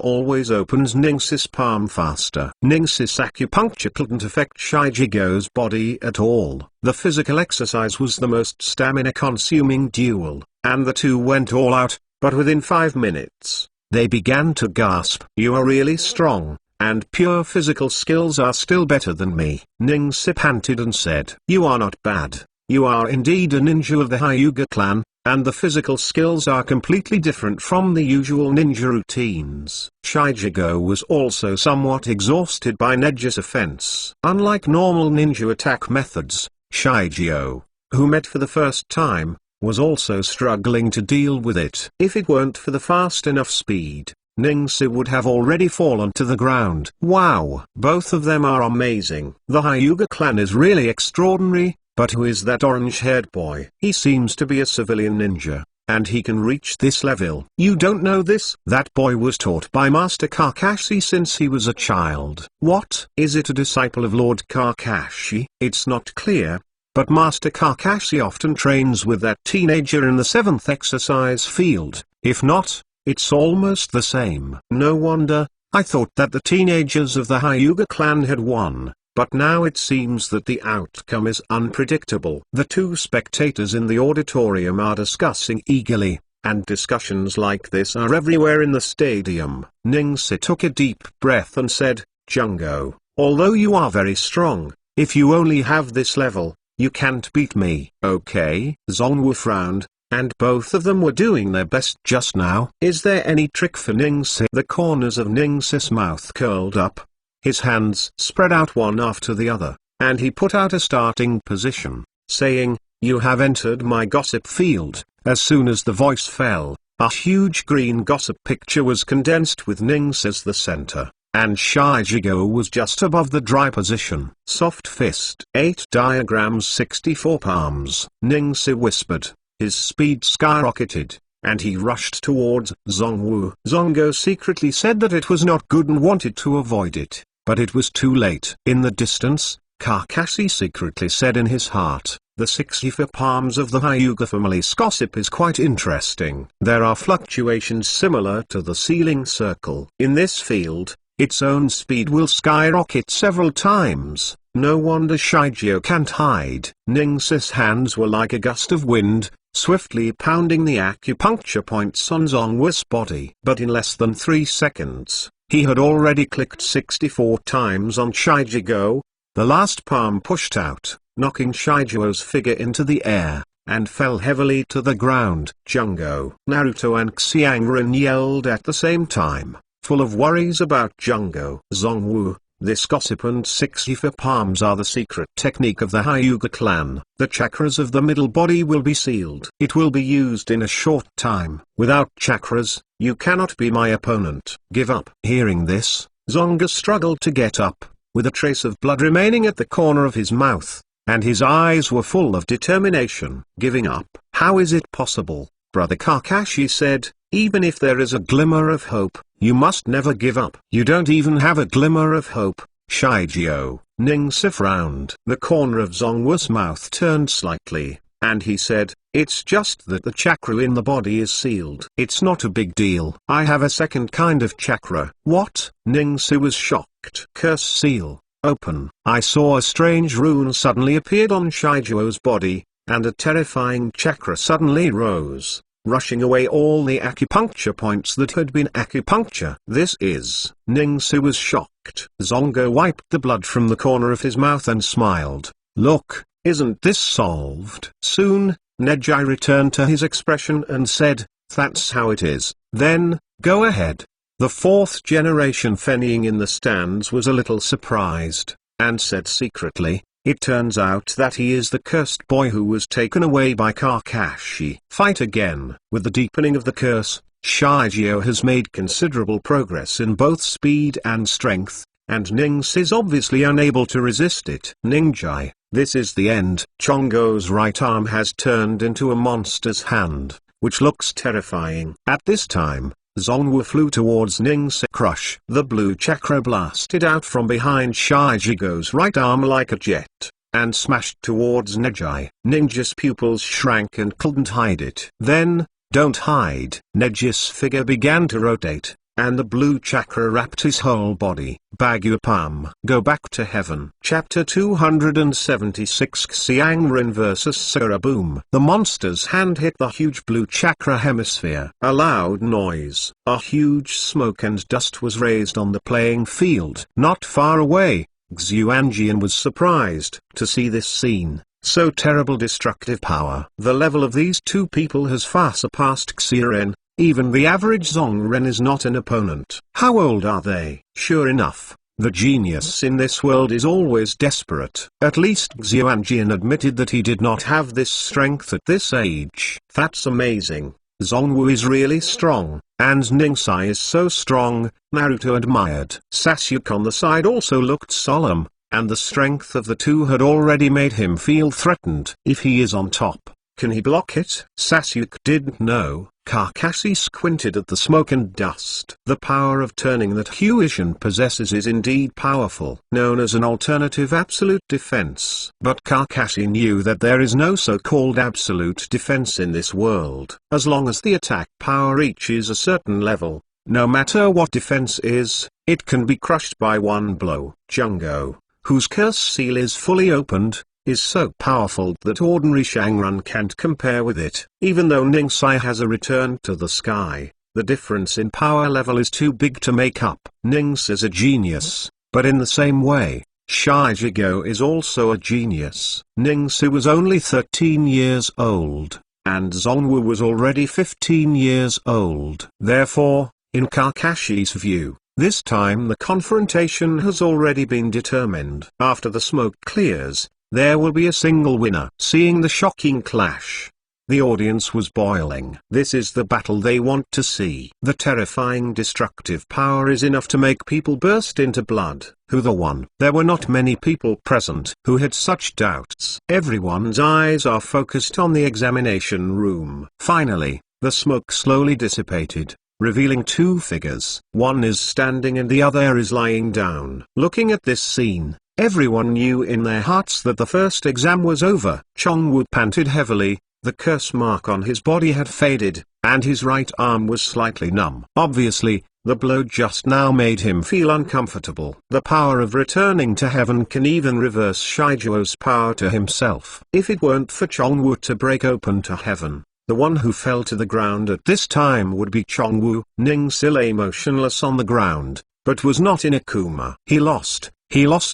always opens Ningxi's palm faster. Ningxi's acupuncture couldn't affect Shijigo's body at all. The physical exercise was the most stamina-consuming duel, and the two went all out, but within 5 minutes, they began to gasp. "You are really strong, and pure physical skills are still better than me," Ningxi panted and said. "You are not bad. You are indeed a ninja of the Hyuga clan, and the physical skills are completely different from the usual ninja routines." Shijigo was also somewhat exhausted by Neji's offense. Unlike normal ninja attack methods, Shijigo, who met for the first time, was also struggling to deal with it. If it weren't for the fast enough speed, Ningxi would have already fallen to the ground. Wow! Both of them are amazing. The Hyuga clan is really extraordinary. But who is that orange-haired boy? He seems to be a civilian ninja, and he can reach this level. You don't know this? That boy was taught by Master Kakashi since he was a child. What? Is it a disciple of Lord Kakashi? It's not clear, but Master Kakashi often trains with that teenager in the 7th exercise field. If not, it's almost the same. No wonder, I thought that the teenagers of the Hyuga clan had won. But now it seems that the outcome is unpredictable. The two spectators in the auditorium are discussing eagerly, and discussions like this are everywhere in the stadium. Ningxi took a deep breath and said, "Jungo, although you are very strong, if you only have this level, you can't beat me." "Okay." Zongwu frowned, and both of them were doing their best just now. Is there any trick for Ningxi? The corners of Ningxi's mouth curled up. His hands spread out one after the other, and he put out a starting position, saying, "You have entered my gossip field." As soon as the voice fell, a huge green gossip picture was condensed with Ningxi as the center, and Shijigo was just above the dry position. Soft fist. 8 diagrams 64 palms. Ningxi whispered. His speed skyrocketed, and he rushed towards Zongwu. Zongo secretly said that it was not good and wanted to avoid it. But it was too late. In the distance, Kakashi secretly said in his heart, "The 64 palms of the Hyuga family's gossip is quite interesting." There are fluctuations similar to the ceiling circle. In this field, its own speed will skyrocket several times. No wonder Shijigo can't hide. Ningxi's hands were like a gust of wind, swiftly pounding the acupuncture points on Zongwu's body. But in less than 3 seconds, he had already clicked 64 times on Shijigo. The last palm pushed out, knocking Shijigo's figure into the air. and fell heavily to the ground. Jungo, Naruto and Xianglin yelled at the same time, full of worries about Jungo. Zongwu, this gossip and 64 palms are the secret technique of the Hyuga clan. The chakras of the middle body will be sealed. It will be used in a short time. Without chakras, you cannot be my opponent. Give up. Hearing this, Zonga struggled to get up, with a trace of blood remaining at the corner of his mouth, and his eyes were full of determination. Giving up? How is it possible? Brother Kakashi said, even if there is a glimmer of hope, you must never give up. You don't even have a glimmer of hope, Shijio. Ningsi frowned. The corner of Zongwu's mouth turned slightly, and he said, it's just that the chakra in the body is sealed. It's not a big deal. I have a second kind of chakra. What? Ningsi was shocked. Curse seal. Open. I saw a strange rune suddenly appeared on Shijio's body, and a terrifying chakra suddenly rose, rushing away all the acupuncture points that had been acupuncture. This is... Ningsi was shocked. Zongo wiped the blood from the corner of his mouth and smiled. Look, isn't this solved? Soon, Neji returned to his expression and said, that's how it is. Then, go ahead. The fourth generation Fennying in the stands was a little surprised, and said secretly, it turns out that he is the cursed boy who was taken away by Kakashi. Fight again. With the deepening of the curse, Shijio has made considerable progress in both speed and strength, and Ningsi is obviously unable to resist it. Ninjai, this is the end. Chongo's right arm has turned into a monster's hand, which looks terrifying. At this time, Zongwu flew towards Ningsi. Crush. The blue chakra blasted out from behind Shijigo's right arm like a jet, and smashed towards Neji. Ninja's pupils shrank and couldn't hide it. Then, don't hide. Neji's figure began to rotate, and the blue chakra wrapped his whole body. Bagupam. Go back to heaven. Chapter 276 Xianglin vs Sakura. Boom. The monster's hand hit the huge blue chakra hemisphere. A loud noise. A huge smoke and dust was raised on the playing field. Not far away, Xuanjian was surprised to see this scene. So terrible destructive power. The level of these two people has far surpassed Xiren. Even the average Zongren is not an opponent. How old are they? Sure enough, the genius in this world is always desperate. At least Xuanjian admitted that he did not have this strength at this age. That's amazing. Zongwu is really strong, and Ningsi is so strong, Naruto admired. Sasuke on the side also looked solemn, and the strength of the two had already made him feel threatened. If he is on top, can he block it? Sasuke didn't know. Kakashi squinted at the smoke and dust. The power of turning that Huishin possesses is indeed powerful, known as an alternative absolute defense. But Kakashi knew that there is no so-called absolute defense in this world. As long as the attack power reaches a certain level, no matter what defense is, it can be crushed by one blow. Jungo, whose curse seal is fully opened, is so powerful that ordinary Shanran can't compare with it. Even though Ningsi has a return to the sky, the difference in power level is too big to make up. Ningsi is a genius, but in the same way, Shijigo is also a genius. Ningsi was only 13 years old, and Zongwu was already 15 years old. Therefore, in Kakashi's view, this time the confrontation has already been determined. After the smoke clears, there will be a single winner. Seeing the shocking clash, the audience was boiling. This is the battle they want to see. The terrifying destructive power is enough to make people burst into blood. Who the one? There were not many people present who had such doubts. Everyone's eyes are focused on the examination room. Finally, the smoke slowly dissipated, revealing two figures. One is standing and the other is lying down. Looking at this scene, everyone knew in their hearts that the first exam was over. Chongwu panted heavily, the curse mark on his body had faded, and his right arm was slightly numb. Obviously, the blow just now made him feel uncomfortable. The power of returning to heaven can even reverse Shijuo's power to himself. If it weren't for Chongwu to break open to heaven, the one who fell to the ground at this time would be Chongwu. Ningsi lay motionless on the ground, but was not in a coma. He lost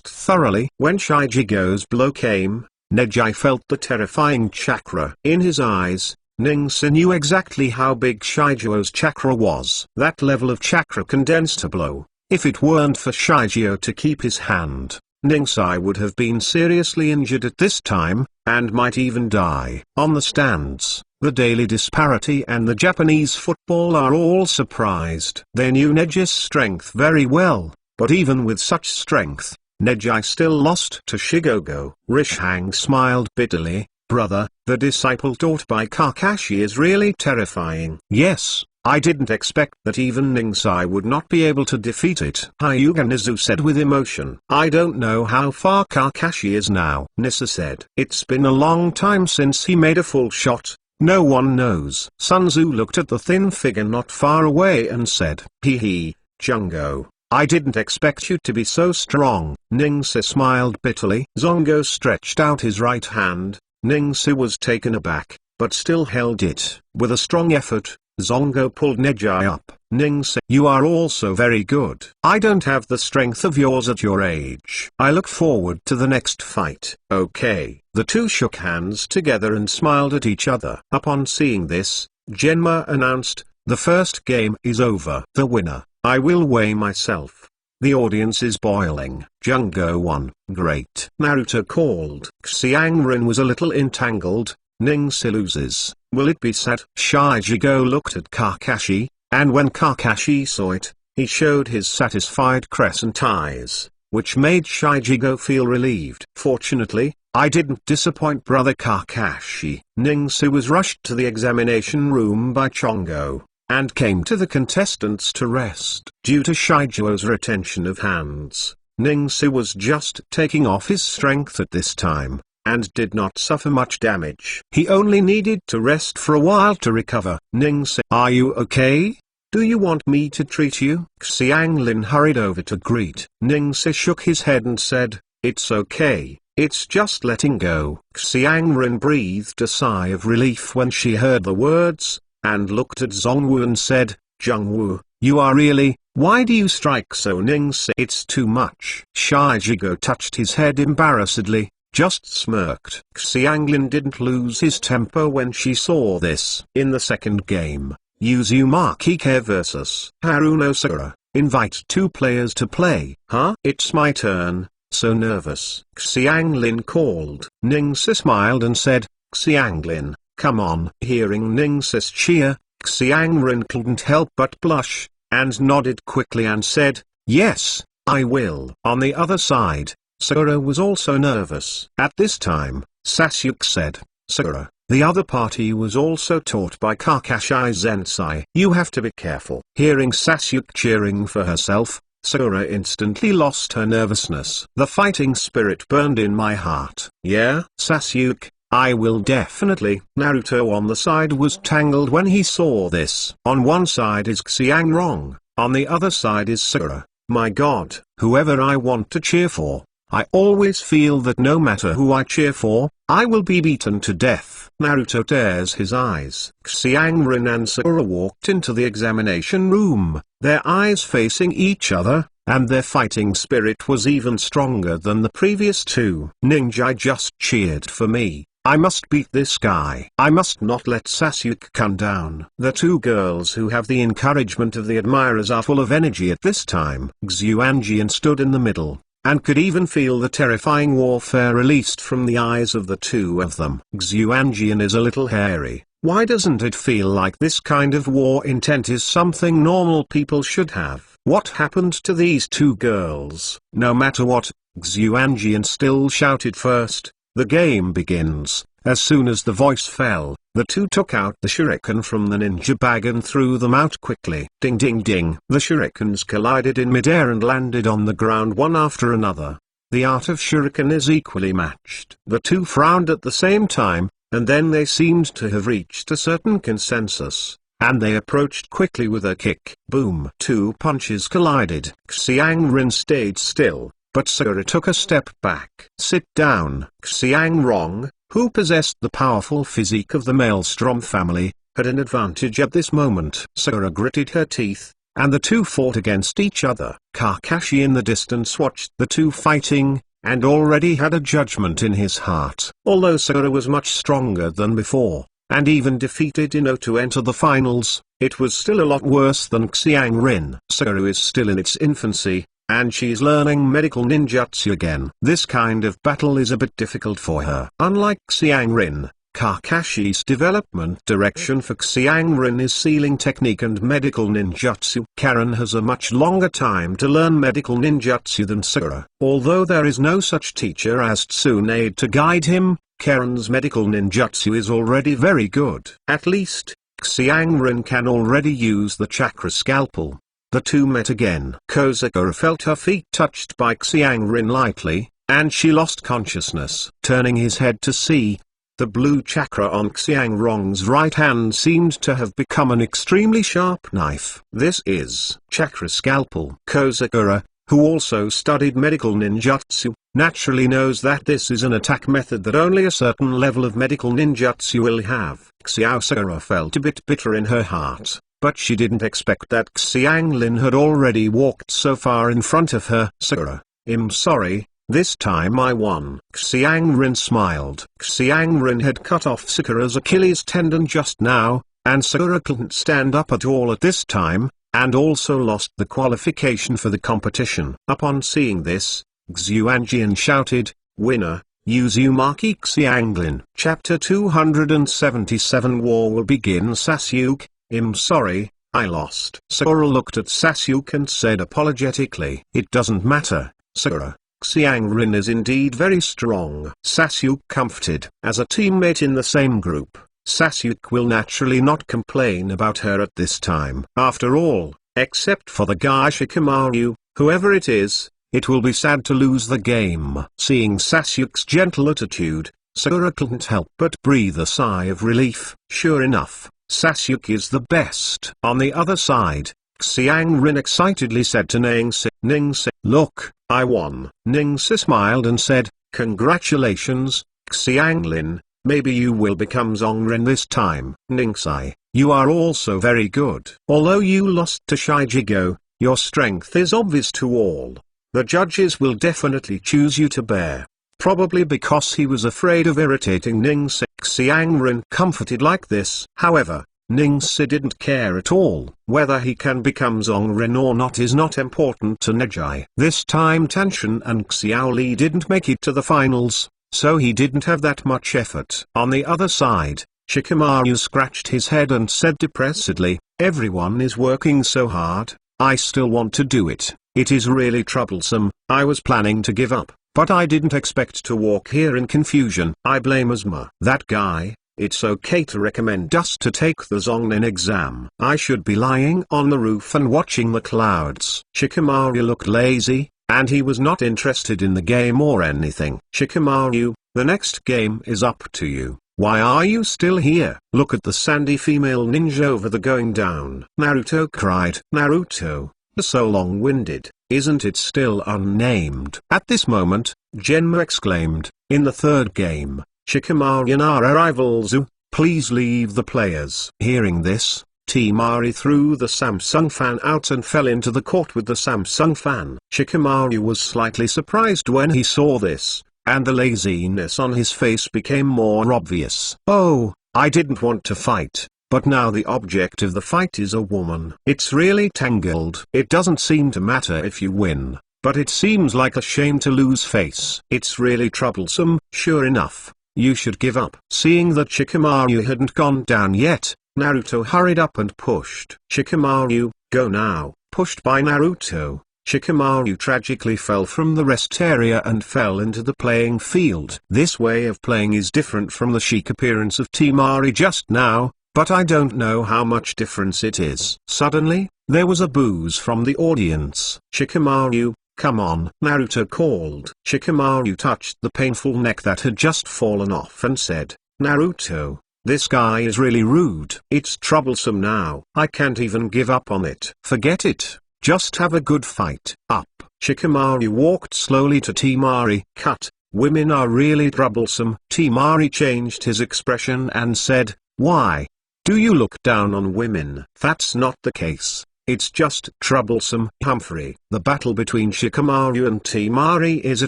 thoroughly. When Shijigo's blow came, Neji felt the terrifying chakra in his eyes. Ningsa knew exactly how big Shigeo's chakra was. That level of chakra condensed a blow. If it weren't for Shigeo to keep his hand, Ningsa would have been seriously injured at this time, and might even die. On the stands, the Daily Disparity and the Japanese football are all surprised. They knew Neji's strength very well, but even with such strength, Neji still lost to Shigogo. Rishang smiled bitterly. Brother, the disciple taught by Kakashi is really terrifying. Yes, I didn't expect that even Ningsa would not be able to defeat it. Hyuga Nizu said with emotion. I don't know how far Kakashi is now. Nisa said. It's been a long time since he made a full shot. No one knows. Sun Tzu looked at the thin figure not far away and said. Hee, Jungo. I didn't expect you to be so strong. Ningsa smiled bitterly. Zongo stretched out his right hand. Ningsa was taken aback, but still held it. With a strong effort, Zongo pulled Neji up. Ningsa, you are also very good. I don't have the strength of yours at your age. I look forward to the next fight. Okay. The two shook hands together and smiled at each other. Upon seeing this, Genma announced, the first game is over. The winner, I will weigh myself. The audience is boiling. Jungo won. Great. Naruto called. Xiangrin was a little entangled. Ningsa loses. Will it be sad? Shigego looked at Kakashi, and when Kakashi saw it, he showed his satisfied crescent eyes, which made Shigego feel relieved. Fortunately, I didn't disappoint brother Kakashi. Ningsa was rushed to the examination room by Chongo, and came to the contestants to rest. Due to Shigeo's retention of hands, Ningsa was just taking off his strength at this time, and did not suffer much damage. He only needed to rest for a while to recover. Ningsa, are you okay? Do you want me to treat you? Xianglin hurried over to greet. Ningsa shook his head and said, it's okay, it's just letting go. Xianglin breathed a sigh of relief when she heard the words, and looked at Zongwu and said, Jungwoo, you are really, why do you strike so? Ningsa, it's too much. Shigego touched his head embarrassedly, just smirked. Xianglin didn't lose his temper when she saw this. In the second game, Uzumaki vs. Haruno Sakura, invite two players to play. Huh? It's my turn, so nervous. Xianglin called. Ningsa smiled and said, Xianglin, come on. Hearing Ningsa's cheer, Xianglin couldn't help but blush, and nodded quickly and said, yes, I will. On the other side, Sakura was also nervous. At this time, Sasuke said, Sakura, the other party was also taught by Kakashi Sensei. You have to be careful. Hearing Sasuke cheering for herself, Sakura instantly lost her nervousness. The fighting spirit burned in my heart. Yeah, Sasuke, I will definitely. Naruto on the side was tangled when he saw this. On one side is Xianglong, on the other side is Sakura. My god, whoever I want to cheer for, I always feel that no matter who I cheer for, I will be beaten to death. Naruto tears his eyes. Xianglin and Sakura walked into the examination room, their eyes facing each other, and their fighting spirit was even stronger than the previous two. Ninja just cheered for me. I must beat this guy. I must not let Sasuke come down. The two girls who have the encouragement of the admirers are full of energy at this time. Xuanjian stood in the middle, and could even feel the terrifying warfare released from the eyes of the two of them. Xuanjian is a little hairy. Why doesn't it feel like this kind of war intent is something normal people should have? What happened to these two girls? No matter what, Xuanjian still shouted first. The game begins. As soon as the voice fell, the two took out the shuriken from the ninja bag and threw them out quickly. Ding ding ding. The shurikens collided in midair and landed on the ground one after another. The art of shuriken is equally matched. The two frowned at the same time, and then they seemed to have reached a certain consensus, and they approached quickly with a kick. Boom. Two punches collided. Xianglin stayed still, but Sakura took a step back. Sit down. Xianglong, who possessed the powerful physique of the Maelstrom family, had an advantage at this moment. Sakura gritted her teeth, and the two fought against each other. Kakashi in the distance watched the two fighting, and already had a judgment in his heart. Although Sakura was much stronger than before, and even defeated Ino to enter the finals, it was still a lot worse than Xiangrin. Sakura is still in its infancy, and she's learning medical ninjutsu again. This kind of battle is a bit difficult for her. Unlike Xiangrin, Kakashi's development direction for Xiangrin is sealing technique and medical ninjutsu. Karin has a much longer time to learn medical ninjutsu than Sakura. Although there is no such teacher as Tsunade to guide him, Karin's medical ninjutsu is already very good. At least, Xiangrin can already use the chakra scalpel. The two met again. Sakura felt her feet touched by Xiangrin lightly, and she lost consciousness. Turning his head to see, the blue chakra on Xiangron's right hand seemed to have become an extremely sharp knife. This is chakra scalpel. Sakura, who also studied medical ninjutsu, naturally knows that this is an attack method that only a certain level of medical ninjutsu will have. Sakura felt a bit bitter in her heart, but she didn't expect that Xianglin had already walked so far in front of her. Sakura, I'm sorry. This time I won. Xiangrin smiled. Xiangrin had cut off Sakura's Achilles tendon just now, and Sakura couldn't stand up at all at this time, and also lost the qualification for the competition. Upon seeing this, Xuanjian shouted, "Winner, Uzumaki Xianglin." Chapter 277 War will begin. Sasuke, I'm sorry, I lost. Sakura looked at Sasuke and said apologetically, "It doesn't matter, Sakura. Xiangrin is indeed very strong." Sasuke comforted. As a teammate in the same group, Sasuke will naturally not complain about her at this time. After all, except for the guy Shikamaru, whoever it is, it will be sad to lose the game. Seeing Sasuke's gentle attitude, Sakura couldn't help but breathe a sigh of relief. Sure enough, Sasuke is the best. On the other side, Xiangrin excitedly said to Ningsi, "Look, I won." Ningsi smiled and said, "Congratulations, Xianglin, maybe you will become Zongren this time." Ningsi, you are also very good. Although you lost to Shijigo, your strength is obvious to all. The judges will definitely choose you to bear. Probably because he was afraid of irritating Ningsi. Xiangrin comforted like this. However, Ningsi didn't care at all. Whether he can become Zongren or not is not important to Neji. This time Tanshin and Xiaoli didn't make it to the finals, so he didn't have that much effort. On the other side, Shikamaru scratched his head and said depressedly, "Everyone is working so hard, I still want to do it. It is really troublesome. I was planning to give up, but I didn't expect to walk here in confusion. I blame Asuma. That guy. It's okay to recommend us to take the Chunin exam. I should be lying on the roof and watching the clouds." Shikamaru looked lazy, and he was not interested in the game or anything. "Shikamaru, the next game is up to you. Why are you still here? Look at the sandy female ninja over the going down." Naruto cried. "Naruto, so long-winded, isn't it still unnamed?" At this moment, Genma exclaimed, "In the third game, Shikamaru and our rivals, please leave the players." Hearing this, Temari threw the Samsung fan out and fell into the court with the Samsung fan. Shikamaru was slightly surprised when he saw this, and the laziness on his face became more obvious. "Oh, I didn't want to fight, but now the object of the fight is a woman. It's really tangled. It doesn't seem to matter if you win, but it seems like a shame to lose face. It's really troublesome." Sure enough, you should give up. Seeing that Shikamaru hadn't gone down yet, Naruto hurried up and pushed. "Shikamaru, go now." Pushed by Naruto, Shikamaru tragically fell from the rest area and fell into the playing field. This way of playing is different from the chic appearance of Temari just now, but I don't know how much difference it is. Suddenly, there was a booze from the audience. "Shikamaru, come on," Naruto called. Shikamaru touched the painful neck that had just fallen off and said, "Naruto, this guy is really rude. It's troublesome now. I can't even give up on it." "Forget it. Just have a good fight." Up. Shikamaru walked slowly to Temari. Cut. "Women are really troublesome." Temari changed his expression and said, "Why? Do you look down on women?" "That's not the case. it's just troublesome. Humphrey. The battle between Shikamaru and Temari is a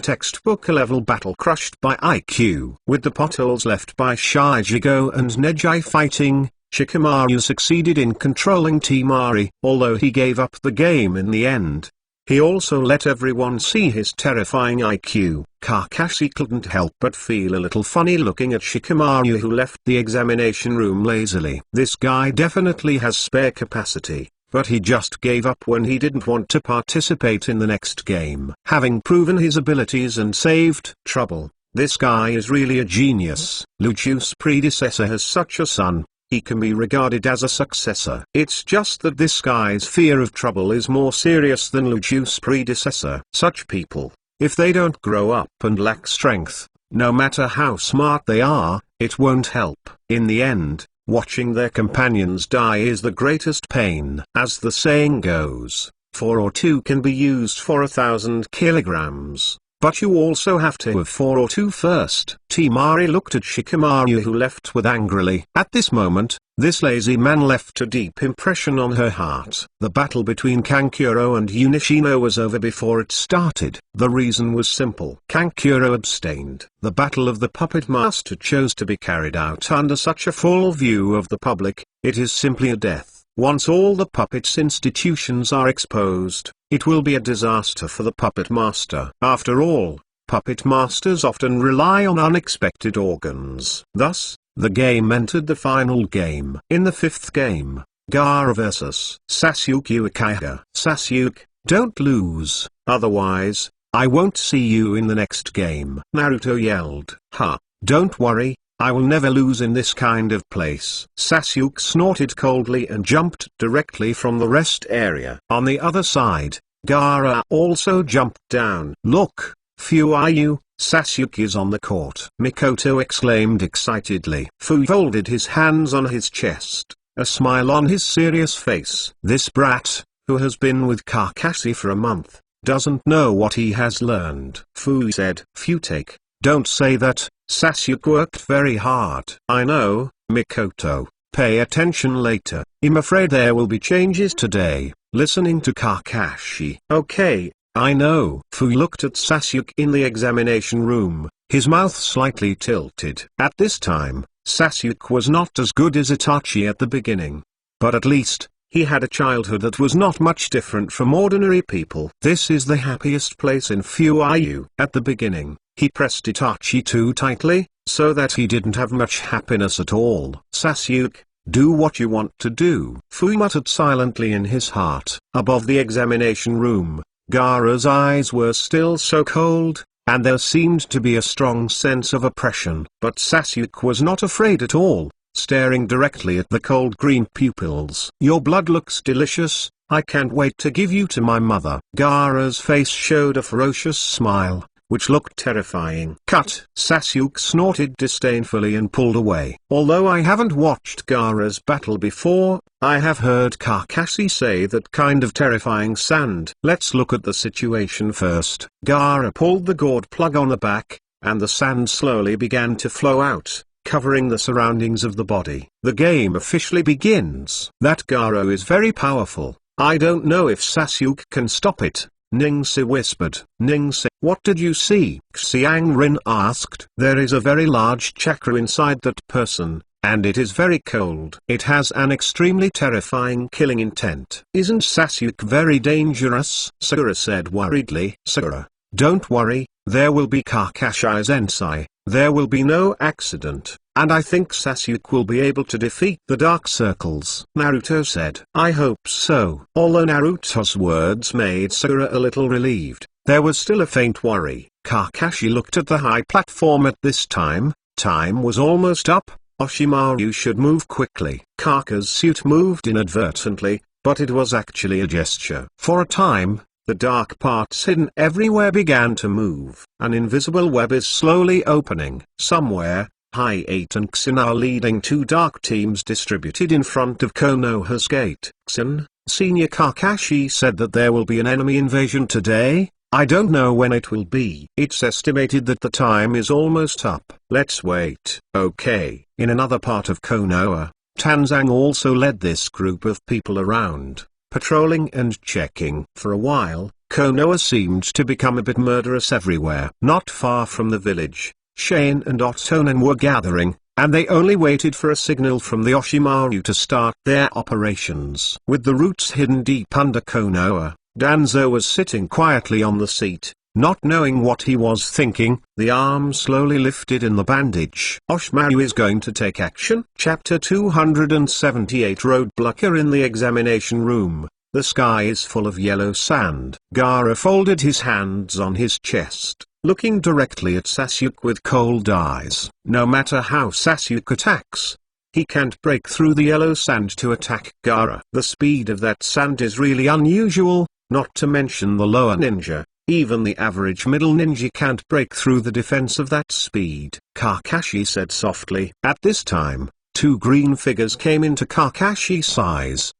textbook-level battle crushed by IQ. With the potholes left by Shijigo and Neji fighting, Shikamaru succeeded in controlling Temari. Although he gave up the game in the end, he also let everyone see his terrifying IQ. Kakashi couldn't help but feel a little funny looking at Shikamaru, who left the examination room lazily. This guy definitely has spare capacity, but he just gave up when he didn't want to participate in the next game. Having proven his abilities and saved trouble, this guy is really a genius. Lucius' predecessor has such a son. He can be regarded as a successor. It's just that this guy's fear of trouble is more serious than Lucius' predecessor. Such people, if they don't grow up and lack strength, no matter how smart they are, it won't help. In the end, watching their companions die is the greatest pain. As the saying goes, 4 or 2 can be used for 1,000 kilograms. But you also have to have 4 or 2 first. Temari looked at Shikamaru, who left with angrily. At this moment, this lazy man left a deep impression on her heart. The battle between Kankuro and Unishino was over before it started. The reason was simple. Kankuro abstained. The battle of the puppet master chose to be carried out under such a full view of the public. It is simply a death. Once all the puppets' institutions are exposed, it will be a disaster for the puppet master. After all, puppet masters often rely on unexpected organs. Thus, the game entered the final game. In the 5th game, Gaara vs. Sasuke Uchiha. Sasuke, don't lose, otherwise, I won't see you in the next game. Naruto yelled. Ha, don't worry. I will never lose in this kind of place. Sasuke snorted coldly and jumped directly from the rest area. On the other side, Gaara also jumped down. Look, Fu are you? Sasuke is on the court. Mikoto exclaimed excitedly. Fu folded his hands on his chest, a smile on his serious face. This brat, who has been with Kakashi for a month, doesn't know what he has learned. Fu said. Futake, don't say that. Sasuke worked very hard. I know, Mikoto. Pay attention later. I'm afraid there will be changes today. Listening to Kakashi. Okay, I know. Fu looked at Sasuke in the examination room, his mouth slightly tilted. At this time, Sasuke was not as good as Itachi at the beginning. But at least, he had a childhood that was not much different from ordinary people. This is the happiest place in Fuyu. At the beginning, he pressed Itachi too tightly, so that he didn't have much happiness at all. Sasuke, do what you want to do. Fu muttered silently in his heart. Above the examination room, Gaara's eyes were still so cold, and there seemed to be a strong sense of oppression. But Sasuke was not afraid at all, staring directly at the cold green pupils. Your blood looks delicious, I can't wait to give you to my mother. Gaara's face showed a ferocious smile, which looked terrifying. Cut! Sasuke snorted disdainfully and pulled away. Although I haven't watched Gaara's battle before, I have heard Kakashi say that kind of terrifying sound. Let's look at the situation first. Gaara pulled the gourd plug on the back, and the sand slowly began to flow out, covering the surroundings of the body. The game officially begins. That Gaara is very powerful. I don't know if Sasuke can stop it. Ningsi whispered. Ningsi, what did you see? Xiangrin asked. There is a very large chakra inside that person, and it is very cold. It has an extremely terrifying killing intent. Isn't Sasuke very dangerous? Sakura said worriedly. Sakura, don't worry, there will be Kakashi Sensei, there will be no accident, and I think Sasuke will be able to defeat the Dark Circles. Naruto said. I hope so. Although Naruto's words made Sakura a little relieved, there was still a faint worry. Kakashi looked at the high platform at this time. Time was almost up. Orochimaru should move quickly. Kaka's suit moved inadvertently, but it was actually a gesture. For a time, the dark parts hidden everywhere began to move. An invisible web is slowly opening. Somewhere, High 8 and Xin are leading 2 dark teams distributed in front of Konoha's gate. Xin, Senior Kakashi said that there will be an enemy invasion today. I don't know when it will be. It's estimated that the time is almost up. Let's wait. Okay. In another part of Konoha, Tanzang also led this group of people around, patrolling and checking. For a while, Konoha seemed to become a bit murderous everywhere. Not far from the village, Shane and Otonen were gathering, and they only waited for a signal from the Orochimaru to start their operations. With the roots hidden deep under Konoha, Danzo was sitting quietly on the seat, not knowing what he was thinking. The arm slowly lifted in the bandage. Orochimaru is going to take action. Chapter 278 Roadblocker. In the examination room, the sky is full of yellow sand. Gaara folded his hands on his chest, looking directly at Sasuke with cold eyes. No matter how Sasuke attacks, he can't break through the yellow sand to attack Gaara. The speed of that sand is really unusual, not to mention the lower ninja. Even the average middle ninja can't break through the defense of that speed. Kakashi said softly. At this time, two green figures came into Kakashi's eyes.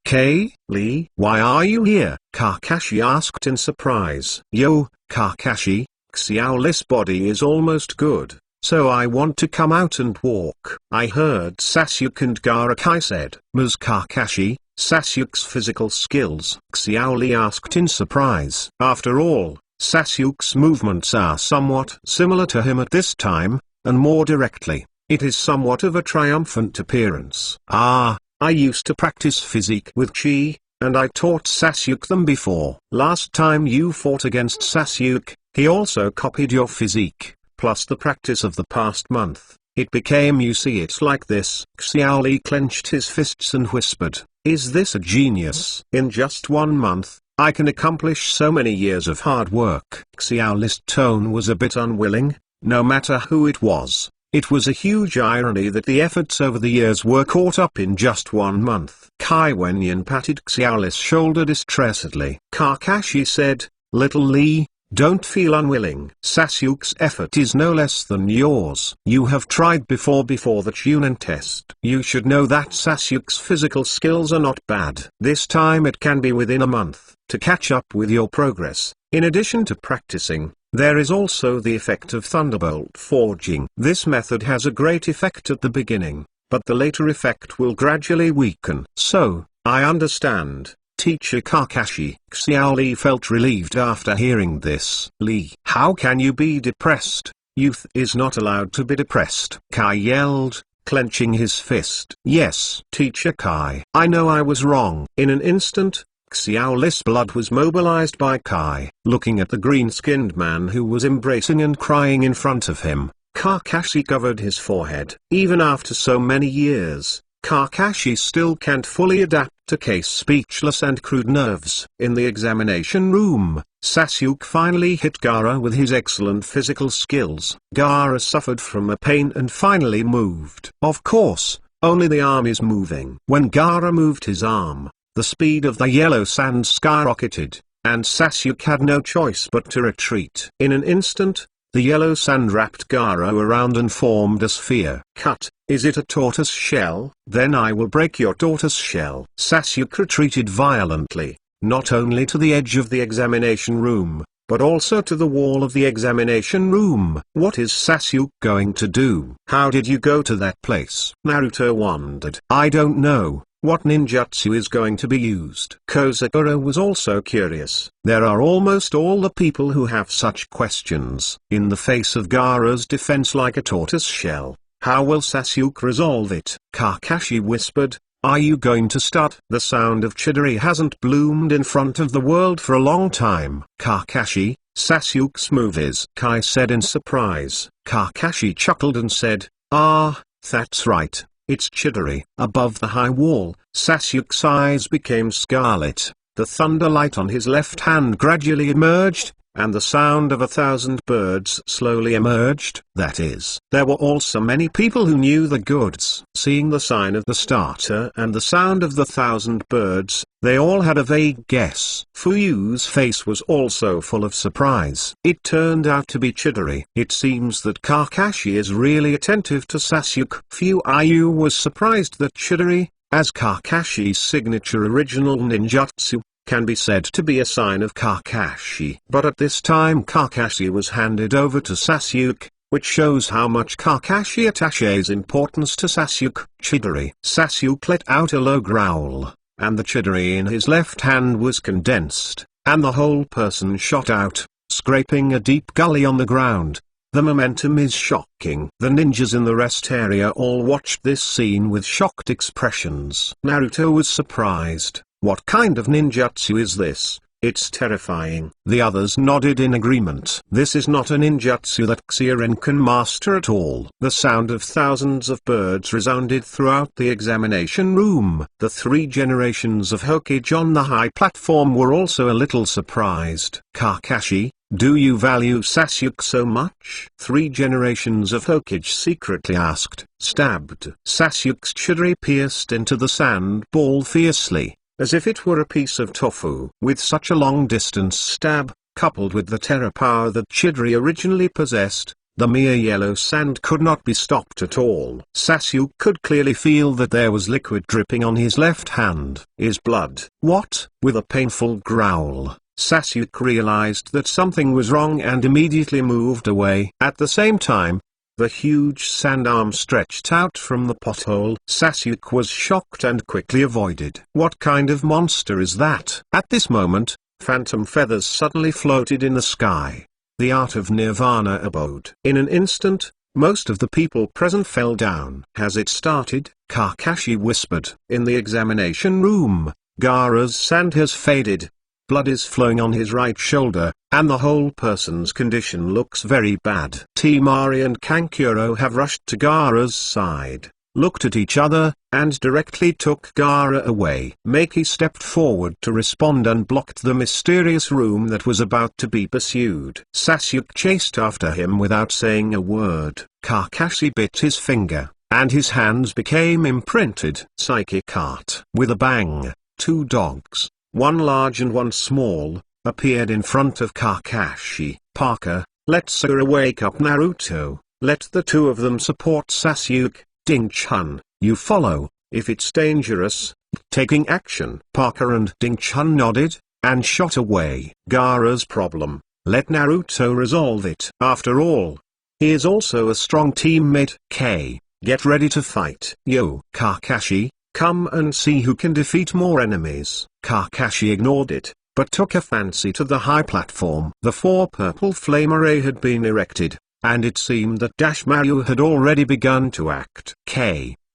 Lee, why are you here? Kakashi asked in surprise. Yo, Kakashi, Xiaoli's body is almost good, so I want to come out and walk. I heard Sasuke and Gaara said. Ms. Kakashi, Sasuke's physical skills? Xiaoli asked in surprise. After all, Sasuke's movements are somewhat similar to him at this time, and more directly, it is somewhat of a triumphant appearance. I used to practice physique with Chi, and I taught Sasuke them before. Last time you fought against Sasuke, he also copied your physique, plus the practice of the past month. It became you see it like this. Xiaoli clenched his fists and whispered, is this a genius? In just 1 month, I can accomplish so many years of hard work. Xiaoli's tone was a bit unwilling. No matter who it was a huge irony that the efforts over the years were caught up in just 1 month. Kai Wenyan patted Xiaoli's shoulder distressedly. Kakashi said, little Lee, don't feel unwilling. Sasuke's effort is no less than yours. You have tried before the Chunin test. You should know that Sasuke's physical skills are not bad. This time it can be within a month. To catch up with your progress, in addition to practicing, there is also the effect of thunderbolt forging. This method has a great effect at the beginning, but the later effect will gradually weaken. So, I understand, Teacher Kakashi. Xiaoli felt relieved after hearing this. Lee, how can you be depressed? Youth is not allowed to be depressed. Kai yelled, clenching his fist. Yes, Teacher Kai. I know I was wrong. In an instant, Xiaoli's blood was mobilized by Kai. Looking at the green-skinned man who was embracing and crying in front of him, Kakashi covered his forehead. Even after so many years, Kakashi still can't fully adapt to Kai's speechless and crude nerves. In the examination room, Sasuke finally hit Gaara with his excellent physical skills. Gaara suffered from a pain and finally moved. Of course, only the arm is moving. When Gaara moved his arm, the speed of the yellow sand skyrocketed, and Sasuke had no choice but to retreat. In an instant, the yellow sand wrapped Gaara around and formed a sphere. Cut, is it a tortoise shell? Then I will break your tortoise shell. Sasuke retreated violently, not only to the edge of the examination room, but also to the wall of the examination room. What is Sasuke going to do? How did you go to that place? Naruto wondered. I don't know. What ninjutsu is going to be used? Kozakura was also curious. There are almost all the people who have such questions. In the face of Gaara's defense like a tortoise shell, how will Sasuke resolve it? Kakashi whispered, are you going to start? The sound of Chidori hasn't bloomed in front of the world for a long time. Kakashi, Sasuke's movies, Kai said in surprise. Kakashi chuckled and said, that's right. It's Chidori. Above the high wall, Sasuke's eyes became scarlet, the thunder light on his left hand gradually emerged, and the sound of 1,000 birds slowly emerged. That is, there were also many people who knew the goods. Seeing the sign of the starter and the sound of the 1,000 birds, they all had a vague guess. Fuyu's face was also full of surprise. It turned out to be Chidori. It seems that Kakashi is really attentive to Sasuke. Fuyu was surprised that Chidori, as Kakashi's signature original ninjutsu, can be said to be a sign of Kakashi. But at this time Kakashi was handed over to Sasuke, which shows how much Kakashi attaches importance to Sasuke. Chidori. Sasuke let out a low growl, and the chidori in his left hand was condensed, and the whole person shot out, scraping a deep gully on the ground. The momentum is shocking. The ninjas in the rest area all watched this scene with shocked expressions. Naruto was surprised. What kind of ninjutsu is this? It's terrifying. The others nodded in agreement. This is not a ninjutsu that Xirin can master at all. The sound of thousands of birds resounded throughout the examination room. The 3 generations of Hokage on the high platform were also a little surprised. Kakashi, do you value Sasuke so much? 3 generations of Hokage secretly asked. Stabbed. Sasuke's chidori pierced into the sand ball fiercely, as if it were a piece of tofu. With such a long-distance stab, coupled with the terror power that chidori originally possessed, the mere yellow sand could not be stopped at all. Sasuke could clearly feel that there was liquid dripping on his left hand. Is blood? What? With a painful growl, Sasuke realized that something was wrong and immediately moved away. At the same time, the huge sand arm stretched out from the pothole. Sasuke was shocked and quickly avoided. What kind of monster is that? At this moment, phantom feathers suddenly floated in the sky. The art of Nirvana abode. In an instant, most of the people present fell down. Has it started? Kakashi whispered. In the examination room, Gaara's sand has faded. Blood is flowing on his right shoulder, and the whole person's condition looks very bad. Temari and Kankuro have rushed to Gaara's side, looked at each other, and directly took Gaara away. Maki stepped forward to respond and blocked the mysterious room that was about to be pursued. Sasuke chased after him without saying a word. Kakashi bit his finger, and his hands became imprinted. Psychic art. With a bang, 2 dogs, one large and one small, appeared in front of Kakashi. Parker, let Sakura wake up Naruto. Let the 2 of them support Sasuke. Ding-chan, you follow. If it's dangerous, taking action. Parker and Ding-chan nodded, and shot away. Gaara's problem. Let Naruto resolve it. After all, he is also a strong teammate. Get ready to fight. Yo, Kakashi, come and see who can defeat more enemies. Kakashi ignored it, but took a fancy to the high platform. The 4 purple flame array had been erected, and it seemed that Maru had already begun to act.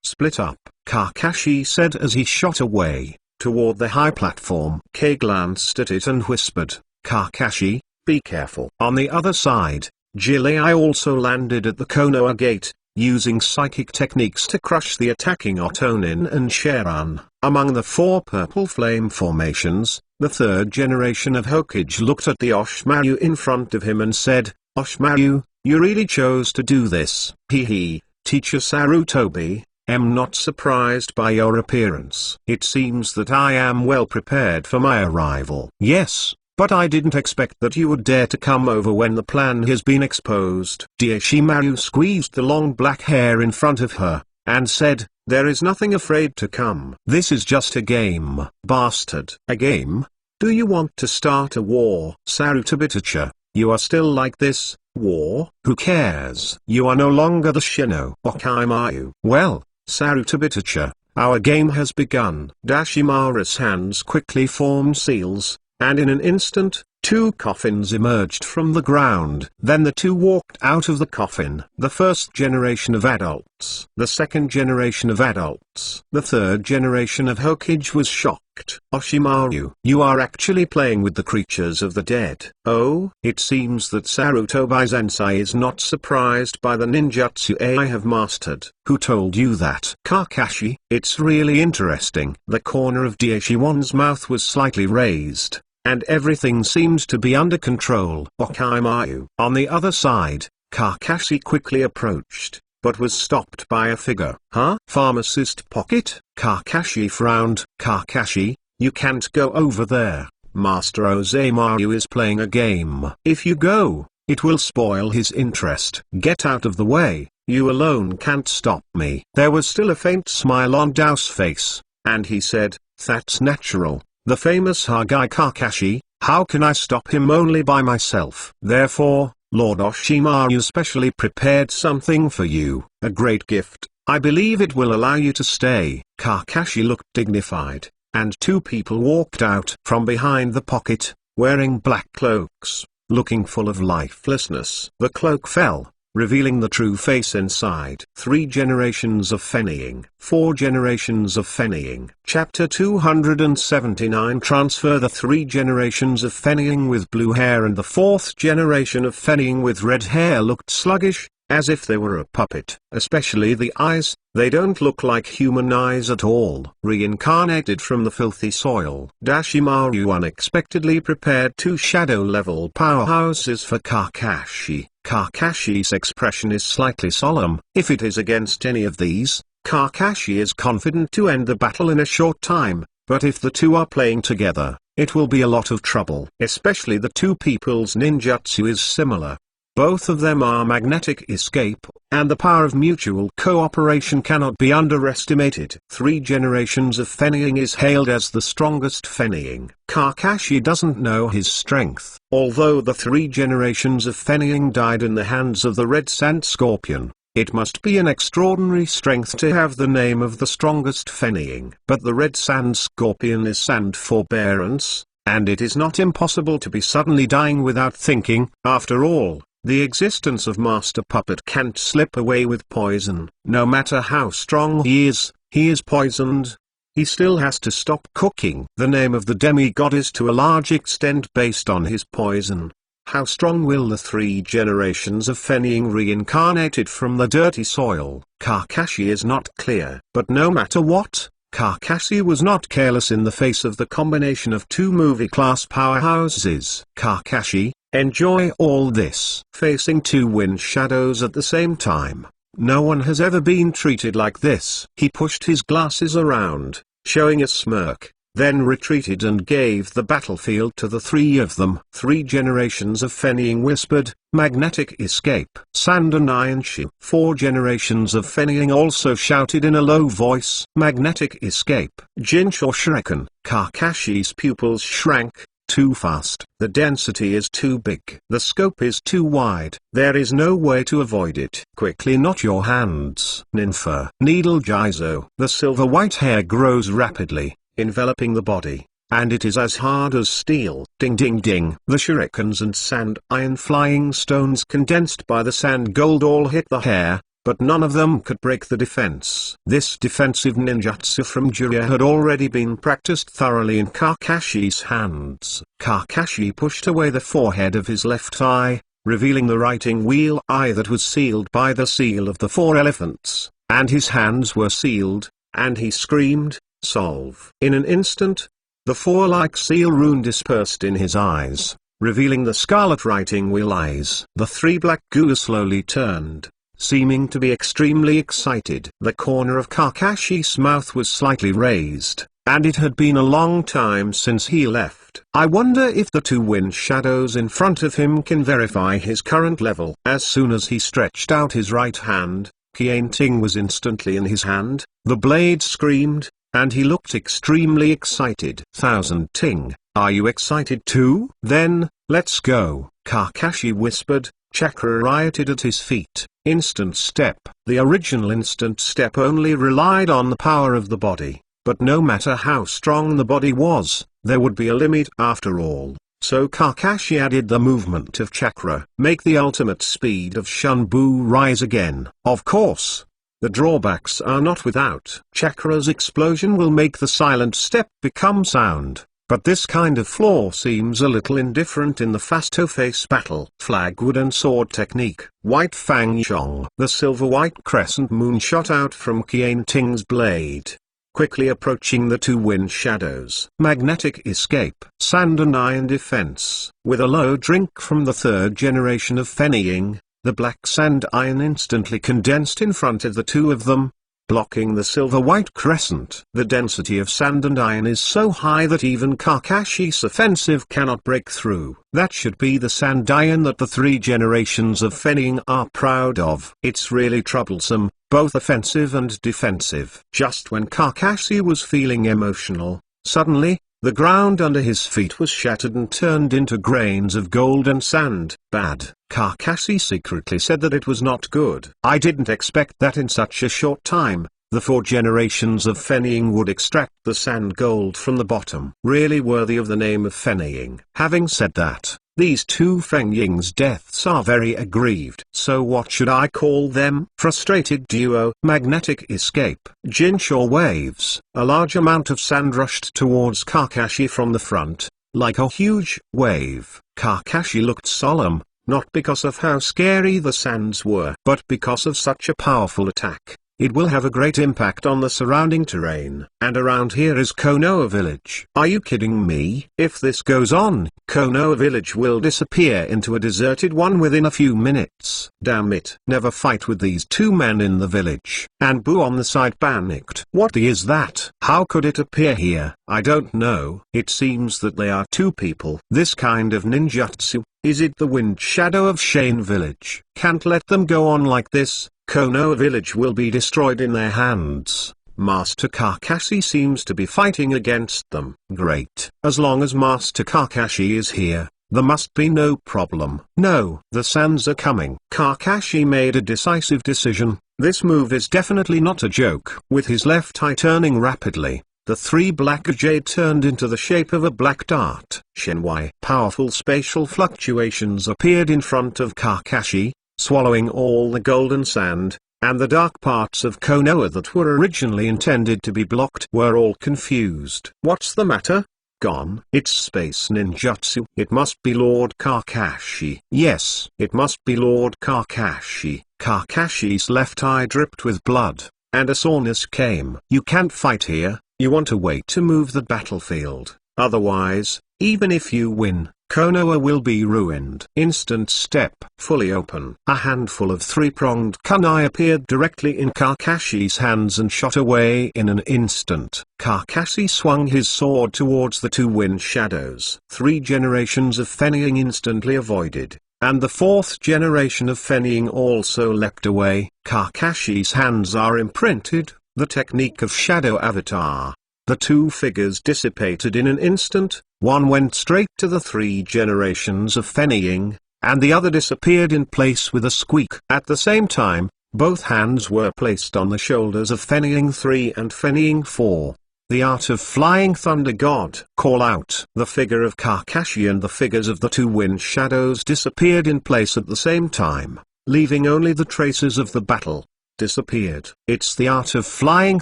Split up, Kakashi said as he shot away, toward the high platform. Glanced at it and whispered, Kakashi, be careful. On the other side, Jiraiya also landed at the Konoha gate, using psychic techniques to crush the attacking Otonin and Sharan. Among the 4 purple flame formations, the 3rd generation of Hokage looked at the Orochimaru in front of him and said, Orochimaru, you really chose to do this. Teacher Sarutobi, am not surprised by your appearance. It seems that I am well prepared for my arrival. Yes, but I didn't expect that you would dare to come over when the plan has been exposed. Orochimaru squeezed the long black hair in front of her, and said, there is nothing afraid to come. This is just a game. Bastard. A game? Do you want to start a war? Sarutobitacha, you are still like this. War? Who cares? You are no longer the Shino. Orochimaru. Well, Sarutobitacha, our game has begun. Dashimaru's hands quickly formed seals, and in an instant, 2 coffins emerged from the ground. Then the 2 walked out of the coffin. The 1st generation of adults. The 2nd generation of adults. The 3rd generation of Hokage was shocked. Orochimaru, you are actually playing with the creatures of the dead. Oh? It seems that Sarutobi-sensei is not surprised by the ninjutsu I have mastered. Who told you that? Kakashi, it's really interesting. The corner of Daishiwan's mouth was slightly raised, and everything seemed to be under control. Orochimaru. On the other side, Kakashi quickly approached, but was stopped by a figure. Huh? Pharmacist pocket? Kakashi frowned. Kakashi, you can't go over there. Master Orochimaru is playing a game. If you go, it will spoil his interest. Get out of the way, you alone can't stop me. There was still a faint smile on Dao's face, and he said, that's natural. The famous Hokage Kakashi, how can I stop him only by myself? Therefore, Lord Orochimaru specially prepared something for you, a great gift. I believe it will allow you to stay. Kakashi looked dignified. and two people walked out from behind the pocket, wearing black cloaks, looking full of lifelessness. The cloak fell, revealing the true face inside. 3 generations of Fennying. 4 generations of Fennying. Chapter 279. Transfer the 3 generations of Fennying with blue hair and the 4th generation of Fennying with red hair looked sluggish, as if they were a puppet. Especially the eyes, they don't look like human eyes at all. Reincarnated from the filthy soil. Orochimaru unexpectedly prepared 2 shadow-level powerhouses for Kakashi. Kakashi's expression is slightly solemn. If it is against any of these, Kakashi is confident to end the battle in a short time, but if the two are playing together, it will be a lot of trouble. Especially the two people's ninjutsu is similar. Both of them are magnetic escape, and the power of mutual cooperation cannot be underestimated. 3 generations of Fennying is hailed as the strongest Fennying. Kakashi doesn't know his strength. Although the 3 generations of Fennying died in the hands of the Red Sand Scorpion, it must be an extraordinary strength to have the name of the strongest Fennying. But the Red Sand Scorpion is sand forbearance, and it is not impossible to be suddenly dying without thinking. After all, the existence of Master Puppet can't slip away with poison. No matter how strong he is poisoned. He still has to stop cooking. The name of the demigod is to a large extent based on his poison. How strong will the 3 generations of Fennying reincarnated from the dirty soil? Kakashi is not clear. But no matter what, Kakashi was not careless in the face of the combination of 2 movie-class powerhouses. Kakashi, enjoy all this. Facing 2 wind shadows at the same time. No one has ever been treated like this. He pushed his glasses around, showing a smirk, then retreated and gave the battlefield to the 3 of them. 3 generations of Fennying whispered, magnetic escape. Sand and Iron Shoe. 4 generations of Fennying also shouted in a low voice, magnetic escape. Jinsho Shuriken. Kakashi's pupils shrank. Too fast. The density is too big. The scope is too wide. There is no way to avoid it. Quickly knot your hands. Ninfa. Needle Jizo. The silver-white hair grows rapidly, enveloping the body, and it is as hard as steel. Ding ding ding. The shurikens and sand iron flying stones condensed by the sand gold all hit the hair, but none of them could break the defense. This defensive ninjutsu from Jiraiya had already been practiced thoroughly in Kakashi's hands. Kakashi pushed away the forehead of his left eye, revealing the writing wheel eye that was sealed by the seal of the 4 elephants, and his hands were sealed, and he screamed, solve. In an instant, the 4-like seal rune dispersed in his eyes, revealing the scarlet writing wheel eyes. The 3 black goo slowly turned, seeming to be extremely excited. The corner of Kakashi's mouth was slightly raised, and it had been a long time since he left. I wonder if the 2 wind shadows in front of him can verify his current level. As soon as he stretched out his right hand, Qianting was instantly in his hand. The blade screamed, and he looked extremely excited. Thousand Ting, are you excited too? Then, let's go, Kakashi whispered. Chakra rioted at his feet. Instant step. The original instant step only relied on the power of the body, but no matter how strong the body was, there would be a limit after all. So Kakashi added the movement of chakra. Make the ultimate speed of Shunbu rise again. Of course, the drawbacks are not without. Chakra's explosion will make the silent step become sound. But this kind of flaw seems a little indifferent in the face-to-face battle. Flagwood and sword technique. White Fang Chong. The silver-white crescent moon shot out from Qianting's blade, quickly approaching the 2 wind shadows. Magnetic escape. Sand and iron defense. With a low drink from the 3rd generation of Fennying, the black sand iron instantly condensed in front of the 2 of them, blocking the silver-white crescent. The density of sand and iron is so high that even Kakashi's offensive cannot break through. That should be the sand iron that the 3 generations of Fennying are proud of. It's really troublesome, both offensive and defensive. Just when Kakashi was feeling emotional, suddenly, the ground under his feet was shattered and turned into grains of gold and sand. Bad. Kakashi secretly said that it was not good. I didn't expect that in such a short time, the 4 generations of Fennying would extract the sand gold from the bottom. Really worthy of the name of Fennying. Having said that, these 2 Fengying's deaths are very aggrieved. So what should I call them? Frustrated duo. Magnetic escape. Jinshaw waves. A large amount of sand rushed towards Kakashi from the front, like a huge wave. Kakashi looked solemn, not because of how scary the sands were, but because of such a powerful attack. It will have a great impact on the surrounding terrain. And around here is Konoha village. Are you kidding me? If this goes on, Konoha village will disappear into a deserted one within a few minutes. Damn it. Never fight with these 2 men in the village. And Boo on the side panicked. What is that? How could it appear here? I don't know. It seems that they are 2 people. This kind of ninjutsu. Is it the wind shadow of Shane village? Can't let them go on like this. Konoha village will be destroyed in their hands. Master Kakashi seems to be fighting against them. Great. As long as Master Kakashi is here, there must be no problem. No, the sands are coming. Kakashi made a decisive decision. This move is definitely not a joke. With his left eye turning rapidly, the 3 black jade turned into the shape of a black dart. Shenwai. Powerful spatial fluctuations appeared in front of Kakashi, swallowing all the golden sand, and the dark parts of Konoha that were originally intended to be blocked were all confused. What's the matter? Gone. It's space ninjutsu. It must be Lord Kakashi. Yes, it must be Lord Kakashi. Kakashi's left eye dripped with blood, and a soreness came. You can't fight here. You want a way to move the battlefield. Otherwise, even if you win, Konoha will be ruined. Instant step. Fully open. A handful of 3-pronged kunai appeared directly in Kakashi's hands and shot away in an instant. Kakashi swung his sword towards the 2 wind shadows. 3 generations of Fennying instantly avoided, and the 4th generation of Fennying also leapt away. Kakashi's hands are imprinted, the technique of shadow avatar. The 2 figures dissipated in an instant. One went straight to the 3 generations of Fennying, and the other disappeared in place with a squeak. At the same time, both hands were placed on the shoulders of Fennying 3 and Fennying 4. The art of flying thunder god. Call out. The figure of Kakashi and the figures of the 2 wind shadows disappeared in place at the same time, leaving only the traces of the battle. Disappeared. It's the art of flying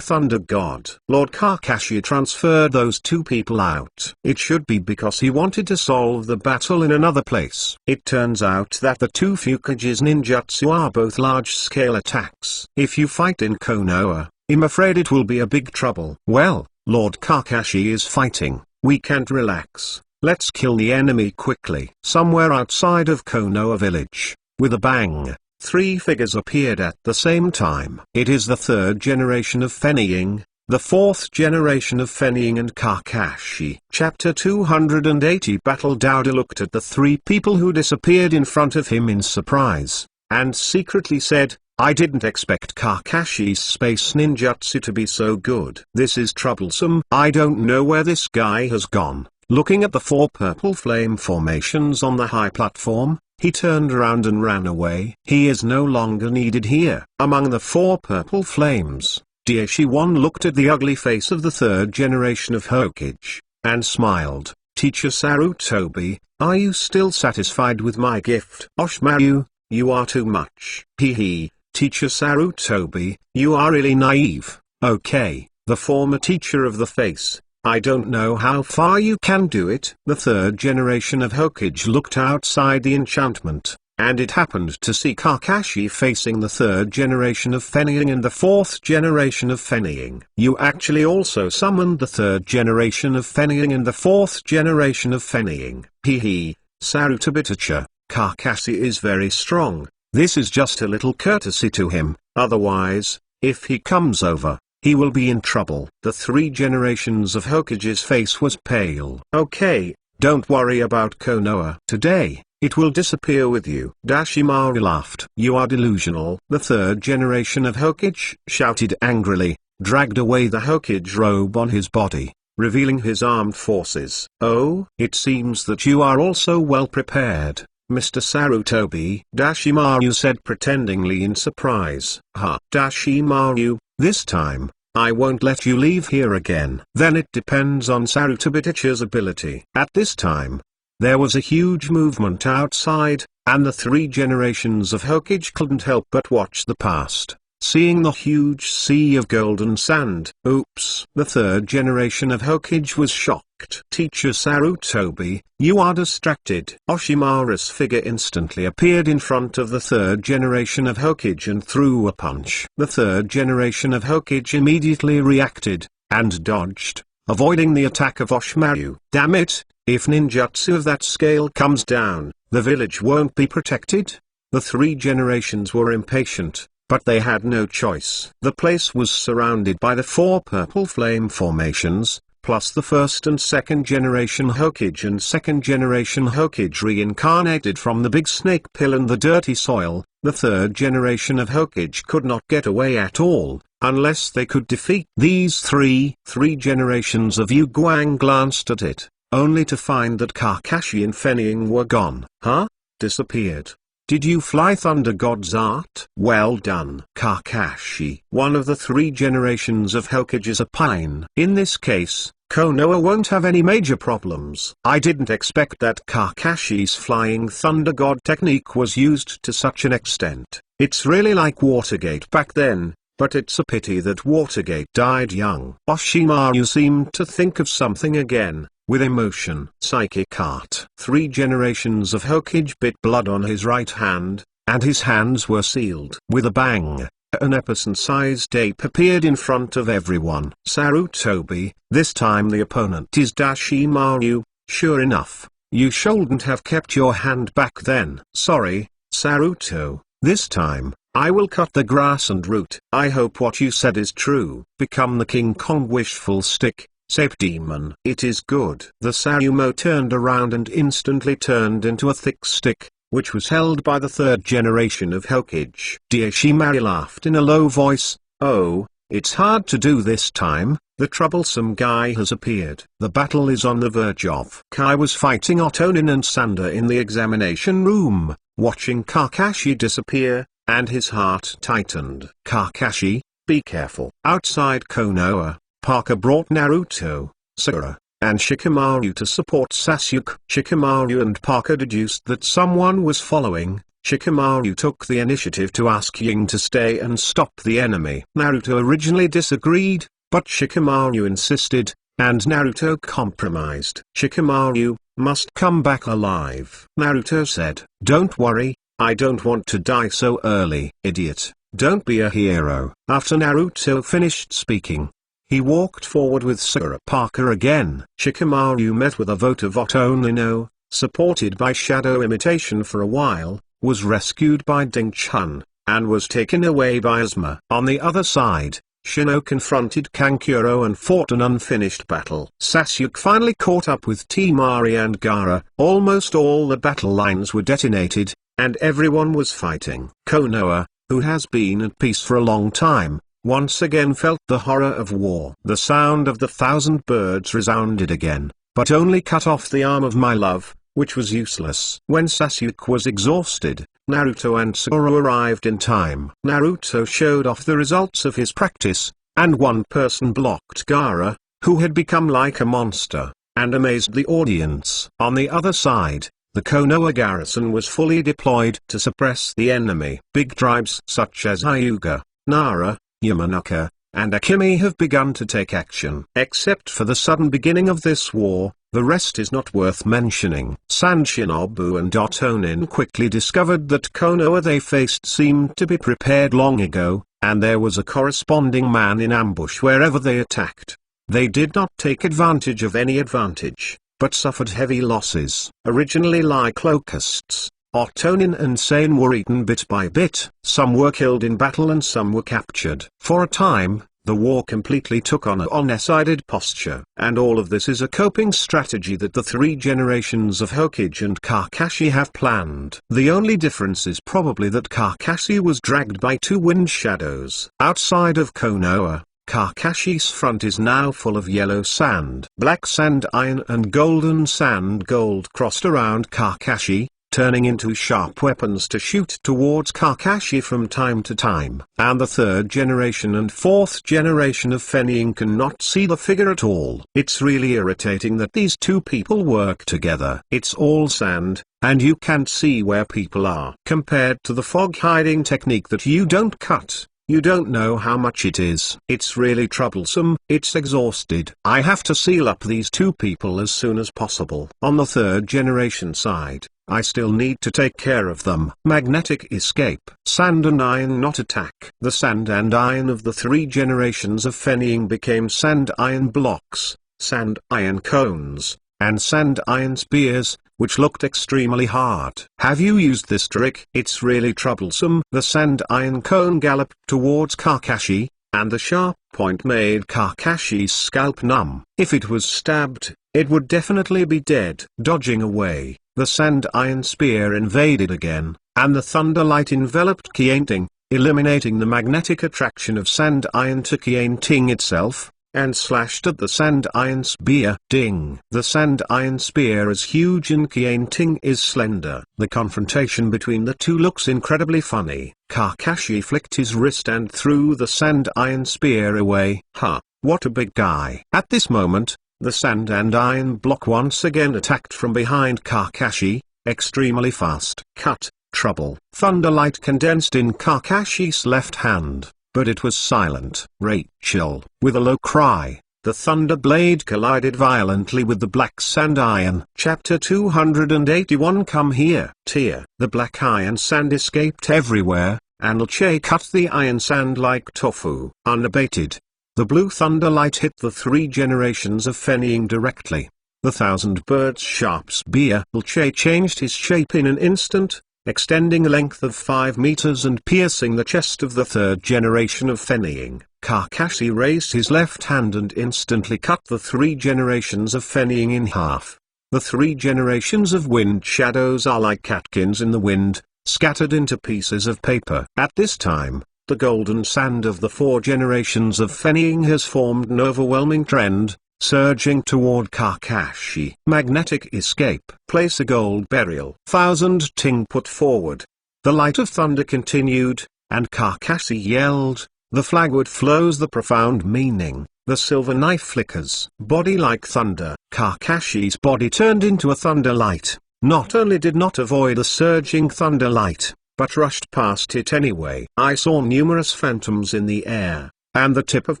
thunder god. Lord Kakashi transferred those 2 people out. It should be because he wanted to solve the battle in another place. It turns out that the 2 Fukage's ninjutsu are both large-scale attacks. If you fight in Konoha, I'm afraid it will be a big trouble. Well, Lord Kakashi is fighting. We can't relax. Let's kill the enemy quickly. Somewhere outside of Konoha village, with a bang, 3 figures appeared at the same time. It is the 3rd generation of Fennying, the 4th generation of Fennying and Kakashi. Chapter 280. Battle. Dauda looked at the 3 people who disappeared in front of him in surprise, and secretly said, I didn't expect Kakashi's space ninjutsu to be so good. This is troublesome. I don't know where this guy has gone. Looking at the 4 purple flame formations on the high platform, he turned around and ran away. He is no longer needed here. Among the 4 purple flames, Daishiwan looked at the ugly face of the 3rd generation of Hokage, and smiled. Teacher Sarutobi, are you still satisfied with my gift? Orochimaru, you are too much. Hee. Teacher Sarutobi, you are really naive. Okay, the former teacher of the face. I don't know how far you can do it. The 3rd generation of Hokage looked outside the enchantment, and it happened to see Kakashi facing the 3rd generation of Fennying and the 4th generation of Fennying. You actually also summoned the 3rd generation of Fennying and the 4th generation of Fennying. Hee. Sarutobitacha, Kakashi is very strong. This is just a little courtesy to him. Otherwise, if he comes over, he will be in trouble. The 3 generations of Hokage's face was pale. Okay, don't worry about Konoha. Today, it will disappear with you. Dashimaru laughed. You are delusional. The 3rd generation of Hokage shouted angrily, dragged away the Hokage robe on his body, revealing his armed forces. Oh, it seems that you are also well prepared, Mr. Sarutobi, Dashimaru said pretendingly in surprise. Dashimaru, This time, I won't let you leave here again. Then it depends on Sarutobitich's ability. At this time, there was a huge movement outside, and the 3 generations of Hokage couldn't help but watch the past, seeing the huge sea of golden sand. Oops! The 3rd generation of Hokage was shocked. Teacher Sarutobi, you are distracted. Orochimaru's figure instantly appeared in front of the 3rd generation of Hokage and threw a punch. The 3rd generation of Hokage immediately reacted, and dodged, avoiding the attack of Orochimaru. Damn it, if ninjutsu of that scale comes down, the village won't be protected? The 3 generations were impatient, but they had no choice. The place was surrounded by the 4 purple flame formations, plus the 1st and 2nd generation Hokage and 2nd generation Hokage reincarnated from the big snake pill and the dirty soil. The 3rd generation of Hokage could not get away at all, unless they could defeat these 3 generations of Yuguang glanced at it, only to find that Kakashi and Fenning were gone. Huh? Disappeared. Did you fly Thunder God's art? Well done. Kakashi. One of the 3 generations of Hokages opine. In this case, Konoha won't have any major problems. I didn't expect that Kakashi's flying Thunder God technique was used to such an extent. It's really like Watergate back then, but it's a pity that Watergate died young. Orochimaru seemed to think of something again, with emotion. Psychic art. 3 generations of Hokage bit blood on his right hand, and his hands were sealed. With a bang, an epicent-sized ape appeared in front of everyone. Sarutobi, this time the opponent is Orochimaru. Sure enough, you shouldn't have kept your hand back then. Sorry, Saruto, this time, I will cut the grass and root. I hope what you said is true. Become the King Kong wishful stick. Sape demon. It is good. The Sarumo turned around and instantly turned into a thick stick, which was held by the 3rd generation of Hokage. Orochimaru laughed in a low voice. Oh, it's hard to do this time. The troublesome guy has appeared. The battle is on the verge of. Kai was fighting Otonin and Sanda in the examination room, watching Kakashi disappear, and his heart tightened. Kakashi, be careful. Outside Konoha, Parker brought Naruto, Sakura, and Shikamaru to support Sasuke. Shikamaru and Parker deduced that someone was following. Shikamaru took the initiative to ask Ying to stay and stop the enemy. Naruto originally disagreed, but Shikamaru insisted, and Naruto compromised. Shikamaru must come back alive. Naruto said, "Don't worry, I don't want to die so early." Idiot, don't be a hero. After Naruto finished speaking, he walked forward with Sakura. Parker again. Shikamaru met with a vote of Otonino, supported by Shadow Imitation for a while, was rescued by Ding Chun, and was taken away by Asuma. On the other side, Shino confronted Kankuro and fought an unfinished battle. Sasuke finally caught up with Temari and Gaara. Almost all the battle lines were detonated, and everyone was fighting. Konoha, who has been at peace for a long time, once again felt the horror of war. The sound of the 1,000 birds resounded again, but only cut off the arm of my love, which was useless. When Sasuke was exhausted, Naruto and Sakura arrived in time. Naruto showed off the results of his practice, and one person blocked Gaara, who had become like a monster, and amazed the audience. On the other side, the Konoha garrison was fully deployed to suppress the enemy. Big tribes such as Hyuga, Nara, Yamanaka, and Akimi have begun to take action. Except for the sudden beginning of this war, the rest is not worth mentioning. Sand Shinobu and Otonin quickly discovered that Konoha they faced seemed to be prepared long ago, and there was a corresponding man in ambush wherever they attacked. They did not take advantage of any advantage, but suffered heavy losses. Originally like locusts, Otonin and Sane were eaten bit by bit. Some were killed in battle and some were captured. For a time, the war completely took on a one-sided posture. And all of this is a coping strategy that the 3 generations of Hokage and Kakashi have planned. The only difference is probably that Kakashi was dragged by 2 wind shadows. Outside of Konoha, Kakashi's front is now full of yellow sand. Black sand iron and golden sand gold crossed around Kakashi, turning into sharp weapons to shoot towards Kakashi from time to time. And the third generation and fourth generation of Fenning cannot see the figure at all. It's really irritating that these two people work together. It's all sand, and you can't see where people are. Compared to the fog hiding technique that you don't cut, you don't know how much it is. It's really troublesome. It's exhausted. I have to seal up these two people as soon as possible. On the third generation side, I still need to take care of them. Magnetic escape. Sand and iron not attack. The sand and iron of the three generations of Fenning became sand iron blocks, sand iron cones, and sand iron spears, which looked extremely hard. Have you used this trick? It's really troublesome. The sand iron cone galloped towards Kakashi, and the sharp point made Kakashi's scalp numb. If it was stabbed, it would definitely be dead. Dodging away, the sand iron spear invaded again, and the thunder light enveloped Kianting, eliminating the magnetic attraction of sand iron to Kianting itself, and slashed at the sand iron spear. Ding! The sand iron spear is huge and Kianting is slender. The confrontation between the two looks incredibly funny. Kakashi flicked his wrist and threw the sand iron spear away. Ha! What a big guy! At this moment, the sand and iron block once again attacked from behind Kakashi, extremely fast. Cut! Trouble! Thunderlight condensed in Kakashi's left hand, but it was silent. Rachel, with a low cry, the thunder blade collided violently with the black sand iron. Chapter 281. Come here. Tear. The black iron sand escaped everywhere, and Che cut the iron sand like tofu. Unabated, the blue thunder light hit the three generations of Fenning directly. The thousand birds sharp spear. Che changed his shape in an instant, extending a length of 5 meters and piercing the chest of the third generation of Fenning. Kakashi raised his left hand and instantly cut the three generations of Fenning in half. The three generations of wind shadows are like catkins in the wind, scattered into pieces of paper. At this time, the golden sand of the four generations of Fenning has formed an overwhelming trend, surging toward Kakashi. Magnetic escape. Place a gold burial. Thousand Ting put forward. The light of thunder continued, and Kakashi yelled, "The flagwood flows." The profound meaning. The silver knife flickers. Body like thunder. Kakashi's body turned into a thunder light. Not only did not avoid the surging thunder light, but rushed past it anyway. I saw numerous phantoms in the air, and the tip of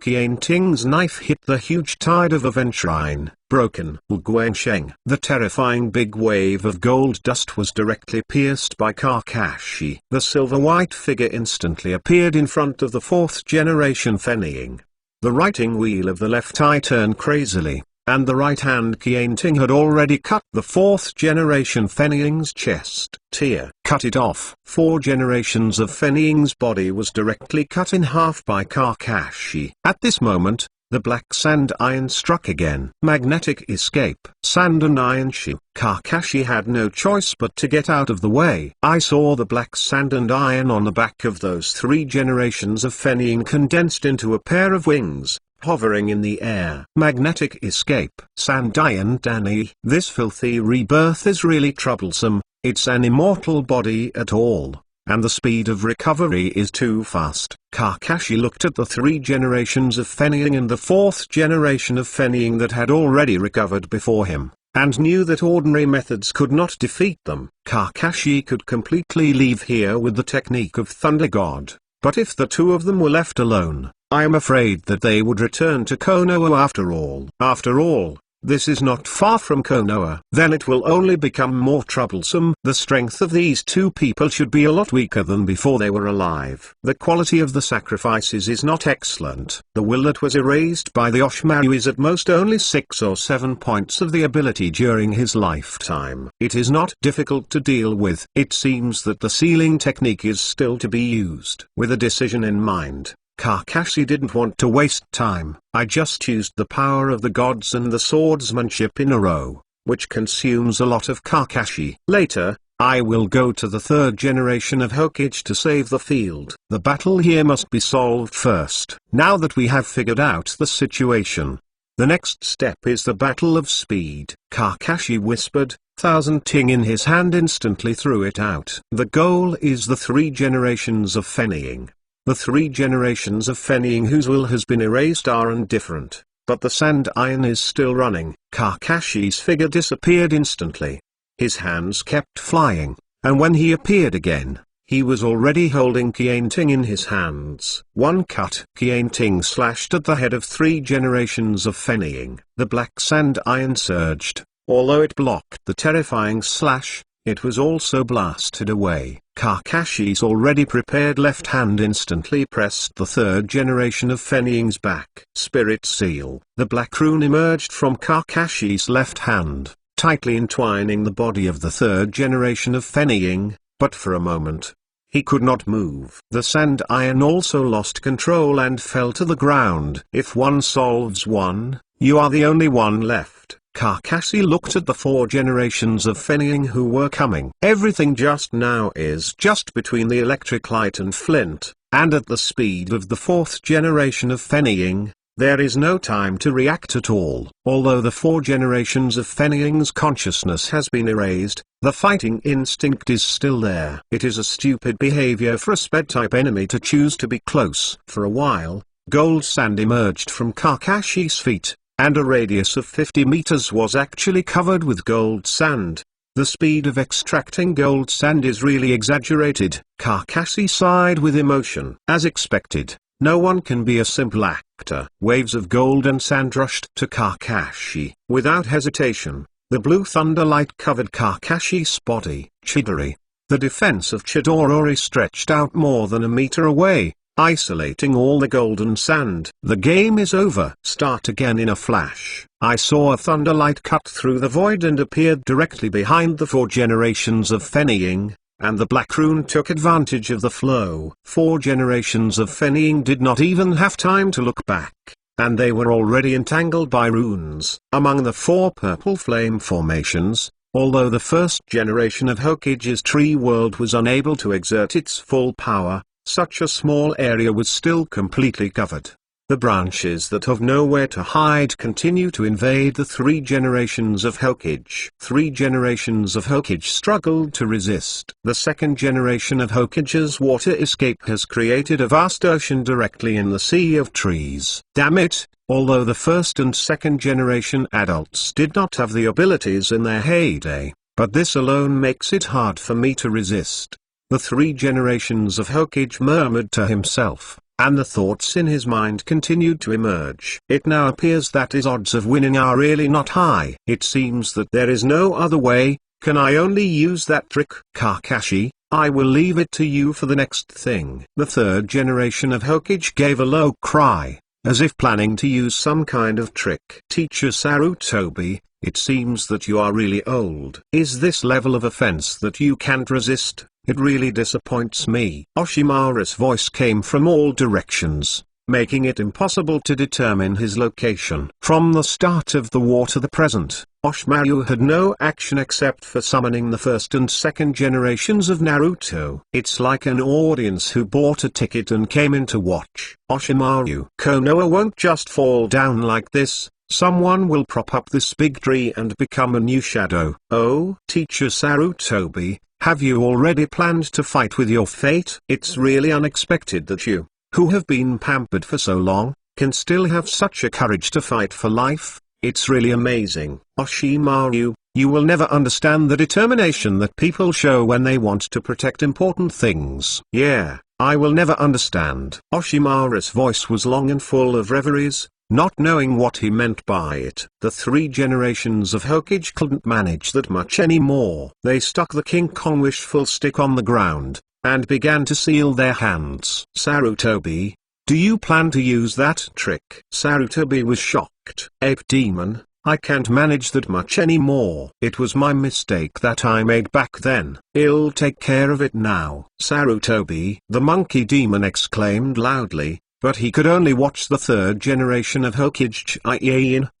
Kianting's knife hit the huge tide of Aventurine, broken. Guansheng. The terrifying big wave of gold dust was directly pierced by Kakashi. The silver-white figure instantly appeared in front of the fourth generation Fenning. The writing wheel of the left eye turned crazily, and the right hand Kianting had already cut the fourth generation Fenning's chest. Tear. Cut it off. 4 generations of Fenning's body was directly cut in half by Kakashi. At this moment, the black sand iron struck again. Magnetic escape. Sand and iron shoe. Kakashi had no choice but to get out of the way. I saw the black sand and iron on the back of those 3 generations of Fenning condensed into a pair of wings, hovering in the air. Magnetic escape. Sand iron Danny. This filthy rebirth is really troublesome. It's an immortal body at all, and the speed of recovery is too fast. Kakashi looked at the 3 generations of Fenning and the 4th generation of Fenning that had already recovered before him, and knew that ordinary methods could not defeat them. Kakashi could completely leave here with the technique of Thunder God, but if the 2 of them were left alone, I am afraid that they would return to Konoha after all. After all, this is not far from Konoha. Then it will only become more troublesome. The strength of these 2 people should be a lot weaker than before they were alive. The quality of the sacrifices is not excellent. The will that was erased by the Orochimaru is at most only 6 or 7 points of the ability during his lifetime. It is not difficult to deal with. It seems that the sealing technique is still to be used. With a decision in mind, Kakashi didn't want to waste time. I just used the power of the gods and the swordsmanship in a row, which consumes a lot of Kakashi. Later, I will go to the 3rd generation of Hokage to save the field. The battle here must be solved first. Now that we have figured out the situation, The next step is the battle of speed. Kakashi whispered, thousand ting in his hand instantly threw it out. The goal is the 3 generations of fennying. The 3 generations of fennying whose will has been erased are indifferent, but the sand iron is still running. Kakashi's figure disappeared instantly. His hands kept flying, and when he appeared again, he was already holding Qianting in his hands. One cut. Qianting slashed at the head of 3 generations of fennying. The black sand iron surged. Although it blocked the terrifying slash, it was also blasted away. Kakashi's already prepared left hand instantly pressed the 3rd generation of fennying's back. Spirit seal. The black rune emerged from Kakashi's left hand, tightly entwining the body of the 3rd generation of fennying, but for a moment, he could not move. The sand iron also lost control and fell to the ground. If one solves one, you are the only one left. Kakashi looked at the 4 generations of fennying who were coming. Everything just now is just between the electric light and flint, and at the speed of the 4th generation of fennying, there is no time to react at all. Although the 4 generations of fennying's consciousness has been erased, the fighting instinct is still there. It is a stupid behavior for a sped-type enemy to choose to be close. For a while, gold sand emerged from Kakashi's feet, and a radius of 50 meters was actually covered with gold sand. The speed of extracting gold sand is really exaggerated. Kakashi sighed with emotion. As expected, no one can be a simple actor. Waves of gold and sand rushed to Kakashi. Without hesitation, the blue thunder light covered Kakashi's body. Chidori. The defense of Chidori stretched out more than a meter away, isolating all the golden sand. The game is over. Start again in a flash. I saw a thunder light cut through the void and appeared directly behind the 4 generations of fennying, and the black rune took advantage of the flow. 4 generations of fennying did not even have time to look back, and they were already entangled by runes. Among the 4 purple flame formations, although the first generation of Hokage's tree world was unable to exert its full power, such a small area was still completely covered. The branches that have nowhere to hide continue to invade the 3 generations of Hokage. 3 generations of Hokage struggled to resist. The 2nd generation of Hokage's water escape has created a vast ocean directly in the sea of trees. Damn it, although the 1st and 2nd generation adults did not have the abilities in their heyday, but this alone makes it hard for me to resist. The 3 generations of Hokage murmured to himself, and the thoughts in his mind continued to emerge. It now appears that his odds of winning are really not high. It seems that there is no other way. Can I only use that trick? Kakashi, I will leave it to you for the next thing. The 3rd generation of Hokage gave a low cry, as if planning to use some kind of trick. Teacher Sarutobi, it seems that you are really old. Is this level of offense that you can't resist? It really disappoints me. Orochimaru's voice came from all directions, making it impossible to determine his location. From the start of the war to the present, Orochimaru had no action except for summoning the 1st and 2nd generations of Naruto. It's like an audience who bought a ticket and came in to watch. Orochimaru. Konoha won't just fall down like this. Someone will prop up this big tree and become a new shadow. Oh, Teacher Sarutobi, have you already planned to fight with your fate? It's really unexpected that you, who have been pampered for so long, can still have such a courage to fight for life. It's really amazing. Orochimaru, you will never understand the determination that people show when they want to protect important things. Yeah, I will never understand. Orochimaru's voice was long and full of reveries, not knowing what he meant by it. The 3 generations of Hokage couldn't manage that much anymore. They stuck the King Kong wishful stick on the ground, and began to seal their hands. Sarutobi, do you plan to use that trick? Sarutobi was shocked. Ape Demon, I can't manage that much anymore. It was my mistake that I made back then. I'll take care of it now. Sarutobi, the Monkey Demon exclaimed loudly, but he could only watch the 3rd generation of Hokage.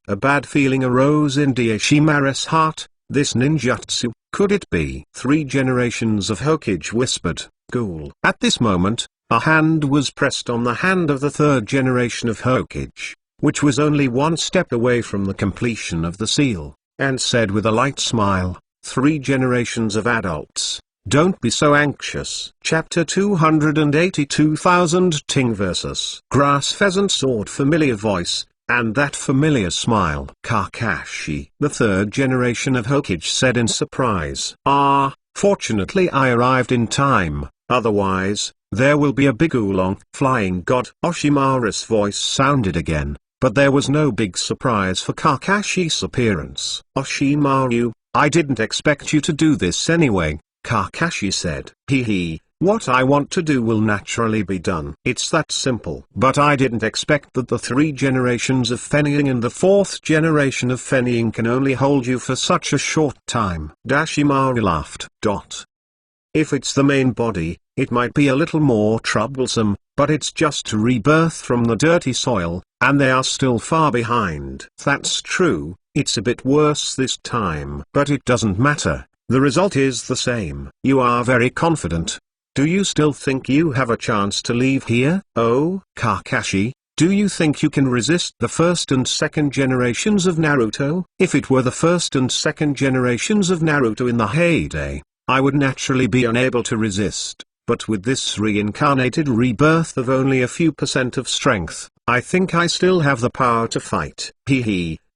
A bad feeling arose in Orochimaru's heart. This ninjutsu, could it be? 3 generations of Hokage whispered, Ghoul. At this moment, a hand was pressed on the hand of the 3rd generation of Hokage. which was only one step away from the completion of the seal, and said with a light smile, 3 generations of adults. Don't be so anxious. Chapter 282,000 Ting vs. Grass Pheasant Sword. Familiar voice, and that familiar smile. Kakashi, the 3rd generation of Hokage, said in surprise. Fortunately I arrived in time, otherwise, there will be a big oolong. Flying God. Orochimaru's voice sounded again, but there was no big surprise for Kakashi's appearance. Orochimaru, I didn't expect you to do this anyway, Kakashi said. What I want to do will naturally be done. It's that simple. But I didn't expect that the 3 generations of Fenning and the 4th generation of Fenning can only hold you for such a short time. Orochimaru laughed. If it's the main body, it might be a little more troublesome, but it's just to rebirth from the dirty soil, and they are still far behind. That's true, it's a bit worse this time. But it doesn't matter, the result is the same. You are very confident. Do you still think you have a chance to leave here? Oh, Kakashi, do you think you can resist the 1st and 2nd generations of Naruto? If it were the 1st and 2nd generations of Naruto in the heyday, I would naturally be unable to resist, but with this reincarnated rebirth of only a few % of strength, I think I still have the power to fight.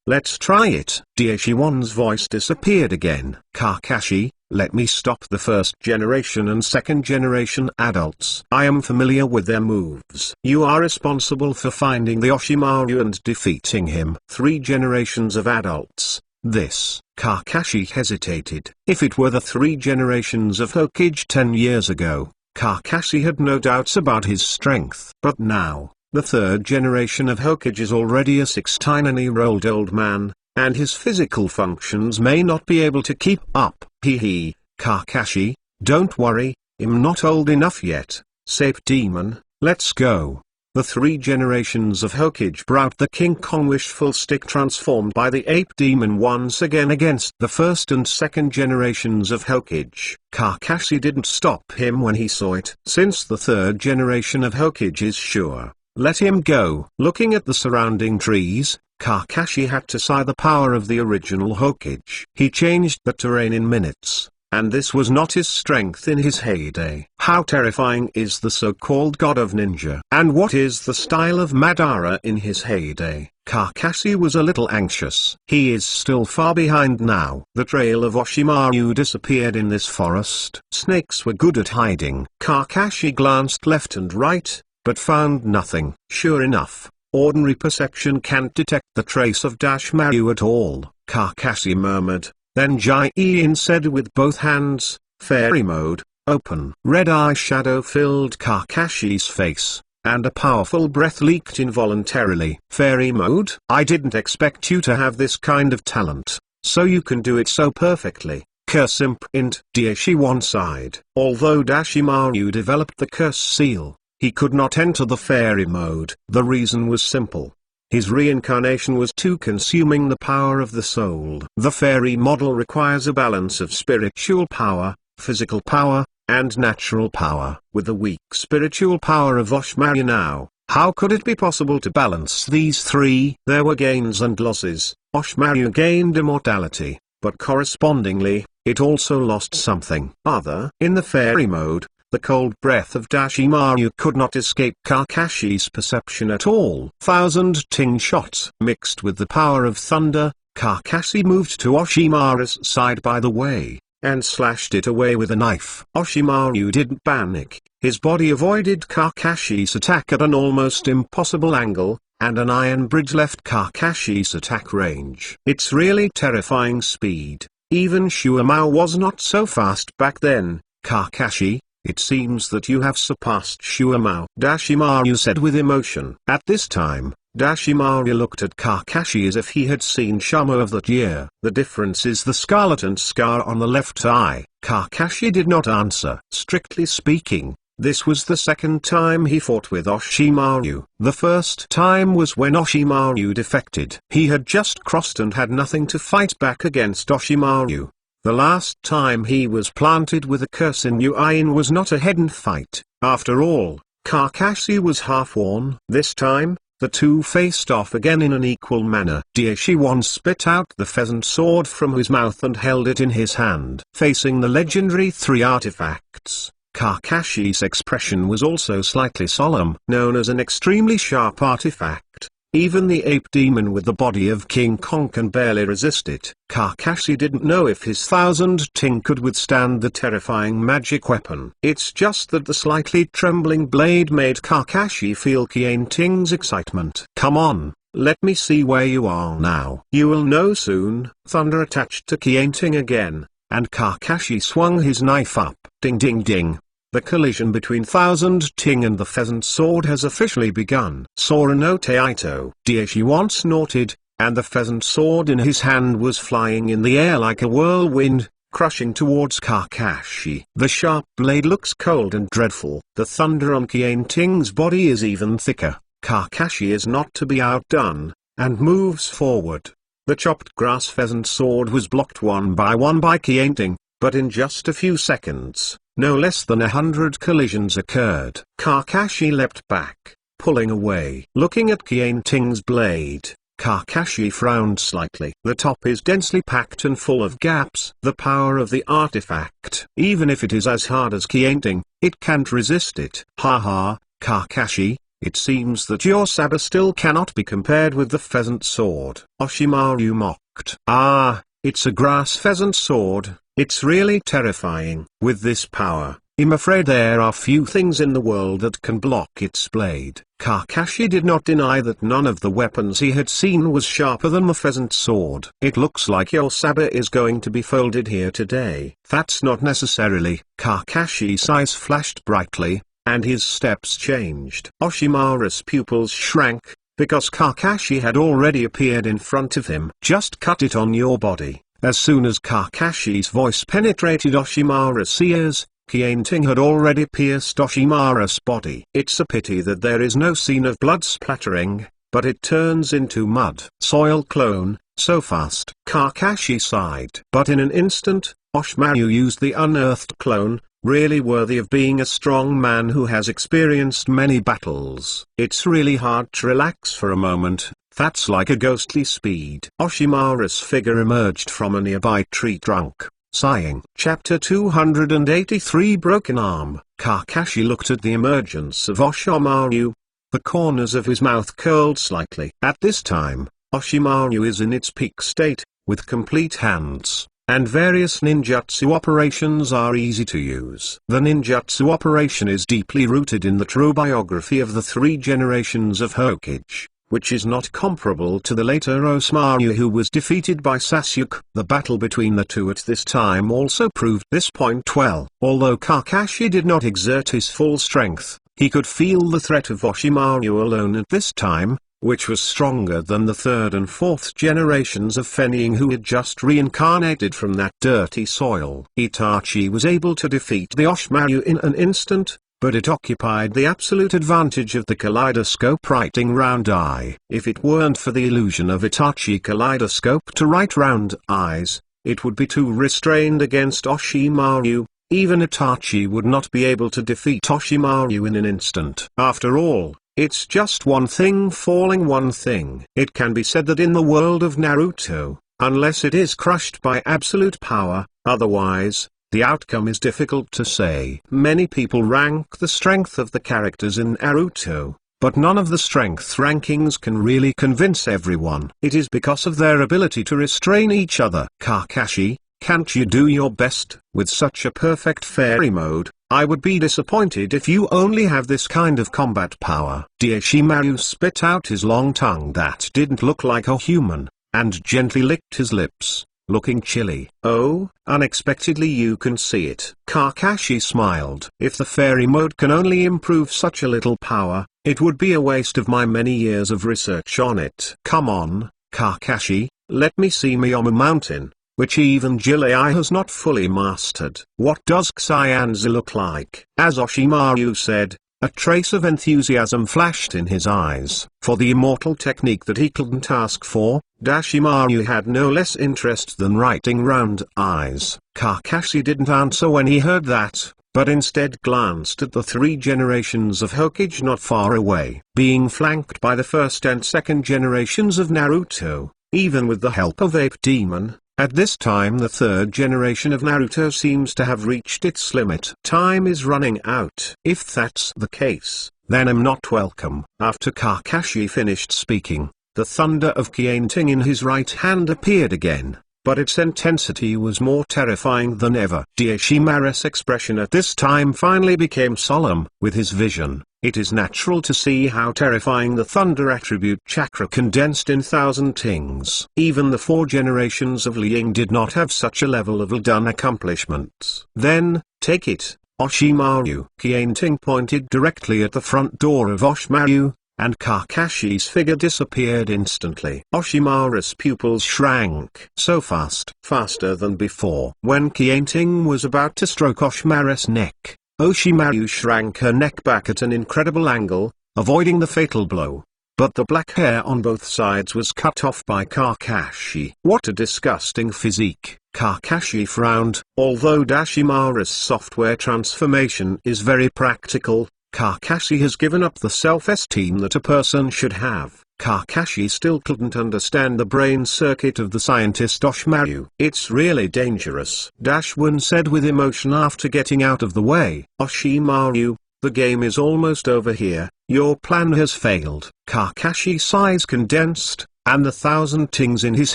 Let's try it. Daishiwan's voice disappeared again. Kakashi, let me stop the 1st generation and 2nd generation adults. I am familiar with their moves. You are responsible for finding the Orochimaru and defeating him. 3 generations of adults. This. Kakashi hesitated. If it were the 3 generations of Hokage 10 years ago, Kakashi had no doubts about his strength. But now, the 3rd generation of Hokage is already a 69-year-old old man, and his physical functions may not be able to keep up. Kakashi, don't worry, I'm not old enough yet. Sape Demon, let's go. The 3 generations of Hokage brought the King Kong wishful stick transformed by the Ape Demon once again against the 1st and 2nd generations of Hokage. Kakashi didn't stop him when he saw it. Since the 3rd generation of Hokage is sure, let him go. Looking at the surrounding trees, Kakashi had to sigh the power of the original Hokage. He changed the terrain in minutes. And this was not his strength in his heyday. How terrifying is the so-called god of ninja? And what is the style of Madara in his heyday? Kakashi was a little anxious. He is still far behind now. The trail of Orochimaru disappeared in this forest. Snakes were good at hiding. Kakashi glanced left and right, but found nothing. Sure enough, ordinary perception can't detect the trace of Orochimaru at all. Kakashi murmured. Then Jin said with both hands, Fairy Mode, open. Red eye shadow filled Kakashi's face, and a powerful breath leaked involuntarily. Fairy Mode? I didn't expect you to have this kind of talent, so you can do it so perfectly. Curse imprint. Daishiwan sighed. Although Orochimaru developed the curse seal, he could not enter the Fairy Mode. The reason was simple. His reincarnation was too consuming the power of the soul. The fairy model requires a balance of spiritual power, physical power, and natural power. With the weak spiritual power of Orochimaru now, how could it be possible to balance these 3? There were gains and losses. Orochimaru gained immortality, but correspondingly, it also lost something other. In the fairy mode, the cold breath of Orochimaru could not escape Kakashi's perception at all. 1000 Ting shot. Mixed with the power of thunder, Kakashi moved to Orochimaru's side by the way, and slashed it away with a knife. Orochimaru didn't panic. His body avoided Kakashi's attack at an almost impossible angle, and an iron bridge left Kakashi's attack range. It's really terrifying speed. Even Shuamao was not so fast back then. Kakashi, it seems that you have surpassed Shuamao. Orochimaru said with emotion. At this time, Orochimaru looked at Kakashi as if he had seen Shamo of that year. The difference is the scarlet and scar on the left eye. Kakashi did not answer. Strictly speaking, this was the 2nd time he fought with Orochimaru. The first time was when Orochimaru defected. He had just crossed and had nothing to fight back against Orochimaru. The last time he was planted with a curse in Uin was not a hidden fight. After all, Kakashi was half-worn. This time, The two faced off again in an equal manner. Daishiwan spit out the pheasant sword from his mouth and held it in his hand. Facing the legendary three artifacts, Kakashi's expression was also slightly solemn. Known as an extremely sharp artifact, even the ape demon with the body of King Kong can barely resist it. Kakashi didn't know if his 1000 ting could withstand the terrifying magic weapon. It's just that the slightly trembling blade made Kakashi feel Ting's excitement. Come on, let me see where you are now. You will know soon. Thunder attached to Ting again, and Kakashi swung his knife up. Ding ding ding. The collision between 1000 ting and the pheasant sword has officially begun. Sora no Teito. Daishiwan once snorted, and the pheasant sword in his hand was flying in the air like a whirlwind, crushing towards Kakashi. The sharp blade looks cold and dreadful. The thunder on Ting's body is even thicker. Kakashi is not to be outdone, and moves forward. The chopped grass pheasant sword was blocked one by Ting, but in just a few seconds, no less than 100 collisions occurred. Kakashi leapt back, pulling away. Looking at Ting's blade, Kakashi frowned slightly. The top is densely packed and full of gaps. The power of the artifact, even if it is as hard as Ting, it can't resist it. Haha, Kakashi, it seems that your saber still cannot be compared with the pheasant sword. Orochimaru mocked. Ah, it's a grass pheasant sword. It's really terrifying. With this power, I'm afraid there are few things in the world that can block its blade. Kakashi did not deny that none of the weapons he had seen was sharper than the pheasant sword. It looks like your saber is going to be folded here today. That's not necessarily. Kakashi's eyes flashed brightly, and his steps changed. Orochimaru's pupils shrank, because Kakashi had already appeared in front of him. Just cut it on your body. As soon as Kakashi's voice penetrated Orochimaru's ears, Ting had already pierced Orochimaru's body. It's a pity that there is no scene of blood splattering, but it turns into mud. Soil clone, so fast. Kakashi sighed. But in an instant, Orochimaru used the unearthed clone, really worthy of being a strong man who has experienced many battles. It's really hard to relax for a moment. That's like a ghostly speed. Orochimaru's figure emerged from a nearby tree trunk, sighing. Chapter 283 Broken Arm. Kakashi looked at the emergence of Orochimaru. The corners of his mouth curled slightly. At this time, Orochimaru is in its peak state, with complete hands, and various ninjutsu operations are easy to use. The ninjutsu operation is deeply rooted in the true biography of the three generations of Hokage, which is not comparable to the later Orochimaru who was defeated by Sasuke. The battle between the two at this time also proved this point well. Although Kakashi did not exert his full strength, he could feel the threat of Orochimaru alone at this time, which was stronger than the third and fourth generations of Fenning who had just reincarnated from that dirty soil. Itachi was able to defeat the Orochimaru in an instant, but it occupied the absolute advantage of the kaleidoscope writing round eye. If it weren't for the illusion of Itachi kaleidoscope to write round eyes, it would be too restrained against Orochimaru. Even Itachi would not be able to defeat Orochimaru in an instant. After all, it's just one thing falling one thing. It can be said that in the world of Naruto, unless it is crushed by absolute power, otherwise, the outcome is difficult to say. Many people rank the strength of the characters in Naruto, but none of the strength rankings can really convince everyone. It is because of their ability to restrain each other. Kakashi, can't you do your best? With such a perfect fairy mode, I would be disappointed if you only have this kind of combat power. Orochimaru spit out his long tongue that didn't look like a human, and gently licked his lips, looking chilly. Oh, unexpectedly you can see it. Kakashi smiled. If the fairy mode can only improve such a little power, it would be a waste of my many years of research on it. Come on, Kakashi, let me see Miyomu Mountain, which even Jiraiya has not fully mastered. What does Xianzi look like? As Orochimaru said, a trace of enthusiasm flashed in his eyes. For the immortal technique that he couldn't ask for, Orochimaru had no less interest than writing round eyes. Kakashi didn't answer when he heard that, but instead glanced at the 3 generations of Hokage not far away, being flanked by the first and second generations of Naruto. Even with the help of Ape Demon, at this time the 3rd generation of Naruto seems to have reached its limit. Time is running out. If that's the case, then I'm not welcome. After Kakashi finished speaking, the thunder of Confronting in his right hand appeared again, but its intensity was more terrifying than ever. Orochimaru's expression at this time finally became solemn. With his vision, it is natural to see how terrifying the thunder attribute chakra condensed in thousand tings. Even the 4 generations of Liang did not have such a level of well-done accomplishments. Then, take it, Orochimaru. Confronting pointed directly at the front door of Orochimaru, and Kakashi's figure disappeared instantly. Orochimaru's pupils shrank so fast, faster than before. When Confronting was about to stroke Orochimaru's neck, Orochimaru shrank her neck back at an incredible angle, avoiding the fatal blow. But the black hair on both sides was cut off by Kakashi. What a disgusting physique. Kakashi frowned. Although Orochimaru's software transformation is very practical, Kakashi has given up the self-esteem that a person should have. Kakashi still couldn't understand the brain circuit of the scientist Orochimaru. It's really dangerous, One said with emotion after getting out of the way. Orochimaru, the game is almost over here, your plan has failed. Kakashi's eyes condensed, and the 1,000 tings in his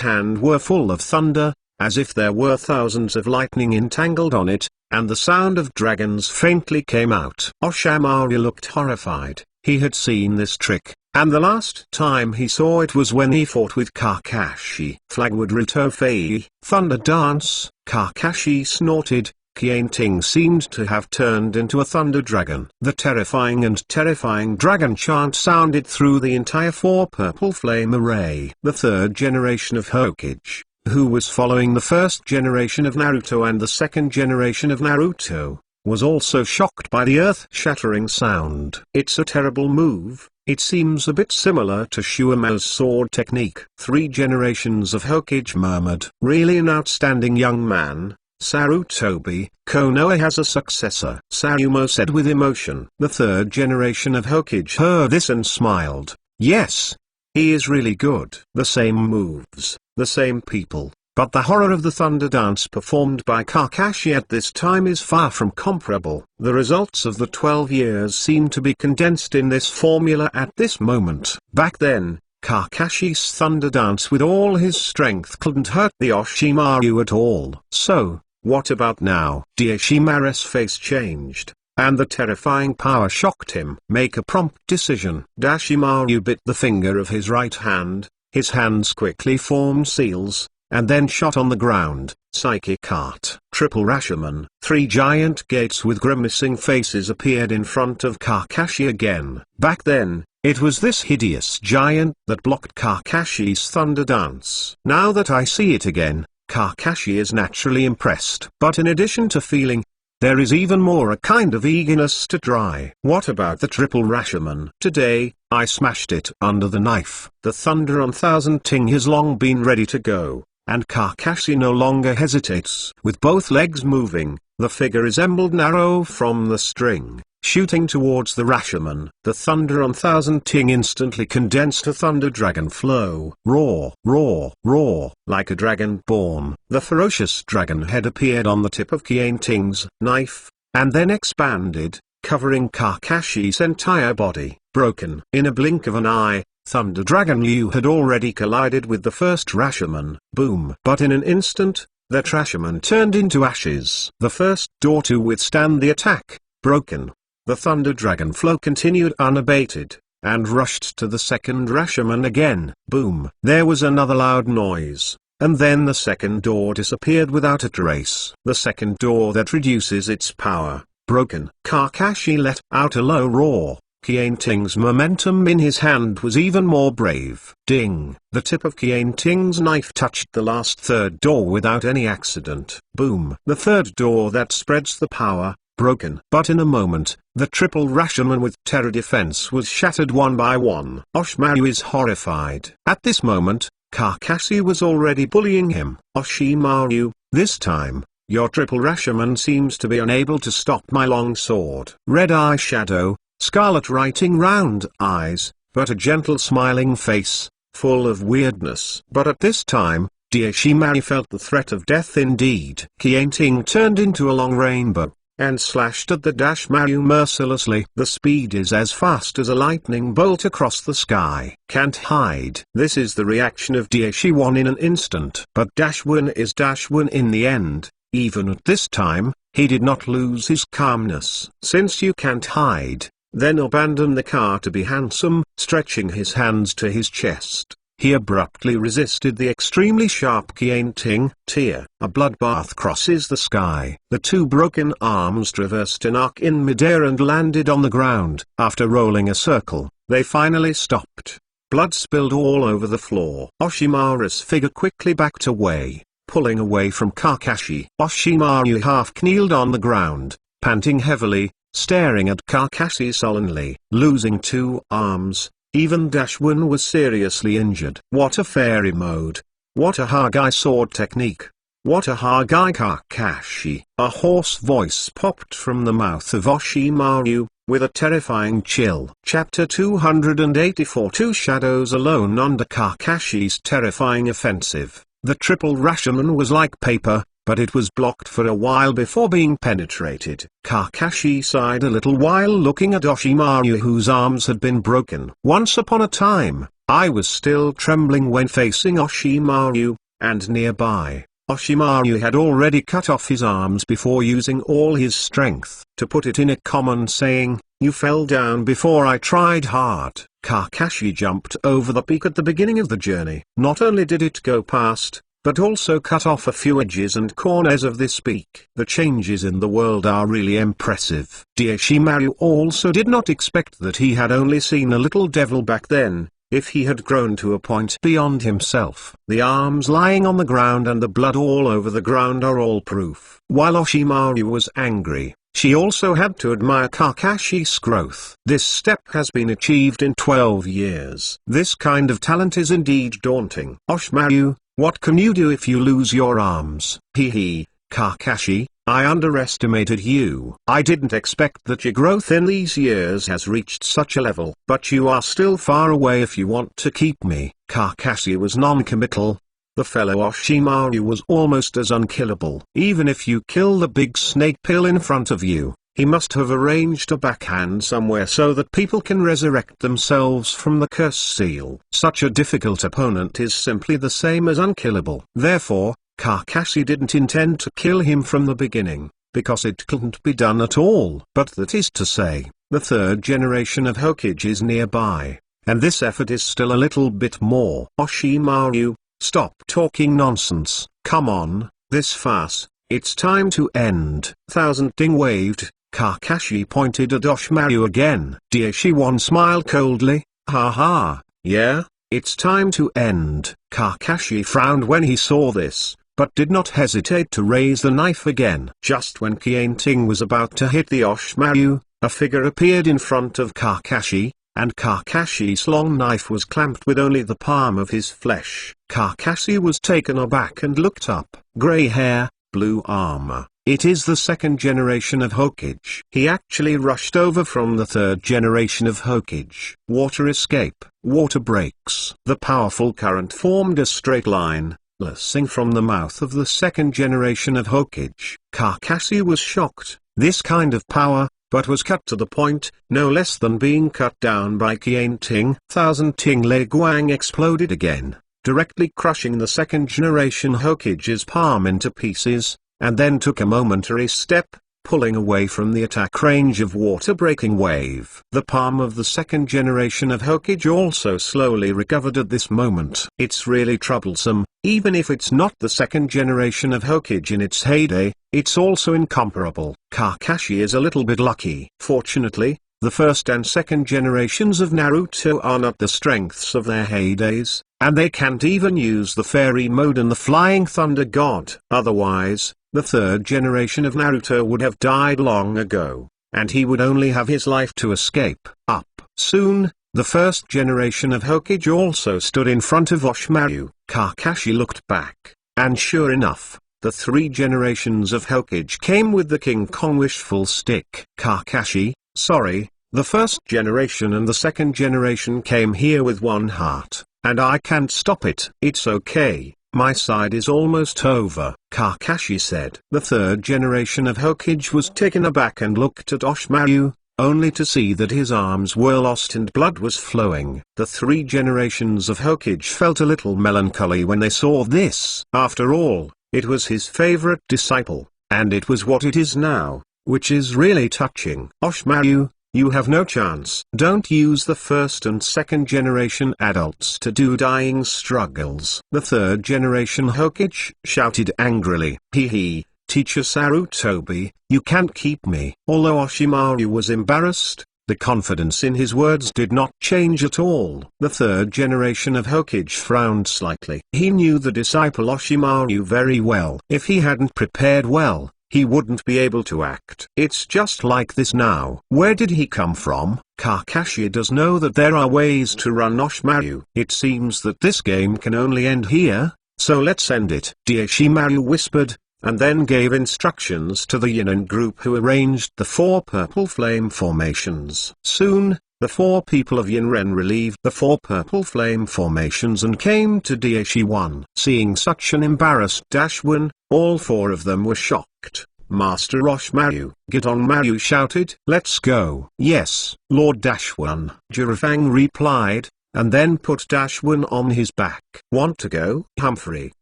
hand were full of thunder, as if there were thousands of lightning entangled on it, and the sound of dragons faintly came out. Orochimaru looked horrified. He had seen this trick, and the last time he saw it was when he fought with Kakashi. Flagwood Ritofei, Thunder Dance. Kakashi snorted. Confronting seemed to have turned into a thunder dragon. The terrifying dragon chant sounded through the entire 4 purple flame array. The 3rd generation of Hokage, who was following the 1st generation of Naruto and the 2nd generation of Naruto, was also shocked by the earth-shattering sound. It's a terrible move. It seems a bit similar to Shuuma's sword technique. 3 generations of Hokage murmured. Really an outstanding young man. Sarutobi, Konoha has a successor, Sarumo said with emotion. The 3rd generation of Hokage heard this and smiled. Yes, he is really good. The same moves, the same people, but the horror of the thunder dance performed by Kakashi at this time is far from comparable. The results of the 12 years seem to be condensed in this formula at this moment. Back then, Kakashi's thunder dance with all his strength couldn't hurt the Orochimaru at all. So, what about now? Orochimaru's face changed, and the terrifying power shocked him. Make a prompt decision. Orochimaru bit the finger of his right hand, his hands quickly formed seals, and then shot on the ground. Psychic art. Triple Rashomon. 3 giant gates with grimacing faces appeared in front of Kakashi again. Back then, it was this hideous giant that blocked Kakashi's thunder dance. Now that I see it again, Kakashi is naturally impressed. But in addition to feeling, there is even more a kind of eagerness to try. What about the triple Rashomon? Today, I smashed it under the knife. The thunder on 1,000 ting has long been ready to go, and Kakashi no longer hesitates. With both legs moving, the figure resembled an arrow from the string, shooting towards the Rashomon. The thunder on 1,000 ting instantly condensed a thunder dragon flow. Roar, roar, roar. Like a dragon born, the ferocious dragon head appeared on the tip of Confronting's knife, and then expanded, covering Kakashi's entire body. Broken. In a blink of an eye, Thunder Dragon Yu had already collided with the first Rashomon. Boom. But in an instant, that Rashomon turned into ashes. The first door to withstand the attack, broken. The Thunder Dragon flow continued unabated, and rushed to the second Rashomon again. Boom. There was another loud noise, and then the second door disappeared without a trace. The second door that reduces its power, broken. Kakashi let out a low roar. Confronting's momentum in his hand was even more brave. Ding! The tip of Confronting's knife touched the last third door without any accident. Boom! The third door that spreads the power, broken. But in a moment, the triple Rashomon with terror defense was shattered one by one. Orochimaru is horrified. At this moment, Kakashi was already bullying him. Orochimaru, this time, Your triple Rashomon seems to be unable to stop my long sword. Red eye shadow, scarlet writing round eyes, but a gentle smiling face, full of weirdness. But at this time, Orochimaru felt the threat of death indeed. Confronting turned into a long rainbow, and slashed at the Maru mercilessly. The speed is as fast as a lightning bolt across the sky. Can't hide. This is the reaction of Orochimaru in an instant. But One is One in the end. Even at this time, he did not lose his calmness. Since you can't hide, then abandon the car to be handsome. Stretching his hands to his chest, he abruptly resisted the extremely sharp Confronting tear. A bloodbath crosses the sky. The two broken arms traversed an arc in midair and landed on the ground. After rolling a circle, they finally stopped. Blood spilled all over the floor. Orochimaru's figure quickly backed away, pulling away from Kakashi. Orochimaru half-kneeled on the ground, panting heavily, staring at Kakashi sullenly. Losing two arms, even One was seriously injured. What a fairy mode! What a Hokage sword technique! What a Hokage Kakashi! A hoarse voice popped from the mouth of Orochimaru, with a terrifying chill. Chapter 284. Two shadows alone under Kakashi's terrifying offensive. The triple Rashomon was like paper, but it was blocked for a while before being penetrated. Kakashi sighed a little while looking at Orochimaru, whose arms had been broken. Once upon a time, I was still trembling when facing Orochimaru, and nearby, Orochimaru had already cut off his arms before using all his strength. To put it in a common saying, you fell down before I tried hard. Kakashi jumped over the peak at the beginning of the journey. Not only did it go past, but also cut off a few edges and corners of this peak. The changes in the world are really impressive. Orochimaru also did not expect that he had only seen a little devil back then. If he had grown to a point beyond himself. The arms lying on the ground and the blood all over the ground are all proof. While Orochimaru was angry, she also had to admire Kakashi's growth. This step has been achieved in 12 years. This kind of talent is indeed daunting. Orochimaru, what can you do if you lose your arms? Kakashi, I underestimated you. I didn't expect that your growth in these years has reached such a level. But you are still far away if you want to keep me. Kakashi was non-committal. The fellow Orochimaru was almost as unkillable. Even if you kill the big snake pill in front of you, he must have arranged a backhand somewhere so that people can resurrect themselves from the curse seal. Such a difficult opponent is simply the same as unkillable. Therefore, Kakashi didn't intend to kill him from the beginning, because it couldn't be done at all. But that is to say, the third generation of Hokage is nearby, and this effort is still a little bit more. Orochimaru, stop talking nonsense. Come on, this farce, it's time to end. Thousand Ding waved. Kakashi pointed at Orochimaru again. Orochimaru smiled coldly. Ha ha, yeah, it's time to end. Kakashi frowned when he saw this, but did not hesitate to raise the knife again. Just when Confronting was about to hit the Orochimaru, a figure appeared in front of Kakashi, and Kakashi's long knife was clamped with only the palm of his flesh. Kakashi was taken aback and looked up. Gray hair, blue armor. It is the second generation of Hokage. He actually rushed over from the third generation of Hokage. Water escape, water breaks. The powerful current formed a straight line, lessing from the mouth of the second generation of Hokage. Kakashi was shocked. This kind of power, but was cut to the point, no less than being cut down by Confronting. Thousand Ting Le Guang exploded again, directly crushing the second generation Hokage's palm into pieces, and then took a momentary step, pulling away from the attack range of water-breaking wave. The palm of the second generation of Hokage also slowly recovered at this moment. It's really troublesome, even if it's not the second generation of Hokage in its heyday, it's also incomparable. Kakashi is a little bit lucky. Fortunately, the first and second generations of Naruto are not the strengths of their heydays, and they can't even use the fairy mode and the flying thunder god. Otherwise, the third generation of Naruto would have died long ago, and he would only have his life to escape. Up. Soon, the first generation of Hokage also stood in front of Orochimaru. Kakashi looked back, and sure enough, the 3 generations of Hokage came with the King Kong wishful stick. Kakashi, sorry, the first generation and the second generation came here with one heart, and I can't stop it. It's okay, my side is almost over, Kakashi said. The third generation of Hokage was taken aback and looked at Orochimaru, only to see that his arms were lost and blood was flowing. The 3 generations of Hokage felt a little melancholy when they saw this. After all, it was his favorite disciple, and it was what it is now, which is really touching. Orochimaru, you have no chance. Don't use the first and second generation adults to do dying struggles. The third generation Hokage shouted angrily. Hee, Teacher Sarutobi, you can't keep me. Although Orochimaru was embarrassed, the confidence in his words did not change at all. The third generation of Hokage frowned slightly. He knew the disciple Orochimaru very well. If he hadn't prepared well, he wouldn't be able to act. It's just like this now. Where did he come from? Kakashi does know that there are ways to run Orochimaru. It seems that this game can only end here, so let's end it. Orochimaru whispered, and then gave instructions to the Yin group who arranged the 4 purple flame formations. Soon, the 4 people of Yinren relieved the 4 purple flame formations and came to Dashi-1. Seeing such an embarrassed Dash-1, all 4 of them were shocked. Master Orochimaru, get on, Maru shouted. Let's go. Yes, Lord Dash-1, Jiravang replied, and then put Dash-1 on his back. Want to go? Humphrey.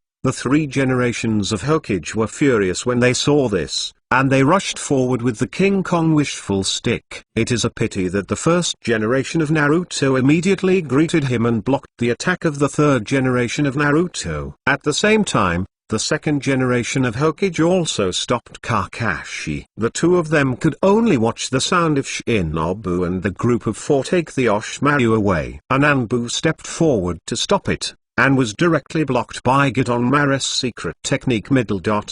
The 3 generations of Hokage were furious when they saw this, and they rushed forward with the King Kong wishful stick. It is a pity that the first generation of Naruto immediately greeted him and blocked the attack of the third generation of Naruto. At the same time, the second generation of Hokage also stopped Kakashi. The 2 of them could only watch the sound of Shinobu and the group of 4 take the Orochimaru away. Ananbu stepped forward to stop it, and was directly blocked by Giton Maris' secret technique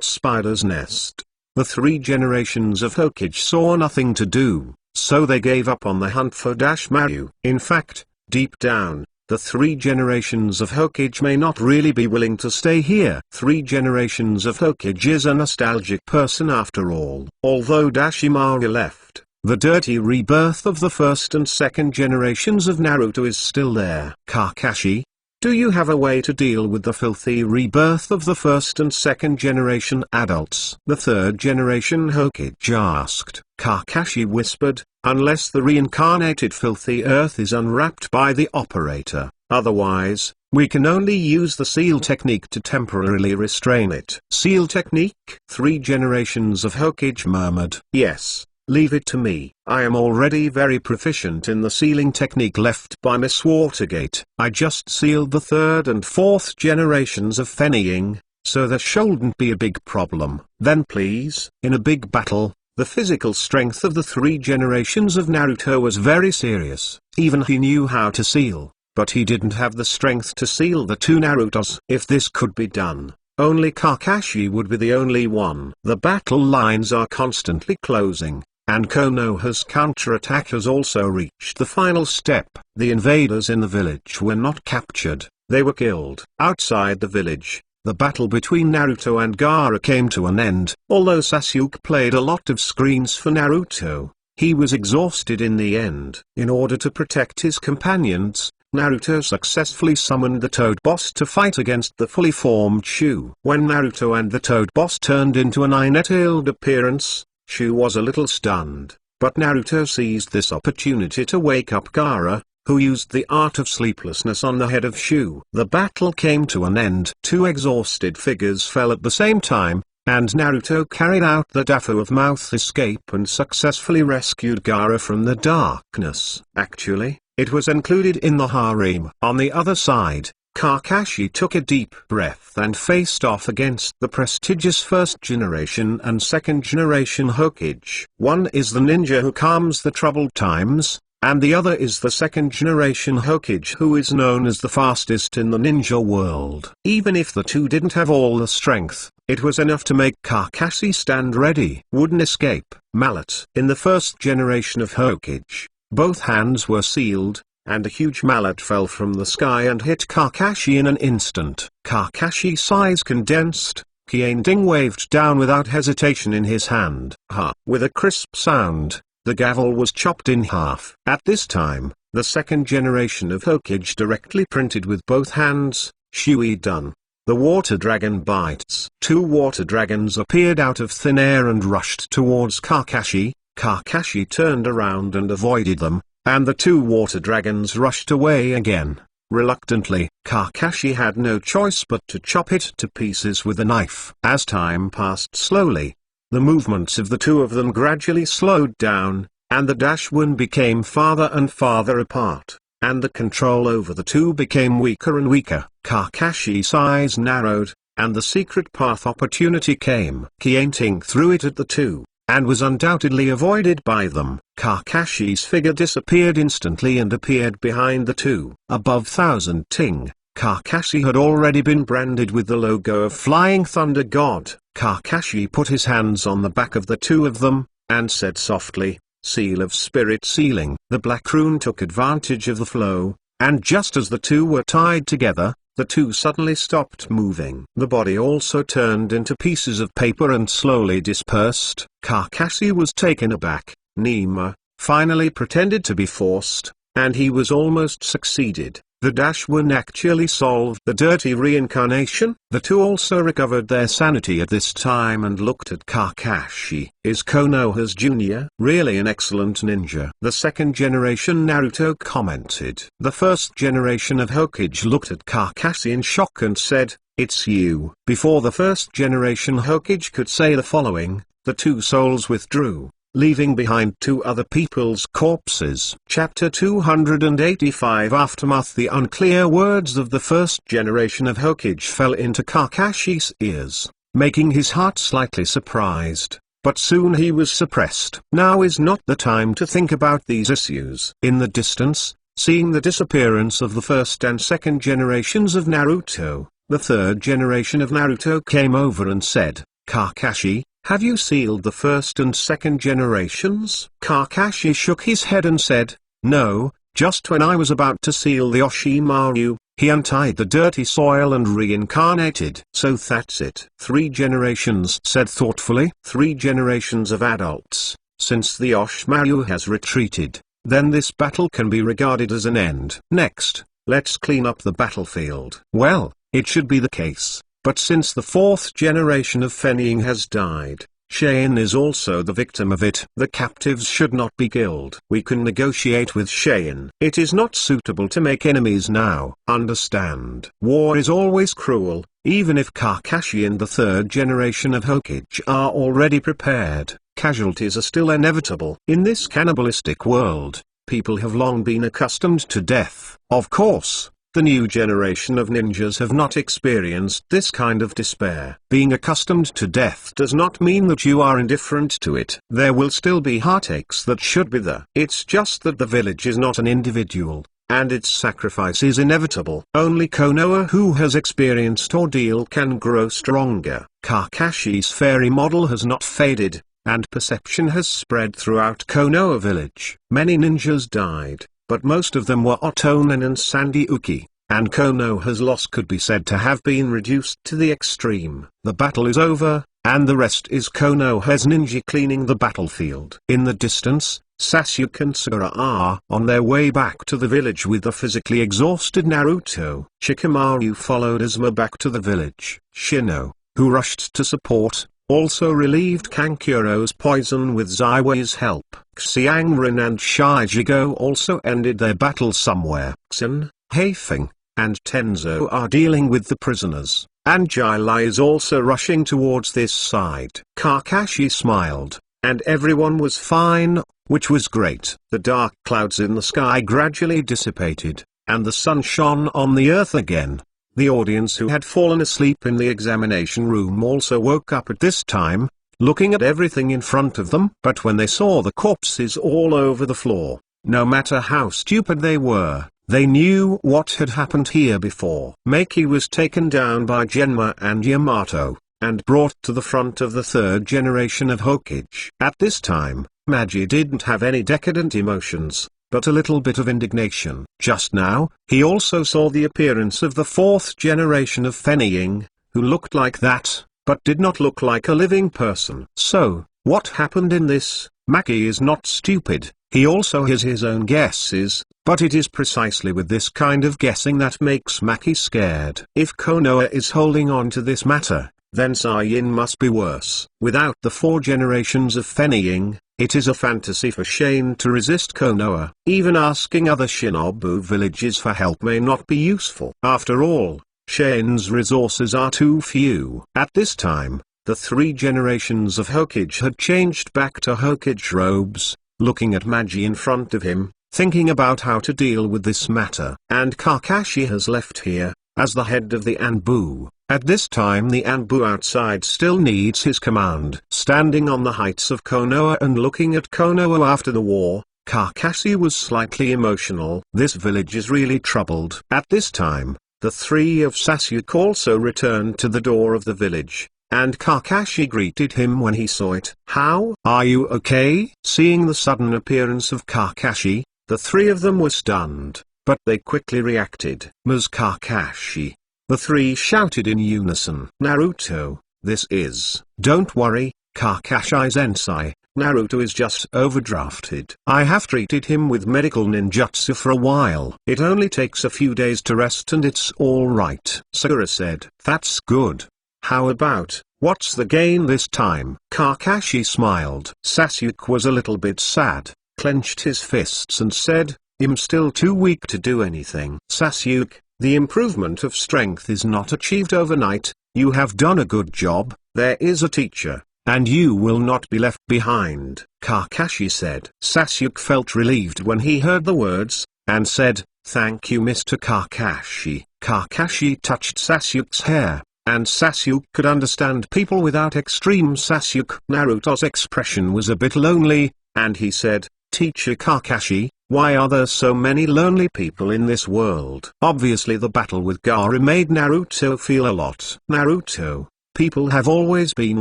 Spider's Nest. The 3 generations of Hokage saw nothing to do, so they gave up on the hunt for Dashmaru. In fact, deep down, the 3 generations of Hokage may not really be willing to stay here. 3 generations of Hokage is a nostalgic person after all. Although Orochimaru left, the dirty rebirth of the first and second generations of Naruto is still there. Kakashi, do you have a way to deal with the filthy rebirth of the first and second generation adults? The third generation Hokage asked. Kakashi whispered, unless the reincarnated filthy earth is unwrapped by the operator, otherwise, we can only use the seal technique to temporarily restrain it. Seal technique? 3 generations of Hokage murmured. Yes. Leave it to me. I am already very proficient in the sealing technique left by Miss Watergate. I just sealed the 3rd and 4th generations of Fennying, so there shouldn't be a big problem. Then please. In a big battle, the physical strength of the 3 generations of Naruto was very serious. Even he knew how to seal, but he didn't have the strength to seal the 2 Narutos. If this could be done, only Kakashi would be the only one. The battle lines are constantly closing, and Konoha's counterattack has also reached the final step. The invaders in the village were not captured, they were killed. Outside the village, the battle between Naruto and Gaara came to an end. Although Sasuke played a lot of screens for Naruto, he was exhausted in the end. In order to protect his companions, Naruto successfully summoned the Toad Boss to fight against the fully formed Shu. When Naruto and the Toad Boss turned into an eye-tailed appearance, Shu was a little stunned, but Naruto seized this opportunity to wake up Gaara, who used the art of sleeplessness on the head of Shu. The battle came to an end. 2 exhausted figures fell at the same time, and Naruto carried out the Dafu of Mouth escape and successfully rescued Gaara from the darkness. Actually, it was included in the harem. On the other side, Kakashi took a deep breath and faced off against the prestigious first generation and second generation Hokage. One is the ninja who calms the troubled times, and the other is the second generation Hokage who is known as the fastest in the ninja world. Even if the 2 didn't have all the strength, it was enough to make Kakashi stand ready. Wooden escape, mallet. In the first generation of Hokage, both hands were sealed, and a huge mallet fell from the sky and hit Kakashi in an instant. Kakashi's eyes condensed, Confronting waved down without hesitation in his hand. Ha! With a crisp sound, the gavel was chopped in half. At this time, the second generation of Hokage directly printed with both hands, Shui done. The water dragon bites. Two water dragons appeared out of thin air and rushed towards Kakashi. Kakashi turned around and avoided them, and the two water dragons rushed away again. Reluctantly, Kakashi had no choice but to chop it to pieces with a knife. As time passed slowly, the movements of the two of them gradually slowed down, and the Dashwon became farther and farther apart, and the control over the two became weaker and weaker. Kakashi's eyes narrowed, and the secret path opportunity came. Confronting threw it at the two, and was undoubtedly avoided by them. Kakashi's figure disappeared instantly and appeared behind the two. Above Thousand Ting, Kakashi had already been branded with the logo of Flying Thunder God. Kakashi put his hands on the back of the two of them, and said softly, "Seal of Spirit Sealing." The Black Rune took advantage of the flow, and just as the two were tied together, the two suddenly stopped moving. The body also turned into pieces of paper and slowly dispersed. Kakashi was taken aback. Nima finally pretended to be forced, and he was almost succeeded. The Dashwon actually solved the dirty reincarnation. The two also recovered their sanity at this time and looked at Kakashi. Is Konoha's junior really an excellent ninja? The second generation Naruto commented. The first generation of Hokage looked at Kakashi in shock and said, "It's you." Before the first generation Hokage could say the following, the two souls withdrew, leaving behind two other people's corpses. Chapter 285 Aftermath. The unclear words of the first generation of Hokage fell into Kakashi's ears, making his heart slightly surprised, but soon he was suppressed. Now is not the time to think about these issues. In the distance, seeing the disappearance of the first and second generations of Naruto, the third generation of Naruto came over and said, "Kakashi, have you sealed the first and second generations?" Kakashi shook his head and said, "No, just when I was about to seal the Orochimaru, he untied the dirty soil and reincarnated." "So that's it." "3 generations," said thoughtfully. "3 generations of adults. Since the Orochimaru has retreated, then this battle can be regarded as an end. Next, let's clean up the battlefield." Well, it should be the case. But since the fourth generation of Fenying has died, Shane is also the victim of it. The captives should not be killed. We can negotiate with Shane. It is not suitable to make enemies now. Understand? War is always cruel, even if Kakashi and the third generation of Hokage are already prepared. Casualties are still inevitable. In this cannibalistic world, people have long been accustomed to death. Of course, the new generation of ninjas have not experienced this kind of despair. Being accustomed to death does not mean that you are indifferent to it. There will still be heartaches that should be there. It's just that the village is not an individual, and its sacrifice is inevitable. Only Konoha, who has experienced ordeal, can grow stronger. Kakashi's fairy model has not faded, and perception has spread throughout Konoha village. Many ninjas died, but most of them were Otonin and Sandyuki, and Konoha's loss could be said to have been reduced to the extreme. The battle is over, and the rest is Konoha's ninja cleaning the battlefield. In the distance, Sasuke and Sakura are on their way back to the village with the physically exhausted Naruto. Shikamaru followed Asuma back to the village. Shino, who rushed to support, also relieved Kankuro's poison with Zaiwei's help. Xiangren and Shijigo also ended their battle somewhere. Xin, Haifeng, and Tenzo are dealing with the prisoners, and Jilai is also rushing towards this side. Kakashi smiled, and everyone was fine, which was great. The dark clouds in the sky gradually dissipated, and the sun shone on the earth again. The audience who had fallen asleep in the examination room also woke up at this time, looking at everything in front of them. But when they saw the corpses all over the floor, no matter how stupid they were, they knew what had happened here before. Meiki was taken down by Genma and Yamato, and brought to the front of the third generation of Hokage. At this time, Magi didn't have any decadent emotions, but a little bit of indignation. Just now, he also saw the appearance of the fourth generation of Fenying, who looked like that, but did not look like a living person. So, what happened in this? Maki is not stupid, he also has his own guesses, but it is precisely with this kind of guessing that makes Maki scared. If Konoha is holding on to this matter, then Saiyin must be worse. Without the 4 generations of fennying, it is a fantasy for Shane to resist Konoha. Even asking other shinobu villages for help may not be useful. After all, Shane's resources are too few. At this time, the 3 generations of Hokage had changed back to Hokage robes, looking at Magi in front of him, thinking about how to deal with this matter. And Kakashi has left here, as the head of the Anbu. At this time the Anbu outside still needs his command. Standing on the heights of Konoha and looking at Konoha after the war, Kakashi was slightly emotional. This village is really troubled. At this time, the 3 of Sasuke also returned to the door of the village, and Kakashi greeted him when he saw it. "How are you, okay?" Seeing the sudden appearance of Kakashi, the 3 of them were stunned, but they quickly reacted. "Ms. Kakashi," the 3 shouted in unison. "Naruto, this is—" "Don't worry, Kakashi-sensei, Naruto is just overdrafted. I have treated him with medical ninjutsu for a while. It only takes a few days to rest and it's all right," Sakura said. "That's good. How about, what's the gain this time?" Kakashi smiled. Sasuke was a little bit sad, clenched his fists and said, "I'm still too weak to do anything." "Sasuke, the improvement of strength is not achieved overnight. You have done a good job. There is a teacher, and you will not be left behind," Kakashi said. Sasuke felt relieved when he heard the words, and said, "Thank you, Mr. Kakashi." Kakashi touched Sasuke's hair, and Sasuke could understand people without extreme Sasuke. Naruto's expression was a bit lonely, and he said, "Teacher Kakashi, why are there so many lonely people in this world?" Obviously the battle with Gaara made Naruto feel a lot. "Naruto, people have always been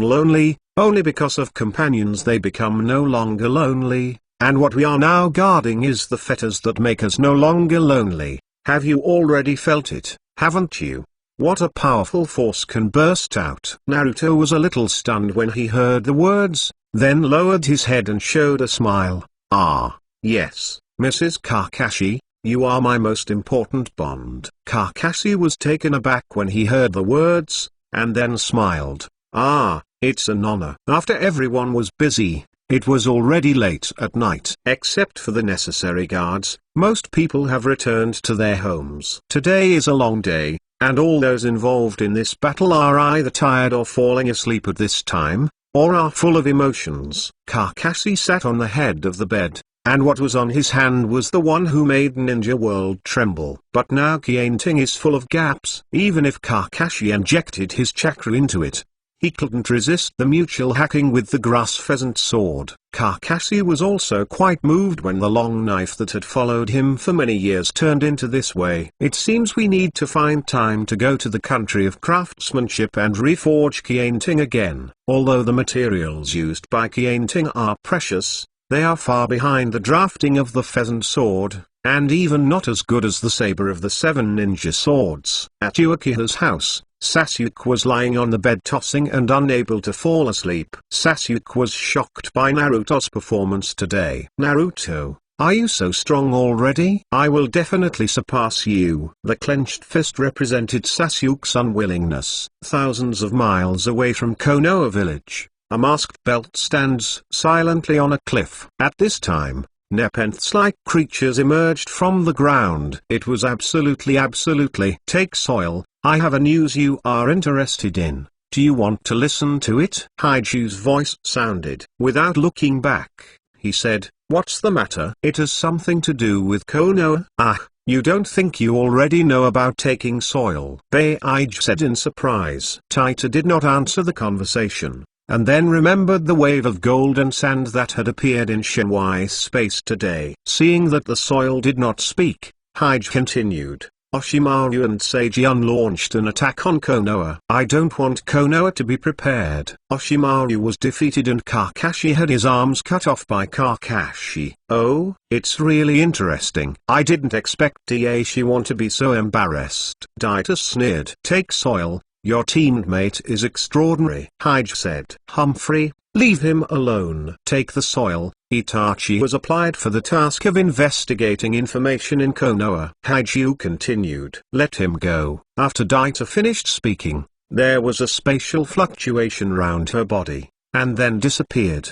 lonely, only because of companions they become no longer lonely, and what we are now guarding is the fetters that make us no longer lonely. Have you already felt it, haven't you? What a powerful force can burst out." Naruto was a little stunned when he heard the words, then lowered his head and showed a smile. "Ah, yes, Mrs. Kakashi, you are my most important bond." Kakashi was taken aback when he heard the words, and then smiled. "Ah, it's an honor." After everyone was busy, it was already late at night. Except for the necessary guards, most people have returned to their homes. Today is a long day, and all those involved in this battle are either tired or falling asleep at this time, or are full of emotions. Kakashi sat on the head of the bed, and what was on his hand was the one who made Ninja World tremble. But now Kianting is full of gaps. Even if Kakashi injected his chakra into it, he couldn't resist the mutual hacking with the grass pheasant sword. Kakashi was also quite moved when the long knife that had followed him for many years turned into this way. "It seems we need to find time to go to the country of craftsmanship and reforge Kianting again. Although the materials used by Kianting are precious, they are far behind the drafting of the pheasant sword, and even not as good as the saber of the 7 ninja swords." At Uchiha's house, Sasuke was lying on the bed tossing and unable to fall asleep. Sasuke was shocked by Naruto's performance today. "Naruto, are you so strong already? I will definitely surpass you." The clenched fist represented Sasuke's unwillingness. Thousands of miles away from Konoha village, a masked belt stands silently on a cliff. At this time, Nepenthes-like creatures emerged from the ground. It was absolutely "Take soil, I have a news you are interested in. Do you want to listen to it?" Haiju's voice sounded. Without looking back, he said, "What's the matter?" "It has something to do with Konoha." "Ah, you don't think you already know about taking soil?" Haiju said in surprise. Taita did not answer the conversation, and then remembered the wave of golden sand that had appeared in Shenwai space today. Seeing that the soil did not speak, Haiju continued, "Orochimaru and Seijian launched an attack on Konoha. I don't want Konoha to be prepared." Orochimaru was defeated and Kakashi had his arms cut off by Kakashi. "Oh, it's really interesting. I didn't expect Ieyashi want to be so embarrassed." Daita sneered. "Take soil, Your teammate is extraordinary. Hokage said. Humphrey, leave him alone. Take the soil. Itachi was applied for the task of investigating information in Konoha. Hokage continued. Let him go. After Daita finished speaking, there was a spatial fluctuation round her body, and then disappeared.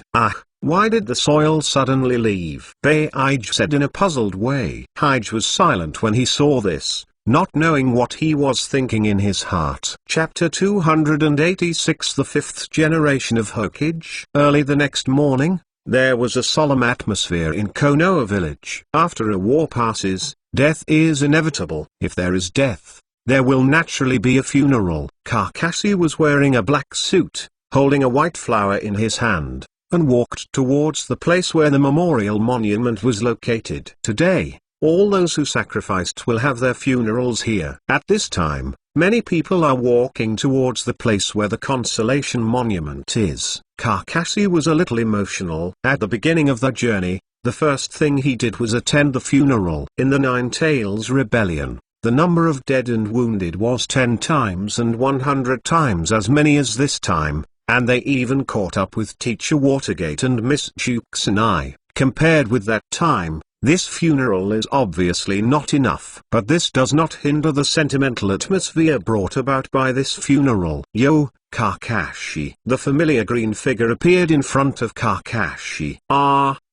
Why did the soil suddenly leave? Hokage said in a puzzled way. Hokage was silent when he saw this, not knowing what he was thinking in his heart. Chapter 286. The fifth generation of Hokage. Early the next morning, there was a solemn atmosphere in Konoha village. After a war passes, death is inevitable. If there is death, there will naturally be a funeral. Kakashi was wearing a black suit, holding a white flower in his hand, and walked towards the place where the memorial monument was located. Today, all those who sacrificed will have their funerals here. At this time, many people are walking towards the place where the consolation monument is. Kakashi was a little emotional. At the beginning of the journey, the first thing he did was attend the funeral. In the Nine Tails Rebellion, the number of dead and wounded was 10 times and 100 times as many as this time, and they even caught up with Teacher Watergate and Miss Tsunade. Compared with that time, this funeral is obviously not enough. But this does not hinder the sentimental atmosphere brought about by this funeral. Yo, Kakashi. The familiar green figure appeared in front of Kakashi.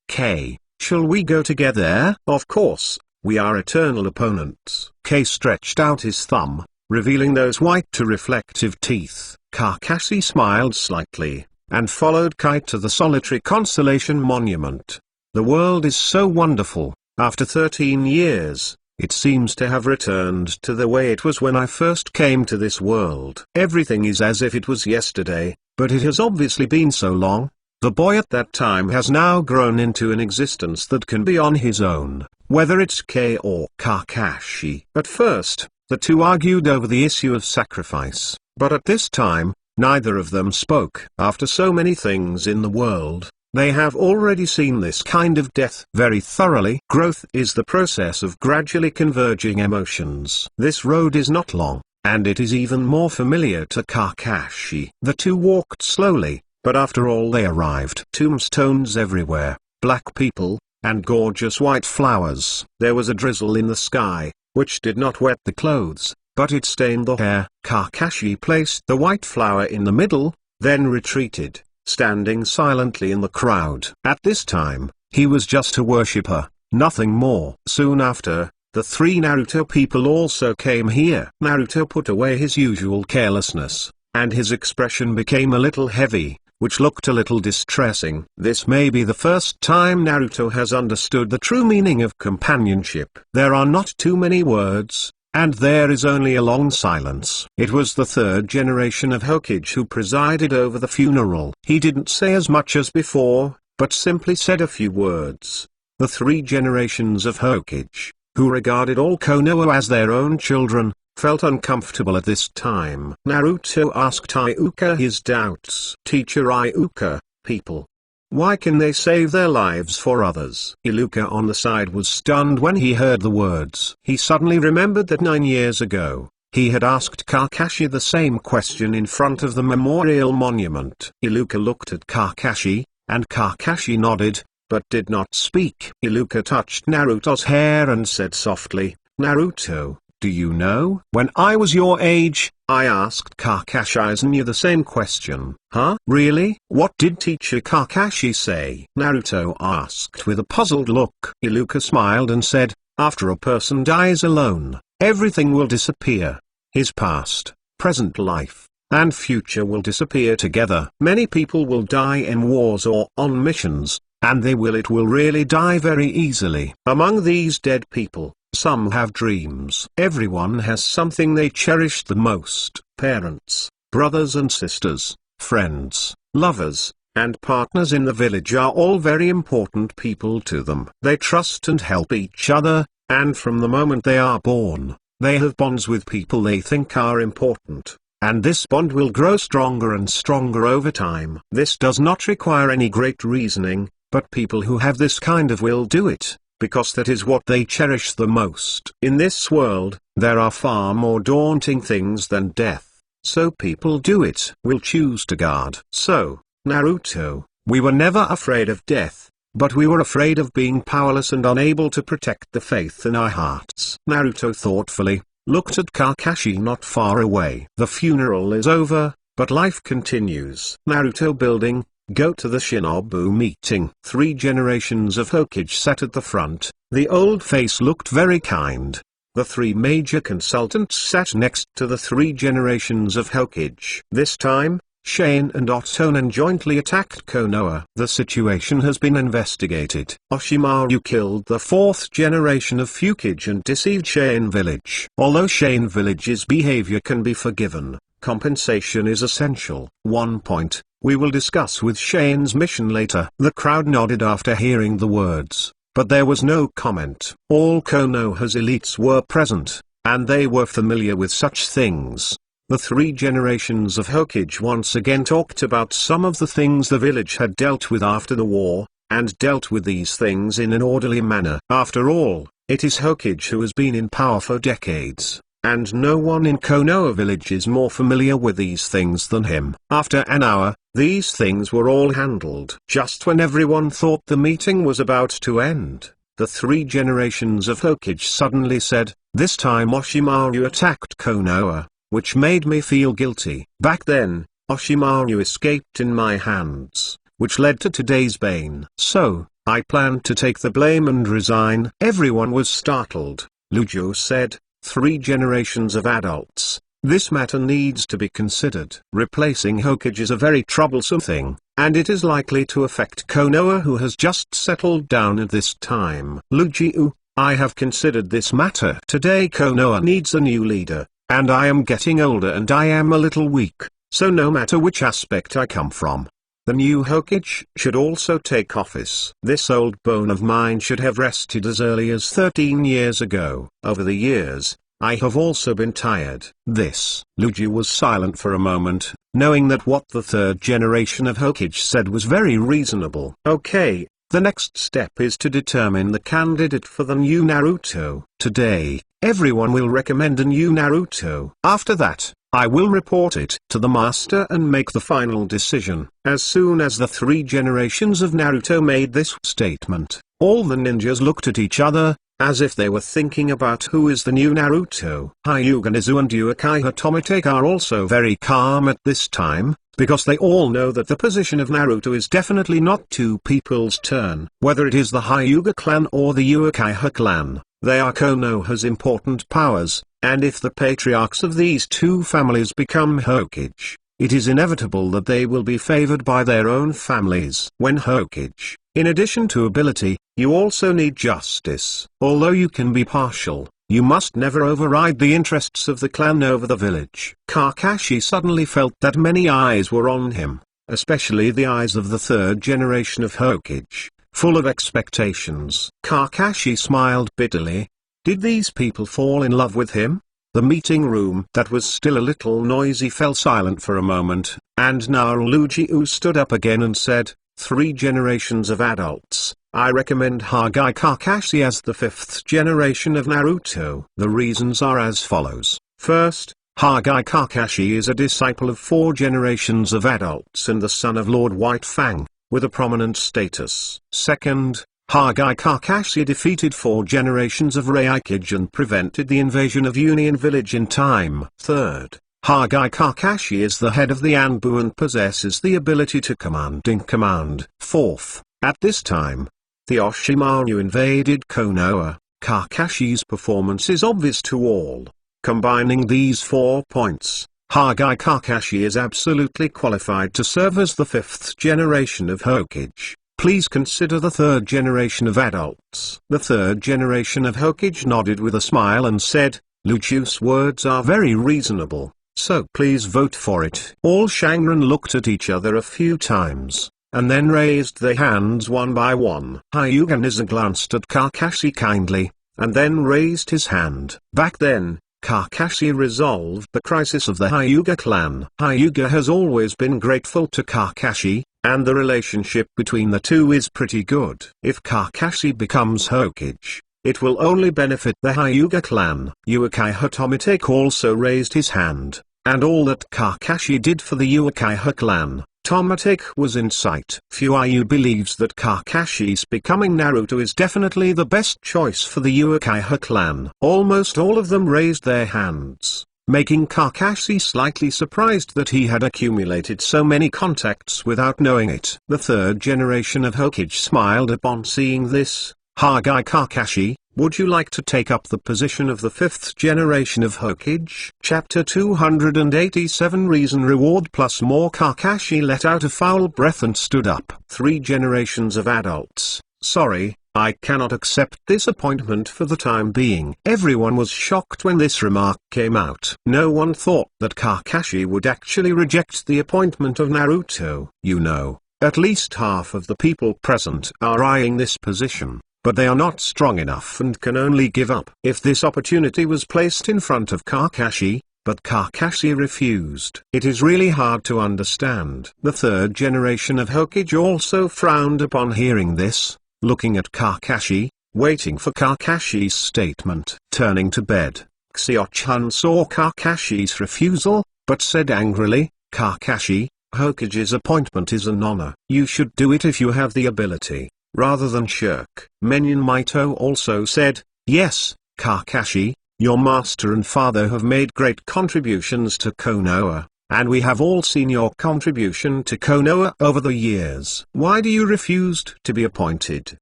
K, shall we go together? Of course, we are eternal opponents. K stretched out his thumb, revealing those white to reflective teeth. Kakashi smiled slightly, and followed Kai to the solitary consolation monument. The world is so wonderful. After 13 years, it seems to have returned to the way it was when I first came to this world. Everything is as if it was yesterday, but it has obviously been so long. The boy at that time has now grown into an existence that can be on his own, whether it's K or Kakashi. At first, the two argued over the issue of sacrifice, but at this time, neither of them spoke. After so many things in the world, they have already seen this kind of death very thoroughly. Growth is the process of gradually converging emotions. This road is not long, and it is even more familiar to Kakashi. The two walked slowly, but after all they arrived. Tombstones everywhere, black people, and gorgeous white flowers. There was a drizzle in the sky, which did not wet the clothes, but it stained the hair. Kakashi placed the white flower in the middle, then retreated, standing silently in the crowd. At this time, he was just a worshipper, nothing more. Soon after, the three Naruto people also came here. Naruto put away his usual carelessness, and his expression became a little heavy, which looked a little distressing. This may be the first time Naruto has understood the true meaning of companionship. There are not too many words, and there is only a long silence. It was the third generation of Hokage who presided over the funeral. He didn't say as much as before, but simply said a few words. The three generations of Hokage, who regarded all Konoha as their own children, felt uncomfortable at this time. Naruto asked Iuka his doubts. Teacher Iuka, people, why can they save their lives for others? Iuka on the side was stunned when he heard the words. He suddenly remembered that 9 years ago, he had asked Kakashi the same question in front of the memorial monument. Iuka looked at Kakashi, and Kakashi nodded, but did not speak. Iuka touched Naruto's hair and said softly, Naruto, do you know? When I was your age, I asked Kakashi the same question. Huh? Really? What did Teacher Kakashi say? Naruto asked with a puzzled look. Iuka smiled and said, after a person dies alone, everything will disappear. His past, present life, and future will disappear together. Many people will die in wars or on missions, and it will really die very easily. Among these dead people, some have dreams. Everyone has something they cherish the most. Parents, brothers and sisters, friends, lovers, and partners in the village are all very important people to them. They trust and help each other, and from the moment they are born, they have bonds with people they think are important, and this bond will grow stronger and stronger over time. This does not require any great reasoning, but people who have this kind of will do it, because that is what they cherish the most. In this world, there are far more daunting things than death. so people do it. Will choose to guard. So, Naruto, we were never afraid of death, but we were afraid of being powerless and unable to protect the faith in our hearts. Naruto thoughtfully looked at Kakashi not far away. The funeral is over, but life continues. Naruto building, go to the Shinobu meeting. 3 generations of Hokage sat at the front. The old face looked very kind. The 3 major consultants sat next to the 3 generations of Hokage. This time, Shane and Otonen jointly attacked Konoha. The situation has been investigated. Orochimaru killed the 4th generation of Hokage and deceived Shane Village. Although Shane Village's behavior can be forgiven, compensation is essential. One point, we will discuss with Shane's mission later. The crowd nodded after hearing the words, but there was no comment. All Konoha's elites were present, and they were familiar with such things. The 3 generations of Hokage once again talked about some of the things the village had dealt with after the war, and dealt with these things in an orderly manner. After all, it is Hokage who has been in power for decades, and no one in Konoha village is more familiar with these things than him. After an hour, these things were all handled. Just when everyone thought the meeting was about to end, the 3 generations of Hokage suddenly said, "This time Orochimaru attacked Konoha, which made me feel guilty. Back then, Orochimaru escaped in my hands, which led to today's bane. So, I planned to take the blame and resign." Everyone was startled. Lujo said, 3 generations of adults, this matter needs to be considered. Replacing Hokage is a very troublesome thing, and it is likely to affect Konoha, who has just settled down at this time. Lujo, I have considered this matter. Today Konoha needs a new leader. And I am getting older and I am a little weak, so no matter which aspect I come from, the new Hokage should also take office. This old bone of mine should have rested as early as 13 years ago. Over the years, I have also been tired. Lujo was silent for a moment, knowing that what the 3rd generation of Hokage said was very reasonable. Okay, the next step is to determine the candidate for the new Naruto. Today, everyone will recommend a new Naruto. After that, I will report it to the master and make the final decision. As soon as the 3 generations of Naruto made this statement, all the ninjas looked at each other, as if they were thinking about who is the new Naruto. Hyuga Nizu and Uchiha Tomotake are also very calm at this time, because they all know that the position of Naruto is definitely not 2 people's turn. Whether it is the Hyuga clan or the Uchiha clan, they are Konoha's important powers, and if the patriarchs of these 2 families become Hokage, it is inevitable that they will be favored by their own families. When Hokage, in addition to ability, you also need justice. Although you can be partial, you must never override the interests of the clan over the village. Kakashi suddenly felt that many eyes were on him, especially the eyes of the 3rd generation of Hokage, full of expectations. Kakashi smiled bitterly. Did these people fall in love with him? The meeting room that was still a little noisy fell silent for a moment, and Naruto stood up again and said, 3 generations of adults, I recommend Hokage Kakashi as the 5th generation of Naruto. The reasons are as follows. First, Hokage Kakashi is a disciple of 4 generations of adults and the son of Lord White Fang, with a prominent status. Second, Hokage Kakashi defeated 4 generations of Hokage and prevented the invasion of Union Village in time. Third, Hokage Kakashi is the head of the Anbu and possesses the ability to command in command. Fourth, at this time, the Orochimaru invaded Konoha. Kakashi's performance is obvious to all. Combining these 4 points, Hokage Kakashi is absolutely qualified to serve as the 5th generation of Hokage. Please consider the 3rd generation of adults. The 3rd generation of Hokage nodded with a smile and said, Luju's words are very reasonable, so please vote for it. All Shangren looked at each other a few times, and then raised their hands one by one. Hyuga Nizu glanced at Kakashi kindly, and then raised his hand. Back then, Kakashi resolved the crisis of the Hyuga clan. Hyuga has always been grateful to Kakashi, and the relationship between the 2 is pretty good. If Kakashi becomes Hokage, it will only benefit the Hyuga clan. Uchiha Tomotake also raised his hand, and all that Kakashi did for the Uchiha clan. Tomatake was in sight. Fuayu believes that Kakashi's becoming Naruto is definitely the best choice for the Uchiha clan. Almost all of them raised their hands, making Kakashi slightly surprised that he had accumulated so many contacts without knowing it. The third generation of Hokage smiled upon seeing this. Hokage Kakashi, would you like to take up the position of the fifth generation of Hokage? Chapter 287 Reason Reward Plus More. Kakashi let out a foul breath and stood up. 3 generations of adults. Sorry, I cannot accept this appointment for the time being. Everyone was shocked when this remark came out. No one thought that Kakashi would actually reject the appointment of Naruto. You know, at least half of the people present are eyeing this position, but they are not strong enough and can only give up. If this opportunity was placed in front of Kakashi, but Kakashi refused. It is really hard to understand. The third generation of Hokage also frowned upon hearing this, looking at Kakashi, waiting for Kakashi's statement. Turning to bed, Xiao-chan saw Kakashi's refusal, but said angrily, Kakashi, Hokage's appointment is an honor. You should do it if you have the ability, rather than shirk. Menin Maito also said, yes, Kakashi, your master and father have made great contributions to Konoha, and we have all seen your contribution to Konoha over the years. Why do you refuse to be appointed?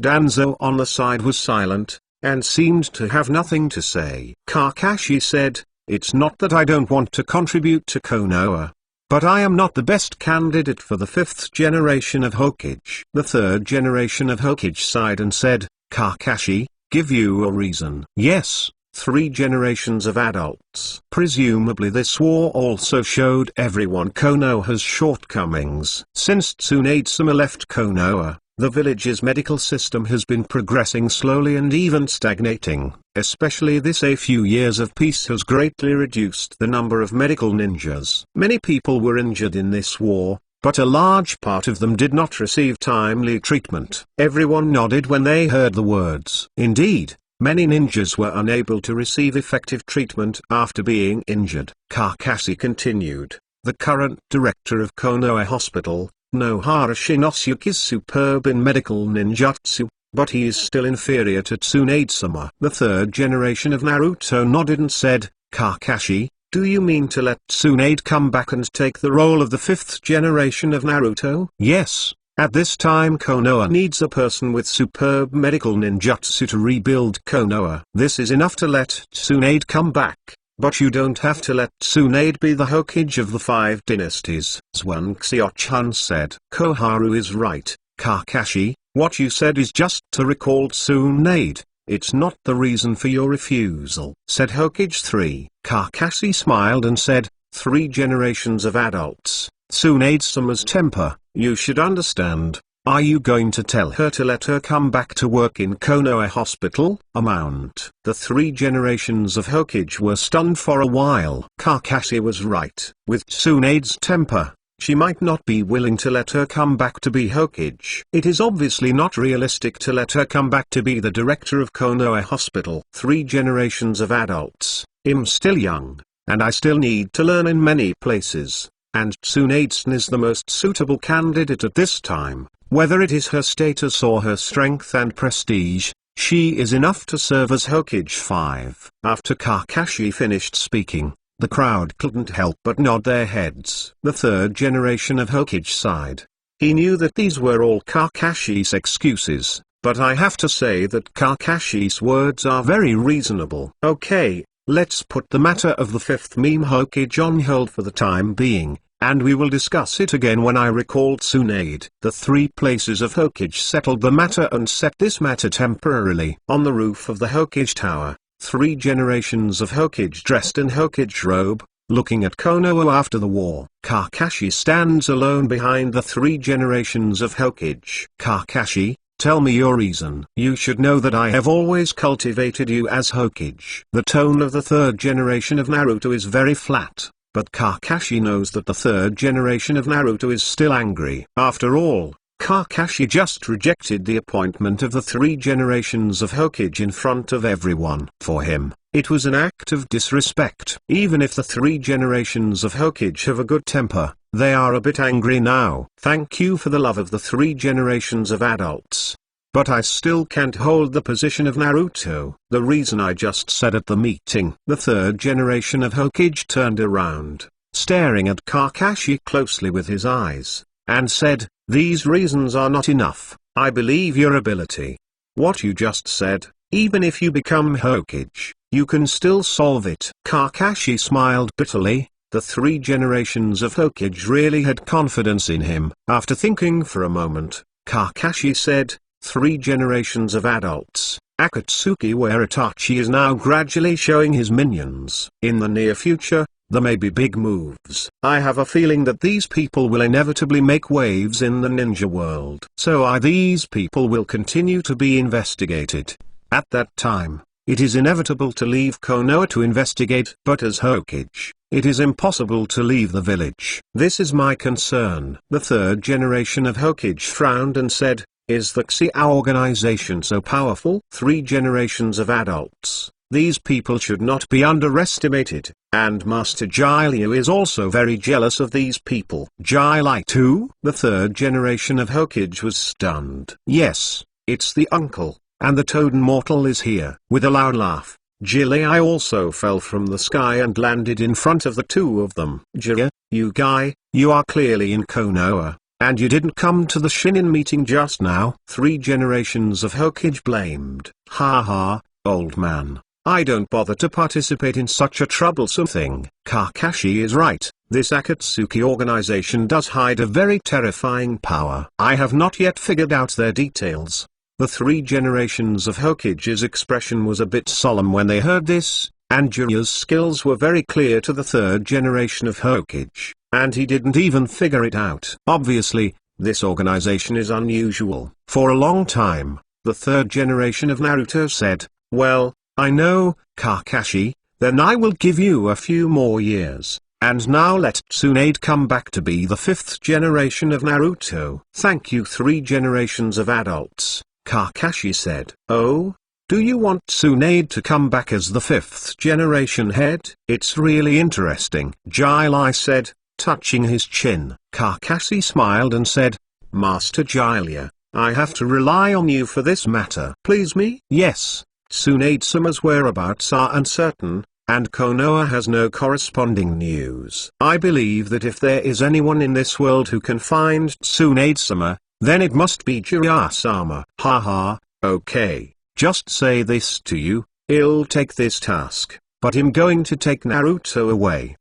Danzo on the side was silent, and seemed to have nothing to say. Kakashi said, it's not that I don't want to contribute to Konoha, but I am not the best candidate for the fifth generation of Hokage. The third generation of Hokage sighed and said, Kakashi, give you a reason. Yes, 3 generations of adults. Presumably this war also showed everyone Konoha's shortcomings. Since Tsunade-sama left Konoha, the village's medical system has been progressing slowly and even stagnating. Especially this a few years of peace has greatly reduced the number of medical ninjas. Many people were injured in this war, but a large part of them did not receive timely treatment. Everyone nodded when they heard the words. Indeed, many ninjas were unable to receive effective treatment after being injured. Kakashi continued, the current director of Konoha Hospital, Nohara Shinosuke, is superb in medical ninjutsu, but he is still inferior to Tsunade-sama. The third generation of Naruto nodded and said, Kakashi, do you mean to let Tsunade come back and take the role of the fifth generation of Naruto? Yes. At this time Konoha needs a person with superb medical ninjutsu to rebuild Konoha. This is enough to let Tsunade come back, but you don't have to let Tsunade be the Hokage of the 5 dynasties. Zwan Xiao-chan said. Koharu is right, Kakashi, what you said is just to recall Tsunade. It's not the reason for your refusal, said Hokage 3. Kakashi smiled and said, 3 generations of adults, Tsunade-sama's temper, you should understand. Are you going to tell her to let her come back to work in Konoha Hospital? Amount. The 3 generations of Hokage were stunned for a while. Kakashi was right. With Tsunade's temper, she might not be willing to let her come back to be Hokage. It is obviously not realistic to let her come back to be the director of Konoha Hospital. 3 generations of adults. I'm still young, and I still need to learn in many places, and Tsunade-san is the most suitable candidate at this time. Whether it is her status or her strength and prestige, she is enough to serve as Hokage 5. After Kakashi finished speaking, the crowd couldn't help but nod their heads. The third generation of Hokage sighed. He knew that these were all Kakashi's excuses, but I have to say that Kakashi's words are very reasonable. Okay, let's put the matter of the 5th meme Hokage on hold for the time being, and we will discuss it again when I recall Tsunade. The 3 places of Hokage settled the matter and set this matter temporarily. On the roof of the Hokage Tower, 3 generations of Hokage dressed in Hokage robe, looking at Konoha after the war. Kakashi stands alone behind the 3 generations of Hokage. Kakashi, tell me your reason. You should know that I have always cultivated you as Hokage. The tone of the 3rd generation of Naruto is very flat. But Kakashi knows that the 3rd generation of Naruto is still angry. After all, Kakashi just rejected the appointment of the 3 generations of Hokage in front of everyone. For him, It was an act of disrespect. Even if the 3 generations of Hokage have a good temper, they are a bit angry now. Thank you for the love of the 3 generations of adults. But I still can't hold the position of Naruto. The reason I just said at the meeting. The 3rd generation of Hokage turned around, staring at Kakashi closely with his eyes, and said, "These reasons are not enough. I believe your ability. What you just said, even if you become Hokage, you can still solve it." Kakashi smiled bitterly. The 3 generations of Hokage really had confidence in him. After thinking for a moment, Kakashi said, 3 generations of adults. Akatsuki where Itachi is now gradually showing his minions. In the near future, there may be big moves. I have a feeling that these people will inevitably make waves in the ninja world. So these people will continue to be investigated. At that time, it is inevitable to leave Konoha to investigate. But as Hokage, it is impossible to leave the village. This is my concern. The 3rd generation of Hokage frowned and said, "Is the Xiao organization so powerful?" 3 generations of adults. These people should not be underestimated, and Master Jiraiya is also very jealous of these people. Jiraiya too? The 3rd generation of Hokage was stunned. Yes, it's the uncle, and the Toad Immortal is here. With a loud laugh, Jiraiya also fell from the sky and landed in front of the 2 of them. "Jiraiya, you guy, you are clearly in Konoha, and you didn't come to the Chunin meeting just now." 3 generations of Hokage blamed. "Ha ha, old man. I don't bother to participate in such a troublesome thing." Kakashi is right. This Akatsuki organization does hide a very terrifying power. I have not yet figured out their details. The 3 generations of Hokage's expression was a bit solemn when they heard this, and Jiraiya's skills were very clear to the 3rd generation of Hokage, and he didn't even figure it out. Obviously, this organization is unusual. For a long time, the 3rd generation of Naruto said, "Well, I know, Kakashi, then I will give you a few more years, and now let Tsunade come back to be the 5th generation of Naruto." "Thank you 3 generations of adults," Kakashi said. "Oh? Do you want Tsunade to come back as the 5th generation head?" "It's really interesting," Jiraiya said, touching his chin. Kakashi smiled and said, "Master Jiraiya, I have to rely on you for this matter." "Please me?" "Yes. Tsunade-sama's whereabouts are uncertain, and Konoha has no corresponding news. I believe that if there is anyone in this world who can find Tsunade-sama, then it must be Jiraiya-sama." "Ha ha, okay. Just say this to you, I'll take this task, but I'm going to take Naruto away."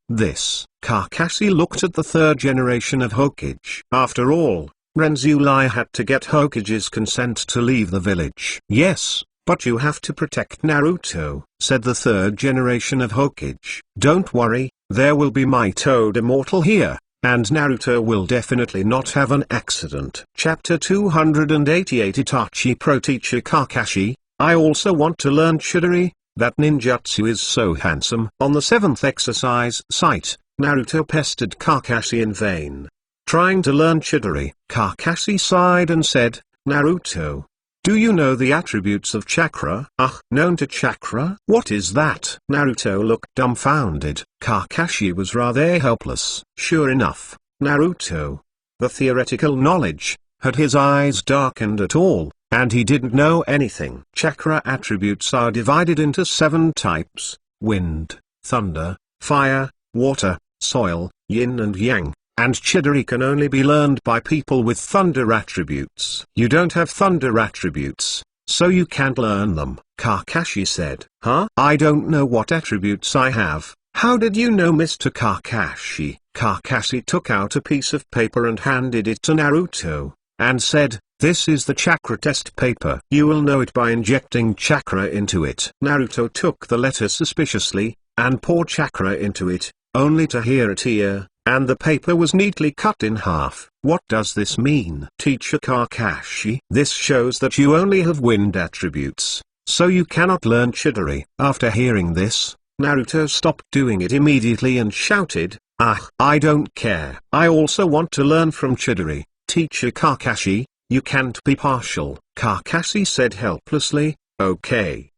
Kakashi looked at the 3rd generation of Hokage. After all, Renzulai had to get Hokage's consent to leave the village. "Yes, but you have to protect Naruto," said the 3rd generation of Hokage. "Don't worry, there will be my Toad Immortal here, and Naruto will definitely not have an accident." Chapter 288 Itachi Pro Teacher Kakashi, I also want to learn Chidori. That ninjutsu is so handsome. On the 7th exercise site, Naruto pestered Kakashi in vain, trying to learn Chidori. Kakashi sighed and said, "Naruto, do you know the attributes of chakra?" Known to chakra? What is that?" Naruto looked dumbfounded. Kakashi was rather helpless. Sure enough, Naruto, the theoretical knowledge, had his eyes darkened at all, and he didn't know anything. Chakra attributes are divided into 7 types: wind, thunder, fire, water, soil, yin and yang. And Chidori can only be learned by people with thunder attributes. "You don't have thunder attributes, so you can't learn them," Kakashi said. "Huh? I don't know what attributes I have." "How did you know, Mr. Kakashi?" Kakashi took out a piece of paper and handed it to Naruto, and said, "This is the chakra test paper. You will know it by injecting chakra into it." Naruto took the letter suspiciously, and poured chakra into it, only to hear a tear, and the paper was neatly cut in half. "What does this mean, Teacher Kakashi?" "This shows that you only have wind attributes, so you cannot learn Chidori." After hearing this, Naruto stopped doing it immediately and shouted, I don't care. I also want to learn from Chidori." "Teacher Kakashi, you can't be partial," Kakashi said helplessly. Okay.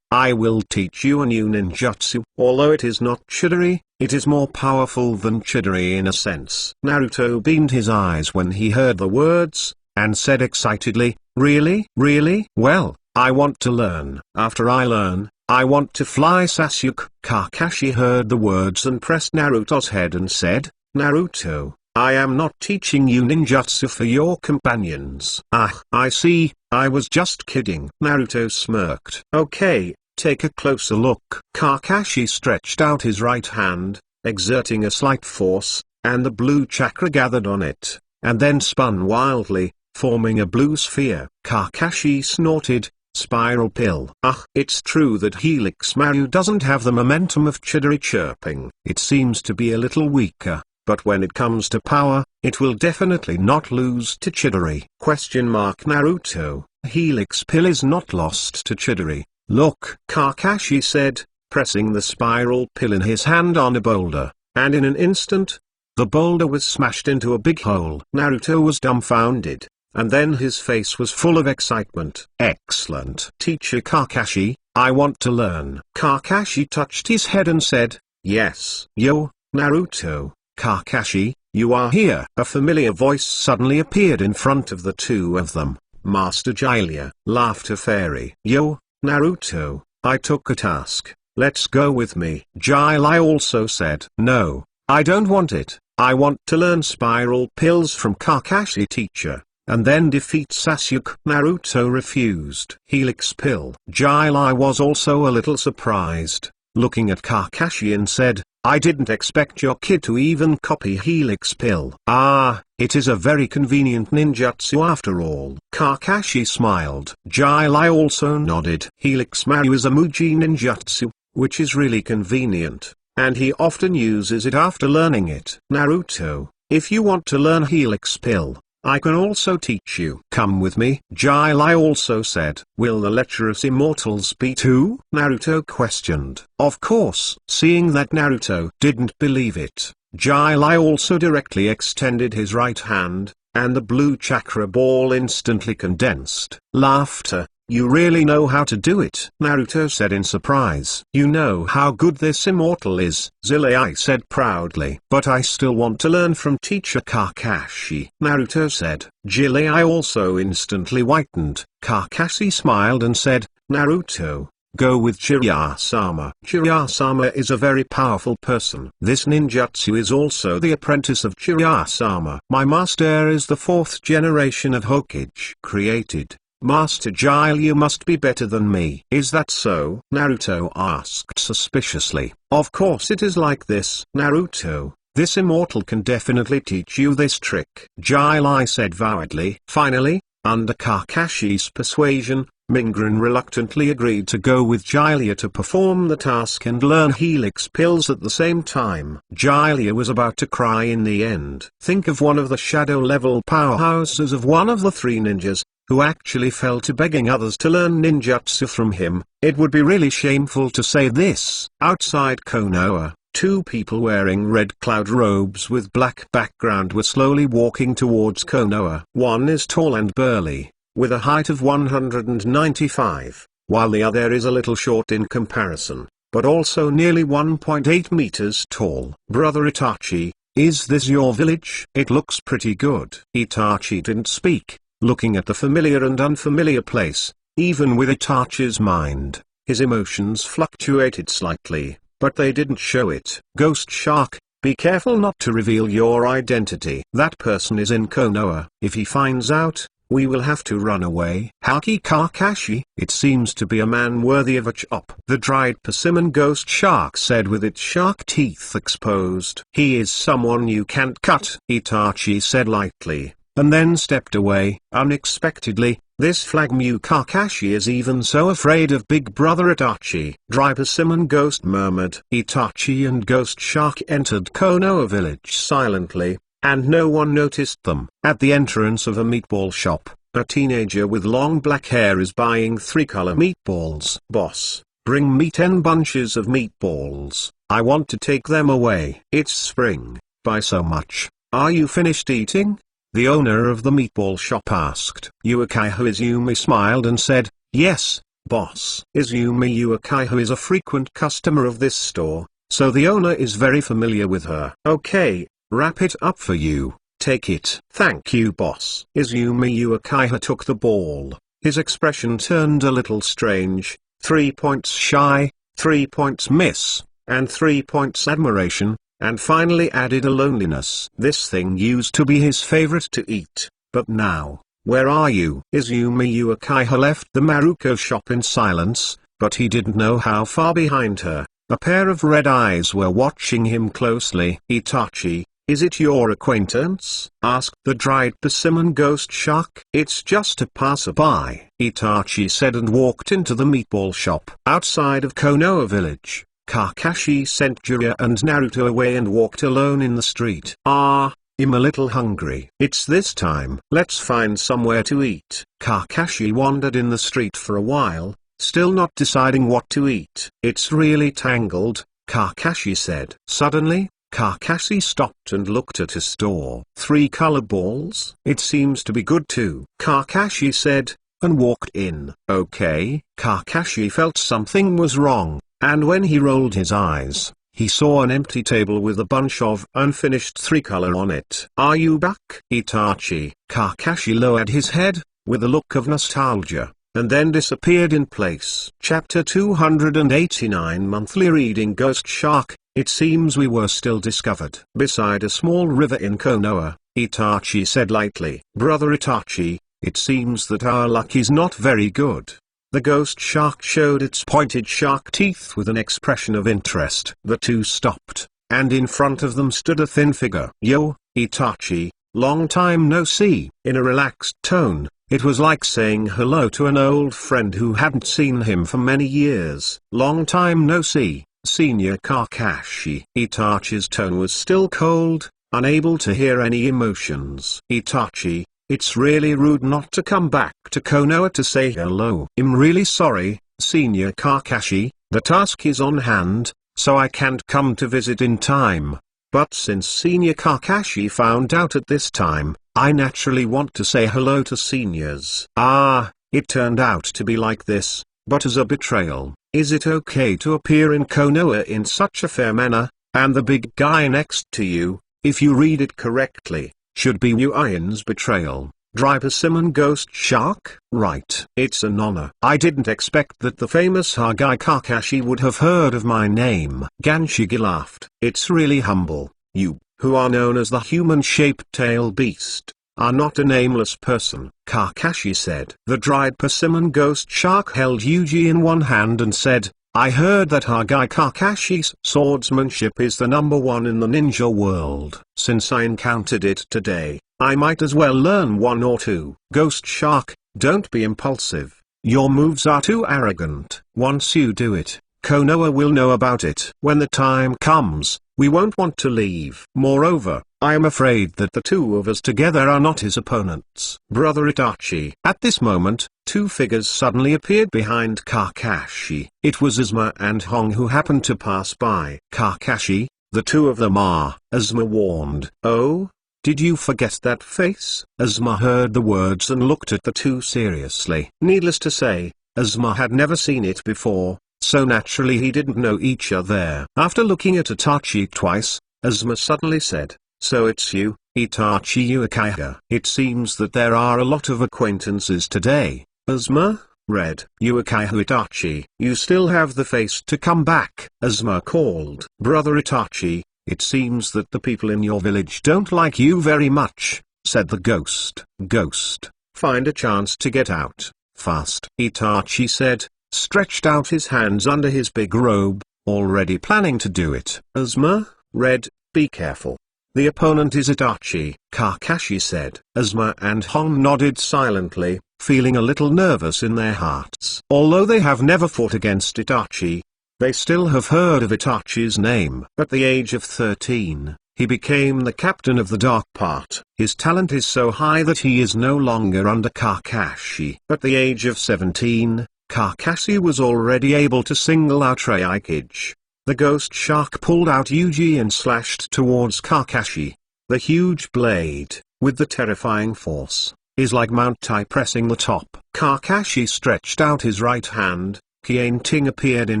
I will teach you a new ninjutsu. Although it is not Chidori, it is more powerful than Chidori in a sense. Naruto beamed his eyes when he heard the words, and said excitedly, really? Really? Well, I want to learn. After I learn, I want to fly. Sasuke. Kakashi heard the words and pressed Naruto's head and said, Naruto, I am not teaching you ninjutsu for your companions. Ah, I see, I was just kidding. Naruto smirked. Okay, take a closer look. Kakashi stretched out his right hand, exerting a slight force, and the blue chakra gathered on it, and then spun wildly, forming a blue sphere. Kakashi snorted, spiral pill. Ah, it's true that Orochimaru doesn't have the momentum of Chidori chirping. It seems to be a little weaker, but when it comes to power, it will definitely not lose to Chidori. Naruto, Helix pill is not lost to Chidori. Look, Kakashi said, pressing the spiral pill in his hand on a boulder, and in an instant, the boulder was smashed into a big hole. Naruto was dumbfounded, and then his face was full of excitement. Excellent. Teacher Kakashi, I want to learn. Kakashi touched his head and said, yes. Yo, Naruto, Kakashi, you are here. A familiar voice suddenly appeared in front of the two of them. Master Jiraiya. Laughter Fairy. Yo, Naruto, I took a task. Let's go with me. Jiraiya also said, no, I don't want it. I want to learn spiral pills from Kakashi teacher, and then defeat Sasuke. Naruto refused. Helix pill. Jiraiya was also a little surprised, looking at Kakashi and said, I didn't expect your kid to even copy Helix pill. Ah, it is a very convenient ninjutsu after all. Kakashi smiled. Jiraiya also nodded. Orochimaru is a Muji ninjutsu, which is really convenient, and he often uses it after learning it. Naruto, if you want to learn Helix pill, I can also teach you. Come with me. Jiraiya also said. Will the lecherous immortals be too? Naruto questioned. Of course. Seeing that Naruto didn't believe it, Jiraiya also directly extended his right hand, and the blue chakra ball instantly condensed. Laughter. You really know how to do it, Naruto said in surprise. You know how good this immortal is, Jiraiya said proudly. But I still want to learn from teacher Kakashi, Naruto said. Jiraiya also instantly whitened. Kakashi smiled and said, Naruto, go with Jiraiya-sama. Jiraiya-sama is a very powerful person. This ninjutsu is also the apprentice of Jiraiya-sama. My master is the 4th generation of Hokage created. Master Jiraiya must be better than me. Is that so? Naruto asked suspiciously. Of course it is like this. Naruto, this immortal can definitely teach you this trick. Jiraiya said vowedly. Finally, under Kakashi's persuasion, Mingren reluctantly agreed to go with Jiraiya to perform the task and learn Helix pills at the same time. Jiraiya was about to cry in the end. Think of one of the shadow-level powerhouses of one of the 3 ninjas, who actually fell to begging others to learn ninjutsu from him. It would be really shameful to say this. Outside Konoha, 2 people wearing red cloud robes with black background were slowly walking towards Konoha. One is tall and burly, with a height of 195, while the other is a little short in comparison, but also nearly 1.8 meters tall. Brother Itachi, is this your village? It looks pretty good. Itachi didn't speak, looking at the familiar and unfamiliar place. Even with Itachi's mind, his emotions fluctuated slightly, but they didn't show it. Ghost Shark, be careful not to reveal your identity. That person is in Konoha. If he finds out, we will have to run away. Haki Kakashi, it seems to be a man worthy of a chop. The dried persimmon ghost shark said with its shark teeth exposed. He is someone you can't cut, Itachi said lightly, and then stepped away. Unexpectedly, this Flagmu Kakashi is even so afraid of big brother Itachi. Dry persimmon ghost murmured. Itachi and Ghost Shark entered Konoha village silently, and no one noticed them. At the entrance of a meatball shop, a teenager with long black hair is buying 3-color meatballs. Boss, bring me 10 bunches of meatballs. I want to take them away. It's spring. Buy so much. Are you finished eating? The owner of the meatball shop asked. Uchiha Izumi smiled and said, yes, Boss Izumi Uchiha is a frequent customer of this store, so the owner is very familiar with her. Okay, wrap it up for you, take it. Thank you boss. Izumi Uchiha took the ball. His expression turned a little strange, 3 points shy, 3 points miss, and 3 points admiration, and finally added a loneliness. This thing used to be his favorite to eat, but now, where are you? Izumi Uchiha left the Maruko shop in silence, but he didn't know how far behind her. A pair of red eyes were watching him closely. Itachi, is it your acquaintance? Asked the dried persimmon ghost shark. It's just a passerby, Itachi said and walked into the meatball shop. Outside of Konoha village, Kakashi sent Jiraiya and Naruto away and walked alone in the street. I'm a little hungry. It's this time. Let's find somewhere to eat. Kakashi wandered in the street for a while, still not deciding what to eat. It's really tangled, Kakashi said. Suddenly, Kakashi stopped and looked at a store. 3 color balls? It seems to be good too, Kakashi said, and walked in. Okay. Kakashi felt something was wrong, and when he rolled his eyes, he saw an empty table with a bunch of unfinished 3-color on it. Are you back? Itachi. Kakashi lowered his head, with a look of nostalgia, and then disappeared in place. Chapter 289 Monthly Reading Ghost Shark. It seems we were still discovered. Beside a small river in Konoha, Itachi said lightly. Brother Itachi, it seems that our luck is not very good. The ghost shark showed its pointed shark teeth with an expression of interest. The two stopped, and in front of them stood a thin figure. Yo, Itachi, long time no see. In a relaxed tone, it was like saying hello to an old friend who hadn't seen him for many years. Long time no see, Senior Kakashi. Itachi's tone was still cold, unable to hear any emotions. Itachi, it's really rude not to come back to Konoha to say hello. I'm really sorry, Senior Kakashi, the task is on hand, so I can't come to visit in time. But since Senior Kakashi found out at this time, I naturally want to say hello to seniors. It turned out to be like this, but as a betrayal, is it okay to appear in Konoha in such a fair manner, and the big guy next to you, if you read it correctly, should be Yuin's betrayal. Dry persimmon ghost shark? Right. It's an honor. I didn't expect that the famous Hokage Kakashi would have heard of my name. Ganshigi laughed. It's really humble. You, who are known as the human-shaped tail beast, are not a nameless person, Kakashi said. The dried persimmon ghost shark held Yuji in one hand and said, I heard that Hokage Kakashi's swordsmanship is the #1 in the ninja world. Since I encountered it today, I might as well learn 1 or 2. Ghost Shark, don't be impulsive. Your moves are too arrogant. Once you do it, Konoha will know about it. When the time comes, we won't want to leave. Moreover, I am afraid that the two of us together are not his opponents. Brother Itachi. At this moment, 2 figures suddenly appeared behind Kakashi. It was Asuma and Hong who happened to pass by. Kakashi, the two of them are, Asuma warned. Oh? Did you forget that face? Asuma heard the words and looked at the two seriously. Needless to say, Asuma had never seen it before, so naturally he didn't know each other. After looking at Itachi twice, Asuma suddenly said, so it's you, Itachi Uchiha. It seems that there are a lot of acquaintances today. Asuma, read, Uchiha Itachi. You still have the face to come back, Asuma called. Brother Itachi, it seems that the people in your village don't like you very much, said the ghost. Ghost, find a chance to get out, fast, Itachi said, stretched out his hands under his big robe, already planning to do it. Asuma, read, be careful. The opponent is Itachi, Kakashi said. Asuma and Hong nodded silently, feeling a little nervous in their hearts. Although they have never fought against Itachi, they still have heard of Itachi's name. At the age of 13, he became the captain of the dark part. His talent is so high that he is no longer under Kakashi. At the age of 17, Kakashi was already able to single out Raikage. The ghost shark pulled out Yuji and slashed towards Kakashi. The huge blade, with the terrifying force, is like Mount Tai pressing the top. Kakashi stretched out his right hand, Confronting appeared in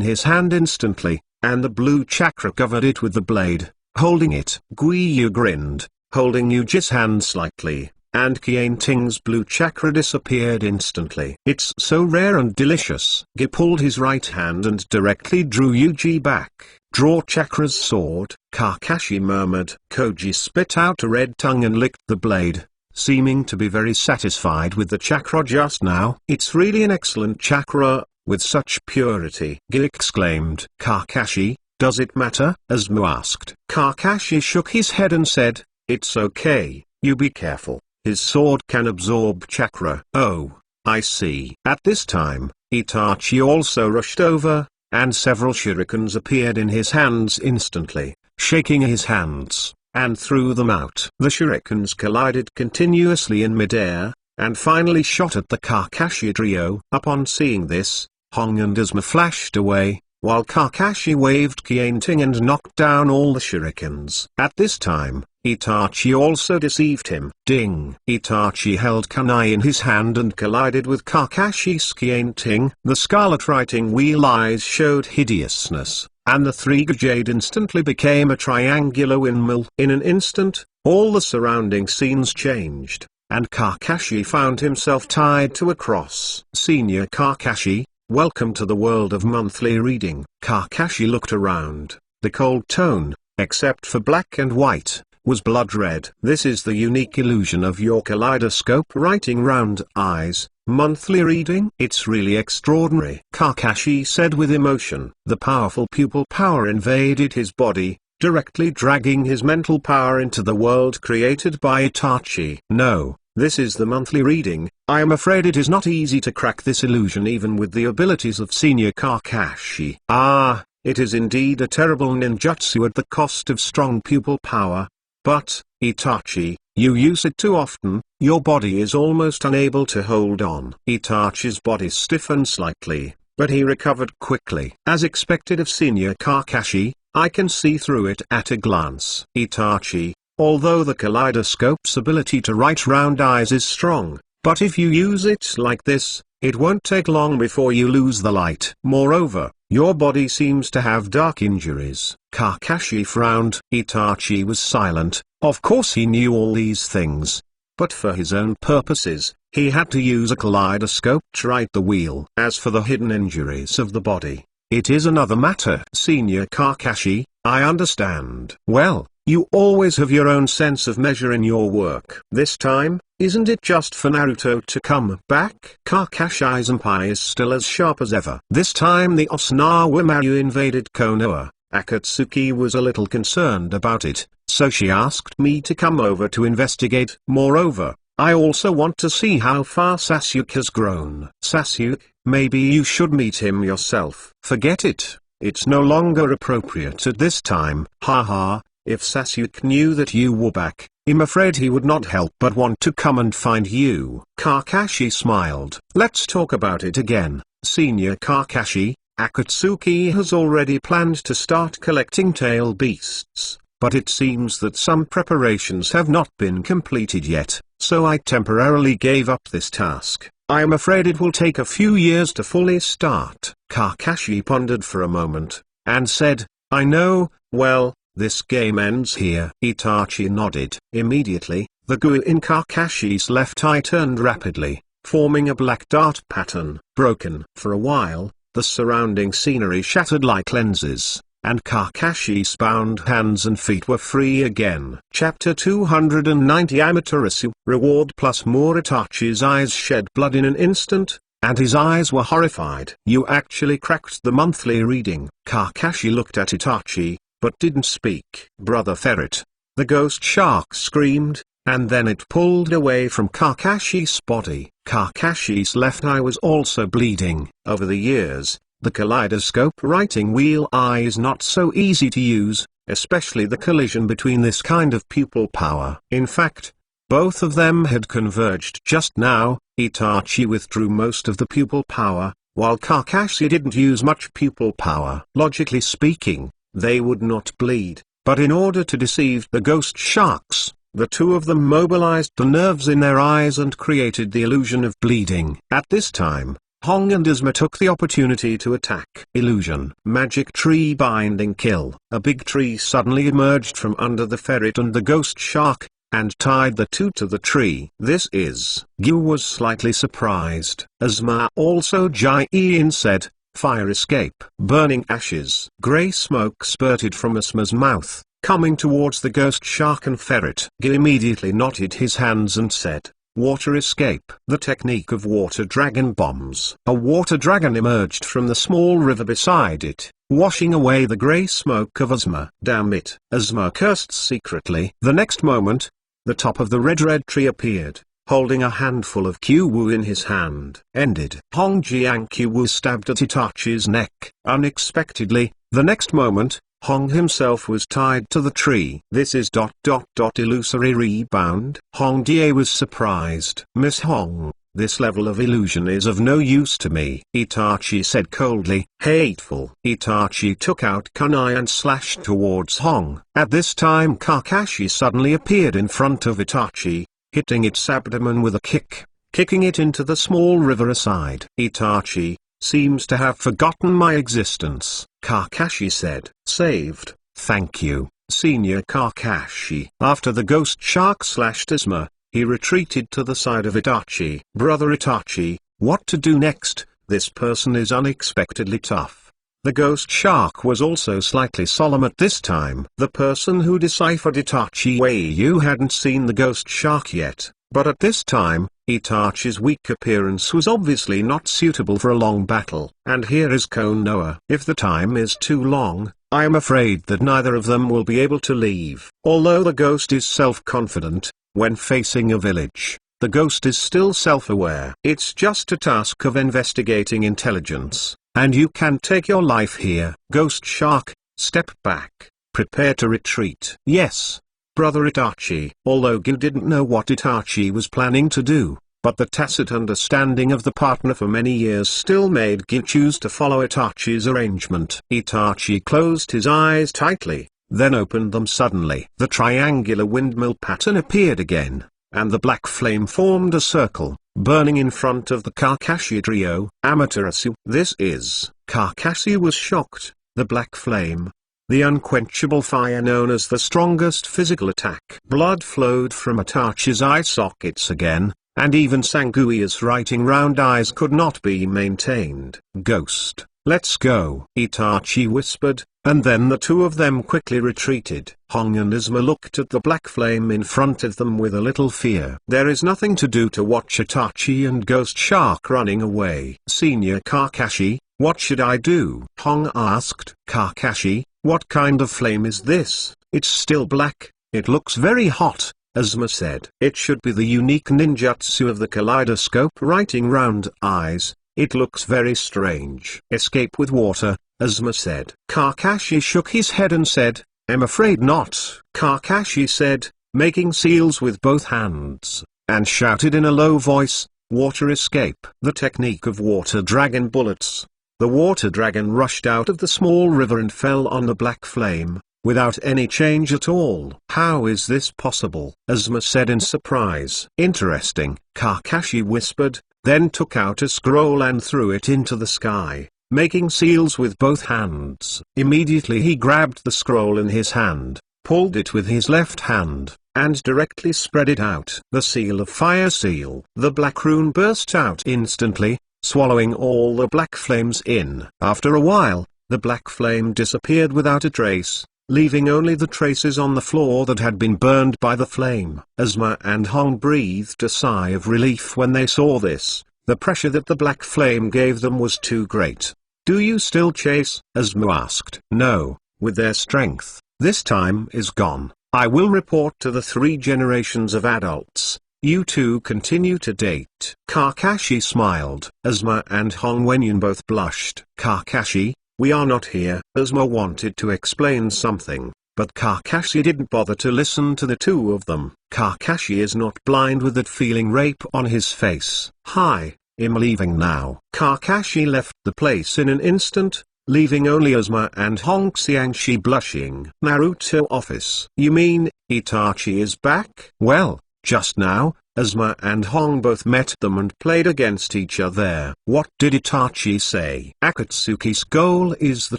his hand instantly, and the blue chakra covered it with the blade, holding it. Guiyu grinned, holding Yuji's hand slightly, and Confronting's blue chakra disappeared instantly. It's so rare and delicious. Gi pulled his right hand and directly drew Yuji back. Draw chakra's sword, Kakashi murmured. Koji spit out a red tongue and licked the blade, seeming to be very satisfied with the chakra just now. It's really an excellent chakra, with such purity. Gi exclaimed. Kakashi, does it matter? Asmu asked. Kakashi shook his head and said, it's okay, you be careful, his sword can absorb chakra. Oh, I see. At this time, Itachi also rushed over, and several shurikens appeared in his hands instantly, shaking his hands, and threw them out. The shurikens collided continuously in midair, and finally shot at the Kakashi trio. Upon seeing this, Hong and Asma flashed away, while Kakashi waved Confronting and knocked down all the shurikens. At this time, Itachi also deceived him. Ding! Itachi held kunai in his hand and collided with Kakashi's Confronting. The scarlet writing wheel eyes showed hideousness, and the three jade instantly became a triangular windmill. In an instant, all the surrounding scenes changed, and Kakashi found himself tied to a cross. Senior Kakashi, welcome to the world of monthly reading. Kakashi looked around. The cold tone, except for black and white, was blood red. This is the unique illusion of your kaleidoscope writing round eyes. Monthly reading? It's really extraordinary, Kakashi said with emotion. The powerful pupil power invaded his body, directly dragging his mental power into the world created by Itachi. No, this is the monthly reading. I am afraid it is not easy to crack this illusion even with the abilities of Senior Kakashi. Ah, it is indeed a terrible ninjutsu at the cost of strong pupil power. But, Itachi, you use it too often, your body is almost unable to hold on. Itachi's body stiffened slightly, but he recovered quickly. As expected of Senior Kakashi, I can see through it at a glance. Itachi, although the kaleidoscope's ability to write round eyes is strong, but if you use it like this, it won't take long before you lose the light. Moreover, your body seems to have dark injuries. Kakashi frowned. Itachi was silent. Of course he knew all these things. But for his own purposes, he had to use a kaleidoscope to write the wheel. As for the hidden injuries of the body, it is another matter. Senior Kakashi, I understand. Well, you always have your own sense of measure in your work. This time, isn't it just for Naruto to come back? Kakashi's eye is still as sharp as ever. This time the Orochimaru invaded Konoha. Akatsuki was a little concerned about it, so she asked me to come over to investigate. Moreover, I also want to see how far Sasuke has grown. Sasuke, maybe you should meet him yourself. Forget it. It's no longer appropriate at this time. Haha. If Sasuke knew that you were back, I'm afraid he would not help but want to come and find you. Kakashi smiled. Let's talk about it again, Senior Kakashi. Akatsuki has already planned to start collecting tail beasts, but it seems that some preparations have not been completed yet, so I temporarily gave up this task. I am afraid it will take a few years to fully start. Kakashi pondered for a moment, and said, I know, well, this game ends here. Itachi nodded. Immediately, the goo in Kakashi's left eye turned rapidly, forming a black dart pattern. Broken. For a while, the surrounding scenery shattered like lenses, and Kakashi's bound hands and feet were free again. Chapter 290 Amaterasu. Reward plus more. Itachi's eyes shed blood in an instant, and his eyes were horrified. You actually cracked the monthly reading. Kakashi looked at Itachi, but didn't speak. Brother Ferret. The ghost shark screamed, and then it pulled away from Kakashi's body. Kakashi's left eye was also bleeding. Over the years, the kaleidoscope writing wheel eye is not so easy to use, especially the collision between this kind of pupil power. In fact, both of them had converged just now. Itachi withdrew most of the pupil power, while Kakashi didn't use much pupil power. Logically speaking, they would not bleed, but in order to deceive the ghost sharks, The two of them mobilized the nerves in their eyes and created the illusion of bleeding. At this time, Hong and Izuma took the opportunity to attack. Illusion. Magic tree binding kill. A big tree suddenly emerged from under the ferret and the ghost shark, and tied the two to the tree. This is. Gyu was slightly surprised. Izuma also Jai-in said, fire escape. Burning ashes. Grey smoke spurted from Izuma's mouth, coming towards the ghost shark and ferret. Gyu immediately knotted his hands and said, water escape. The technique of water dragon bombs. A water dragon emerged from the small river beside it, washing away the grey smoke of Izuma. Damn it. Izuma cursed secretly. The next moment, the top of the red tree appeared, holding a handful of Kyuwu in his hand. Ended. Hong Jiang Kyuwu stabbed at Itachi's neck. Unexpectedly, the next moment, Hong himself was tied to the tree. This is ... illusory rebound. Hong Die was surprised. Miss Hong, this level of illusion is of no use to me, Itachi said coldly. Hateful. Itachi took out kunai and slashed towards Hong. At this time Kakashi suddenly appeared in front of Itachi, hitting its abdomen with a kick, kicking it into the small river aside. Itachi seems to have forgotten my existence, Kakashi said. Saved, thank you, Senior Kakashi. After the ghost shark slashed Izuma, he retreated to the side of Itachi. Brother Itachi, what to do next? This person is unexpectedly tough. The ghost shark was also slightly solemn at this time. The person who deciphered Itachi Weiyu hadn't seen the ghost shark yet, but at this time, Itachi's weak appearance was obviously not suitable for a long battle. And here is Konoha. If the time is too long, I am afraid that neither of them will be able to leave. Although the ghost is self-confident, when facing a village, the ghost is still self-aware. It's just a task of investigating intelligence, and you can take your life here. Ghost shark, step back, prepare to retreat. Yes, Brother Itachi. Although Gyu didn't know what Itachi was planning to do, but the tacit understanding of the partner for many years still made Gyu choose to follow Itachi's arrangement. Itachi closed his eyes tightly, then opened them suddenly. The triangular windmill pattern appeared again, and the black flame formed a circle, burning in front of the Kakashi trio. Amaterasu. This is. Kakashi was shocked. The black flame, the unquenchable fire known as the strongest physical attack. Blood flowed from Itachi's eye sockets again, and even Sanguia's writing round eyes could not be maintained. Ghost, let's go, Itachi whispered, and then the two of them quickly retreated. Hong and Izuma looked at the black flame in front of them with a little fear. There is nothing to do to watch Itachi and Ghost Shark running away. Senior Kakashi, what should I do? Hong asked. Kakashi, what kind of flame is this? It's still black, it looks very hot, Izuma said. It should be the unique ninjutsu of the kaleidoscope writing round eyes, it looks very strange. Escape with water, Izuma said. Kakashi shook his head and said, I'm afraid not. Kakashi said, making seals with both hands, and shouted in a low voice, water escape. The technique of water dragon bullets. The water dragon rushed out of the small river and fell on the black flame, without any change at all. How is this possible? Izuma said in surprise. Interesting, Kakashi whispered, then took out a scroll and threw it into the sky, making seals with both hands. Immediately he grabbed the scroll in his hand, pulled it with his left hand, and directly spread it out. The seal of fire seal. The black rune burst out instantly, swallowing all the black flames in. After a while, the black flame disappeared without a trace, leaving only the traces on the floor that had been burned by the flame. Izuma and Hong breathed a sigh of relief when they saw this. The pressure that the black flame gave them was too great. Do you still chase? Izuma asked. No, with their strength, this time is gone. I will report to the 3 generations of adults. You two continue to date. Kakashi smiled. Izuma and Hong Wenyun both blushed. Kakashi, we are not here. Izuma wanted to explain something, but Kakashi didn't bother to listen to the two of them. Kakashi is not blind with that feeling rape on his face. Hi, I'm leaving now. Kakashi left the place in an instant, leaving only Izuma and Hong Xiangxi blushing. Naruto office. You mean, Itachi is back? Well, just now, Asuma and Hong both met them and played against each other. What did Itachi say? Akatsuki's goal is the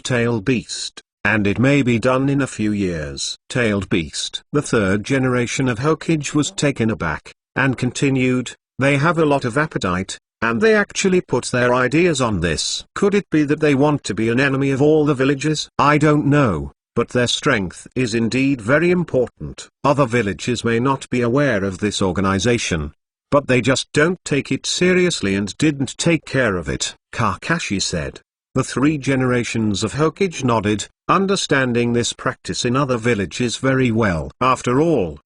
tailed beast, and it may be done in a few years. Tailed beast. The third generation of Hokage was taken aback, and continued, they have a lot of appetite, and they actually put their ideas on this. Could it be that they want to be an enemy of all the villages? I don't know, but their strength is indeed very important. Other villages may not be aware of this organization, but they just don't take it seriously and didn't take care of it, Kakashi said. The three generations of Hokage nodded, understanding this practice in other villages very well. After all,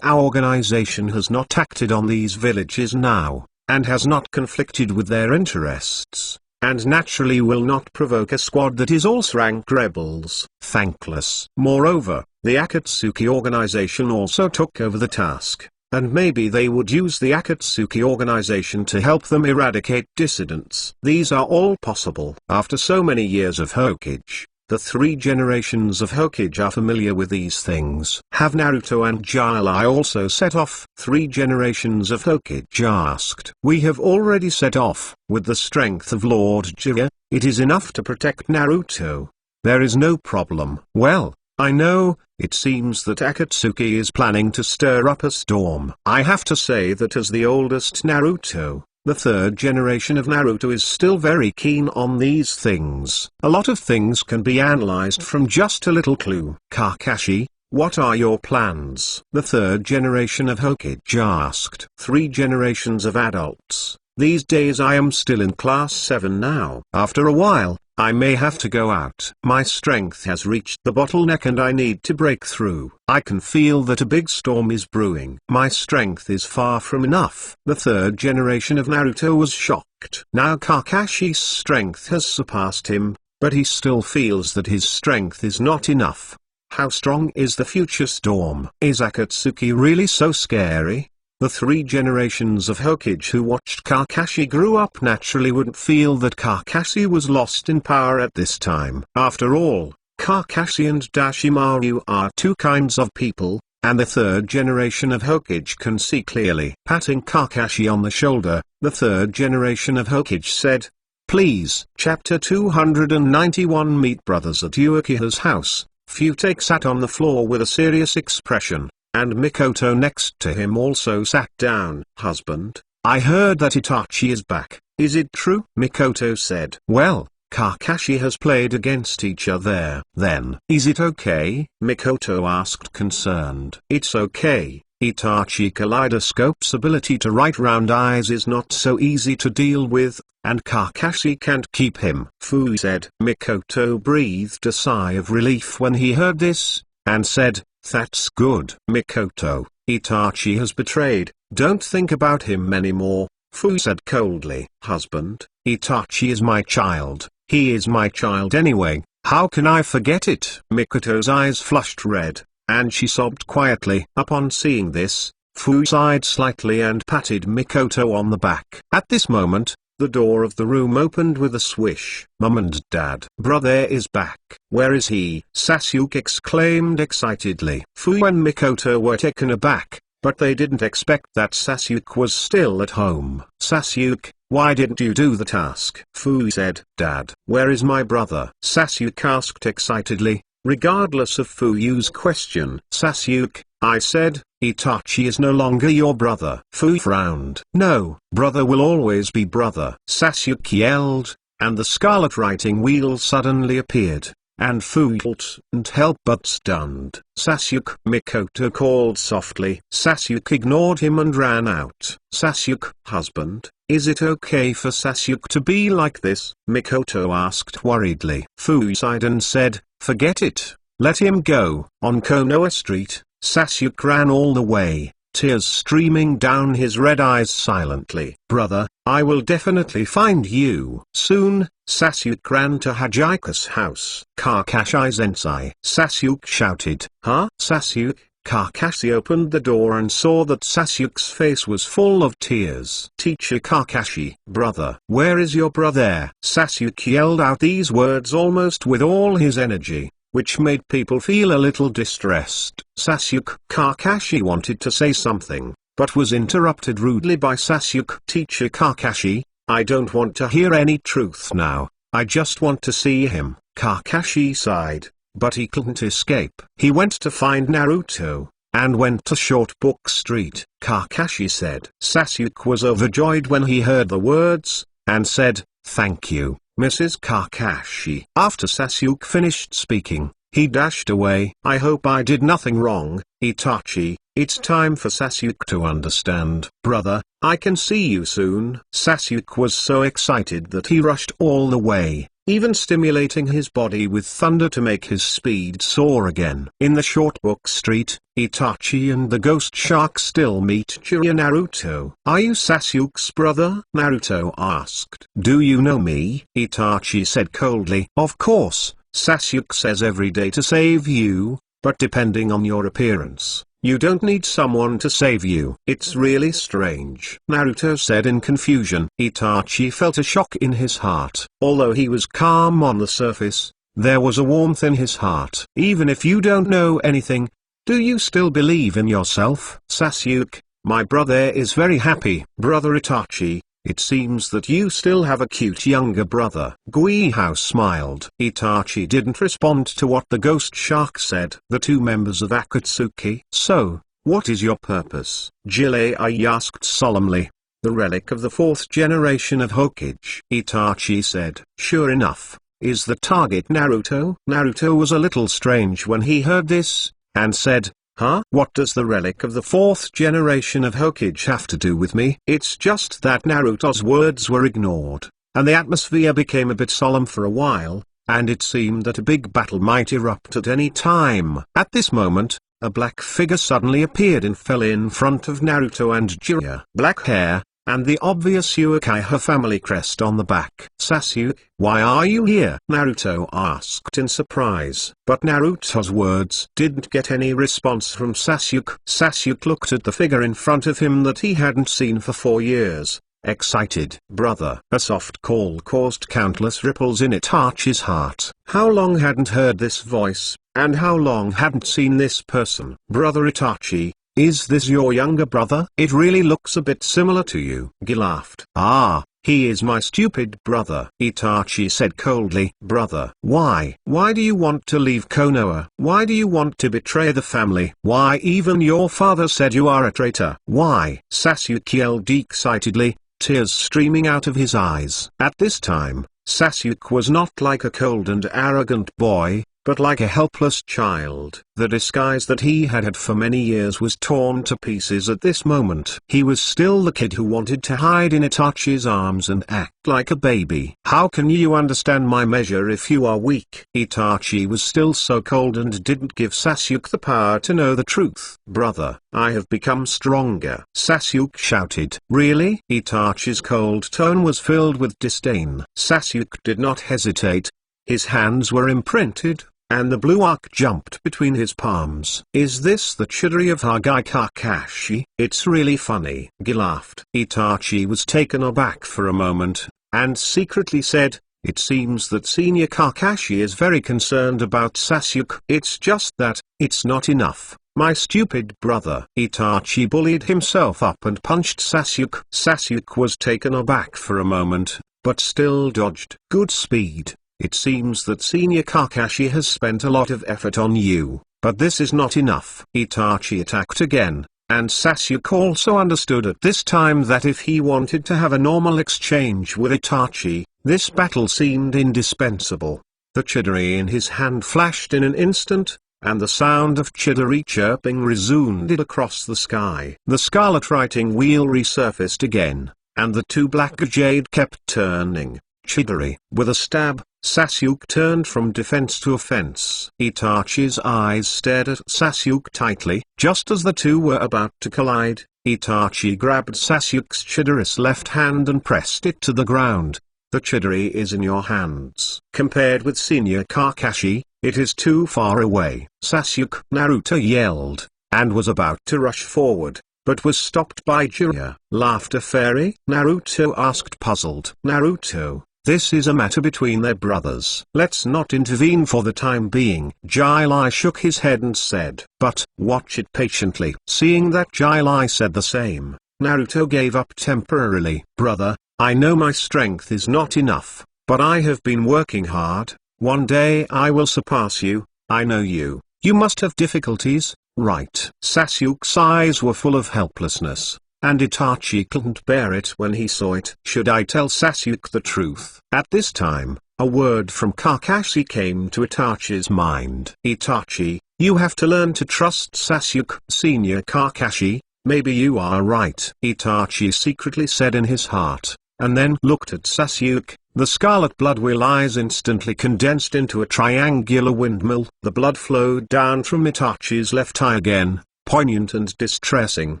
our organization has not acted on these villages now, and has not conflicted with their interests, and naturally will not provoke a squad that is all rank rebels, thankless. Moreover, the Akatsuki organization also took over the task, and maybe they would use the Akatsuki organization to help them eradicate dissidents. These are all possible. After so many years of Hokage, the three generations of Hokage are familiar with these things. Have Naruto and Jiraiya also set off? Three generations of Hokage asked. We have already set off. With the strength of Lord Jiraiya, it is enough to protect Naruto. There is no problem. Well, I know, it seems that Akatsuki is planning to stir up a storm. I have to say that as the oldest Naruto, the third generation of Naruto is still very keen on these things. A lot of things can be analyzed from just a little clue. Kakashi, what are your plans? The third generation of Hokage asked. 3 generations of adults. These days I am still in class 7 now. After a while, I may have to go out. My strength has reached the bottleneck and I need to break through. I can feel that a big storm is brewing. My strength is far from enough. The third generation of Naruto was shocked. Now Kakashi's strength has surpassed him, but he still feels that his strength is not enough. How strong is the future storm? Is Akatsuki really so scary? The 3 generations of Hokage who watched Kakashi grew up naturally would feel that Kakashi was lost in power at this time. After all, Kakashi and Orochimaru are 2 kinds of people, and the third generation of Hokage can see clearly. Patting Kakashi on the shoulder, the third generation of Hokage said, "Please." Chapter 291 Meet brothers at Uchiha's house. Futake sat on the floor with a serious expression, and Mikoto next to him also sat down. "Husband, I heard that Itachi is back. Is it true?" Mikoto said. "Well, Kakashi has played against each other." "Then, is it okay?" Mikoto asked concerned. "It's okay. Itachi Kaleidoscope's ability to write round eyes is not so easy to deal with, and Kakashi can't keep him," Fu said. Mikoto breathed a sigh of relief when he heard this, and said, "That's good." "Mikoto, Itachi has betrayed. Don't think about him anymore," Fu said coldly. "Husband, Itachi is my child. He is my child anyway. How can I forget it?" Mikoto's eyes flushed red, and she sobbed quietly. Upon seeing this, Fu sighed slightly and patted Mikoto on the back. At this moment, the door of the room opened with a swish. "Mum and Dad. Brother is back." "Where is he?" Sasuke exclaimed excitedly. Fu and Mikoto were taken aback, but they didn't expect that Sasuke was still at home. "Sasuke, why didn't you do the task?" Fu said. "Dad, where is my brother?" Sasuke asked excitedly, regardless of Fuyu's question. "Sasuke, I said, Itachi is no longer your brother." Fu frowned. "No, brother will always be brother," Sasuke yelled, and the scarlet writing wheel suddenly appeared, and Fu couldn't help but stunned. "Sasuke," Mikoto called softly. Sasuke ignored him and ran out. "Sasuke, husband, is it okay for Sasuke to be like this?" Mikoto asked worriedly. Fu sighed and said, "Forget it. Let him go." On Konoha Street, Sasuke ran all the way, tears streaming down his red eyes silently. "Brother, I will definitely find you." Soon, Sasuke ran to Hajika's house. "Kakashi Sensei!" Sasuke shouted. "Huh?" Sasuke, Kakashi opened the door and saw that Sasuke's face was full of tears. "Teacher Kakashi." "Brother, where is your brother?" Sasuke yelled out these words almost with all his energy. which made people feel a little distressed. Sasuke Kakashi wanted to say something, but was interrupted rudely by Sasuke. Teacher Kakashi, I don't want to hear any truth now, I just want to see him. Kakashi sighed, but he couldn't escape. He went to find Naruto, and went to Short Book Street. Kakashi said. Sasuke was overjoyed when he heard the words, and said, "Thank you, Mrs. Kakashi." After Sasuke finished speaking, he dashed away. I hope I did nothing wrong, Itachi. It's time for Sasuke to understand. Brother, I can see you soon. Sasuke was so excited that he rushed all the way, even stimulating his body with thunder to make his speed soar again. In the Short Book Street, Itachi and the Ghost Shark still meet Jiraiya. Naruto. Are you Sasuke's brother? Naruto asked. Do you know me? Itachi said coldly. Of course, Sasuke says every day to save you, but depending on your appearance, you don't need someone to save you. It's really strange, Naruto said in confusion. Itachi felt a shock in his heart. Although he was calm on the surface, there was a warmth in his heart. Even if you don't know anything, do you still believe in yourself? Sasuke, my brother is very happy. Brother Itachi, it seems that you still have a cute younger brother. Guihao smiled. Itachi didn't respond to what the Ghost Shark said. The two members of Akatsuki. So, what is your purpose? Jiraiya asked solemnly. The relic of the fourth generation of Hokage. Itachi said. Sure enough, is the target Naruto? Naruto was a little strange when he heard this, and said, huh? What does the relic of the fourth generation of Hokage have to do with me? It's just that Naruto's words were ignored, and the atmosphere became a bit solemn for a while, and it seemed that a big battle might erupt at any time. At this moment, a black figure suddenly appeared and fell in front of Naruto and Jiraiya. Black hair, and the obvious Uchiha family crest on the back. Sasuke, why are you here? Naruto asked in surprise. But Naruto's words didn't get any response from Sasuke. Sasuke looked at the figure in front of him that he hadn't seen for 4 years, excited. Brother. A soft call caused countless ripples in Itachi's heart. How long hadn't heard this voice, and how long hadn't seen this person? Brother Itachi, is this your younger brother? It really looks a bit similar to you. He laughed. Ah, he is my stupid brother. Itachi said coldly. Brother. Why? Why do you want to leave Konoha? Why do you want to betray the family? Why even your father said you are a traitor? Why? Sasuke yelled excitedly, tears streaming out of his eyes. At this time, Sasuke was not like a cold and arrogant boy, but like a helpless child. The disguise that he had had for many years was torn to pieces at this moment. He was still the kid who wanted to hide in Itachi's arms and act like a baby. How can you understand my measure if you are weak? Itachi was still so cold and didn't give Sasuke the power to know the truth. Brother, I have become stronger. Sasuke shouted. Really? Itachi's cold tone was filled with disdain. Sasuke did not hesitate. His hands were imprinted, and the blue arc jumped between his palms. Is this the Chidori of Hokage Kakashi? It's really funny. He laughed. Itachi was taken aback for a moment, and secretly said, it seems that Senior Kakashi is very concerned about Sasuke. It's just that, it's not enough, my stupid brother. Itachi bullied himself up and punched Sasuke. Sasuke was taken aback for a moment, but still dodged. Good speed. It seems that Senior Kakashi has spent a lot of effort on you, but this is not enough. Itachi attacked again, and Sasuke also understood at this time that if he wanted to have a normal exchange with Itachi, this battle seemed indispensable. The Chidori in his hand flashed in an instant, and the sound of Chidori chirping resounded across the sky. The scarlet writing wheel resurfaced again, and the two black jade kept turning. Chidori. With a stab, Sasuke turned from defense to offense. Itachi's eyes stared at Sasuke tightly. Just as the two were about to collide, Itachi grabbed Sasuke's Chidori's left hand and pressed it to the ground. The Chidori is in your hands. Compared with Senior Kakashi, it is too far away. Sasuke. Naruto yelled, and was about to rush forward, but was stopped by Jiraiya. Laughter fairy? Naruto asked puzzled. Naruto, This is a matter between their brothers. Let's not intervene for the time being. Jai shook his head and said, but watch it patiently. Seeing that Jai said the same, Naruto gave up temporarily. Brother, I know my strength is not enough, but I have been working hard. One day I will surpass you. I know you. You must have difficulties, right? Sasuke's eyes were full of helplessness, and Itachi couldn't bear it when he saw it. Should I tell Sasuke the truth? At this time, a word from Kakashi came to Itachi's mind. Itachi, you have to learn to trust Sasuke. Senior Kakashi, maybe you are right. Itachi secretly said in his heart, and then looked at Sasuke. The scarlet blood will eyes instantly condensed into a triangular windmill. The blood flowed down from Itachi's left eye again, poignant and distressing.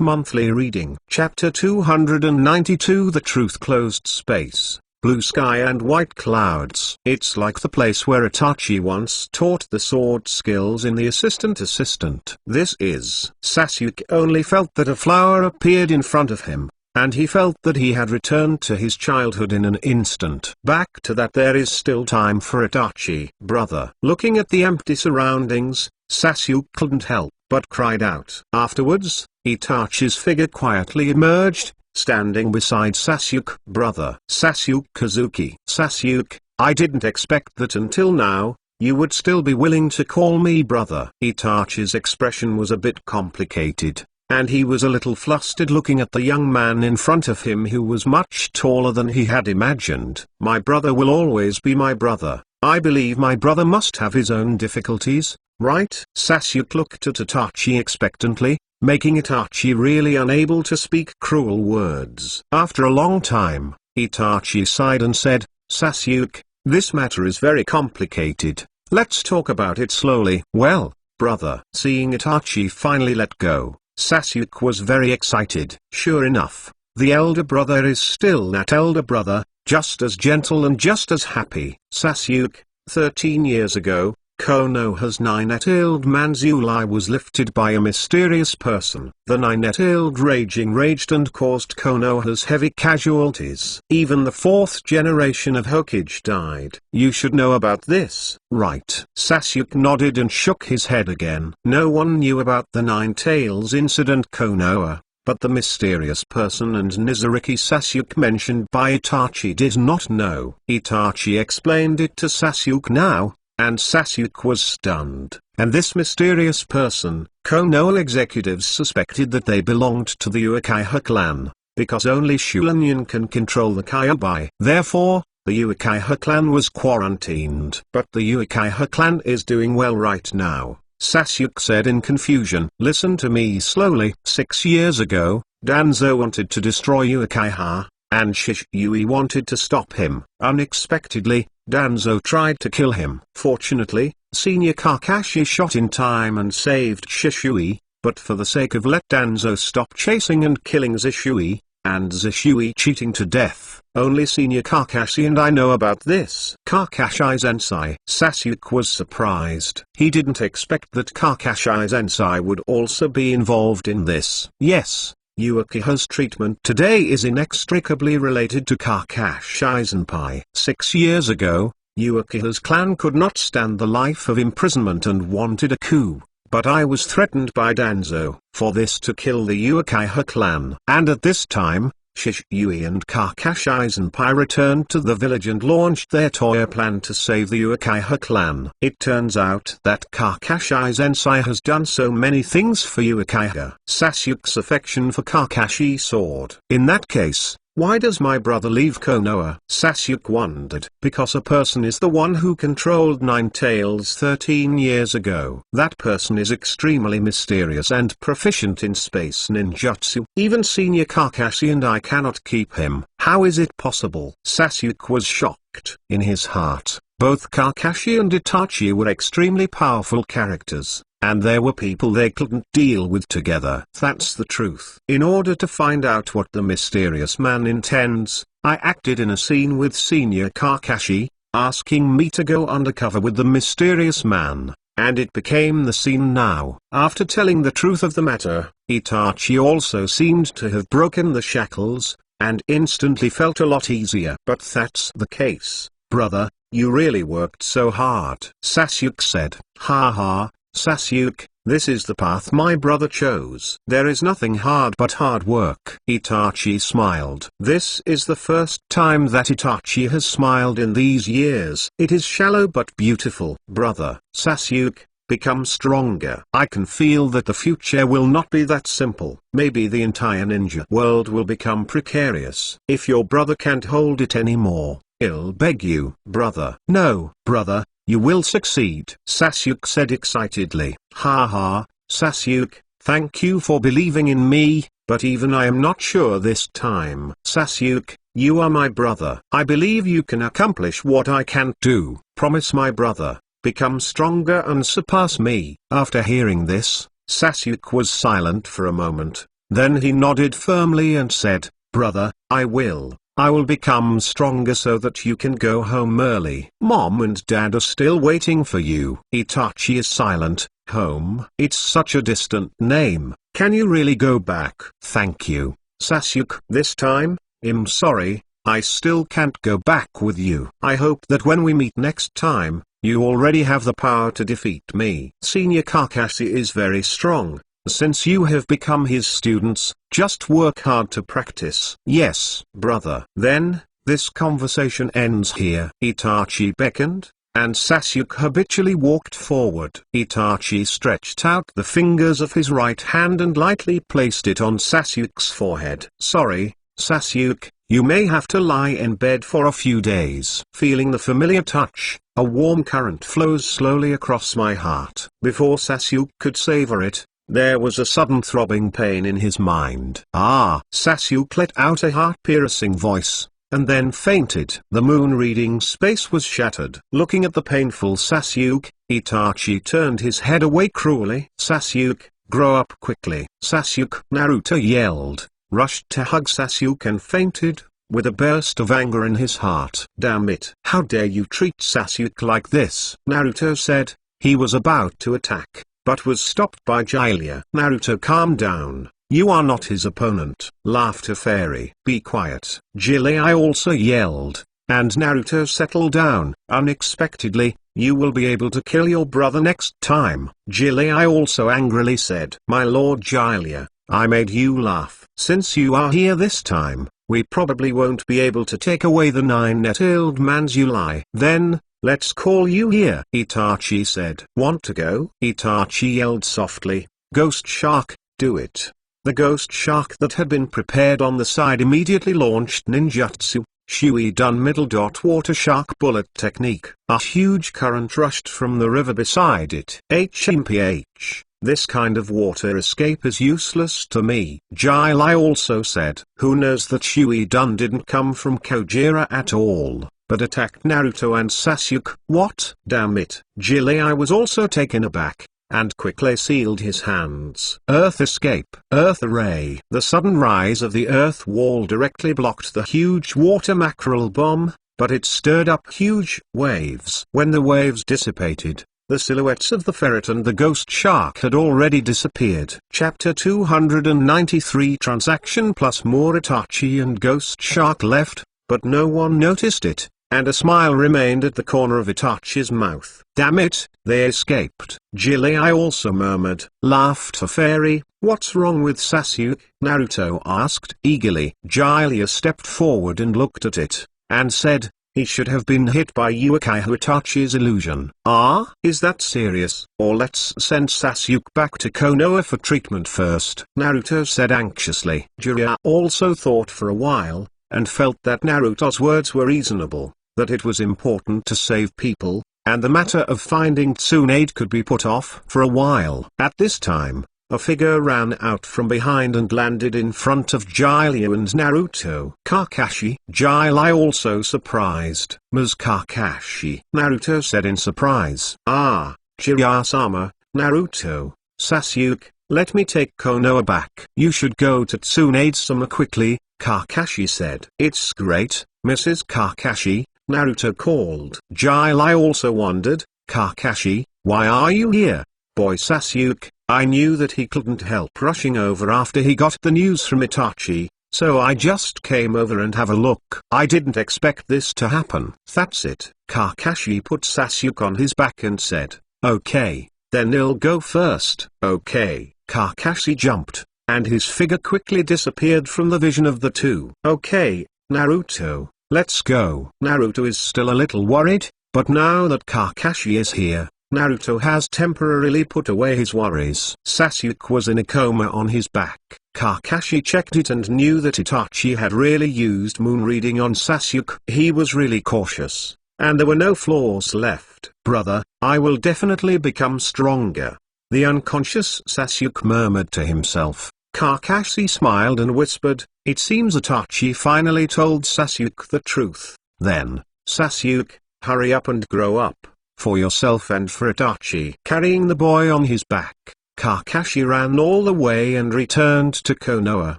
Monthly reading. Chapter 292. The Truth. Closed space, blue sky and white clouds. It's like the place where Itachi once taught the sword skills in the assistant. This is. Sasuke only felt that a flower appeared in front of him, and he felt that he had returned to his childhood in an instant. Back to that there is still time for Itachi. Brother. Looking at the empty surroundings, Sasuke couldn't help but cried out. Afterwards, Itachi's figure quietly emerged, standing beside Sasuke. Brother. Sasuke Kazuki. Sasuke, I didn't expect that until now, you would still be willing to call me brother. Itachi's expression was a bit complicated, and he was a little flustered looking at the young man in front of him who was much taller than he had imagined. My brother will always be my brother. I believe my brother must have his own difficulties, right? Sasuke looked at Itachi expectantly, making Itachi really unable to speak cruel words. After a long time, Itachi sighed and said, Sasuke, this matter is very complicated. Let's talk about it slowly. Well, brother. Seeing Itachi finally let go, Sasuke was very excited. Sure enough, the elder brother is still that elder brother, just as gentle and just as happy. Sasuke, 13 years ago, Konoha's nine-tailed Manzuli was lifted by a mysterious person. The nine-tailed raged and caused Konoha's heavy casualties. Even the fourth generation of Hokage died. You should know about this, right? Sasuke nodded and shook his head again. No one knew about the Nine-Tails incident Konoha, but the mysterious person and Nizariki Sasuke mentioned by Itachi did not know. Itachi explained it to Sasuke now, and Sasuke was stunned. And this mysterious person, Konoha executives suspected that they belonged to the Uchiha clan, because only Shunin can control the Kyuubi. Therefore, the Uchiha clan was quarantined. But the Uchiha clan is doing well right now, Sasuke said in confusion. Listen to me slowly. 6 years ago, Danzo wanted to destroy Uchiha, and Shisui wanted to stop him. Unexpectedly, Danzo tried to kill him. Fortunately, Senior Kakashi shot in time and saved Shisui, but for the sake of let Danzo stop chasing and killing Zishui, and Zishui cheating to death, only Senior Kakashi and I know about this. Kakashi Sensei. Sasuke was surprised. He didn't expect that Kakashi Sensei would also be involved in this. Yes, Uchiha's treatment today is inextricably related to Kakashi Senpai. 6 years ago, Uchiha's clan could not stand the life of imprisonment and wanted a coup, but I was threatened by Danzo for this to kill the Uchiha clan. And at this time, Shisui and Kakashi Senpai returned to the village and launched their Toya plan to save the Uchiha clan. It turns out that Kakashi Sensei has done so many things for Uchiha. Sasuke's affection for Kakashi soared. In that case, why does my brother leave Konoha? Sasuke wondered. Because a person is the one who controlled Nine-Tails 13 years ago. That person is extremely mysterious and proficient in space ninjutsu. Even Senior Kakashi and I cannot keep him. How is it possible? Sasuke was shocked. In his heart, both Kakashi and Itachi were extremely powerful characters, and there were people they couldn't deal with together. That's the truth. In order to find out what the mysterious man intends, I acted in a scene with Senior Kakashi, asking me to go undercover with the mysterious man, and it became the scene now. After telling the truth of the matter, Itachi also seemed to have broken the shackles, and instantly felt a lot easier. But that's the case, brother, you really worked so hard. Sasuke said. Ha ha, Sasuke, this is the path my brother chose. There is nothing hard but hard work. Itachi smiled. This is the first time that Itachi has smiled in these years. It is shallow but beautiful. Brother, Sasuke, become stronger. I can feel that the future will not be that simple. Maybe the entire ninja world will become precarious. If your brother can't hold it anymore, I'll beg you. Brother. No, brother, you will succeed. Sasuke said excitedly. Ha ha, Sasuke, thank you for believing in me, but even I am not sure this time. Sasuke, you are my brother. I believe you can accomplish what I can't do. Promise my brother. Become stronger and surpass me. After hearing this, Sasuke was silent for a moment. Then he nodded firmly and said, Brother, I will become stronger so that you can go home early. Mom and Dad are still waiting for you. Itachi is silent. Home? It's such a distant name. Can you really go back? Thank you, Sasuke. This time, I'm sorry, I still can't go back with you. I hope that when we meet next time, you already have the power to defeat me. Senior Kakashi is very strong. Since you have become his students, just work hard to practice. Yes, brother. Then, this conversation ends here. Itachi beckoned, and Sasuke habitually walked forward. Itachi stretched out the fingers of his right hand and lightly placed it on Sasuke's forehead. Sorry, Sasuke, you may have to lie in bed for a few days. Feeling the familiar touch, a warm current flows slowly across my heart. Before Sasuke could savor it, there was a sudden throbbing pain in his mind. Ah! Sasuke let out a heart-piercing voice, and then fainted. The moon reading space was shattered. Looking at the painful Sasuke, Itachi turned his head away cruelly. Sasuke, grow up quickly. Sasuke! Naruto yelled, rushed to hug Sasuke and fainted, with a burst of anger in his heart. Damn it! How dare you treat Sasuke like this? Naruto said. He was about to attack, but was stopped by Jiraiya. Naruto, calm down, you are not his opponent. Laughter Fairy. Be quiet. Jiraiya also yelled, and Naruto settled down. Unexpectedly, you will be able to kill your brother next time. Jiraiya also angrily said, My lord Jiraiya, I made you laugh. Since you are here this time, we probably won't be able to take away the 9-net-old man's you lie. Then, let's call you here. Itachi said. Want to go? Itachi yelled softly. Ghost Shark, do it. The ghost shark that had been prepared on the side immediately launched ninjutsu, Showdown middle dot water shark bullet technique. A huge current rushed from the river beside it. HMPH. This kind of water escape is useless to me. Jiraiya also said. Who knows that Showdown didn't come from Kojira at all, but attacked Naruto and Sasuke. What? Damn it. Jiraiya was also taken aback, and quickly sealed his hands. Earth escape. Earth array. The sudden rise of the earth wall directly blocked the huge water mackerel bomb, but it stirred up huge waves. When the waves dissipated, the silhouettes of the ferret and the ghost shark had already disappeared. Chapter 293 Transaction plus more. Itachi and ghost shark left, but no one noticed it, and a smile remained at the corner of Itachi's mouth. Damn it, they escaped. Jiraiya also murmured. Laughter Fairy, what's wrong with Sasuke? Naruto asked eagerly. Jiraiya stepped forward and looked at it, and said, he should have been hit by Itachi's illusion. Ah? Is that serious? Or let's send Sasuke back to Konoha for treatment first. Naruto said anxiously. Jiraiya also thought for a while, and felt that Naruto's words were reasonable, that it was important to save people, and the matter of finding Tsunade could be put off for a while. At this time, a figure ran out from behind and landed in front of Jiraiya and Naruto. Kakashi. Jiraiya also surprised. Ms. Kakashi. Naruto said in surprise. Ah, Jiraiya-sama, Naruto, Sasuke, let me take Konoha back. You should go to Tsunade-sama quickly, Kakashi said. It's great, Mrs. Kakashi, Naruto called. Jiraiya also wondered, Kakashi, why are you here? Boy Sasuke, I knew that he couldn't help rushing over after he got the news from Itachi, so I just came over and have a look. I didn't expect this to happen. That's it. Kakashi put Sasuke on his back and said, "Okay, then I'll go first." "Okay." Kakashi jumped, and his figure quickly disappeared from the vision of the two. "Okay, Naruto, let's go." Naruto is still a little worried, but now that Kakashi is here, Naruto has temporarily put away his worries. Sasuke was in a coma on his back. Kakashi checked it and knew that Itachi had really used moon reading on Sasuke. He was really cautious, and there were no flaws left. "Brother, I will definitely become stronger," the unconscious Sasuke murmured to himself. Kakashi smiled and whispered, "It seems Itachi finally told Sasuke the truth." Then, "Sasuke, hurry up and grow up, for yourself and for Itachi." Carrying the boy on his back, Kakashi ran all the way and returned to Konoha.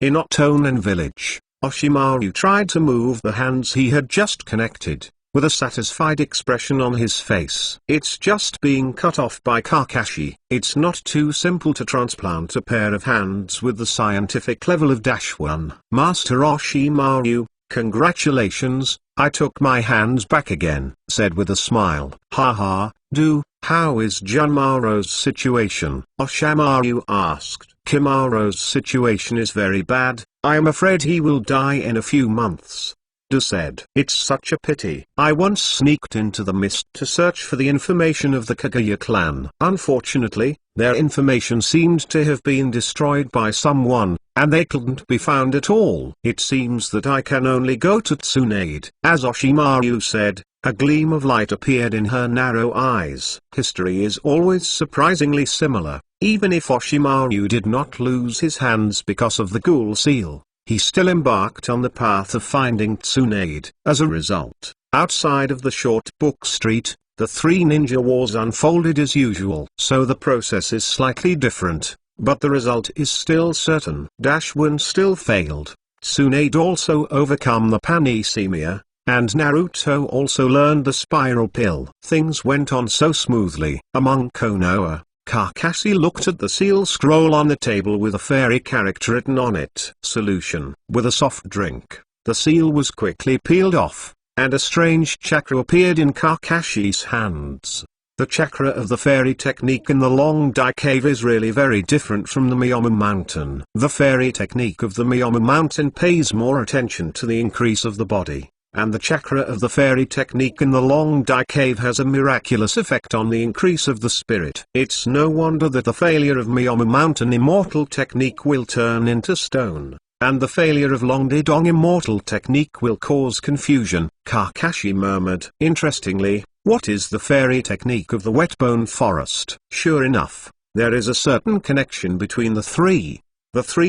In Otonen village, Orochimaru tried to move the hands he had just connected, with a satisfied expression on his face. "It's just being cut off by Kakashi. It's not too simple to transplant a pair of hands with the scientific level of -1. Master Orochimaru, congratulations, I took my hands back again," said with a smile. "Haha, how is Junmaro's situation?" Orochimaru asked. "Kimaro's situation is very bad. I am afraid he will die in a few months," Du said. "It's such a pity. I once sneaked into the mist to search for the information of the Kagaya clan. Unfortunately, their information seemed to have been destroyed by someone, and they couldn't be found at all. It seems that I can only go to Tsunade." As Orochimaru said, a gleam of light appeared in her narrow eyes. History is always surprisingly similar. Even if Orochimaru did not lose his hands because of the ghoul seal, he still embarked on the path of finding Tsunade. As a result, outside of the short book street, the three ninja wars unfolded as usual. So the process is slightly different, but the result is still certain. -1 still failed. Tsunade also overcome the panicemia, and Naruto also learned the spiral pill. Things went on so smoothly. Among Konoha, Kakashi looked at the seal scroll on the table with a fairy character written on it. Solution. With a soft drink, the seal was quickly peeled off, and a strange chakra appeared in Kakashi's hands. The chakra of the fairy technique in the Long Dai Cave is really very different from the Miyomu Mountain. The fairy technique of the Miyomu Mountain pays more attention to the increase of the body, and the chakra of the fairy technique in the Long Dai Cave has a miraculous effect on the increase of the spirit. It's no wonder that the failure of Miyomu Mountain Immortal Technique will turn into stone, and the failure of Long Didong Immortal Technique will cause confusion. Kakashi murmured. Interestingly, what is the fairy technique of the Wetbone Forest? Sure enough, there is a certain connection between the three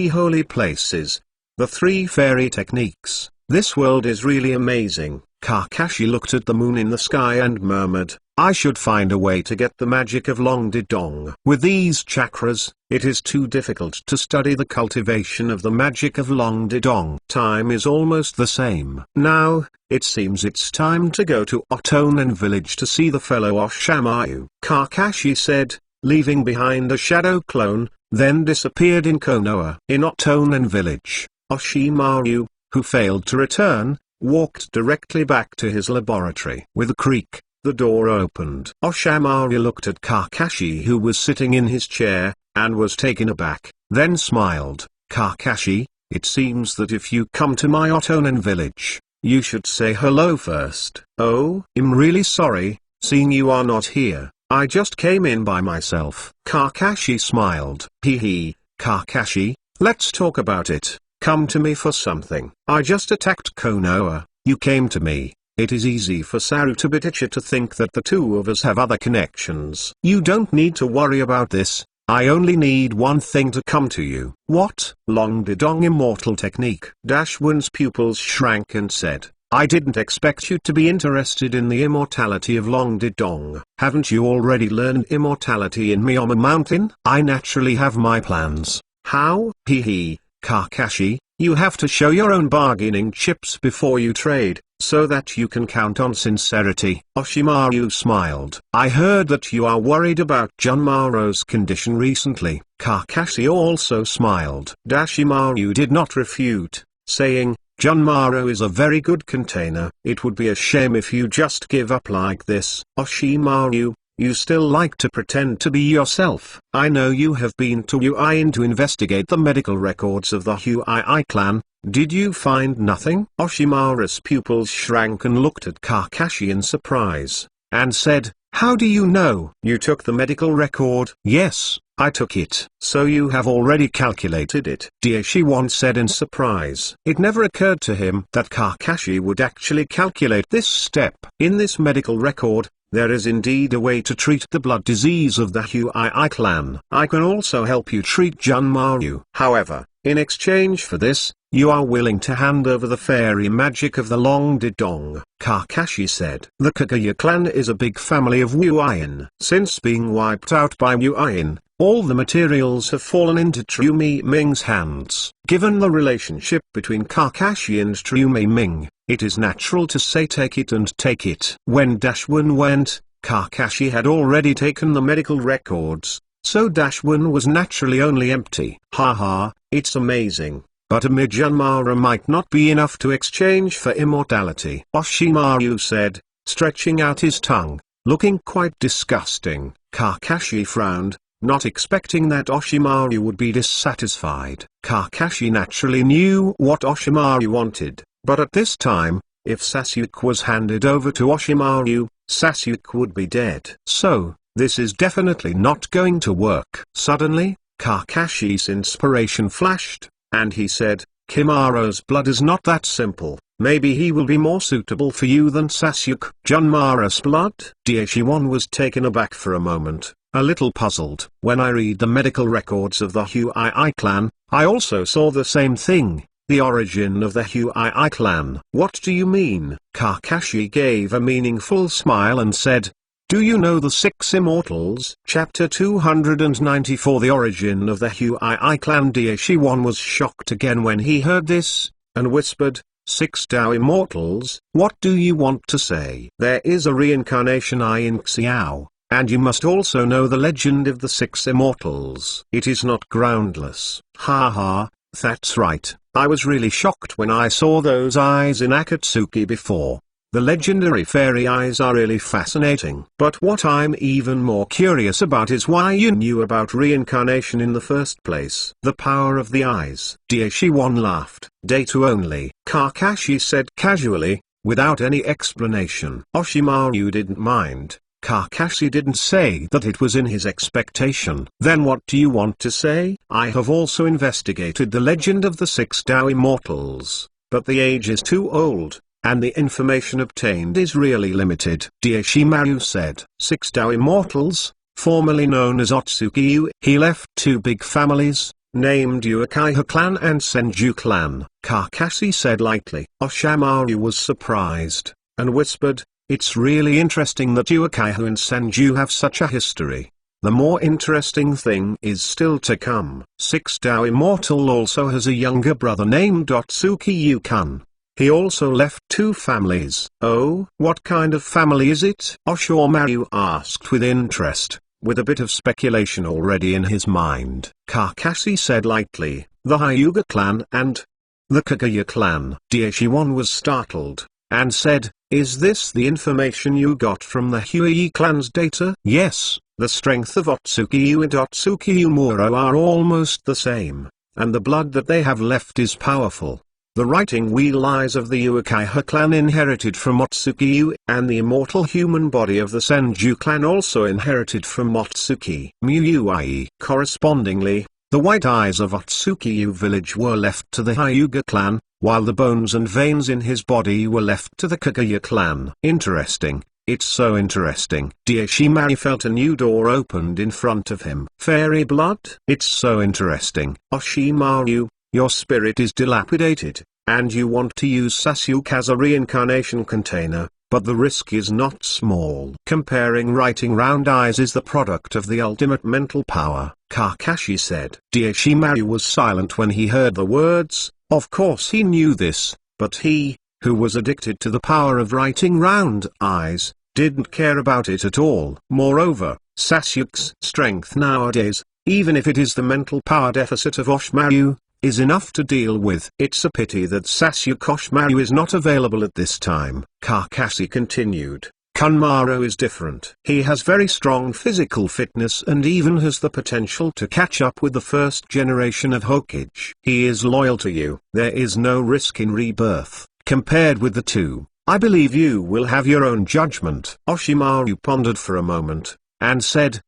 holy places, the three fairy techniques. This world is really amazing. Kakashi looked at the moon in the sky and murmured, "I should find a way to get the magic of Long Didong. With these chakras, it is too difficult to study the cultivation of the magic of Long Didong." Time is almost the same. Now, it seems it's time to go to Otonen village to see the fellow Orochimaru. Kakashi said, leaving behind a shadow clone, then disappeared in Konoha. In Otonen village, Orochimaru, who failed to return, walked directly back to his laboratory. With a creak, the door opened. Orochimaru looked at Kakashi, who was sitting in his chair, and was taken aback, then smiled. "Kakashi, it seems that if you come to my Otonen village, you should say hello first." "Oh, I'm really sorry, seeing you are not here. I just came in by myself." Kakashi smiled. Hee, Kakashi, let's talk about it. Come to me for something. I just attacked Konoha, you came to me. It is easy for Sarutabitisha to think that the two of us have other connections. You don't need to worry about this. I only need one thing to come to you. What? Long Didong Immortal Technique. -1's pupils shrank and said, "I didn't expect you to be interested in the immortality of Long Didong. Haven't you already learned immortality in Miyomu Mountain?" "I naturally have my plans." "How?" Hee. Kakashi, you have to show your own bargaining chips before you trade, so that you can count on sincerity. Orochimaru smiled. "I heard that you are worried about Junmaro's condition recently." Kakashi also smiled. Orochimaru did not refute, saying, "Junmaru is a very good container. It would be a shame if you just give up like this." "Orochimaru, you still like to pretend to be yourself. I know you have been to Uin to investigate the medical records of the Huai clan. Did you find nothing?" Orochimaru's pupils shrank and looked at Kakashi in surprise, and said, "How do you know?" "You took the medical record?" "Yes, I took it." "So you have already calculated it?" Daishiwan said in surprise. It never occurred to him that Kakashi would actually calculate this step. In this medical record, there is indeed a way to treat the blood disease of the Huai clan. "I can also help you treat Junmaru. However, in exchange for this, you are willing to hand over the fairy magic of the Long Didong," Kakashi said. "The Kagaya clan is a big family of Uin. Since being wiped out by Uin, all the materials have fallen into Trumi Ming's hands. Given the relationship between Kakashi and Trumi Ming, it is natural to say take it and take it." When Dashwin went, Kakashi had already taken the medical records, so Dashwin was naturally only empty. "Haha, it's amazing. But a Junmaru might not be enough to exchange for immortality," Orochimaru said, stretching out his tongue, looking quite disgusting. Kakashi frowned, not expecting that Orochimaru would be dissatisfied. Kakashi naturally knew what Orochimaru wanted, but at this time, if Sasuke was handed over to Orochimaru, Sasuke would be dead. So, this is definitely not going to work. Suddenly, Kakashi's inspiration flashed, and he said, "Kimaru's blood is not that simple. Maybe he will be more suitable for you than Sasuke." "Junmaru's blood?" Daishiwan was taken aback for a moment, a little puzzled. "When I read the medical records of the Huai clan, I also saw the same thing, the origin of the Huai clan." "What do you mean?" Kakashi gave a meaningful smile and said, "Do you know the Six Immortals?" Chapter 294 The Origin of the Huai Clan. Daishiwan was shocked again when he heard this, and whispered, "Six Tao Immortals? What do you want to say?" "There is a reincarnation in Xiao, and you must also know the legend of the Six Immortals. It is not groundless." "Ha, that's right. I was really shocked when I saw those eyes in Akatsuki before. The legendary fairy eyes are really fascinating. But what I'm even more curious about is why you knew about reincarnation in the first place." "The power of the eyes." Daishiwan laughed. "Data only," Kakashi said casually, without any explanation. Orochimaru didn't mind. Kakashi didn't say that it was in his expectation. "Then what do you want to say?" "I have also investigated the legend of the Six Tao Immortals, but the age is too old, and the information obtained is really limited," Orochimaru said. "Six Tao Immortals, formerly known as Otsuki. He left two big families, named Uchiha clan and Senju clan," Kakashi said lightly. Orochimaru was surprised, and whispered, "It's really interesting that Uchiha and Senju have such a history. The more interesting thing is still to come. Six Tao Immortal also has a younger brother named Otsuki Yukan. He also left two families." "Oh, what kind of family is it?" Orochimaru asked with interest, with a bit of speculation already in his mind. Kakashi said lightly, "The Hyuga clan and the Kagaya clan." Daishiwan was startled, and said, "Is this the information you got from the Huai clan's data?" "Yes, the strength of Otsuki and Otsuki Umuro are almost the same, and the blood that they have left is powerful. The writing wheel eyes of the Uchiha clan inherited from Otsuki, and the immortal human body of the Senju clan also inherited from Otsuki Muai. Correspondingly, the white eyes of Otsuki village were left to the Hyuga clan, while the bones and veins in his body were left to the Kagaya clan." "Interesting. It's so interesting." Daishimaru felt a new door opened in front of him. "Fairy blood? It's so interesting." "Orochimaru, your spirit is dilapidated, and you want to use Sasuke as a reincarnation container, but the risk is not small." "Comparing writing round eyes is the product of the ultimate mental power," Kakashi said. Daishimaru was silent when he heard the words. Of course he knew this, but he, who was addicted to the power of writing round eyes, didn't care about it at all. Moreover, Sasuke's strength nowadays, even if it is the mental power deficit of Orochimaru, is enough to deal with. It's a pity that Orochimaru is not available at this time. Kakashi continued. Orochimaru is different. He has very strong physical fitness and even has the potential to catch up with the first generation of Hokage. He is loyal to you. There is no risk in rebirth. Compared with the two, I believe you will have your own judgment. Orochimaru pondered for a moment, and said,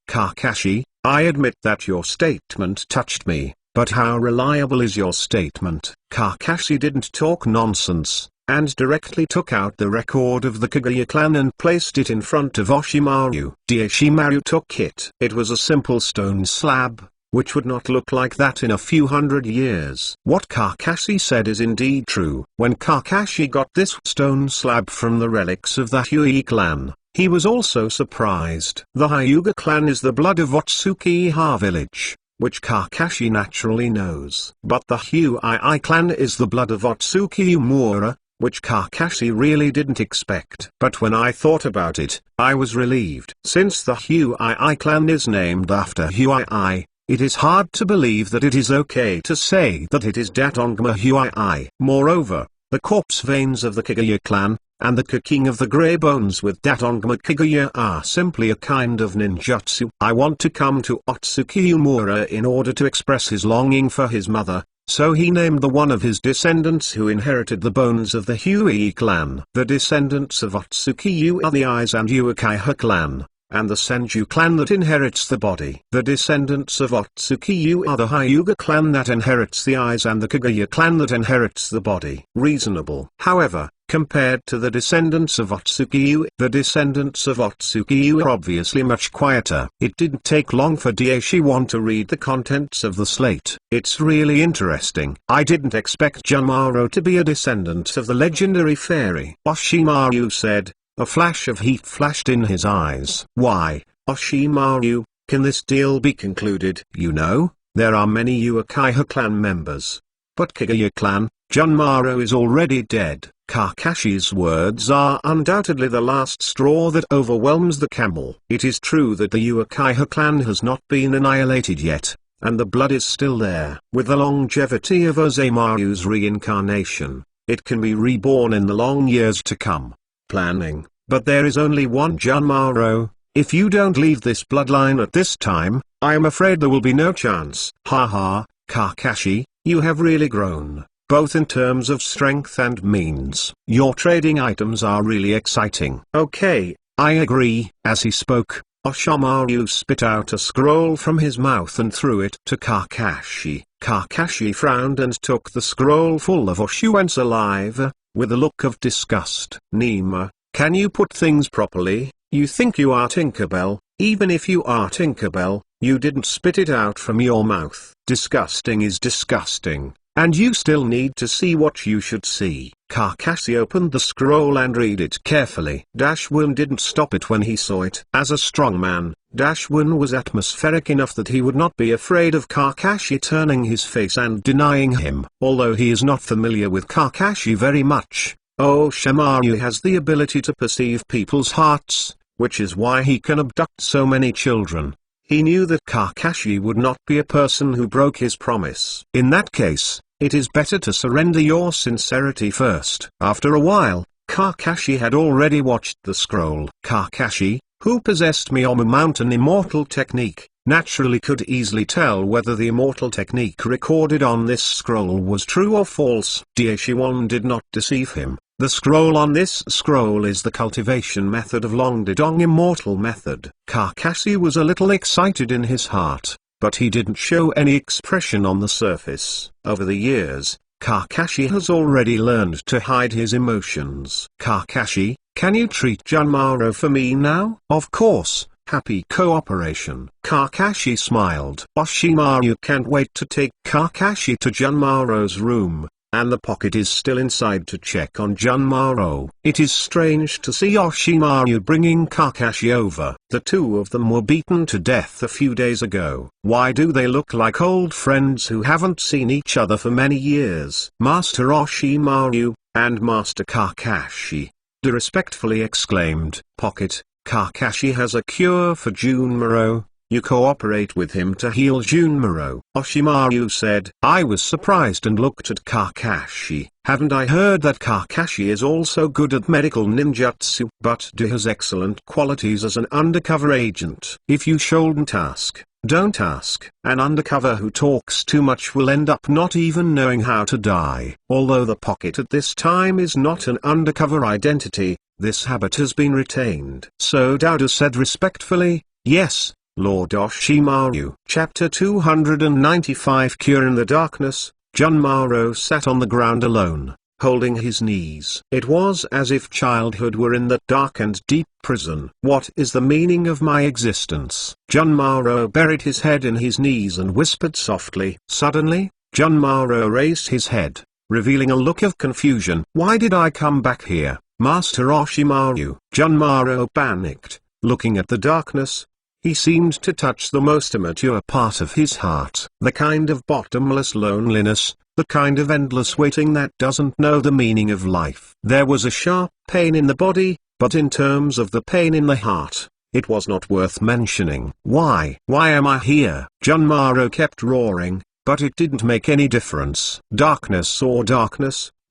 Kakashi, I admit that your statement touched me, but how reliable is your statement? Kakashi didn't talk nonsense, and directly took out the record of the Kaguya clan and placed it in front of Orochimaru. Orochimaru took it. It was a simple stone slab, which would not look like that in a few hundred years. What Kakashi said is indeed true. When Kakashi got this stone slab from the relics of the Hyuga clan, he was also surprised. The Hyuga clan is the blood of Otsukiha village, which Kakashi naturally knows. But the Hyuga clan is the blood of Otsukiha, which Kakashi really didn't expect. But when I thought about it, I was relieved. Since the Hyuga clan is named after Hyuga, it is hard to believe that it is okay to say that it is Datongma Hyuga. Moreover, the corpse veins of the Kaguya clan, and the King of the Grey Bones with Datongma Kaguya are simply a kind of ninjutsu. I want to come to Otsukiha in order to express his longing for his mother, so he named the one of his descendants who inherited the bones of the Hyuga clan. The descendants of Otsukiha are the Eyes and Uchiha clan, and the Senju clan that inherits the body. The descendants of Otsukiha are the Hyuga clan that inherits the eyes and the Kaguya clan that inherits the body. Reasonable. However, compared to the descendants of Otsukiha, the descendants of Otsukiha are obviously much quieter. It didn't take long for Daishiwan to read the contents of the slate. It's really interesting. I didn't expect Junmaro to be a descendant of the legendary fairy. Orochimaru said. A flash of heat flashed in his eyes. Why, Orochimaru, can this deal be concluded? You know, there are many Uchiha clan members. But Kaguya clan, Junmaro is already dead. Kakashi's words are undoubtedly the last straw that overwhelms the camel. It is true that the Uchiha clan has not been annihilated yet, and the blood is still there. With the longevity of Orochimaru's reincarnation, it can be reborn in the long years to come. Planning, but there is only one Junmaro. If you don't leave this bloodline at this time, I am afraid there will be no chance. Haha, Kakashi, you have really grown, both in terms of strength and means. Your trading items are really exciting. Okay, I agree. As he spoke, Orochimaru spit out a scroll from his mouth and threw it to Kakashi. Kakashi frowned and took the scroll full of Oshuen's saliva, with a look of disgust. Nima, can you put things properly? You think you are Tinkerbell? Even if you are Tinkerbell, you didn't spit it out from your mouth. Disgusting is disgusting, and you still need to see what you should see. Kakashi opened the scroll and read it carefully. Dashwin didn't stop it when he saw it. As a strong man, Dashwin was atmospheric enough that he would not be afraid of Kakashi turning his face and denying him. Although he is not familiar with Kakashi very much, Orochimaru has the ability to perceive people's hearts, which is why he can abduct so many children. He knew that Kakashi would not be a person who broke his promise. In that case, it is better to surrender your sincerity first. After a while, Kakashi had already watched the scroll. Kakashi, who possessed Miyama Mountain Immortal Technique, naturally could easily tell whether the immortal technique recorded on this scroll was true or false. Daishiwan did not deceive him. The scroll on this scroll is the cultivation method of Longdidong Immortal Method. Kakashi was a little excited in his heart, but he didn't show any expression on the surface. Over the years, Kakashi has already learned to hide his emotions. Kakashi, can you treat Junmaro for me now? Of course, happy cooperation. Kakashi smiled. Orochimaru can't wait to take Kakashi to Junmaro's room, and the pocket is still inside to check on Junmaro. It is strange to see Orochimaru bringing Kakashi over. The two of them were beaten to death a few days ago. Why do they look like old friends who haven't seen each other for many years? Master Orochimaru, and Master Kakashi, respectfully exclaimed. Pocket, Kakashi has a cure for Junmaro. you cooperate with him to heal Junmaro. Orochimaru said. I was surprised and looked at Kakashi. Haven't I heard that Kakashi is also good at medical ninjutsu, but has excellent qualities as an undercover agent? If you shouldn't ask, don't ask. An undercover who talks too much will end up not even knowing how to die. Although the pocket at this time is not an undercover identity, this habit has been retained. So Zabuza said respectfully, yes, Lord Orochimaru. Chapter 295. Cure in the darkness. Junmaro sat on the ground alone, holding his knees. It was as if childhood were in that dark and deep prison. What is the meaning of my existence? Junmaro buried his head in his knees and whispered softly. Suddenly, Junmaro raised his head, revealing a look of confusion. Why did I come back here, Master Orochimaru? Junmaro panicked, looking at the darkness. He seemed to touch the most immature part of his heart. The kind of bottomless loneliness, the kind of endless waiting that doesn't know the meaning of life. There was a sharp pain in the body, but in terms of the pain in the heart, it was not worth mentioning. Why am I here? Junmaro kept roaring, but it didn't make any difference. Darkness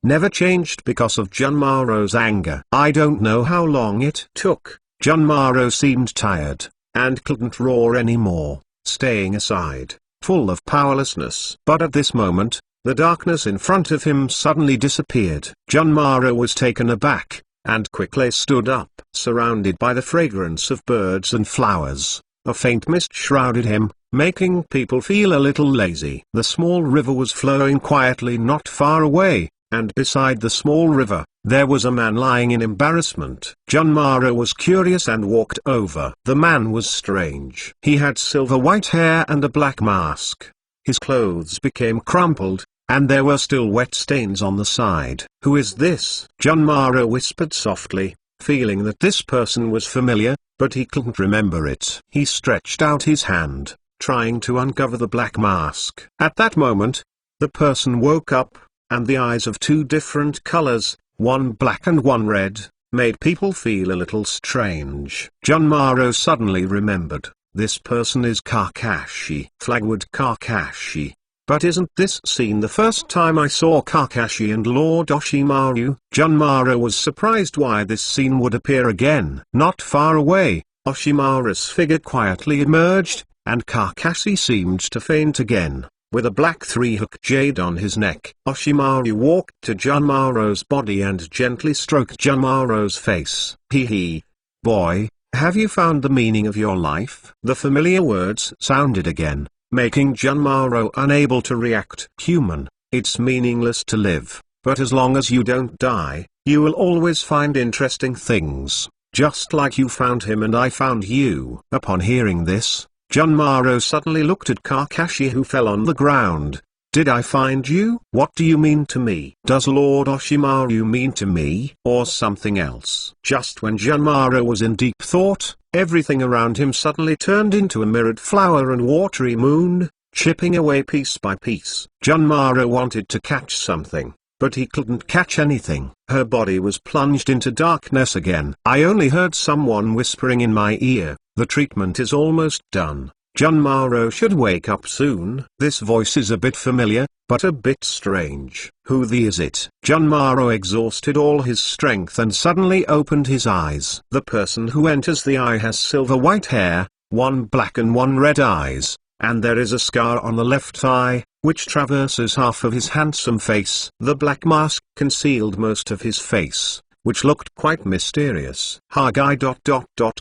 never changed because of Junmaro's anger. I don't know how long it took. Junmaro seemed tired, and couldn't roar anymore, staying aside, full of powerlessness. But at this moment, the darkness in front of him suddenly disappeared. Junmaro was taken aback, and quickly stood up. Surrounded by the fragrance of birds and flowers, a faint mist shrouded him, making people feel a little lazy. The small river was flowing quietly not far away, and beside the small river, there was a man lying in embarrassment. Junmaro was curious and walked over. The man was strange. He had silver white hair and a black mask. His clothes became crumpled, and there were still wet stains on the side. Who is this? Junmaro whispered softly, feeling that this person was familiar, but he couldn't remember it. He stretched out his hand, trying to uncover the black mask. At that moment, the person woke up, and the eyes of two different colors, one black and one red, made people feel a little strange. Junmaro suddenly remembered, this person is Kakashi. Flagward Kakashi. But isn't this scene the first time I saw Kakashi and Lord Orochimaru? Junmaro was surprised why this scene would appear again. Not far away, Orochimaru's figure quietly emerged, and Kakashi seemed to faint again. With a black three-hook jade on his neck, Orochimaru walked to Junmaro's body and gently stroked Junmaro's face. Boy, have you found the meaning of your life? The familiar words sounded again, making Junmaro unable to react. Human, it's meaningless to live, but as long as you don't die, you will always find interesting things, just like you found him and I found you. Upon hearing this, Junmaro suddenly looked at Kakashi, who fell on the ground. Did I find you? What do you mean to me? Does Lord Orochimaru mean to me, or something else? Just when Junmaro was in deep thought, everything around him suddenly turned into a mirrored flower and watery moon, chipping away piece by piece. Junmaro wanted to catch something, but he couldn't catch anything. Her body was plunged into darkness again. I only heard someone whispering in my ear, the treatment is almost done. Junmaro should wake up soon. This voice is a bit familiar, but a bit strange. Who is it? Junmaro exhausted all his strength and suddenly opened his eyes. The person who enters the eye has silver white hair, one black and one red eyes, and there is a scar on the left thigh, which traverses half of his handsome face. The black mask concealed most of his face, which looked quite mysterious. Hokage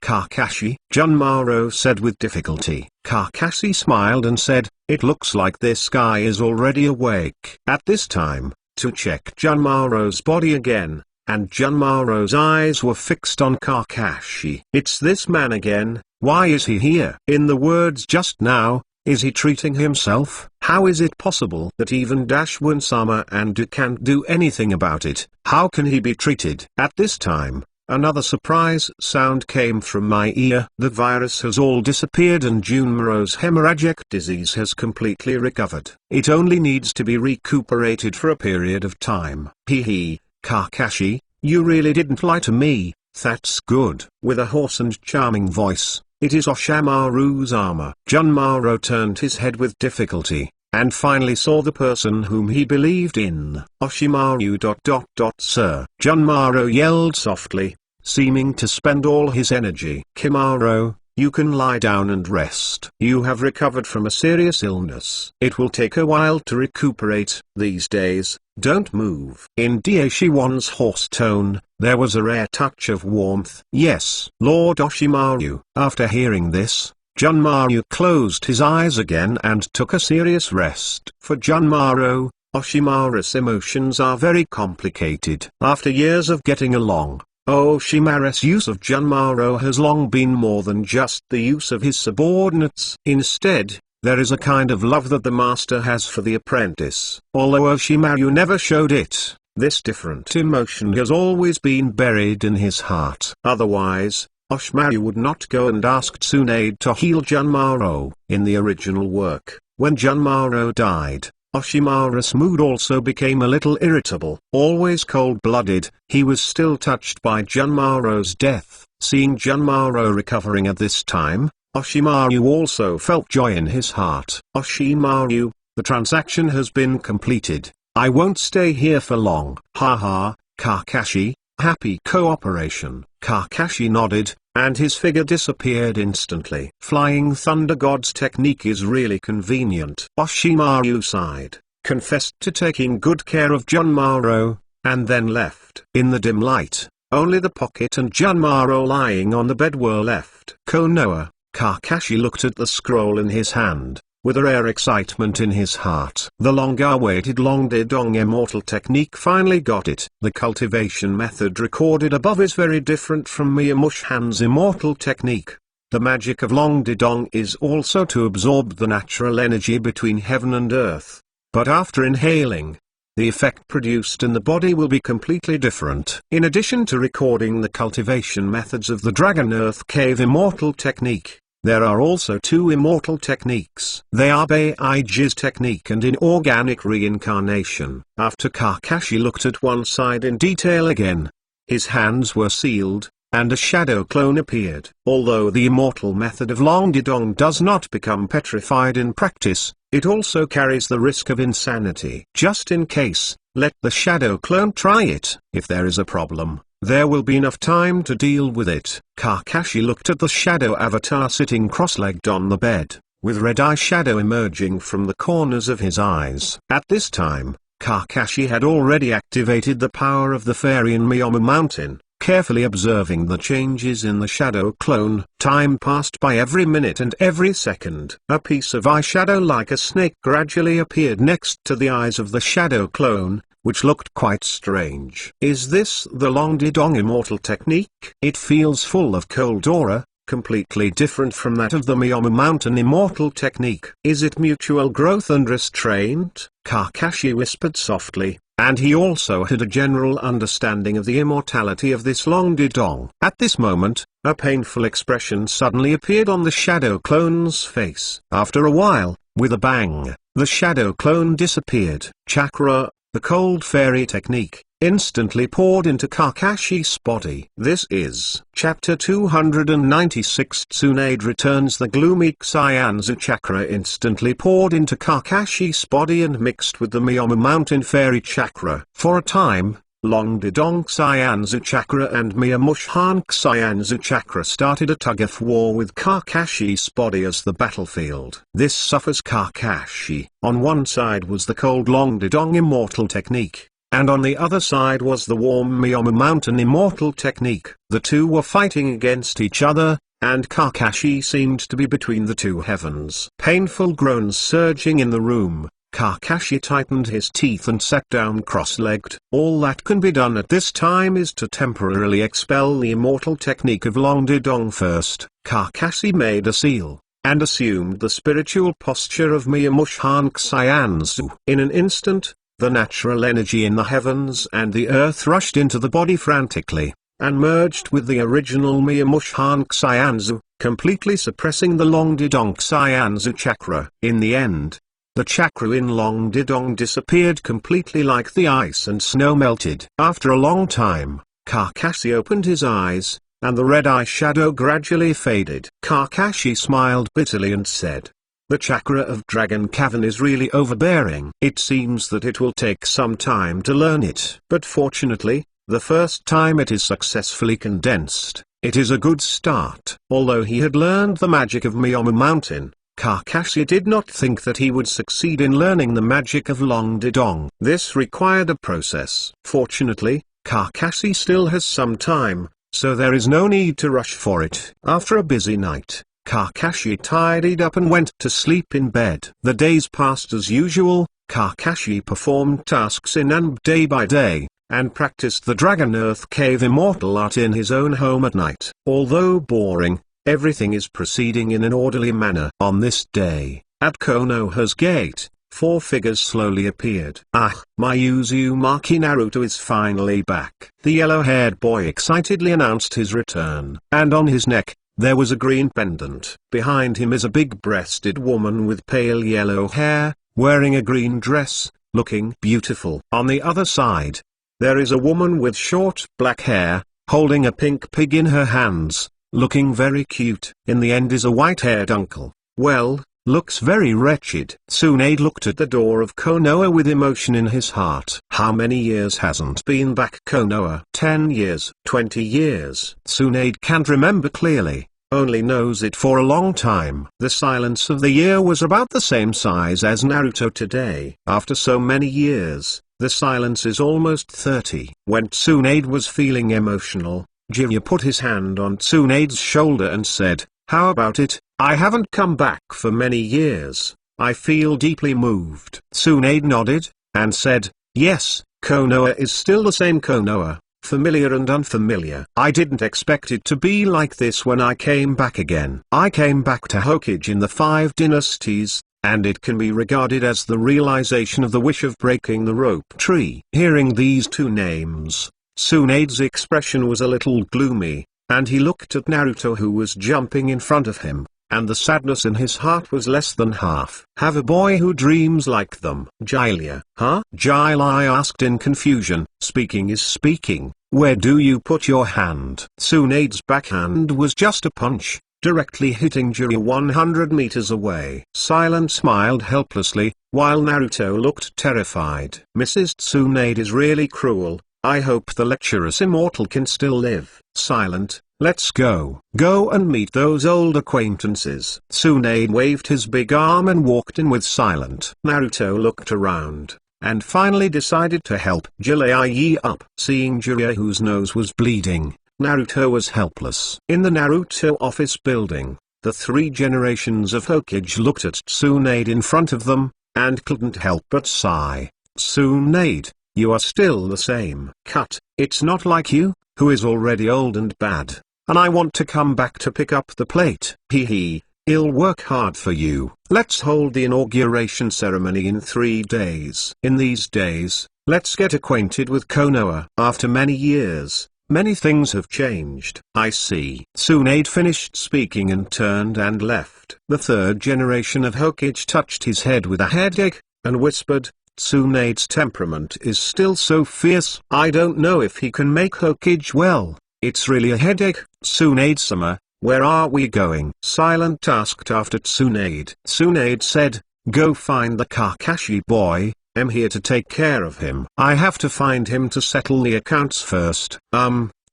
Kakashi, Junmaro said with difficulty. Kakashi smiled and said, it looks like this guy is already awake. At this time, to check Junmaro's body again, and Junmaro's eyes were fixed on Kakashi. It's this man again, why is he here? In the words just now, is he treating himself? How is it possible that even Dashwan-sama and Du can't do anything about it? How can he be treated? At this time, another surprise sound came from my ear. The virus has all disappeared and Junmaro's hemorrhagic disease has completely recovered. It only needs to be recuperated for a period of time. Kakashi, you really didn't lie to me, that's good. With a hoarse and charming voice, it is Orochimaru's armor. Junmaro turned his head with difficulty, and finally saw the person whom he believed in. Orochimaru. Sir. Junmaro yelled softly, seeming to spend all his energy. Kimaro, you can lie down and rest. You have recovered from a serious illness. It will take a while to recuperate. These days, don't move. In Daishiwan's hoarse tone, there was a rare touch of warmth. Yes, Lord Orochimaru. After hearing this, Junmaru closed his eyes again and took a serious rest. For Junmaru, Orochimaru's emotions are very complicated. After years of getting along, Orochimaru's use of Junmaru has long been more than just the use of his subordinates. Instead, there is a kind of love that the master has for the apprentice. Although Orochimaru never showed it, this different emotion has always been buried in his heart. Otherwise, Orochimaru would not go and ask Tsunade to heal Junmaru. In the original work, when Junmaru died, Orochimaru's mood also became a little irritable. Always cold-blooded, he was still touched by Junmaru's death. Seeing Junmaru recovering at this time, Orochimaru also felt joy in his heart. Orochimaru, the transaction has been completed. I won't stay here for long. Haha, Kakashi, happy cooperation. Kakashi nodded, and his figure disappeared instantly. Flying Thunder God's technique is really convenient. Orochimaru sighed, confessed to taking good care of Junmaru, and then left. In the dim light, only the pocket and Junmaru lying on the bed were left. Konoha, Kakashi looked at the scroll in his hand, with a rare excitement in his heart. The long-awaited Long-Didong immortal technique finally got it. The cultivation method recorded above is very different from Miyamushan's immortal technique. The magic of Long-Didong is also to absorb the natural energy between heaven and earth. But after inhaling, the effect produced in the body will be completely different. In addition to recording the cultivation methods of the Dragon Earth Cave immortal technique, there are also two immortal techniques. They are Beiji's technique and inorganic reincarnation. After Kakashi looked at one side in detail again, his hands were sealed, and a shadow clone appeared. Although the immortal method of Long-Didong does not become petrified in practice, it also carries the risk of insanity. Just in case, let the shadow clone try it. If there is a problem, there will be enough time to deal with it. Kakashi looked at the shadow avatar sitting cross-legged on the bed, with red-eye shadow emerging from the corners of his eyes. At this time, Kakashi had already activated the power of the fairy in Miyomu Mountain. Carefully observing the changes in the shadow clone, time passed by every minute and every second. A piece of eyeshadow like a snake gradually appeared next to the eyes of the shadow clone, which looked quite strange. Is this the Long-Didong immortal technique? It feels full of cold aura, completely different from that of the Miyomu Mountain immortal technique. Is it mutual growth and restraint? Kakashi whispered softly, and he also had a general understanding of the immortality of this Long-Didong. At this moment, a painful expression suddenly appeared on the shadow clone's face. After a while, with a bang, the shadow clone disappeared. Chakra, the cold fairy technique, instantly poured into Kakashi's body. This is Chapter 296. Tsunade returns. The gloomy Cyanzu chakra instantly poured into Kakashi's body and mixed with the Miyomu Mountain fairy chakra. For a time, Long-Didong Cyanzu chakra and Miyamushan Cyanzu chakra started a tug-of-war with Kakashi's body as the battlefield. This suffers Kakashi. On one side was the cold Long-Didong immortal technique, and on the other side was the warm Miyomu Mountain immortal technique. The two were fighting against each other, and Kakashi seemed to be between the two heavens. Painful groans surging in the room, Kakashi tightened his teeth and sat down cross-legged. All that can be done at this time is to temporarily expel the immortal technique of Long-Didong first. Kakashi made a seal, and assumed the spiritual posture of Miyamushan Cyanzu. In an instant, the natural energy in the heavens and the earth rushed into the body frantically, and merged with the original Miyamushan Cyanzu, completely suppressing the Long-Didong Cyanzu chakra. In the end, the chakra in Long-Didong disappeared completely like the ice and snow melted. After a long time, Kakashi opened his eyes, and the red eye shadow gradually faded. Kakashi smiled bitterly and said, "The chakra of Dragon Cavern is really overbearing. It seems that it will take some time to learn it. But fortunately, the first time it is successfully condensed, it is a good start." Although he had learned the magic of Miyomu Mountain, Kakashi did not think that he would succeed in learning the magic of Long Didong. This required a process. Fortunately, Kakashi still has some time, so there is no need to rush for it. After a busy night, Kakashi tidied up and went to sleep in bed. The days passed as usual. Kakashi performed tasks in Anb day by day, and practiced the Dragon Earth Cave immortal art in his own home at night. Although boring, everything is proceeding in an orderly manner. On this day, at Konoha's gate, 4 figures slowly appeared. "Ah, my Uzumaki Naruto is finally back," the yellow-haired boy excitedly announced his return. And on his neck, there was a green pendant. Behind him is a big-breasted woman with pale yellow hair, wearing a green dress, looking beautiful. On the other side, there is a woman with short black hair, holding a pink pig in her hands, looking very cute. In the end is a white-haired uncle. Well, looks very wretched. Tsunade looked at the door of Konoha with emotion in his heart. How many years hasn't been back Konoha? 10 years, 20 years. Tsunade can't remember clearly, only knows it for a long time. The silence of the year was about the same size as Naruto today. After so many years, the silence is almost 30. When Tsunade was feeling emotional, Jiraiya put his hand on Tsunade's shoulder and said, "How about it? I haven't come back for many years. I feel deeply moved." Tsunade nodded, and said, "Yes, Konoha is still the same Konoha, familiar and unfamiliar. I didn't expect it to be like this when I came back again. I came back to Hokage in the 5 dynasties, and it can be regarded as the realization of the wish of breaking the rope tree." Hearing these 2 names, Tsunade's expression was a little gloomy, and he looked at Naruto who was jumping in front of him, and the sadness in his heart was less than half. "Have a boy who dreams like them." "Jiraiya, huh?" Jiraiya asked in confusion. "Speaking is speaking. Where do you put your hand?" Tsunade's backhand was just a punch, directly hitting Jiraiya 100 meters away. Silent smiled helplessly, while Naruto looked terrified. "Mrs. Tsunade is really cruel. I hope the lecturous immortal can still live." "Silent, let's go. Go and meet those old acquaintances." Tsunade waved his big arm and walked in with Silent. Naruto looked around, and finally decided to help Jiraiya up. Seeing Jiraiya whose nose was bleeding, Naruto was helpless. In the Naruto office building, the 3 generations of Hokage looked at Tsunade in front of them, and couldn't help but sigh. "Tsunade, you are still the same." "Cut, it's not like you, who is already old and bad, and I want to come back to pick up the plate." Hee, "I'll work hard for you. Let's hold the inauguration ceremony in 3 days. In these days, let's get acquainted with Konoha." After many years, many things have changed. "I see." Tsunade finished speaking and turned and left. The 3rd generation of Hokage touched his head with a headache, and whispered, "Tsunade's temperament is still so fierce. I don't know if he can make Hokage well. It's really a headache." "Tsunade-sama, where are we going?" Silent asked after Tsunade. Tsunade said, "Go find the Kakashi boy. I'm here to take care of him. I have to find him to settle the accounts first."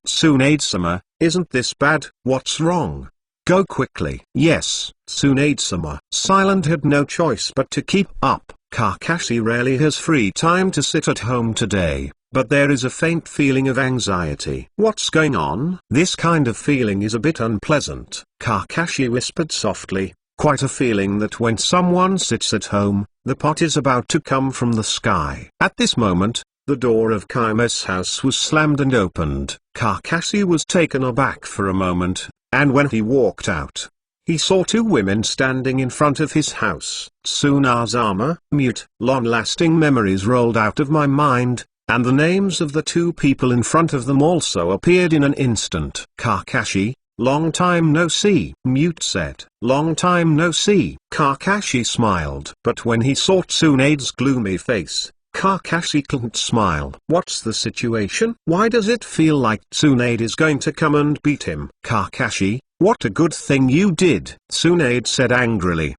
Tsunade-sama, isn't this bad? What's wrong? Go quickly." "Yes, Tsunade-sama." Silent had no choice but to keep up. Kakashi rarely has free time to sit at home today, but there is a faint feeling of anxiety. "What's going on?" "This kind of feeling is a bit unpleasant," Kakashi whispered softly, "quite a feeling that when someone sits at home, the pot is about to come from the sky." At this moment, the door of Kaima's house was slammed and opened. Kakashi was taken aback for a moment, and when he walked out, he saw 2 women standing in front of his house. Tsunazama, mute. Long-lasting memories rolled out of my mind, and the names of the 2 people in front of them also appeared in an instant. "Kakashi, long time no see," Mute said. "Long time no see." Kakashi smiled. But when he saw Tsunade's gloomy face, Kakashi couldn't smile. What's the situation? Why does it feel like Tsunade is going to come and beat him? Kakashi, what a good thing you did, Tsunade said angrily.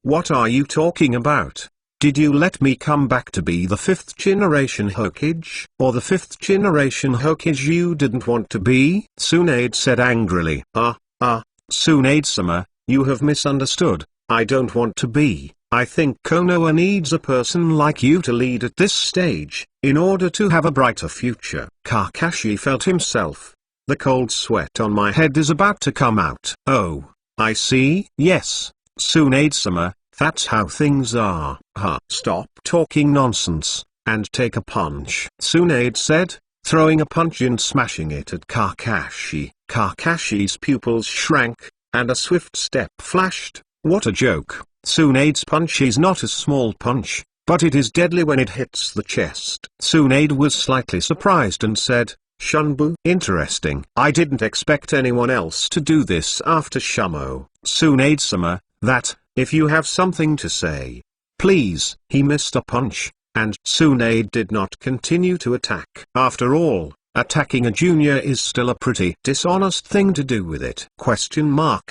What are you talking about? Did you let me come back to be the 5th generation Hokage? Or the 5th generation Hokage you didn't want to be? Tsunade said angrily. Tsunade-sama, you have misunderstood. I don't want to be. I think Konoha needs a person like you to lead at this stage, in order to have a brighter future. Kakashi felt himself. The cold sweat on my head is about to come out. Oh, I see. Yes, Tsunade-sama. That's how things are. Stop talking nonsense, and take a punch, Tsunade said, throwing a punch and smashing it at Kakashi. Kakashi's pupils shrank, and a swift step flashed. What a joke. Tsunade's punch is not a small punch, but it is deadly when it hits the chest. Tsunade was slightly surprised and said, Shunbu, interesting. I didn't expect anyone else to do this after Shumo. Tsunade-sama, that, if you have something to say, please. He missed a punch, and Tsunade did not continue to attack. After all, attacking a junior is still a pretty dishonest thing to do with it. HMPH,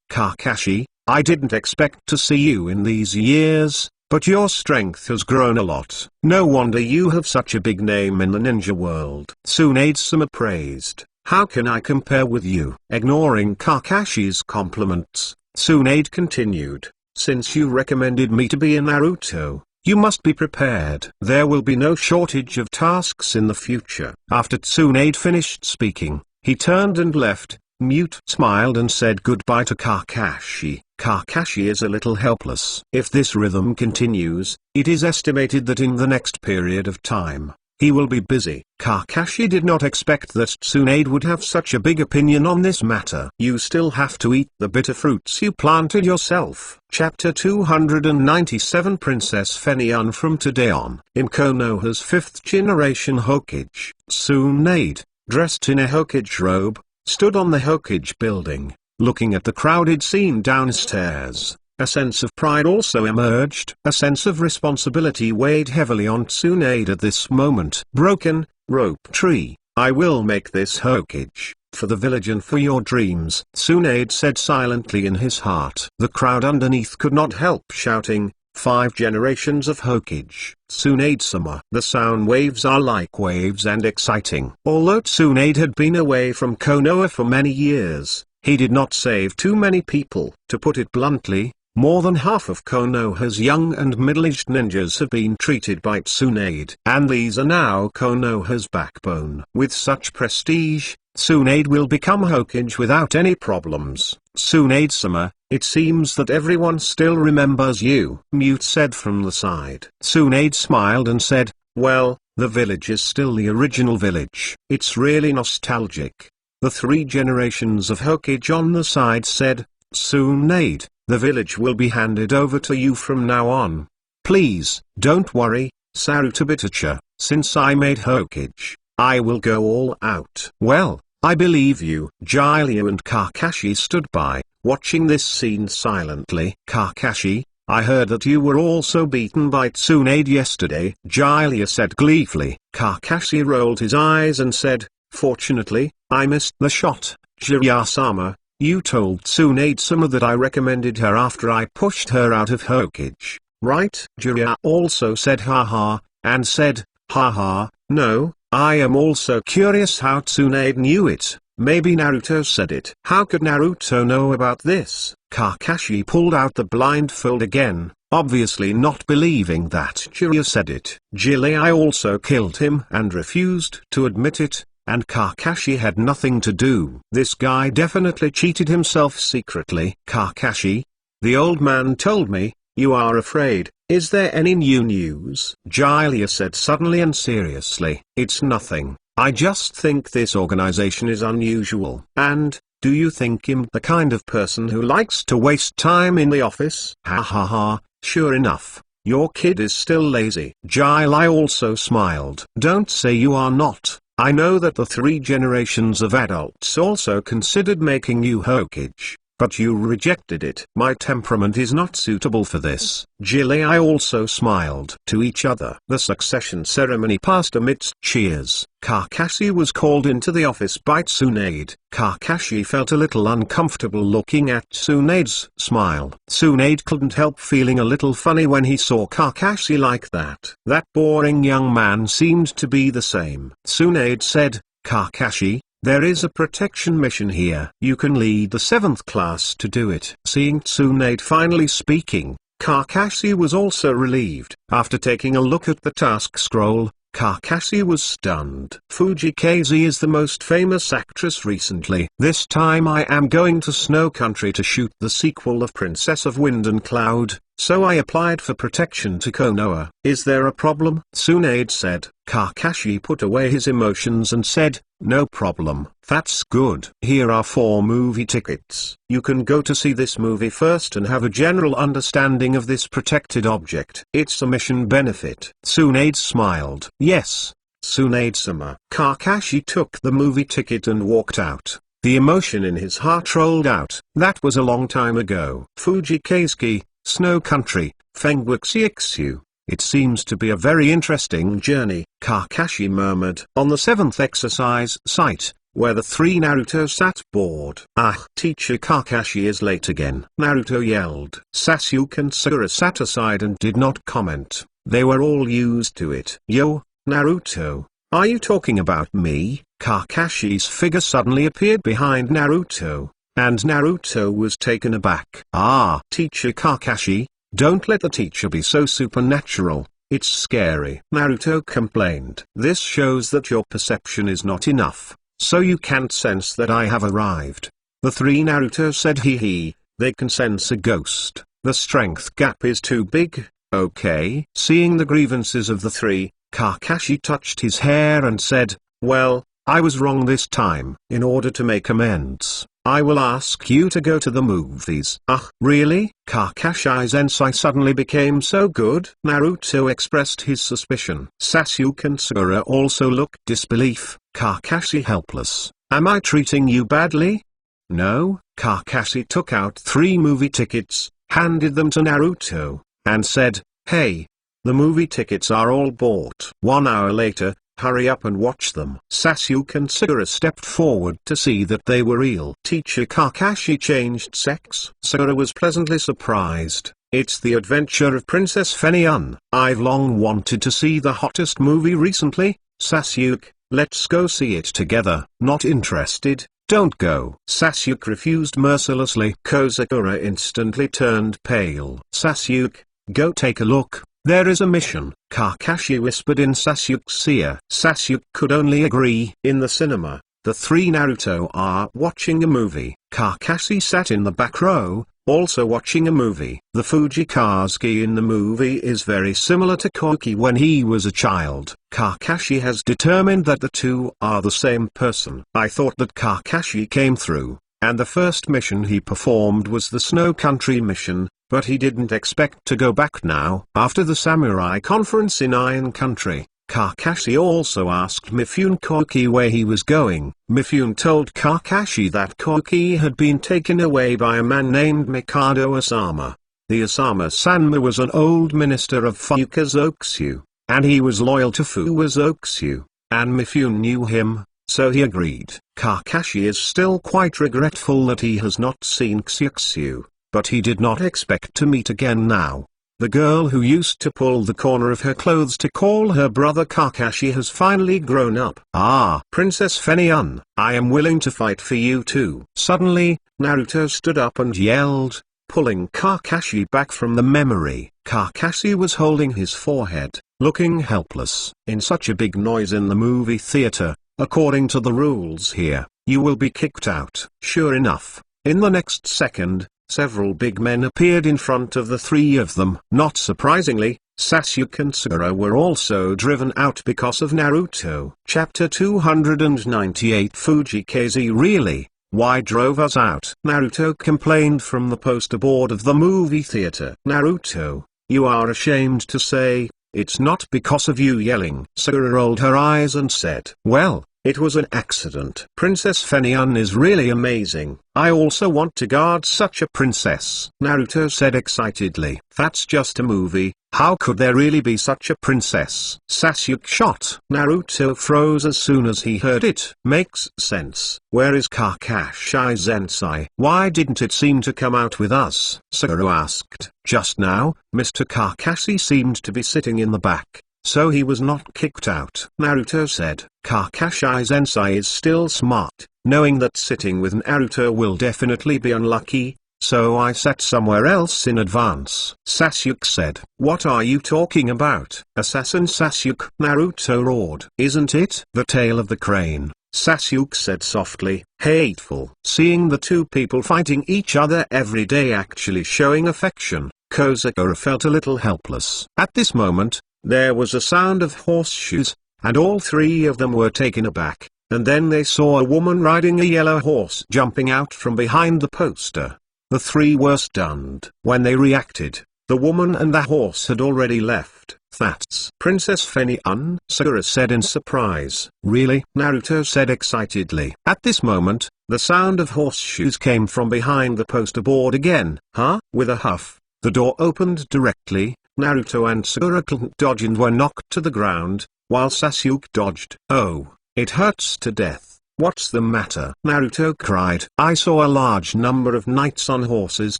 Kakashi, I didn't expect to see you in these years, but your strength has grown a lot. No wonder you have such a big name in the ninja world. Tsunade-sama praised. How can I compare with you? Ignoring Kakashi's compliments, Tsunade continued, since you recommended me to be in Naruto, you must be prepared. There will be no shortage of tasks in the future. After Tsunade finished speaking, he turned and left. Mute smiled and said goodbye to Kakashi. Kakashi is a little helpless. If this rhythm continues, it is estimated that in the next period of time, he will be busy. Kakashi did not expect that Tsunade would have such a big opinion on this matter. You still have to eat the bitter fruits you planted yourself. Chapter 297 Princess Fenion. From today on, in Konoha's 5th generation Hokage, Tsunade, dressed in a Hokage robe, stood on the Hokage building, looking at the crowded scene downstairs. A sense of pride also emerged. A sense of responsibility weighed heavily on Tsunade at this moment. Broken rope tree, I will make this Hokage, for the village and for your dreams, Tsunade said silently in his heart. The crowd underneath could not help shouting, 5 generations of Hokage, Tsunade-sama. The sound waves are like waves and exciting. Although Tsunade had been away from Konoha for many years, he did not save too many people. To put it bluntly, more than half of Konoha's young and middle-aged ninjas have been treated by Tsunade, and these are now Konoha's backbone. With such prestige, Tsunade will become Hokage without any problems. Tsunade-sama, it seems that everyone still remembers you, Mute said from the side. Tsunade smiled and said, well, the village is still the original village. It's really nostalgic. The 3 generations of Hokage on the side said, Tsunade, the village will be handed over to you from now on. Please, don't worry, Sarutabitacha, since I made Hokage, I will go all out. Well, I believe you. Jiraiya and Kakashi stood by, watching this scene silently. Kakashi, I heard that you were also beaten by Tsunade yesterday, Jiraiya said gleefully. Kakashi rolled his eyes and said, fortunately, I missed the shot. Jiraiya-sama, you told Tsunade-sama that I recommended her after I pushed her out of Hokage, right? Jiraiya also said haha, and said, haha, no, I am also curious how Tsunade knew it. maybe Naruto said it. How could Naruto know about this? Kakashi pulled out the blindfold again, obviously not believing that Jiraiya said it. Jiraiya also killed him and refused to admit it, and Kakashi had nothing to do. This guy definitely cheated himself secretly. Kakashi, the old man told me, you are afraid. Is there any new news? Jiraiya said suddenly and seriously. It's nothing. I just think this organization is unusual. And, do you think I'm the kind of person who likes to waste time in the office? Ha ha ha, sure enough, your kid is still lazy. Jiraiya also smiled. Don't say you are not. I know that the 3 generations of adults also considered making you Hokage, but you rejected it. My temperament is not suitable for this. Jiraiya also smiled. To each other. The succession ceremony passed amidst cheers. Kakashi was called into the office by Tsunade. Kakashi felt a little uncomfortable looking at Tsunade's smile. Tsunade couldn't help feeling a little funny when he saw Kakashi like that. That boring young man seemed to be the same. Tsunade said, Kakashi, there is a protection mission here. You can lead the 7th class to do it. Seeing Tsunade finally speaking, Kakashi was also relieved. After taking a look at the task scroll, Kakashi was stunned. Fujikaze is the most famous actress recently. This time I am going to Snow Country to shoot the sequel of Princess of Wind and Cloud, so I applied for protection to Konoha. Is there a problem? Tsunade said. Kakashi put away his emotions and said, no problem. That's good. Here are 4 movie tickets. You can go to see this movie first and have a general understanding of this protected object. It's a mission benefit. Tsunade smiled. Yes, Tsunade-sama. Kakashi took the movie ticket and walked out. The emotion in his heart rolled out. That was a long time ago. Fujikaze, Snow Country, Fengwuxiexu. It seems to be a very interesting journey, Kakashi murmured. On the 7th exercise site, where the 3 Naruto sat bored. Ah, teacher Kakashi is late again. Naruto yelled. Sasuke and Sakura sat aside and did not comment. They were all used to it. Yo, Naruto, are you talking about me? Kakashi's figure suddenly appeared behind Naruto, and Naruto was taken aback. Ah, teacher Kakashi, don't let the teacher be so supernatural, it's scary. Naruto complained. This shows that your perception is not enough, so you can't sense that I have arrived. The 3 Naruto said hee, they can sense a ghost. The strength gap is too big, okay? Seeing the grievances of the 3, Kakashi touched his hair and said, well, I was wrong this time. In order to make amends, I will ask you to go to the movies. Ah, really? Kakashi's sensei suddenly became so good? Naruto expressed his suspicion. Sasuke and Sakura also looked disbelief. Kakashi helpless. Am I treating you badly? No. Kakashi took out 3 movie tickets, handed them to Naruto, and said, hey, the movie tickets are all bought. 1 hour later, hurry up and watch them. Sasuke and Sakura stepped forward to see that they were real. Teacher Kakashi changed sex. Sakura was pleasantly surprised. It's the adventure of Princess Fenion. I've long wanted to see the hottest movie recently. Sasuke, let's go see it together. Not interested, don't go. Sasuke refused mercilessly. Sakura instantly turned pale. Sasuke, go take a look. There is a mission, Kakashi whispered in Sasuke's ear. Sasuke could only agree. In the cinema, the 3 Naruto are watching a movie. Kakashi sat in the back row, also watching a movie. The Fujikaze in the movie is very similar to Koki when he was a child. Kakashi has determined that the 2 are the same person. I thought that Kakashi came through, and the first mission he performed was the Snow Country mission, but he didn't expect to go back now. After the samurai conference in Iron Country, Kakashi also asked Mifune Koki where he was going. Mifune told Kakashi that Koki had been taken away by a man named Mikado Asama. The Asama-sanma was an old minister of Fukazoku, and he was loyal to Fukazoku, and Mifune knew him, so he agreed. Kakashi is still quite regretful that he has not seen Kyuxu, but he did not expect to meet again now. The girl who used to pull the corner of her clothes to call her brother Kakashi has finally grown up. Ah, Princess Fenion, I am willing to fight for you too. Suddenly, Naruto stood up and yelled, pulling Kakashi back from the memory. Kakashi was holding his forehead, looking helpless. In such a big noise in the movie theater, according to the rules here, you will be kicked out. Sure enough, in the next second, several big men appeared in front of the three of them. Not surprisingly, Sasuke and Sakura were also driven out because of Naruto. Chapter 298 Fujikaze Really? Why drove us out? Naruto complained from the poster board of the movie theater. Naruto, you are ashamed to say, it's not because of you yelling. Sakura rolled her eyes and said, well, it was an accident. Princess Fenion is really amazing. I also want to guard such a princess. Naruto said excitedly. That's just a movie. How could there really be such a princess? Sasuke shot. Naruto froze as soon as he heard it. Makes sense. Where is Kakashi Sensei? Why didn't it seem to come out with us? Sakura asked. Just now, Mr. Kakashi seemed to be sitting in the back, so he was not kicked out. Naruto said, Kakashi Sensei is still smart, knowing that sitting with Naruto will definitely be unlucky, so I sat somewhere else in advance. Sasuke said, what are you talking about? Assassin Sasuke, Naruto roared. Isn't it? The tail of the crane, Sasuke said softly. Hateful. Seeing the two people fighting each other every day actually showing affection, Sakura felt a little helpless. At this moment, there was a sound of horseshoes, and all three of them were taken aback, and then they saw a woman riding a yellow horse jumping out from behind the poster. The three were stunned. When they reacted, the woman and the horse had already left. That's Princess Fenion, Sakura said in surprise. Really? Naruto said excitedly. At this moment, the sound of horseshoes came from behind the poster board again. Huh? With a huff, the door opened directly. Naruto and Sakura couldn't dodge and were knocked to the ground, while Sasuke dodged. Oh, it hurts to death. What's the matter? Naruto cried. I saw a large number of knights on horses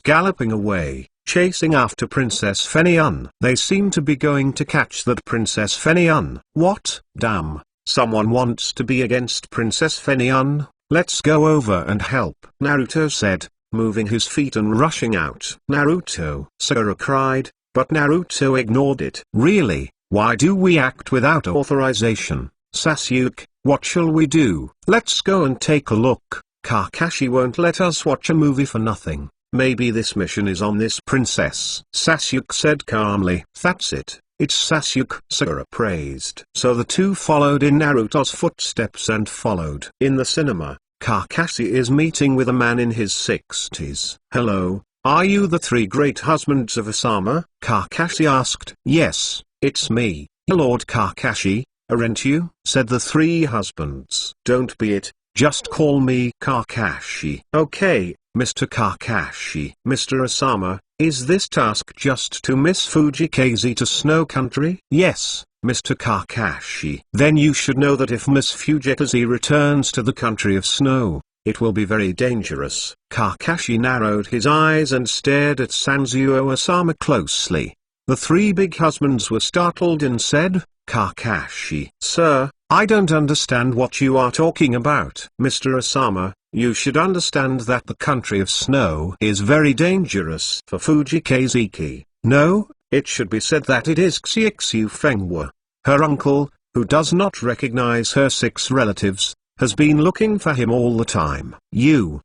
galloping away, chasing after Princess Fenion. They seem to be going to catch that Princess Fenion. What? Damn, someone wants to be against Princess Fenion. Let's go over and help, Naruto said, moving his feet and rushing out. Naruto, Sakura cried. But Naruto ignored it. Really? Why do we act without authorization? Sasuke, what shall we do? Let's go and take a look. Kakashi won't let us watch a movie for nothing. Maybe this mission is on this princess. Sasuke said calmly. That's it. It's Sasuke, Sakura praised. So the two followed in Naruto's footsteps and followed. In the cinema, Kakashi is meeting with a man in his 60s. Hello. Are you the three great husbands of Osama? Kakashi asked. Yes, it's me, Lord Kakashi, aren't you? Said the three husbands. Don't be it, just call me Kakashi. Okay, Mr. Kakashi. Mr. Osama, is this task just to Miss Fujikaze to Snow Country? Yes, Mr. Kakashi. Then you should know that if Miss Fujikaze returns to the country of snow, it will be very dangerous. Kakashi narrowed his eyes and stared at Sanzuo Osama closely. The three big husbands were startled and said, Kakashi. Sir, I don't understand what you are talking about. Mr. Osama, you should understand that the country of snow is very dangerous for Fujikaze. No, it should be said that it is Xiexu Fenghua. Her uncle, who does not recognize her 6 relatives, has been looking for him all the time. You.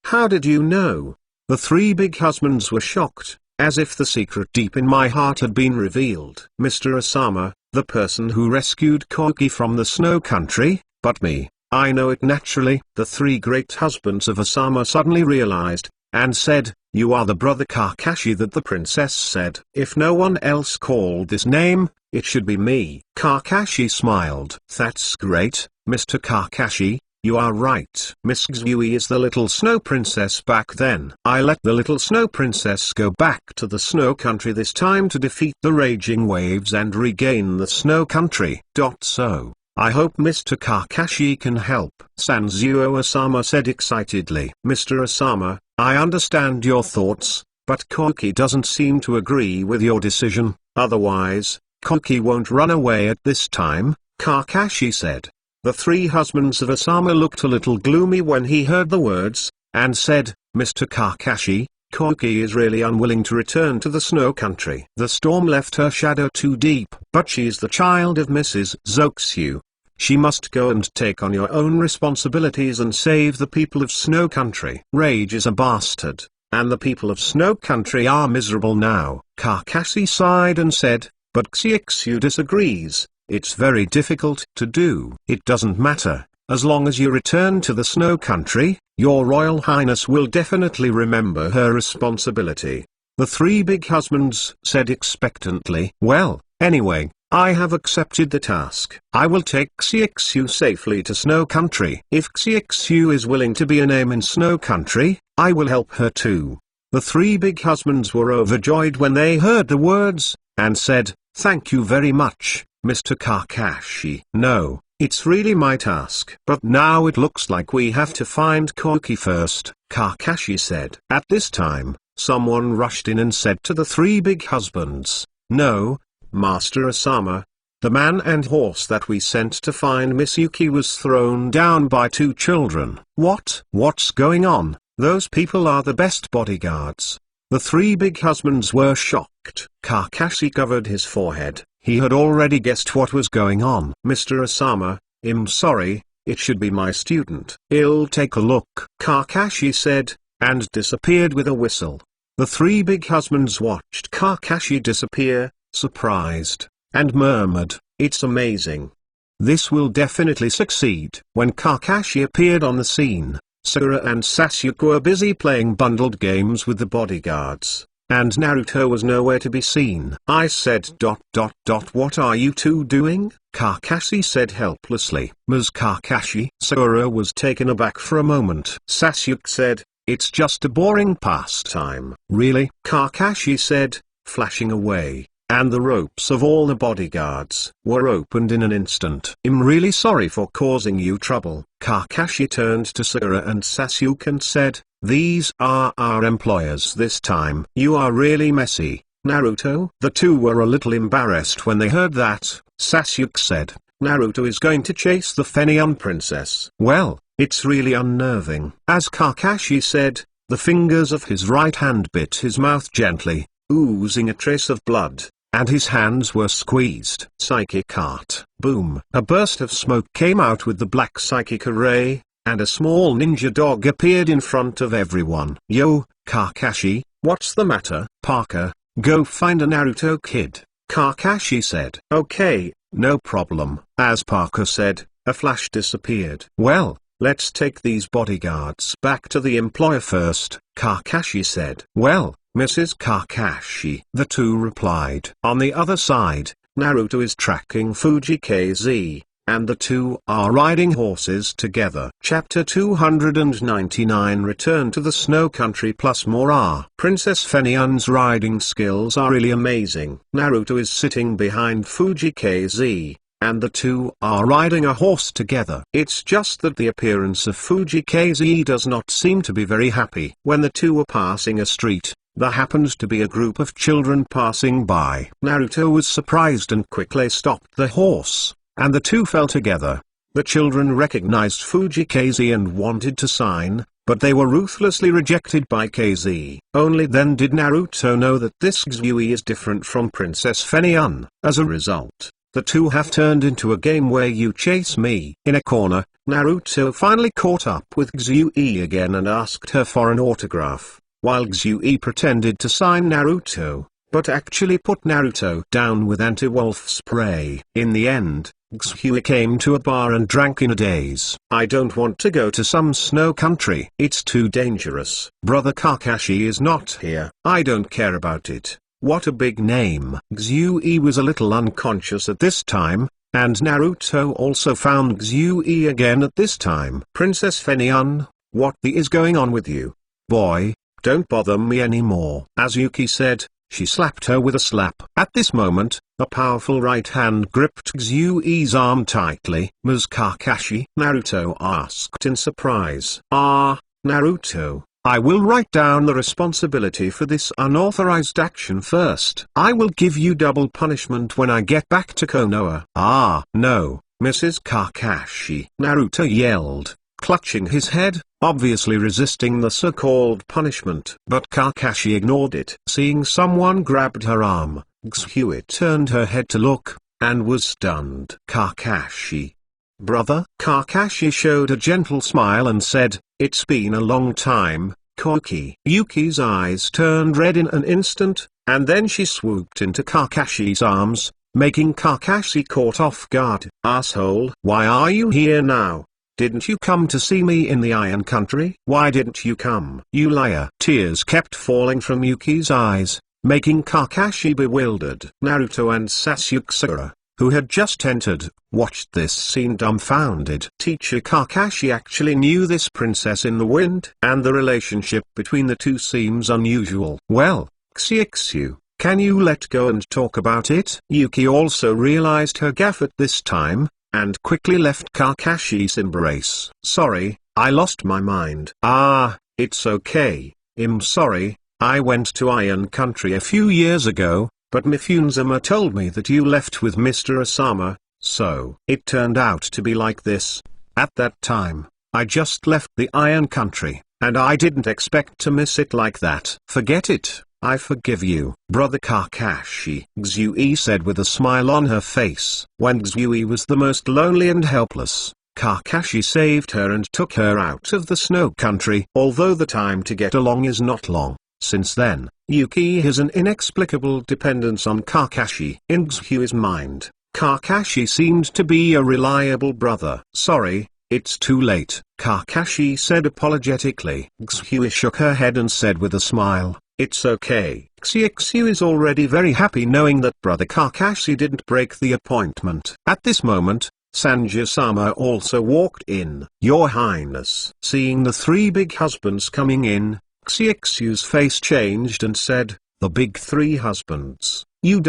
How did you know? The three big husbands were shocked, as if the secret deep in my heart had been revealed. Mr. Osama, the person who rescued Koki from the snow country, but me, I know it naturally. The three great husbands of Osama suddenly realized, and said, you are the brother Kakashi that the princess said. If no one else called this name, it should be me. Kakashi smiled. That's great, Mr. Kakashi, you are right. Miss Xui is the little snow princess back then. I let the little snow princess go back to the snow country this time to defeat the raging waves and regain the snow country. So, I hope Mr. Kakashi can help. Sanzuo Osama said excitedly. Mr. Osama, I understand your thoughts, but Koki doesn't seem to agree with your decision, otherwise, Koki won't run away at this time, Kakashi said. The three husbands of Osama looked a little gloomy when he heard the words, and said, Mr. Kakashi, Koki is really unwilling to return to the snow country. The storm left her shadow too deep. But she's the child of Mrs. Zoksu. She must go and take on your own responsibilities and save the people of snow country. Rage is a bastard, and the people of snow country are miserable now. Kakashi sighed and said, but Xiexu disagrees. It's very difficult to do. It doesn't matter. As long as you return to the snow country, your Royal Highness will definitely remember her responsibility. The three big husbands said expectantly. Well, anyway, I have accepted the task. I will take Xiexu safely to snow country. If Xiexu is willing to be a name in snow country, I will help her too. The three big husbands were overjoyed when they heard the words, and said, thank you very much, Mr. Kakashi. No. It's really my task. But now it looks like we have to find Koki first, Kakashi said. At this time, someone rushed in and said to the three big husbands, no, Master Osama, the man and horse that we sent to find Miss Yuki was thrown down by two children. What? What's going on? Those people are the best bodyguards. The three big husbands were shocked. Kakashi covered his forehead. He had already guessed what was going on. Mr. Osama, I'm sorry, it should be my student. I'll take a look, Kakashi said, and disappeared with a whistle. The three big husbands watched Kakashi disappear, surprised, and murmured, it's amazing. This will definitely succeed. When Kakashi appeared on the scene, Sakura and Sasuke were busy playing bundled games with the bodyguards. And Naruto was nowhere to be seen. I said ... what are you two doing? Kakashi said helplessly. Ms. Kakashi. Sakura was taken aback for a moment. Sasuke said, it's just a boring pastime. Really? Kakashi said, flashing away, and the ropes of all the bodyguards were opened in an instant. I'm really sorry for causing you trouble. Kakashi turned to Sakura and Sasuke and said, these are our employers this time. You are really messy, Naruto. The two were a little embarrassed when they heard that. Sasuke said, Naruto is going to chase the Fenian princess. Well, it's really unnerving. As Kakashi said, the fingers of his right hand bit his mouth gently, oozing a trace of blood, and his hands were squeezed. Psychic art. Boom. A burst of smoke came out with the black psychic array, and a small ninja dog appeared in front of everyone. Yo, Kakashi, what's the matter? Parker, go find a Naruto kid, Kakashi said. Okay, no problem. As Parker said, a flash disappeared. Well, let's take these bodyguards back to the employer first, Kakashi said. Well, Mrs. Kakashi, the two replied. On the other side, Naruto is tracking Fuji KZ, and the two are riding horses together. Chapter 299 Return to the Snow Country plus more are. Princess Fenian's riding skills are really amazing. Naruto is sitting behind Fuji KZ, and the two are riding a horse together. It's just that the appearance of Fuji KZ does not seem to be very happy. When the two were passing a street, there happened to be a group of children passing by. Naruto was surprised and quickly stopped the horse, and the two fell together. The children recognized Fuji KZ and wanted to sign, but they were ruthlessly rejected by KZ. Only then did Naruto know that this Xui is different from Princess Fenian. As a result, the two have turned into a game where you chase me. In a corner, Naruto finally caught up with Xui again and asked her for an autograph, while Xui pretended to sign Naruto, but actually put Naruto down with anti-wolf spray. In the end, Xui came to a bar and drank in a daze. I don't want to go to some snow country. It's too dangerous. Brother Kakashi is not here. I don't care about it. What a big name. Xui was a little unconscious at this time, and Naruto also found Xui again at this time. Princess Fenian, what the is going on with you? Boy, don't bother me anymore. As Yuki said, she slapped her with a slap. At this moment, a powerful right hand gripped Xui's arm tightly. Ms. Kakashi? Naruto asked in surprise. Ah, Naruto, I will write down the responsibility for this unauthorized action first. I will give you double punishment when I get back to Konoha. Ah, no, Mrs. Kakashi, Naruto yelled, clutching his head, obviously resisting the so-called punishment. But Kakashi ignored it. Seeing someone grabbed her arm, Xue turned her head to look, and was stunned. Kakashi. Brother? Kakashi showed a gentle smile and said, "It's been a long time, Koki." Yuki's eyes turned red in an instant, and then she swooped into Kakashi's arms, making Kakashi caught off guard. "Asshole, why are you here now? Didn't you come to see me in the Iron Country? Why didn't you come? You liar." Tears kept falling from Yuki's eyes, making Kakashi bewildered. Naruto and Sasuke, who had just entered, watched this scene dumbfounded. Teacher Kakashi actually knew this princess in the wind, and the relationship between the two seems unusual. Well, Xixu, can you let go and talk about it? Yuki also realized her gaffe at this time, and quickly left Kakashi's embrace. "Sorry, I lost my mind." "Ah, it's okay, I'm sorry, I went to Iron Country a few years ago, but Mifunzama told me that you left with Mr. Osama, so it turned out to be like this. At that time, I just left the Iron Country, and I didn't expect to miss it like that." "Forget it, I forgive you, brother Kakashi," Xue said with a smile on her face. When Xue was the most lonely and helpless, Kakashi saved her and took her out of the Snow Country. Although the time to get along is not long, since then, Yuki has an inexplicable dependence on Kakashi. In Xue's mind, Kakashi seemed to be a reliable brother. "Sorry, it's too late," Kakashi said apologetically. Xue shook her head and said with a smile, "It's okay." Xixu is already very happy knowing that brother Kakashi didn't break the appointment. At this moment, Sanji-sama also walked in. "Your Highness." Seeing the three big husbands coming in, Xixu's face changed and said, "The big three husbands, you ...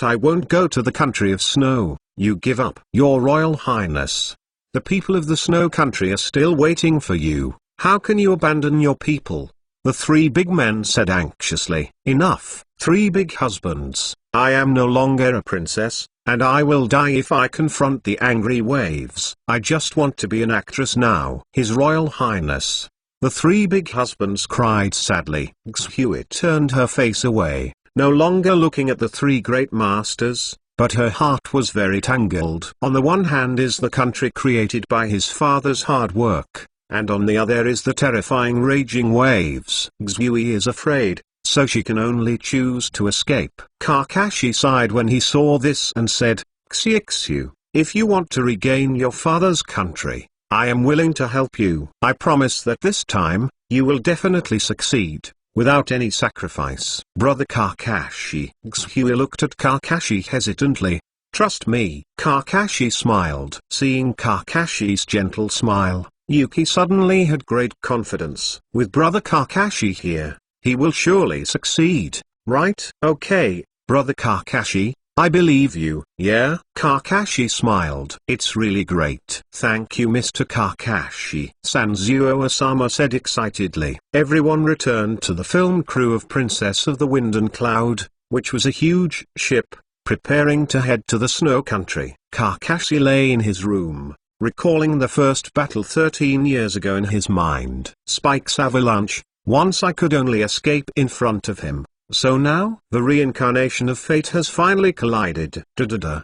I won't go to the country of snow." "You give up." "Your Royal Highness, the people of the Snow Country are still waiting for you. How can you abandon your people?" The three big men said anxiously. "Enough, three big husbands. I am no longer a princess, and I will die if I confront the angry waves. I just want to be an actress now." "His Royal Highness," the three big husbands cried sadly. Xue turned her face away, no longer looking at the three great masters, but her heart was very tangled. On the one hand is the country created by his father's hard work, and on the other is the terrifying raging waves. Xue is afraid, so she can only choose to escape. Kakashi sighed when he saw this and said, "Xixu, if you want to regain your father's country, I am willing to help you. I promise that this time, you will definitely succeed, without any sacrifice." "Brother Kakashi." Xue looked at Kakashi hesitantly. "Trust me." Kakashi smiled. Seeing Kakashi's gentle smile, Yuki suddenly had great confidence. With brother Kakashi here, he will surely succeed, right? "Okay, brother Kakashi, I believe you." "Yeah?" Kakashi smiled. "It's really great." "Thank you, Mr. Kakashi," Sanzuo Osama said excitedly. Everyone returned to the film crew of Princess of the Wind and Cloud, which was a huge ship, preparing to head to the Snow Country. Kakashi lay in his room, recalling the first battle 13 years ago in his mind. Spike's avalanche, once I could only escape in front of him. So now, the reincarnation of fate has finally collided.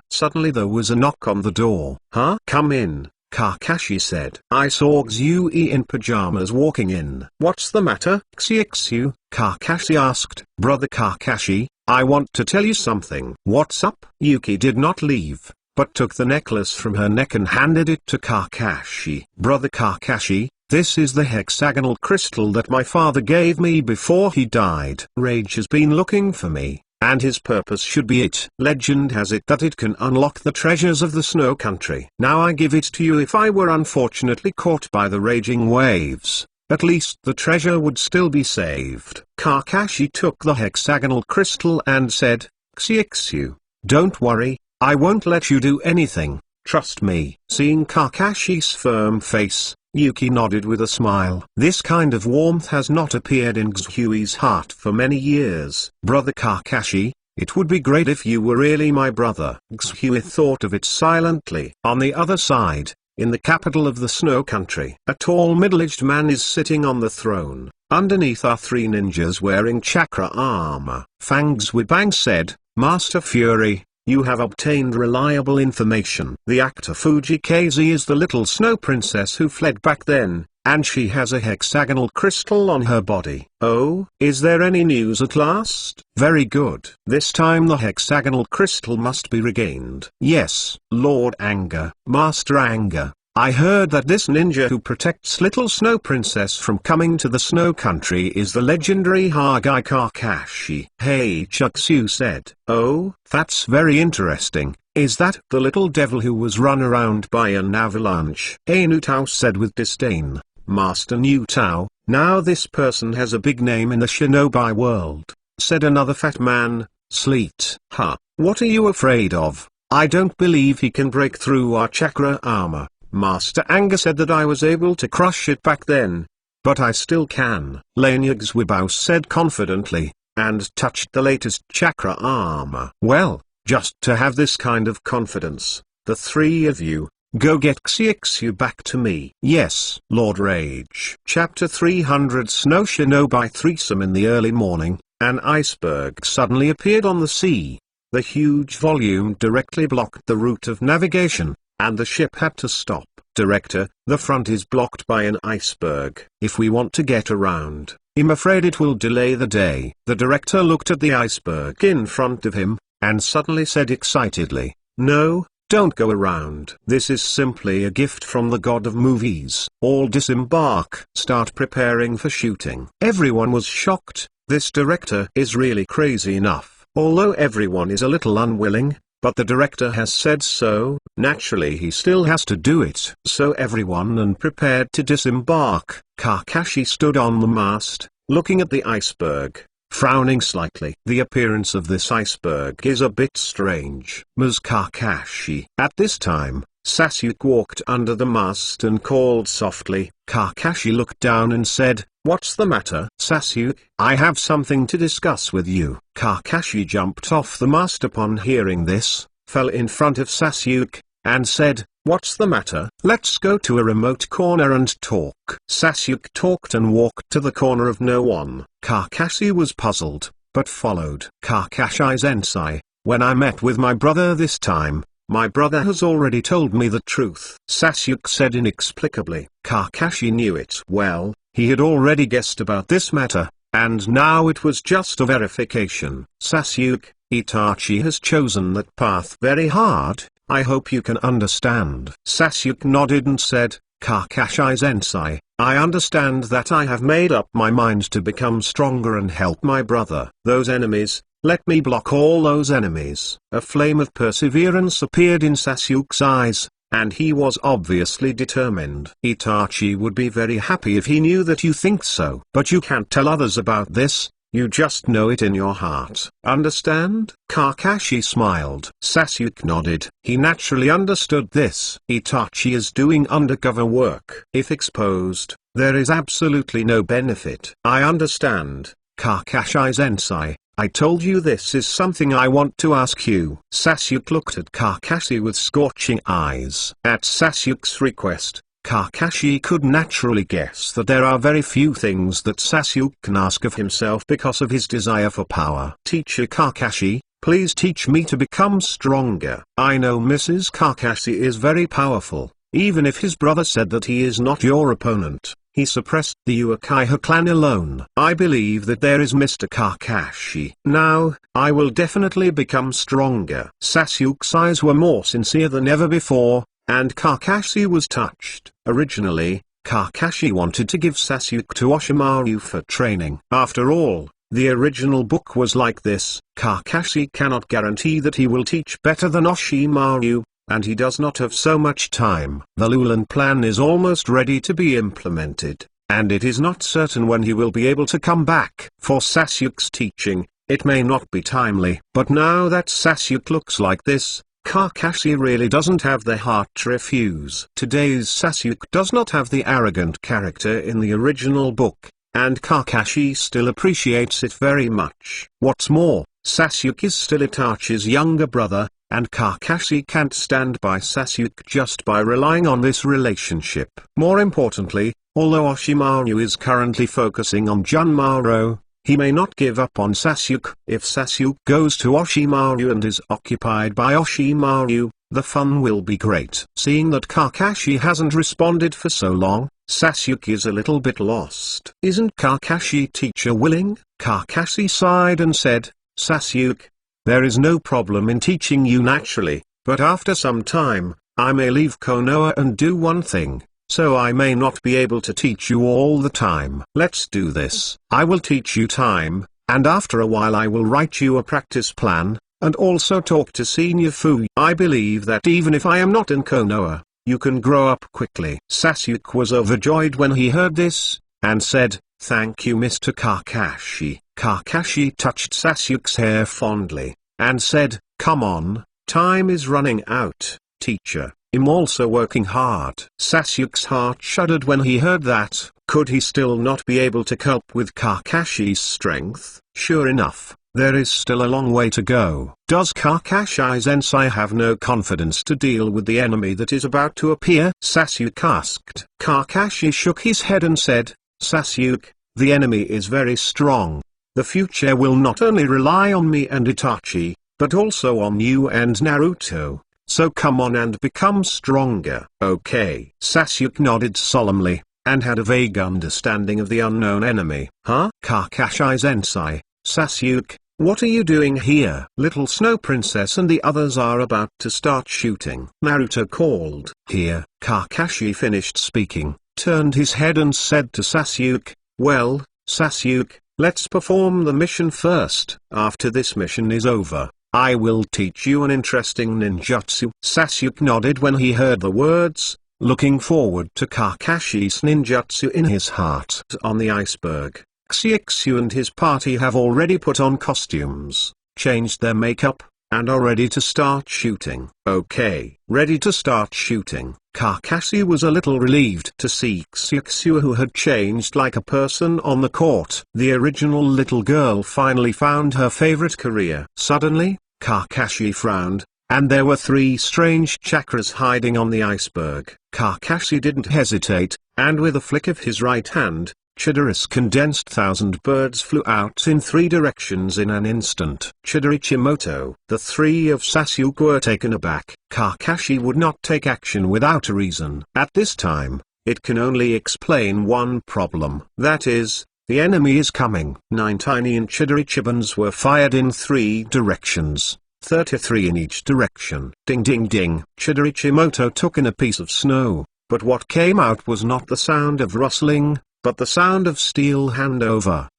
Suddenly there was a knock on the door. "Huh? Come in," Kakashi said. I saw Xue in pajamas walking in. "What's the matter, Xixu?" Kakashi asked. "Brother Kakashi, I want to tell you something." "What's up?" Yuki did not leave, but took the necklace from her neck and handed it to Kakashi. "Brother Kakashi, this is the hexagonal crystal that my father gave me before he died. Rage has been looking for me, and his purpose should be it. Legend has it that it can unlock the treasures of the Snow Country. Now I give it to you. If I were unfortunately caught by the raging waves, at least the treasure would still be saved." Kakashi took the hexagonal crystal and said, "Xixu, don't worry, I won't let you do anything, trust me." Seeing Kakashi's firm face, Yuki nodded with a smile. This kind of warmth has not appeared in Xue's heart for many years. Brother Kakashi, it would be great if you were really my brother. Xue thought of it silently. On the other side, in the capital of the Snow Country, a tall middle-aged man is sitting on the throne. Underneath are three ninjas wearing chakra armor. Fang Zhuibang said, Master Fury, you have obtained reliable information. The actor Fujikaze is the little snow princess who fled back then, and she has a hexagonal crystal on her body. Oh, is there any news at last? Very good. This time the hexagonal crystal must be regained. Yes, Lord Anger. Master Anger, I heard that this ninja who protects little snow princess from coming to the snow country is the legendary Hokage Kakashi. Hey, Chuksu said. Oh, that's very interesting. Is that the little devil who was run around by an avalanche? Hey, Nutao said with disdain. Master Nutao, now this person has a big name in the shinobi world, said another fat man. Sleet. Ha, what are you afraid of? I don't believe he can break through our chakra armor. Master Anger said that I was able to crush it back then. But I still can. Lanya Xuebaos said confidently, and touched the latest chakra armor. Well, just to have this kind of confidence, the three of you, go get Xiexu back to me. Yes, Lord Rage. Chapter 300 Snow Shinobi Threesome. In the early morning, an iceberg suddenly appeared on the sea. The huge volume directly blocked the route of navigation, and the ship had to stop. Director, the front is blocked by an iceberg. If we want to get around, I'm afraid it will delay the day. The director looked at the iceberg in front of him, and suddenly said excitedly, No, don't go around. This is simply a gift from the god of movies. All disembark. Start preparing for shooting. Everyone was shocked. This director is really crazy enough. Although everyone is a little unwilling, but the director has said so, naturally he still has to do it. So everyone and prepared to disembark. Kakashi stood on the mast, looking at the iceberg, frowning slightly. The appearance of this iceberg is a bit strange. Ms. Kakashi. At this time, Sasuke walked under the mast and called softly. Kakashi looked down and said, What's the matter? Sasuke, I have something to discuss with you. Kakashi jumped off the mast upon hearing this, fell in front of Sasuke, and said, What's the matter? Let's go to a remote corner and talk. Sasuke talked and walked to the corner of no one. Kakashi was puzzled, but followed. Kakashi-sensei, when I met with my brother this time, my brother has already told me the truth. Sasuke said inexplicably. Kakashi knew it well. He had already guessed about this matter, and now it was just a verification. Sasuke, Itachi has chosen that path very hard, I hope you can understand. Sasuke nodded and said, Kakashi-sensei, I understand that I have made up my mind to become stronger and help my brother. Those enemies, let me block all those enemies. A flame of perseverance appeared in Sasuke's eyes, and he was obviously determined. Itachi would be very happy if he knew that you think so. But you can't tell others about this, you just know it in your heart. Understand? Kakashi smiled. Sasuke nodded. He naturally understood this. Itachi is doing undercover work. If exposed, there is absolutely no benefit. I understand, Kakashi-sensei. I told you this is something I want to ask you. Sasuke looked at Kakashi with scorching eyes. At Sasuke's request, Kakashi could naturally guess that there are very few things that Sasuke can ask of himself because of his desire for power. Teacher Kakashi, please teach me to become stronger. I know Mrs. Kakashi is very powerful. Even if his brother said that he is not your opponent, he suppressed the Uchiha clan alone. I believe that there is Mr. Kakashi. Now, I will definitely become stronger. Sasuke's eyes were more sincere than ever before, and Kakashi was touched. Originally, Kakashi wanted to give Sasuke to Orochimaru for training. After all, the original book was like this. Kakashi cannot guarantee that he will teach better than Orochimaru, and he does not have so much time. The Lulan plan is almost ready to be implemented, and it is not certain when he will be able to come back. For Sasuke's teaching, it may not be timely. But now that Sasuke looks like this, Kakashi really doesn't have the heart to refuse. Today's Sasuke does not have the arrogant character in the original book, and Kakashi still appreciates it very much. What's more, Sasuke is still Itachi's younger brother, and Kakashi can't stand by Sasuke just by relying on this relationship. More importantly, although Orochimaru is currently focusing on Junmaro, he may not give up on Sasuke. If Sasuke goes to Orochimaru and is occupied by Orochimaru, the fun will be great. Seeing that Kakashi hasn't responded for so long, Sasuke is a little bit lost. Isn't Kakashi teacher willing? Kakashi sighed and said, Sasuke, there is no problem in teaching you naturally, but after some time, I may leave Konoha and do one thing. So I may not be able to teach you all the time. Let's do this. I will teach you time, and after a while I will write you a practice plan, and also talk to Senior Fu. I believe that even if I am not in Konoha, you can grow up quickly. Sasuke was overjoyed when he heard this, and said, thank you Mr. Kakashi. Kakashi touched Sasuke's hair fondly, and said, come on, time is running out, teacher. I'm also working hard. Sasuke's heart shuddered when he heard that. Could he still not be able to cope with Kakashi's strength? Sure enough, there is still a long way to go. Does Kakashi-sensei have no confidence to deal with the enemy that is about to appear? Sasuke asked. Kakashi shook his head and said, Sasuke, the enemy is very strong. The future will not only rely on me and Itachi, but also on you and Naruto. So come on and become stronger. Okay. Sasuke nodded solemnly, and had a vague understanding of the unknown enemy. Huh? Kakashi-sensei, Sasuke, what are you doing here? Little Snow Princess and the others are about to start shooting. Naruto called. Here. Kakashi finished speaking, turned his head and said to Sasuke, well, Sasuke, let's perform the mission first. After this mission is over, I will teach you an interesting ninjutsu. Sasuke nodded when he heard the words, looking forward to Kakashi's ninjutsu in his heart. On the iceberg, Xiexu and his party have already put on costumes, changed their makeup, and are ready to start shooting. Okay. Ready to start shooting. Kakashi was a little relieved to see Xiexu, who had changed like a person on the court. The original little girl finally found her favorite career. Suddenly, Kakashi frowned, and there were 3 strange chakras hiding on the iceberg. Kakashi didn't hesitate, and with a flick of his right hand, Chidori's condensed 1,000 birds flew out in 3 directions in an instant. Orochimaru. The 3 of Sasuke were taken aback. Kakashi would not take action without a reason. At this time, it can only explain one problem. That is, the enemy is coming. 9 tiny and Chidorichibans were fired in 3 directions. 33 in each direction. Ding ding ding. Orochimaru took in a piece of snow, but what came out was not the sound of rustling, but the sound of steel handover.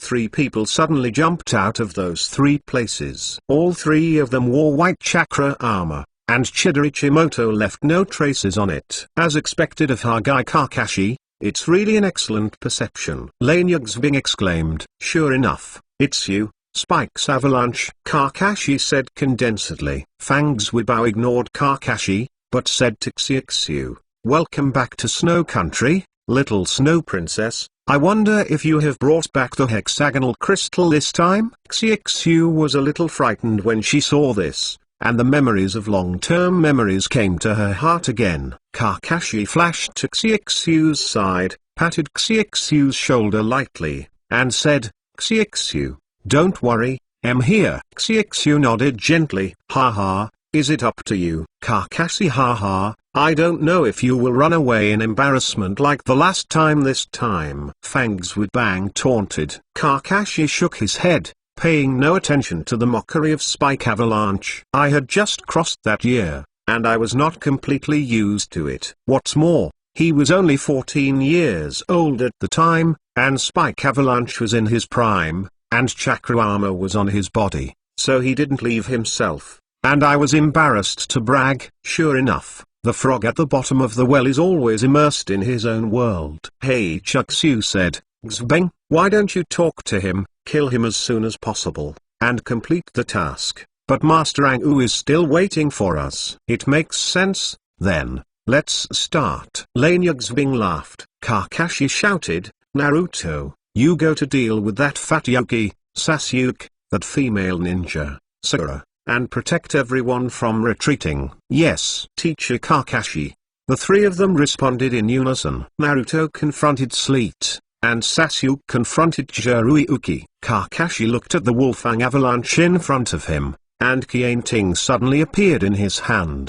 3 people suddenly jumped out of those 3 places. All 3 of them wore white chakra armor, and Orochimaru left no traces on it. As expected of Hokage Kakashi, it's really an excellent perception. Lane Yuxbing exclaimed. Sure enough, it's you, Spike's avalanche. Kakashi said condensedly. Fangs Wibao ignored Kakashi, but said to Xiexu, welcome back to Snow Country, Little Snow Princess. I wonder if you have brought back the hexagonal crystal this time? Xiexu was a little frightened when she saw this, and the memories of long-term memories came to her heart again. Kakashi flashed to Xiexu's side, patted Xiexu's shoulder lightly, and said, Xiexu, don't worry, I'm here. Xiexu nodded gently. Haha, is it up to you? Kakashi haha, I don't know if you will run away in embarrassment like the last time this time. Fangs with Bang taunted. Kakashi shook his head, paying no attention to the mockery of Spike Avalanche. I had just crossed that year, and I was not completely used to it. What's more, he was only 14 years old at the time, and Spike Avalanche was in his prime, and chakra armor was on his body, so he didn't leave himself, and I was embarrassed to brag. Sure enough, the frog at the bottom of the well is always immersed in his own world. Hey Chuxu said, Xbeng, why don't you talk to him, kill him as soon as possible, and complete the task. but Master Angu is still waiting for us. It makes sense, then. Let's start. Lane Yugzbing laughed. Kakashi shouted, Naruto, you go to deal with that fat Yuki, Sasuke, that female ninja, Sakura, and protect everyone from retreating. Yes, Teacher Kakashi. The three of them responded in unison. Naruto confronted Sleet, and Sasuke confronted Jiruuki. Kakashi looked at the Wolfang avalanche in front of him, and Kianting suddenly appeared in his hand.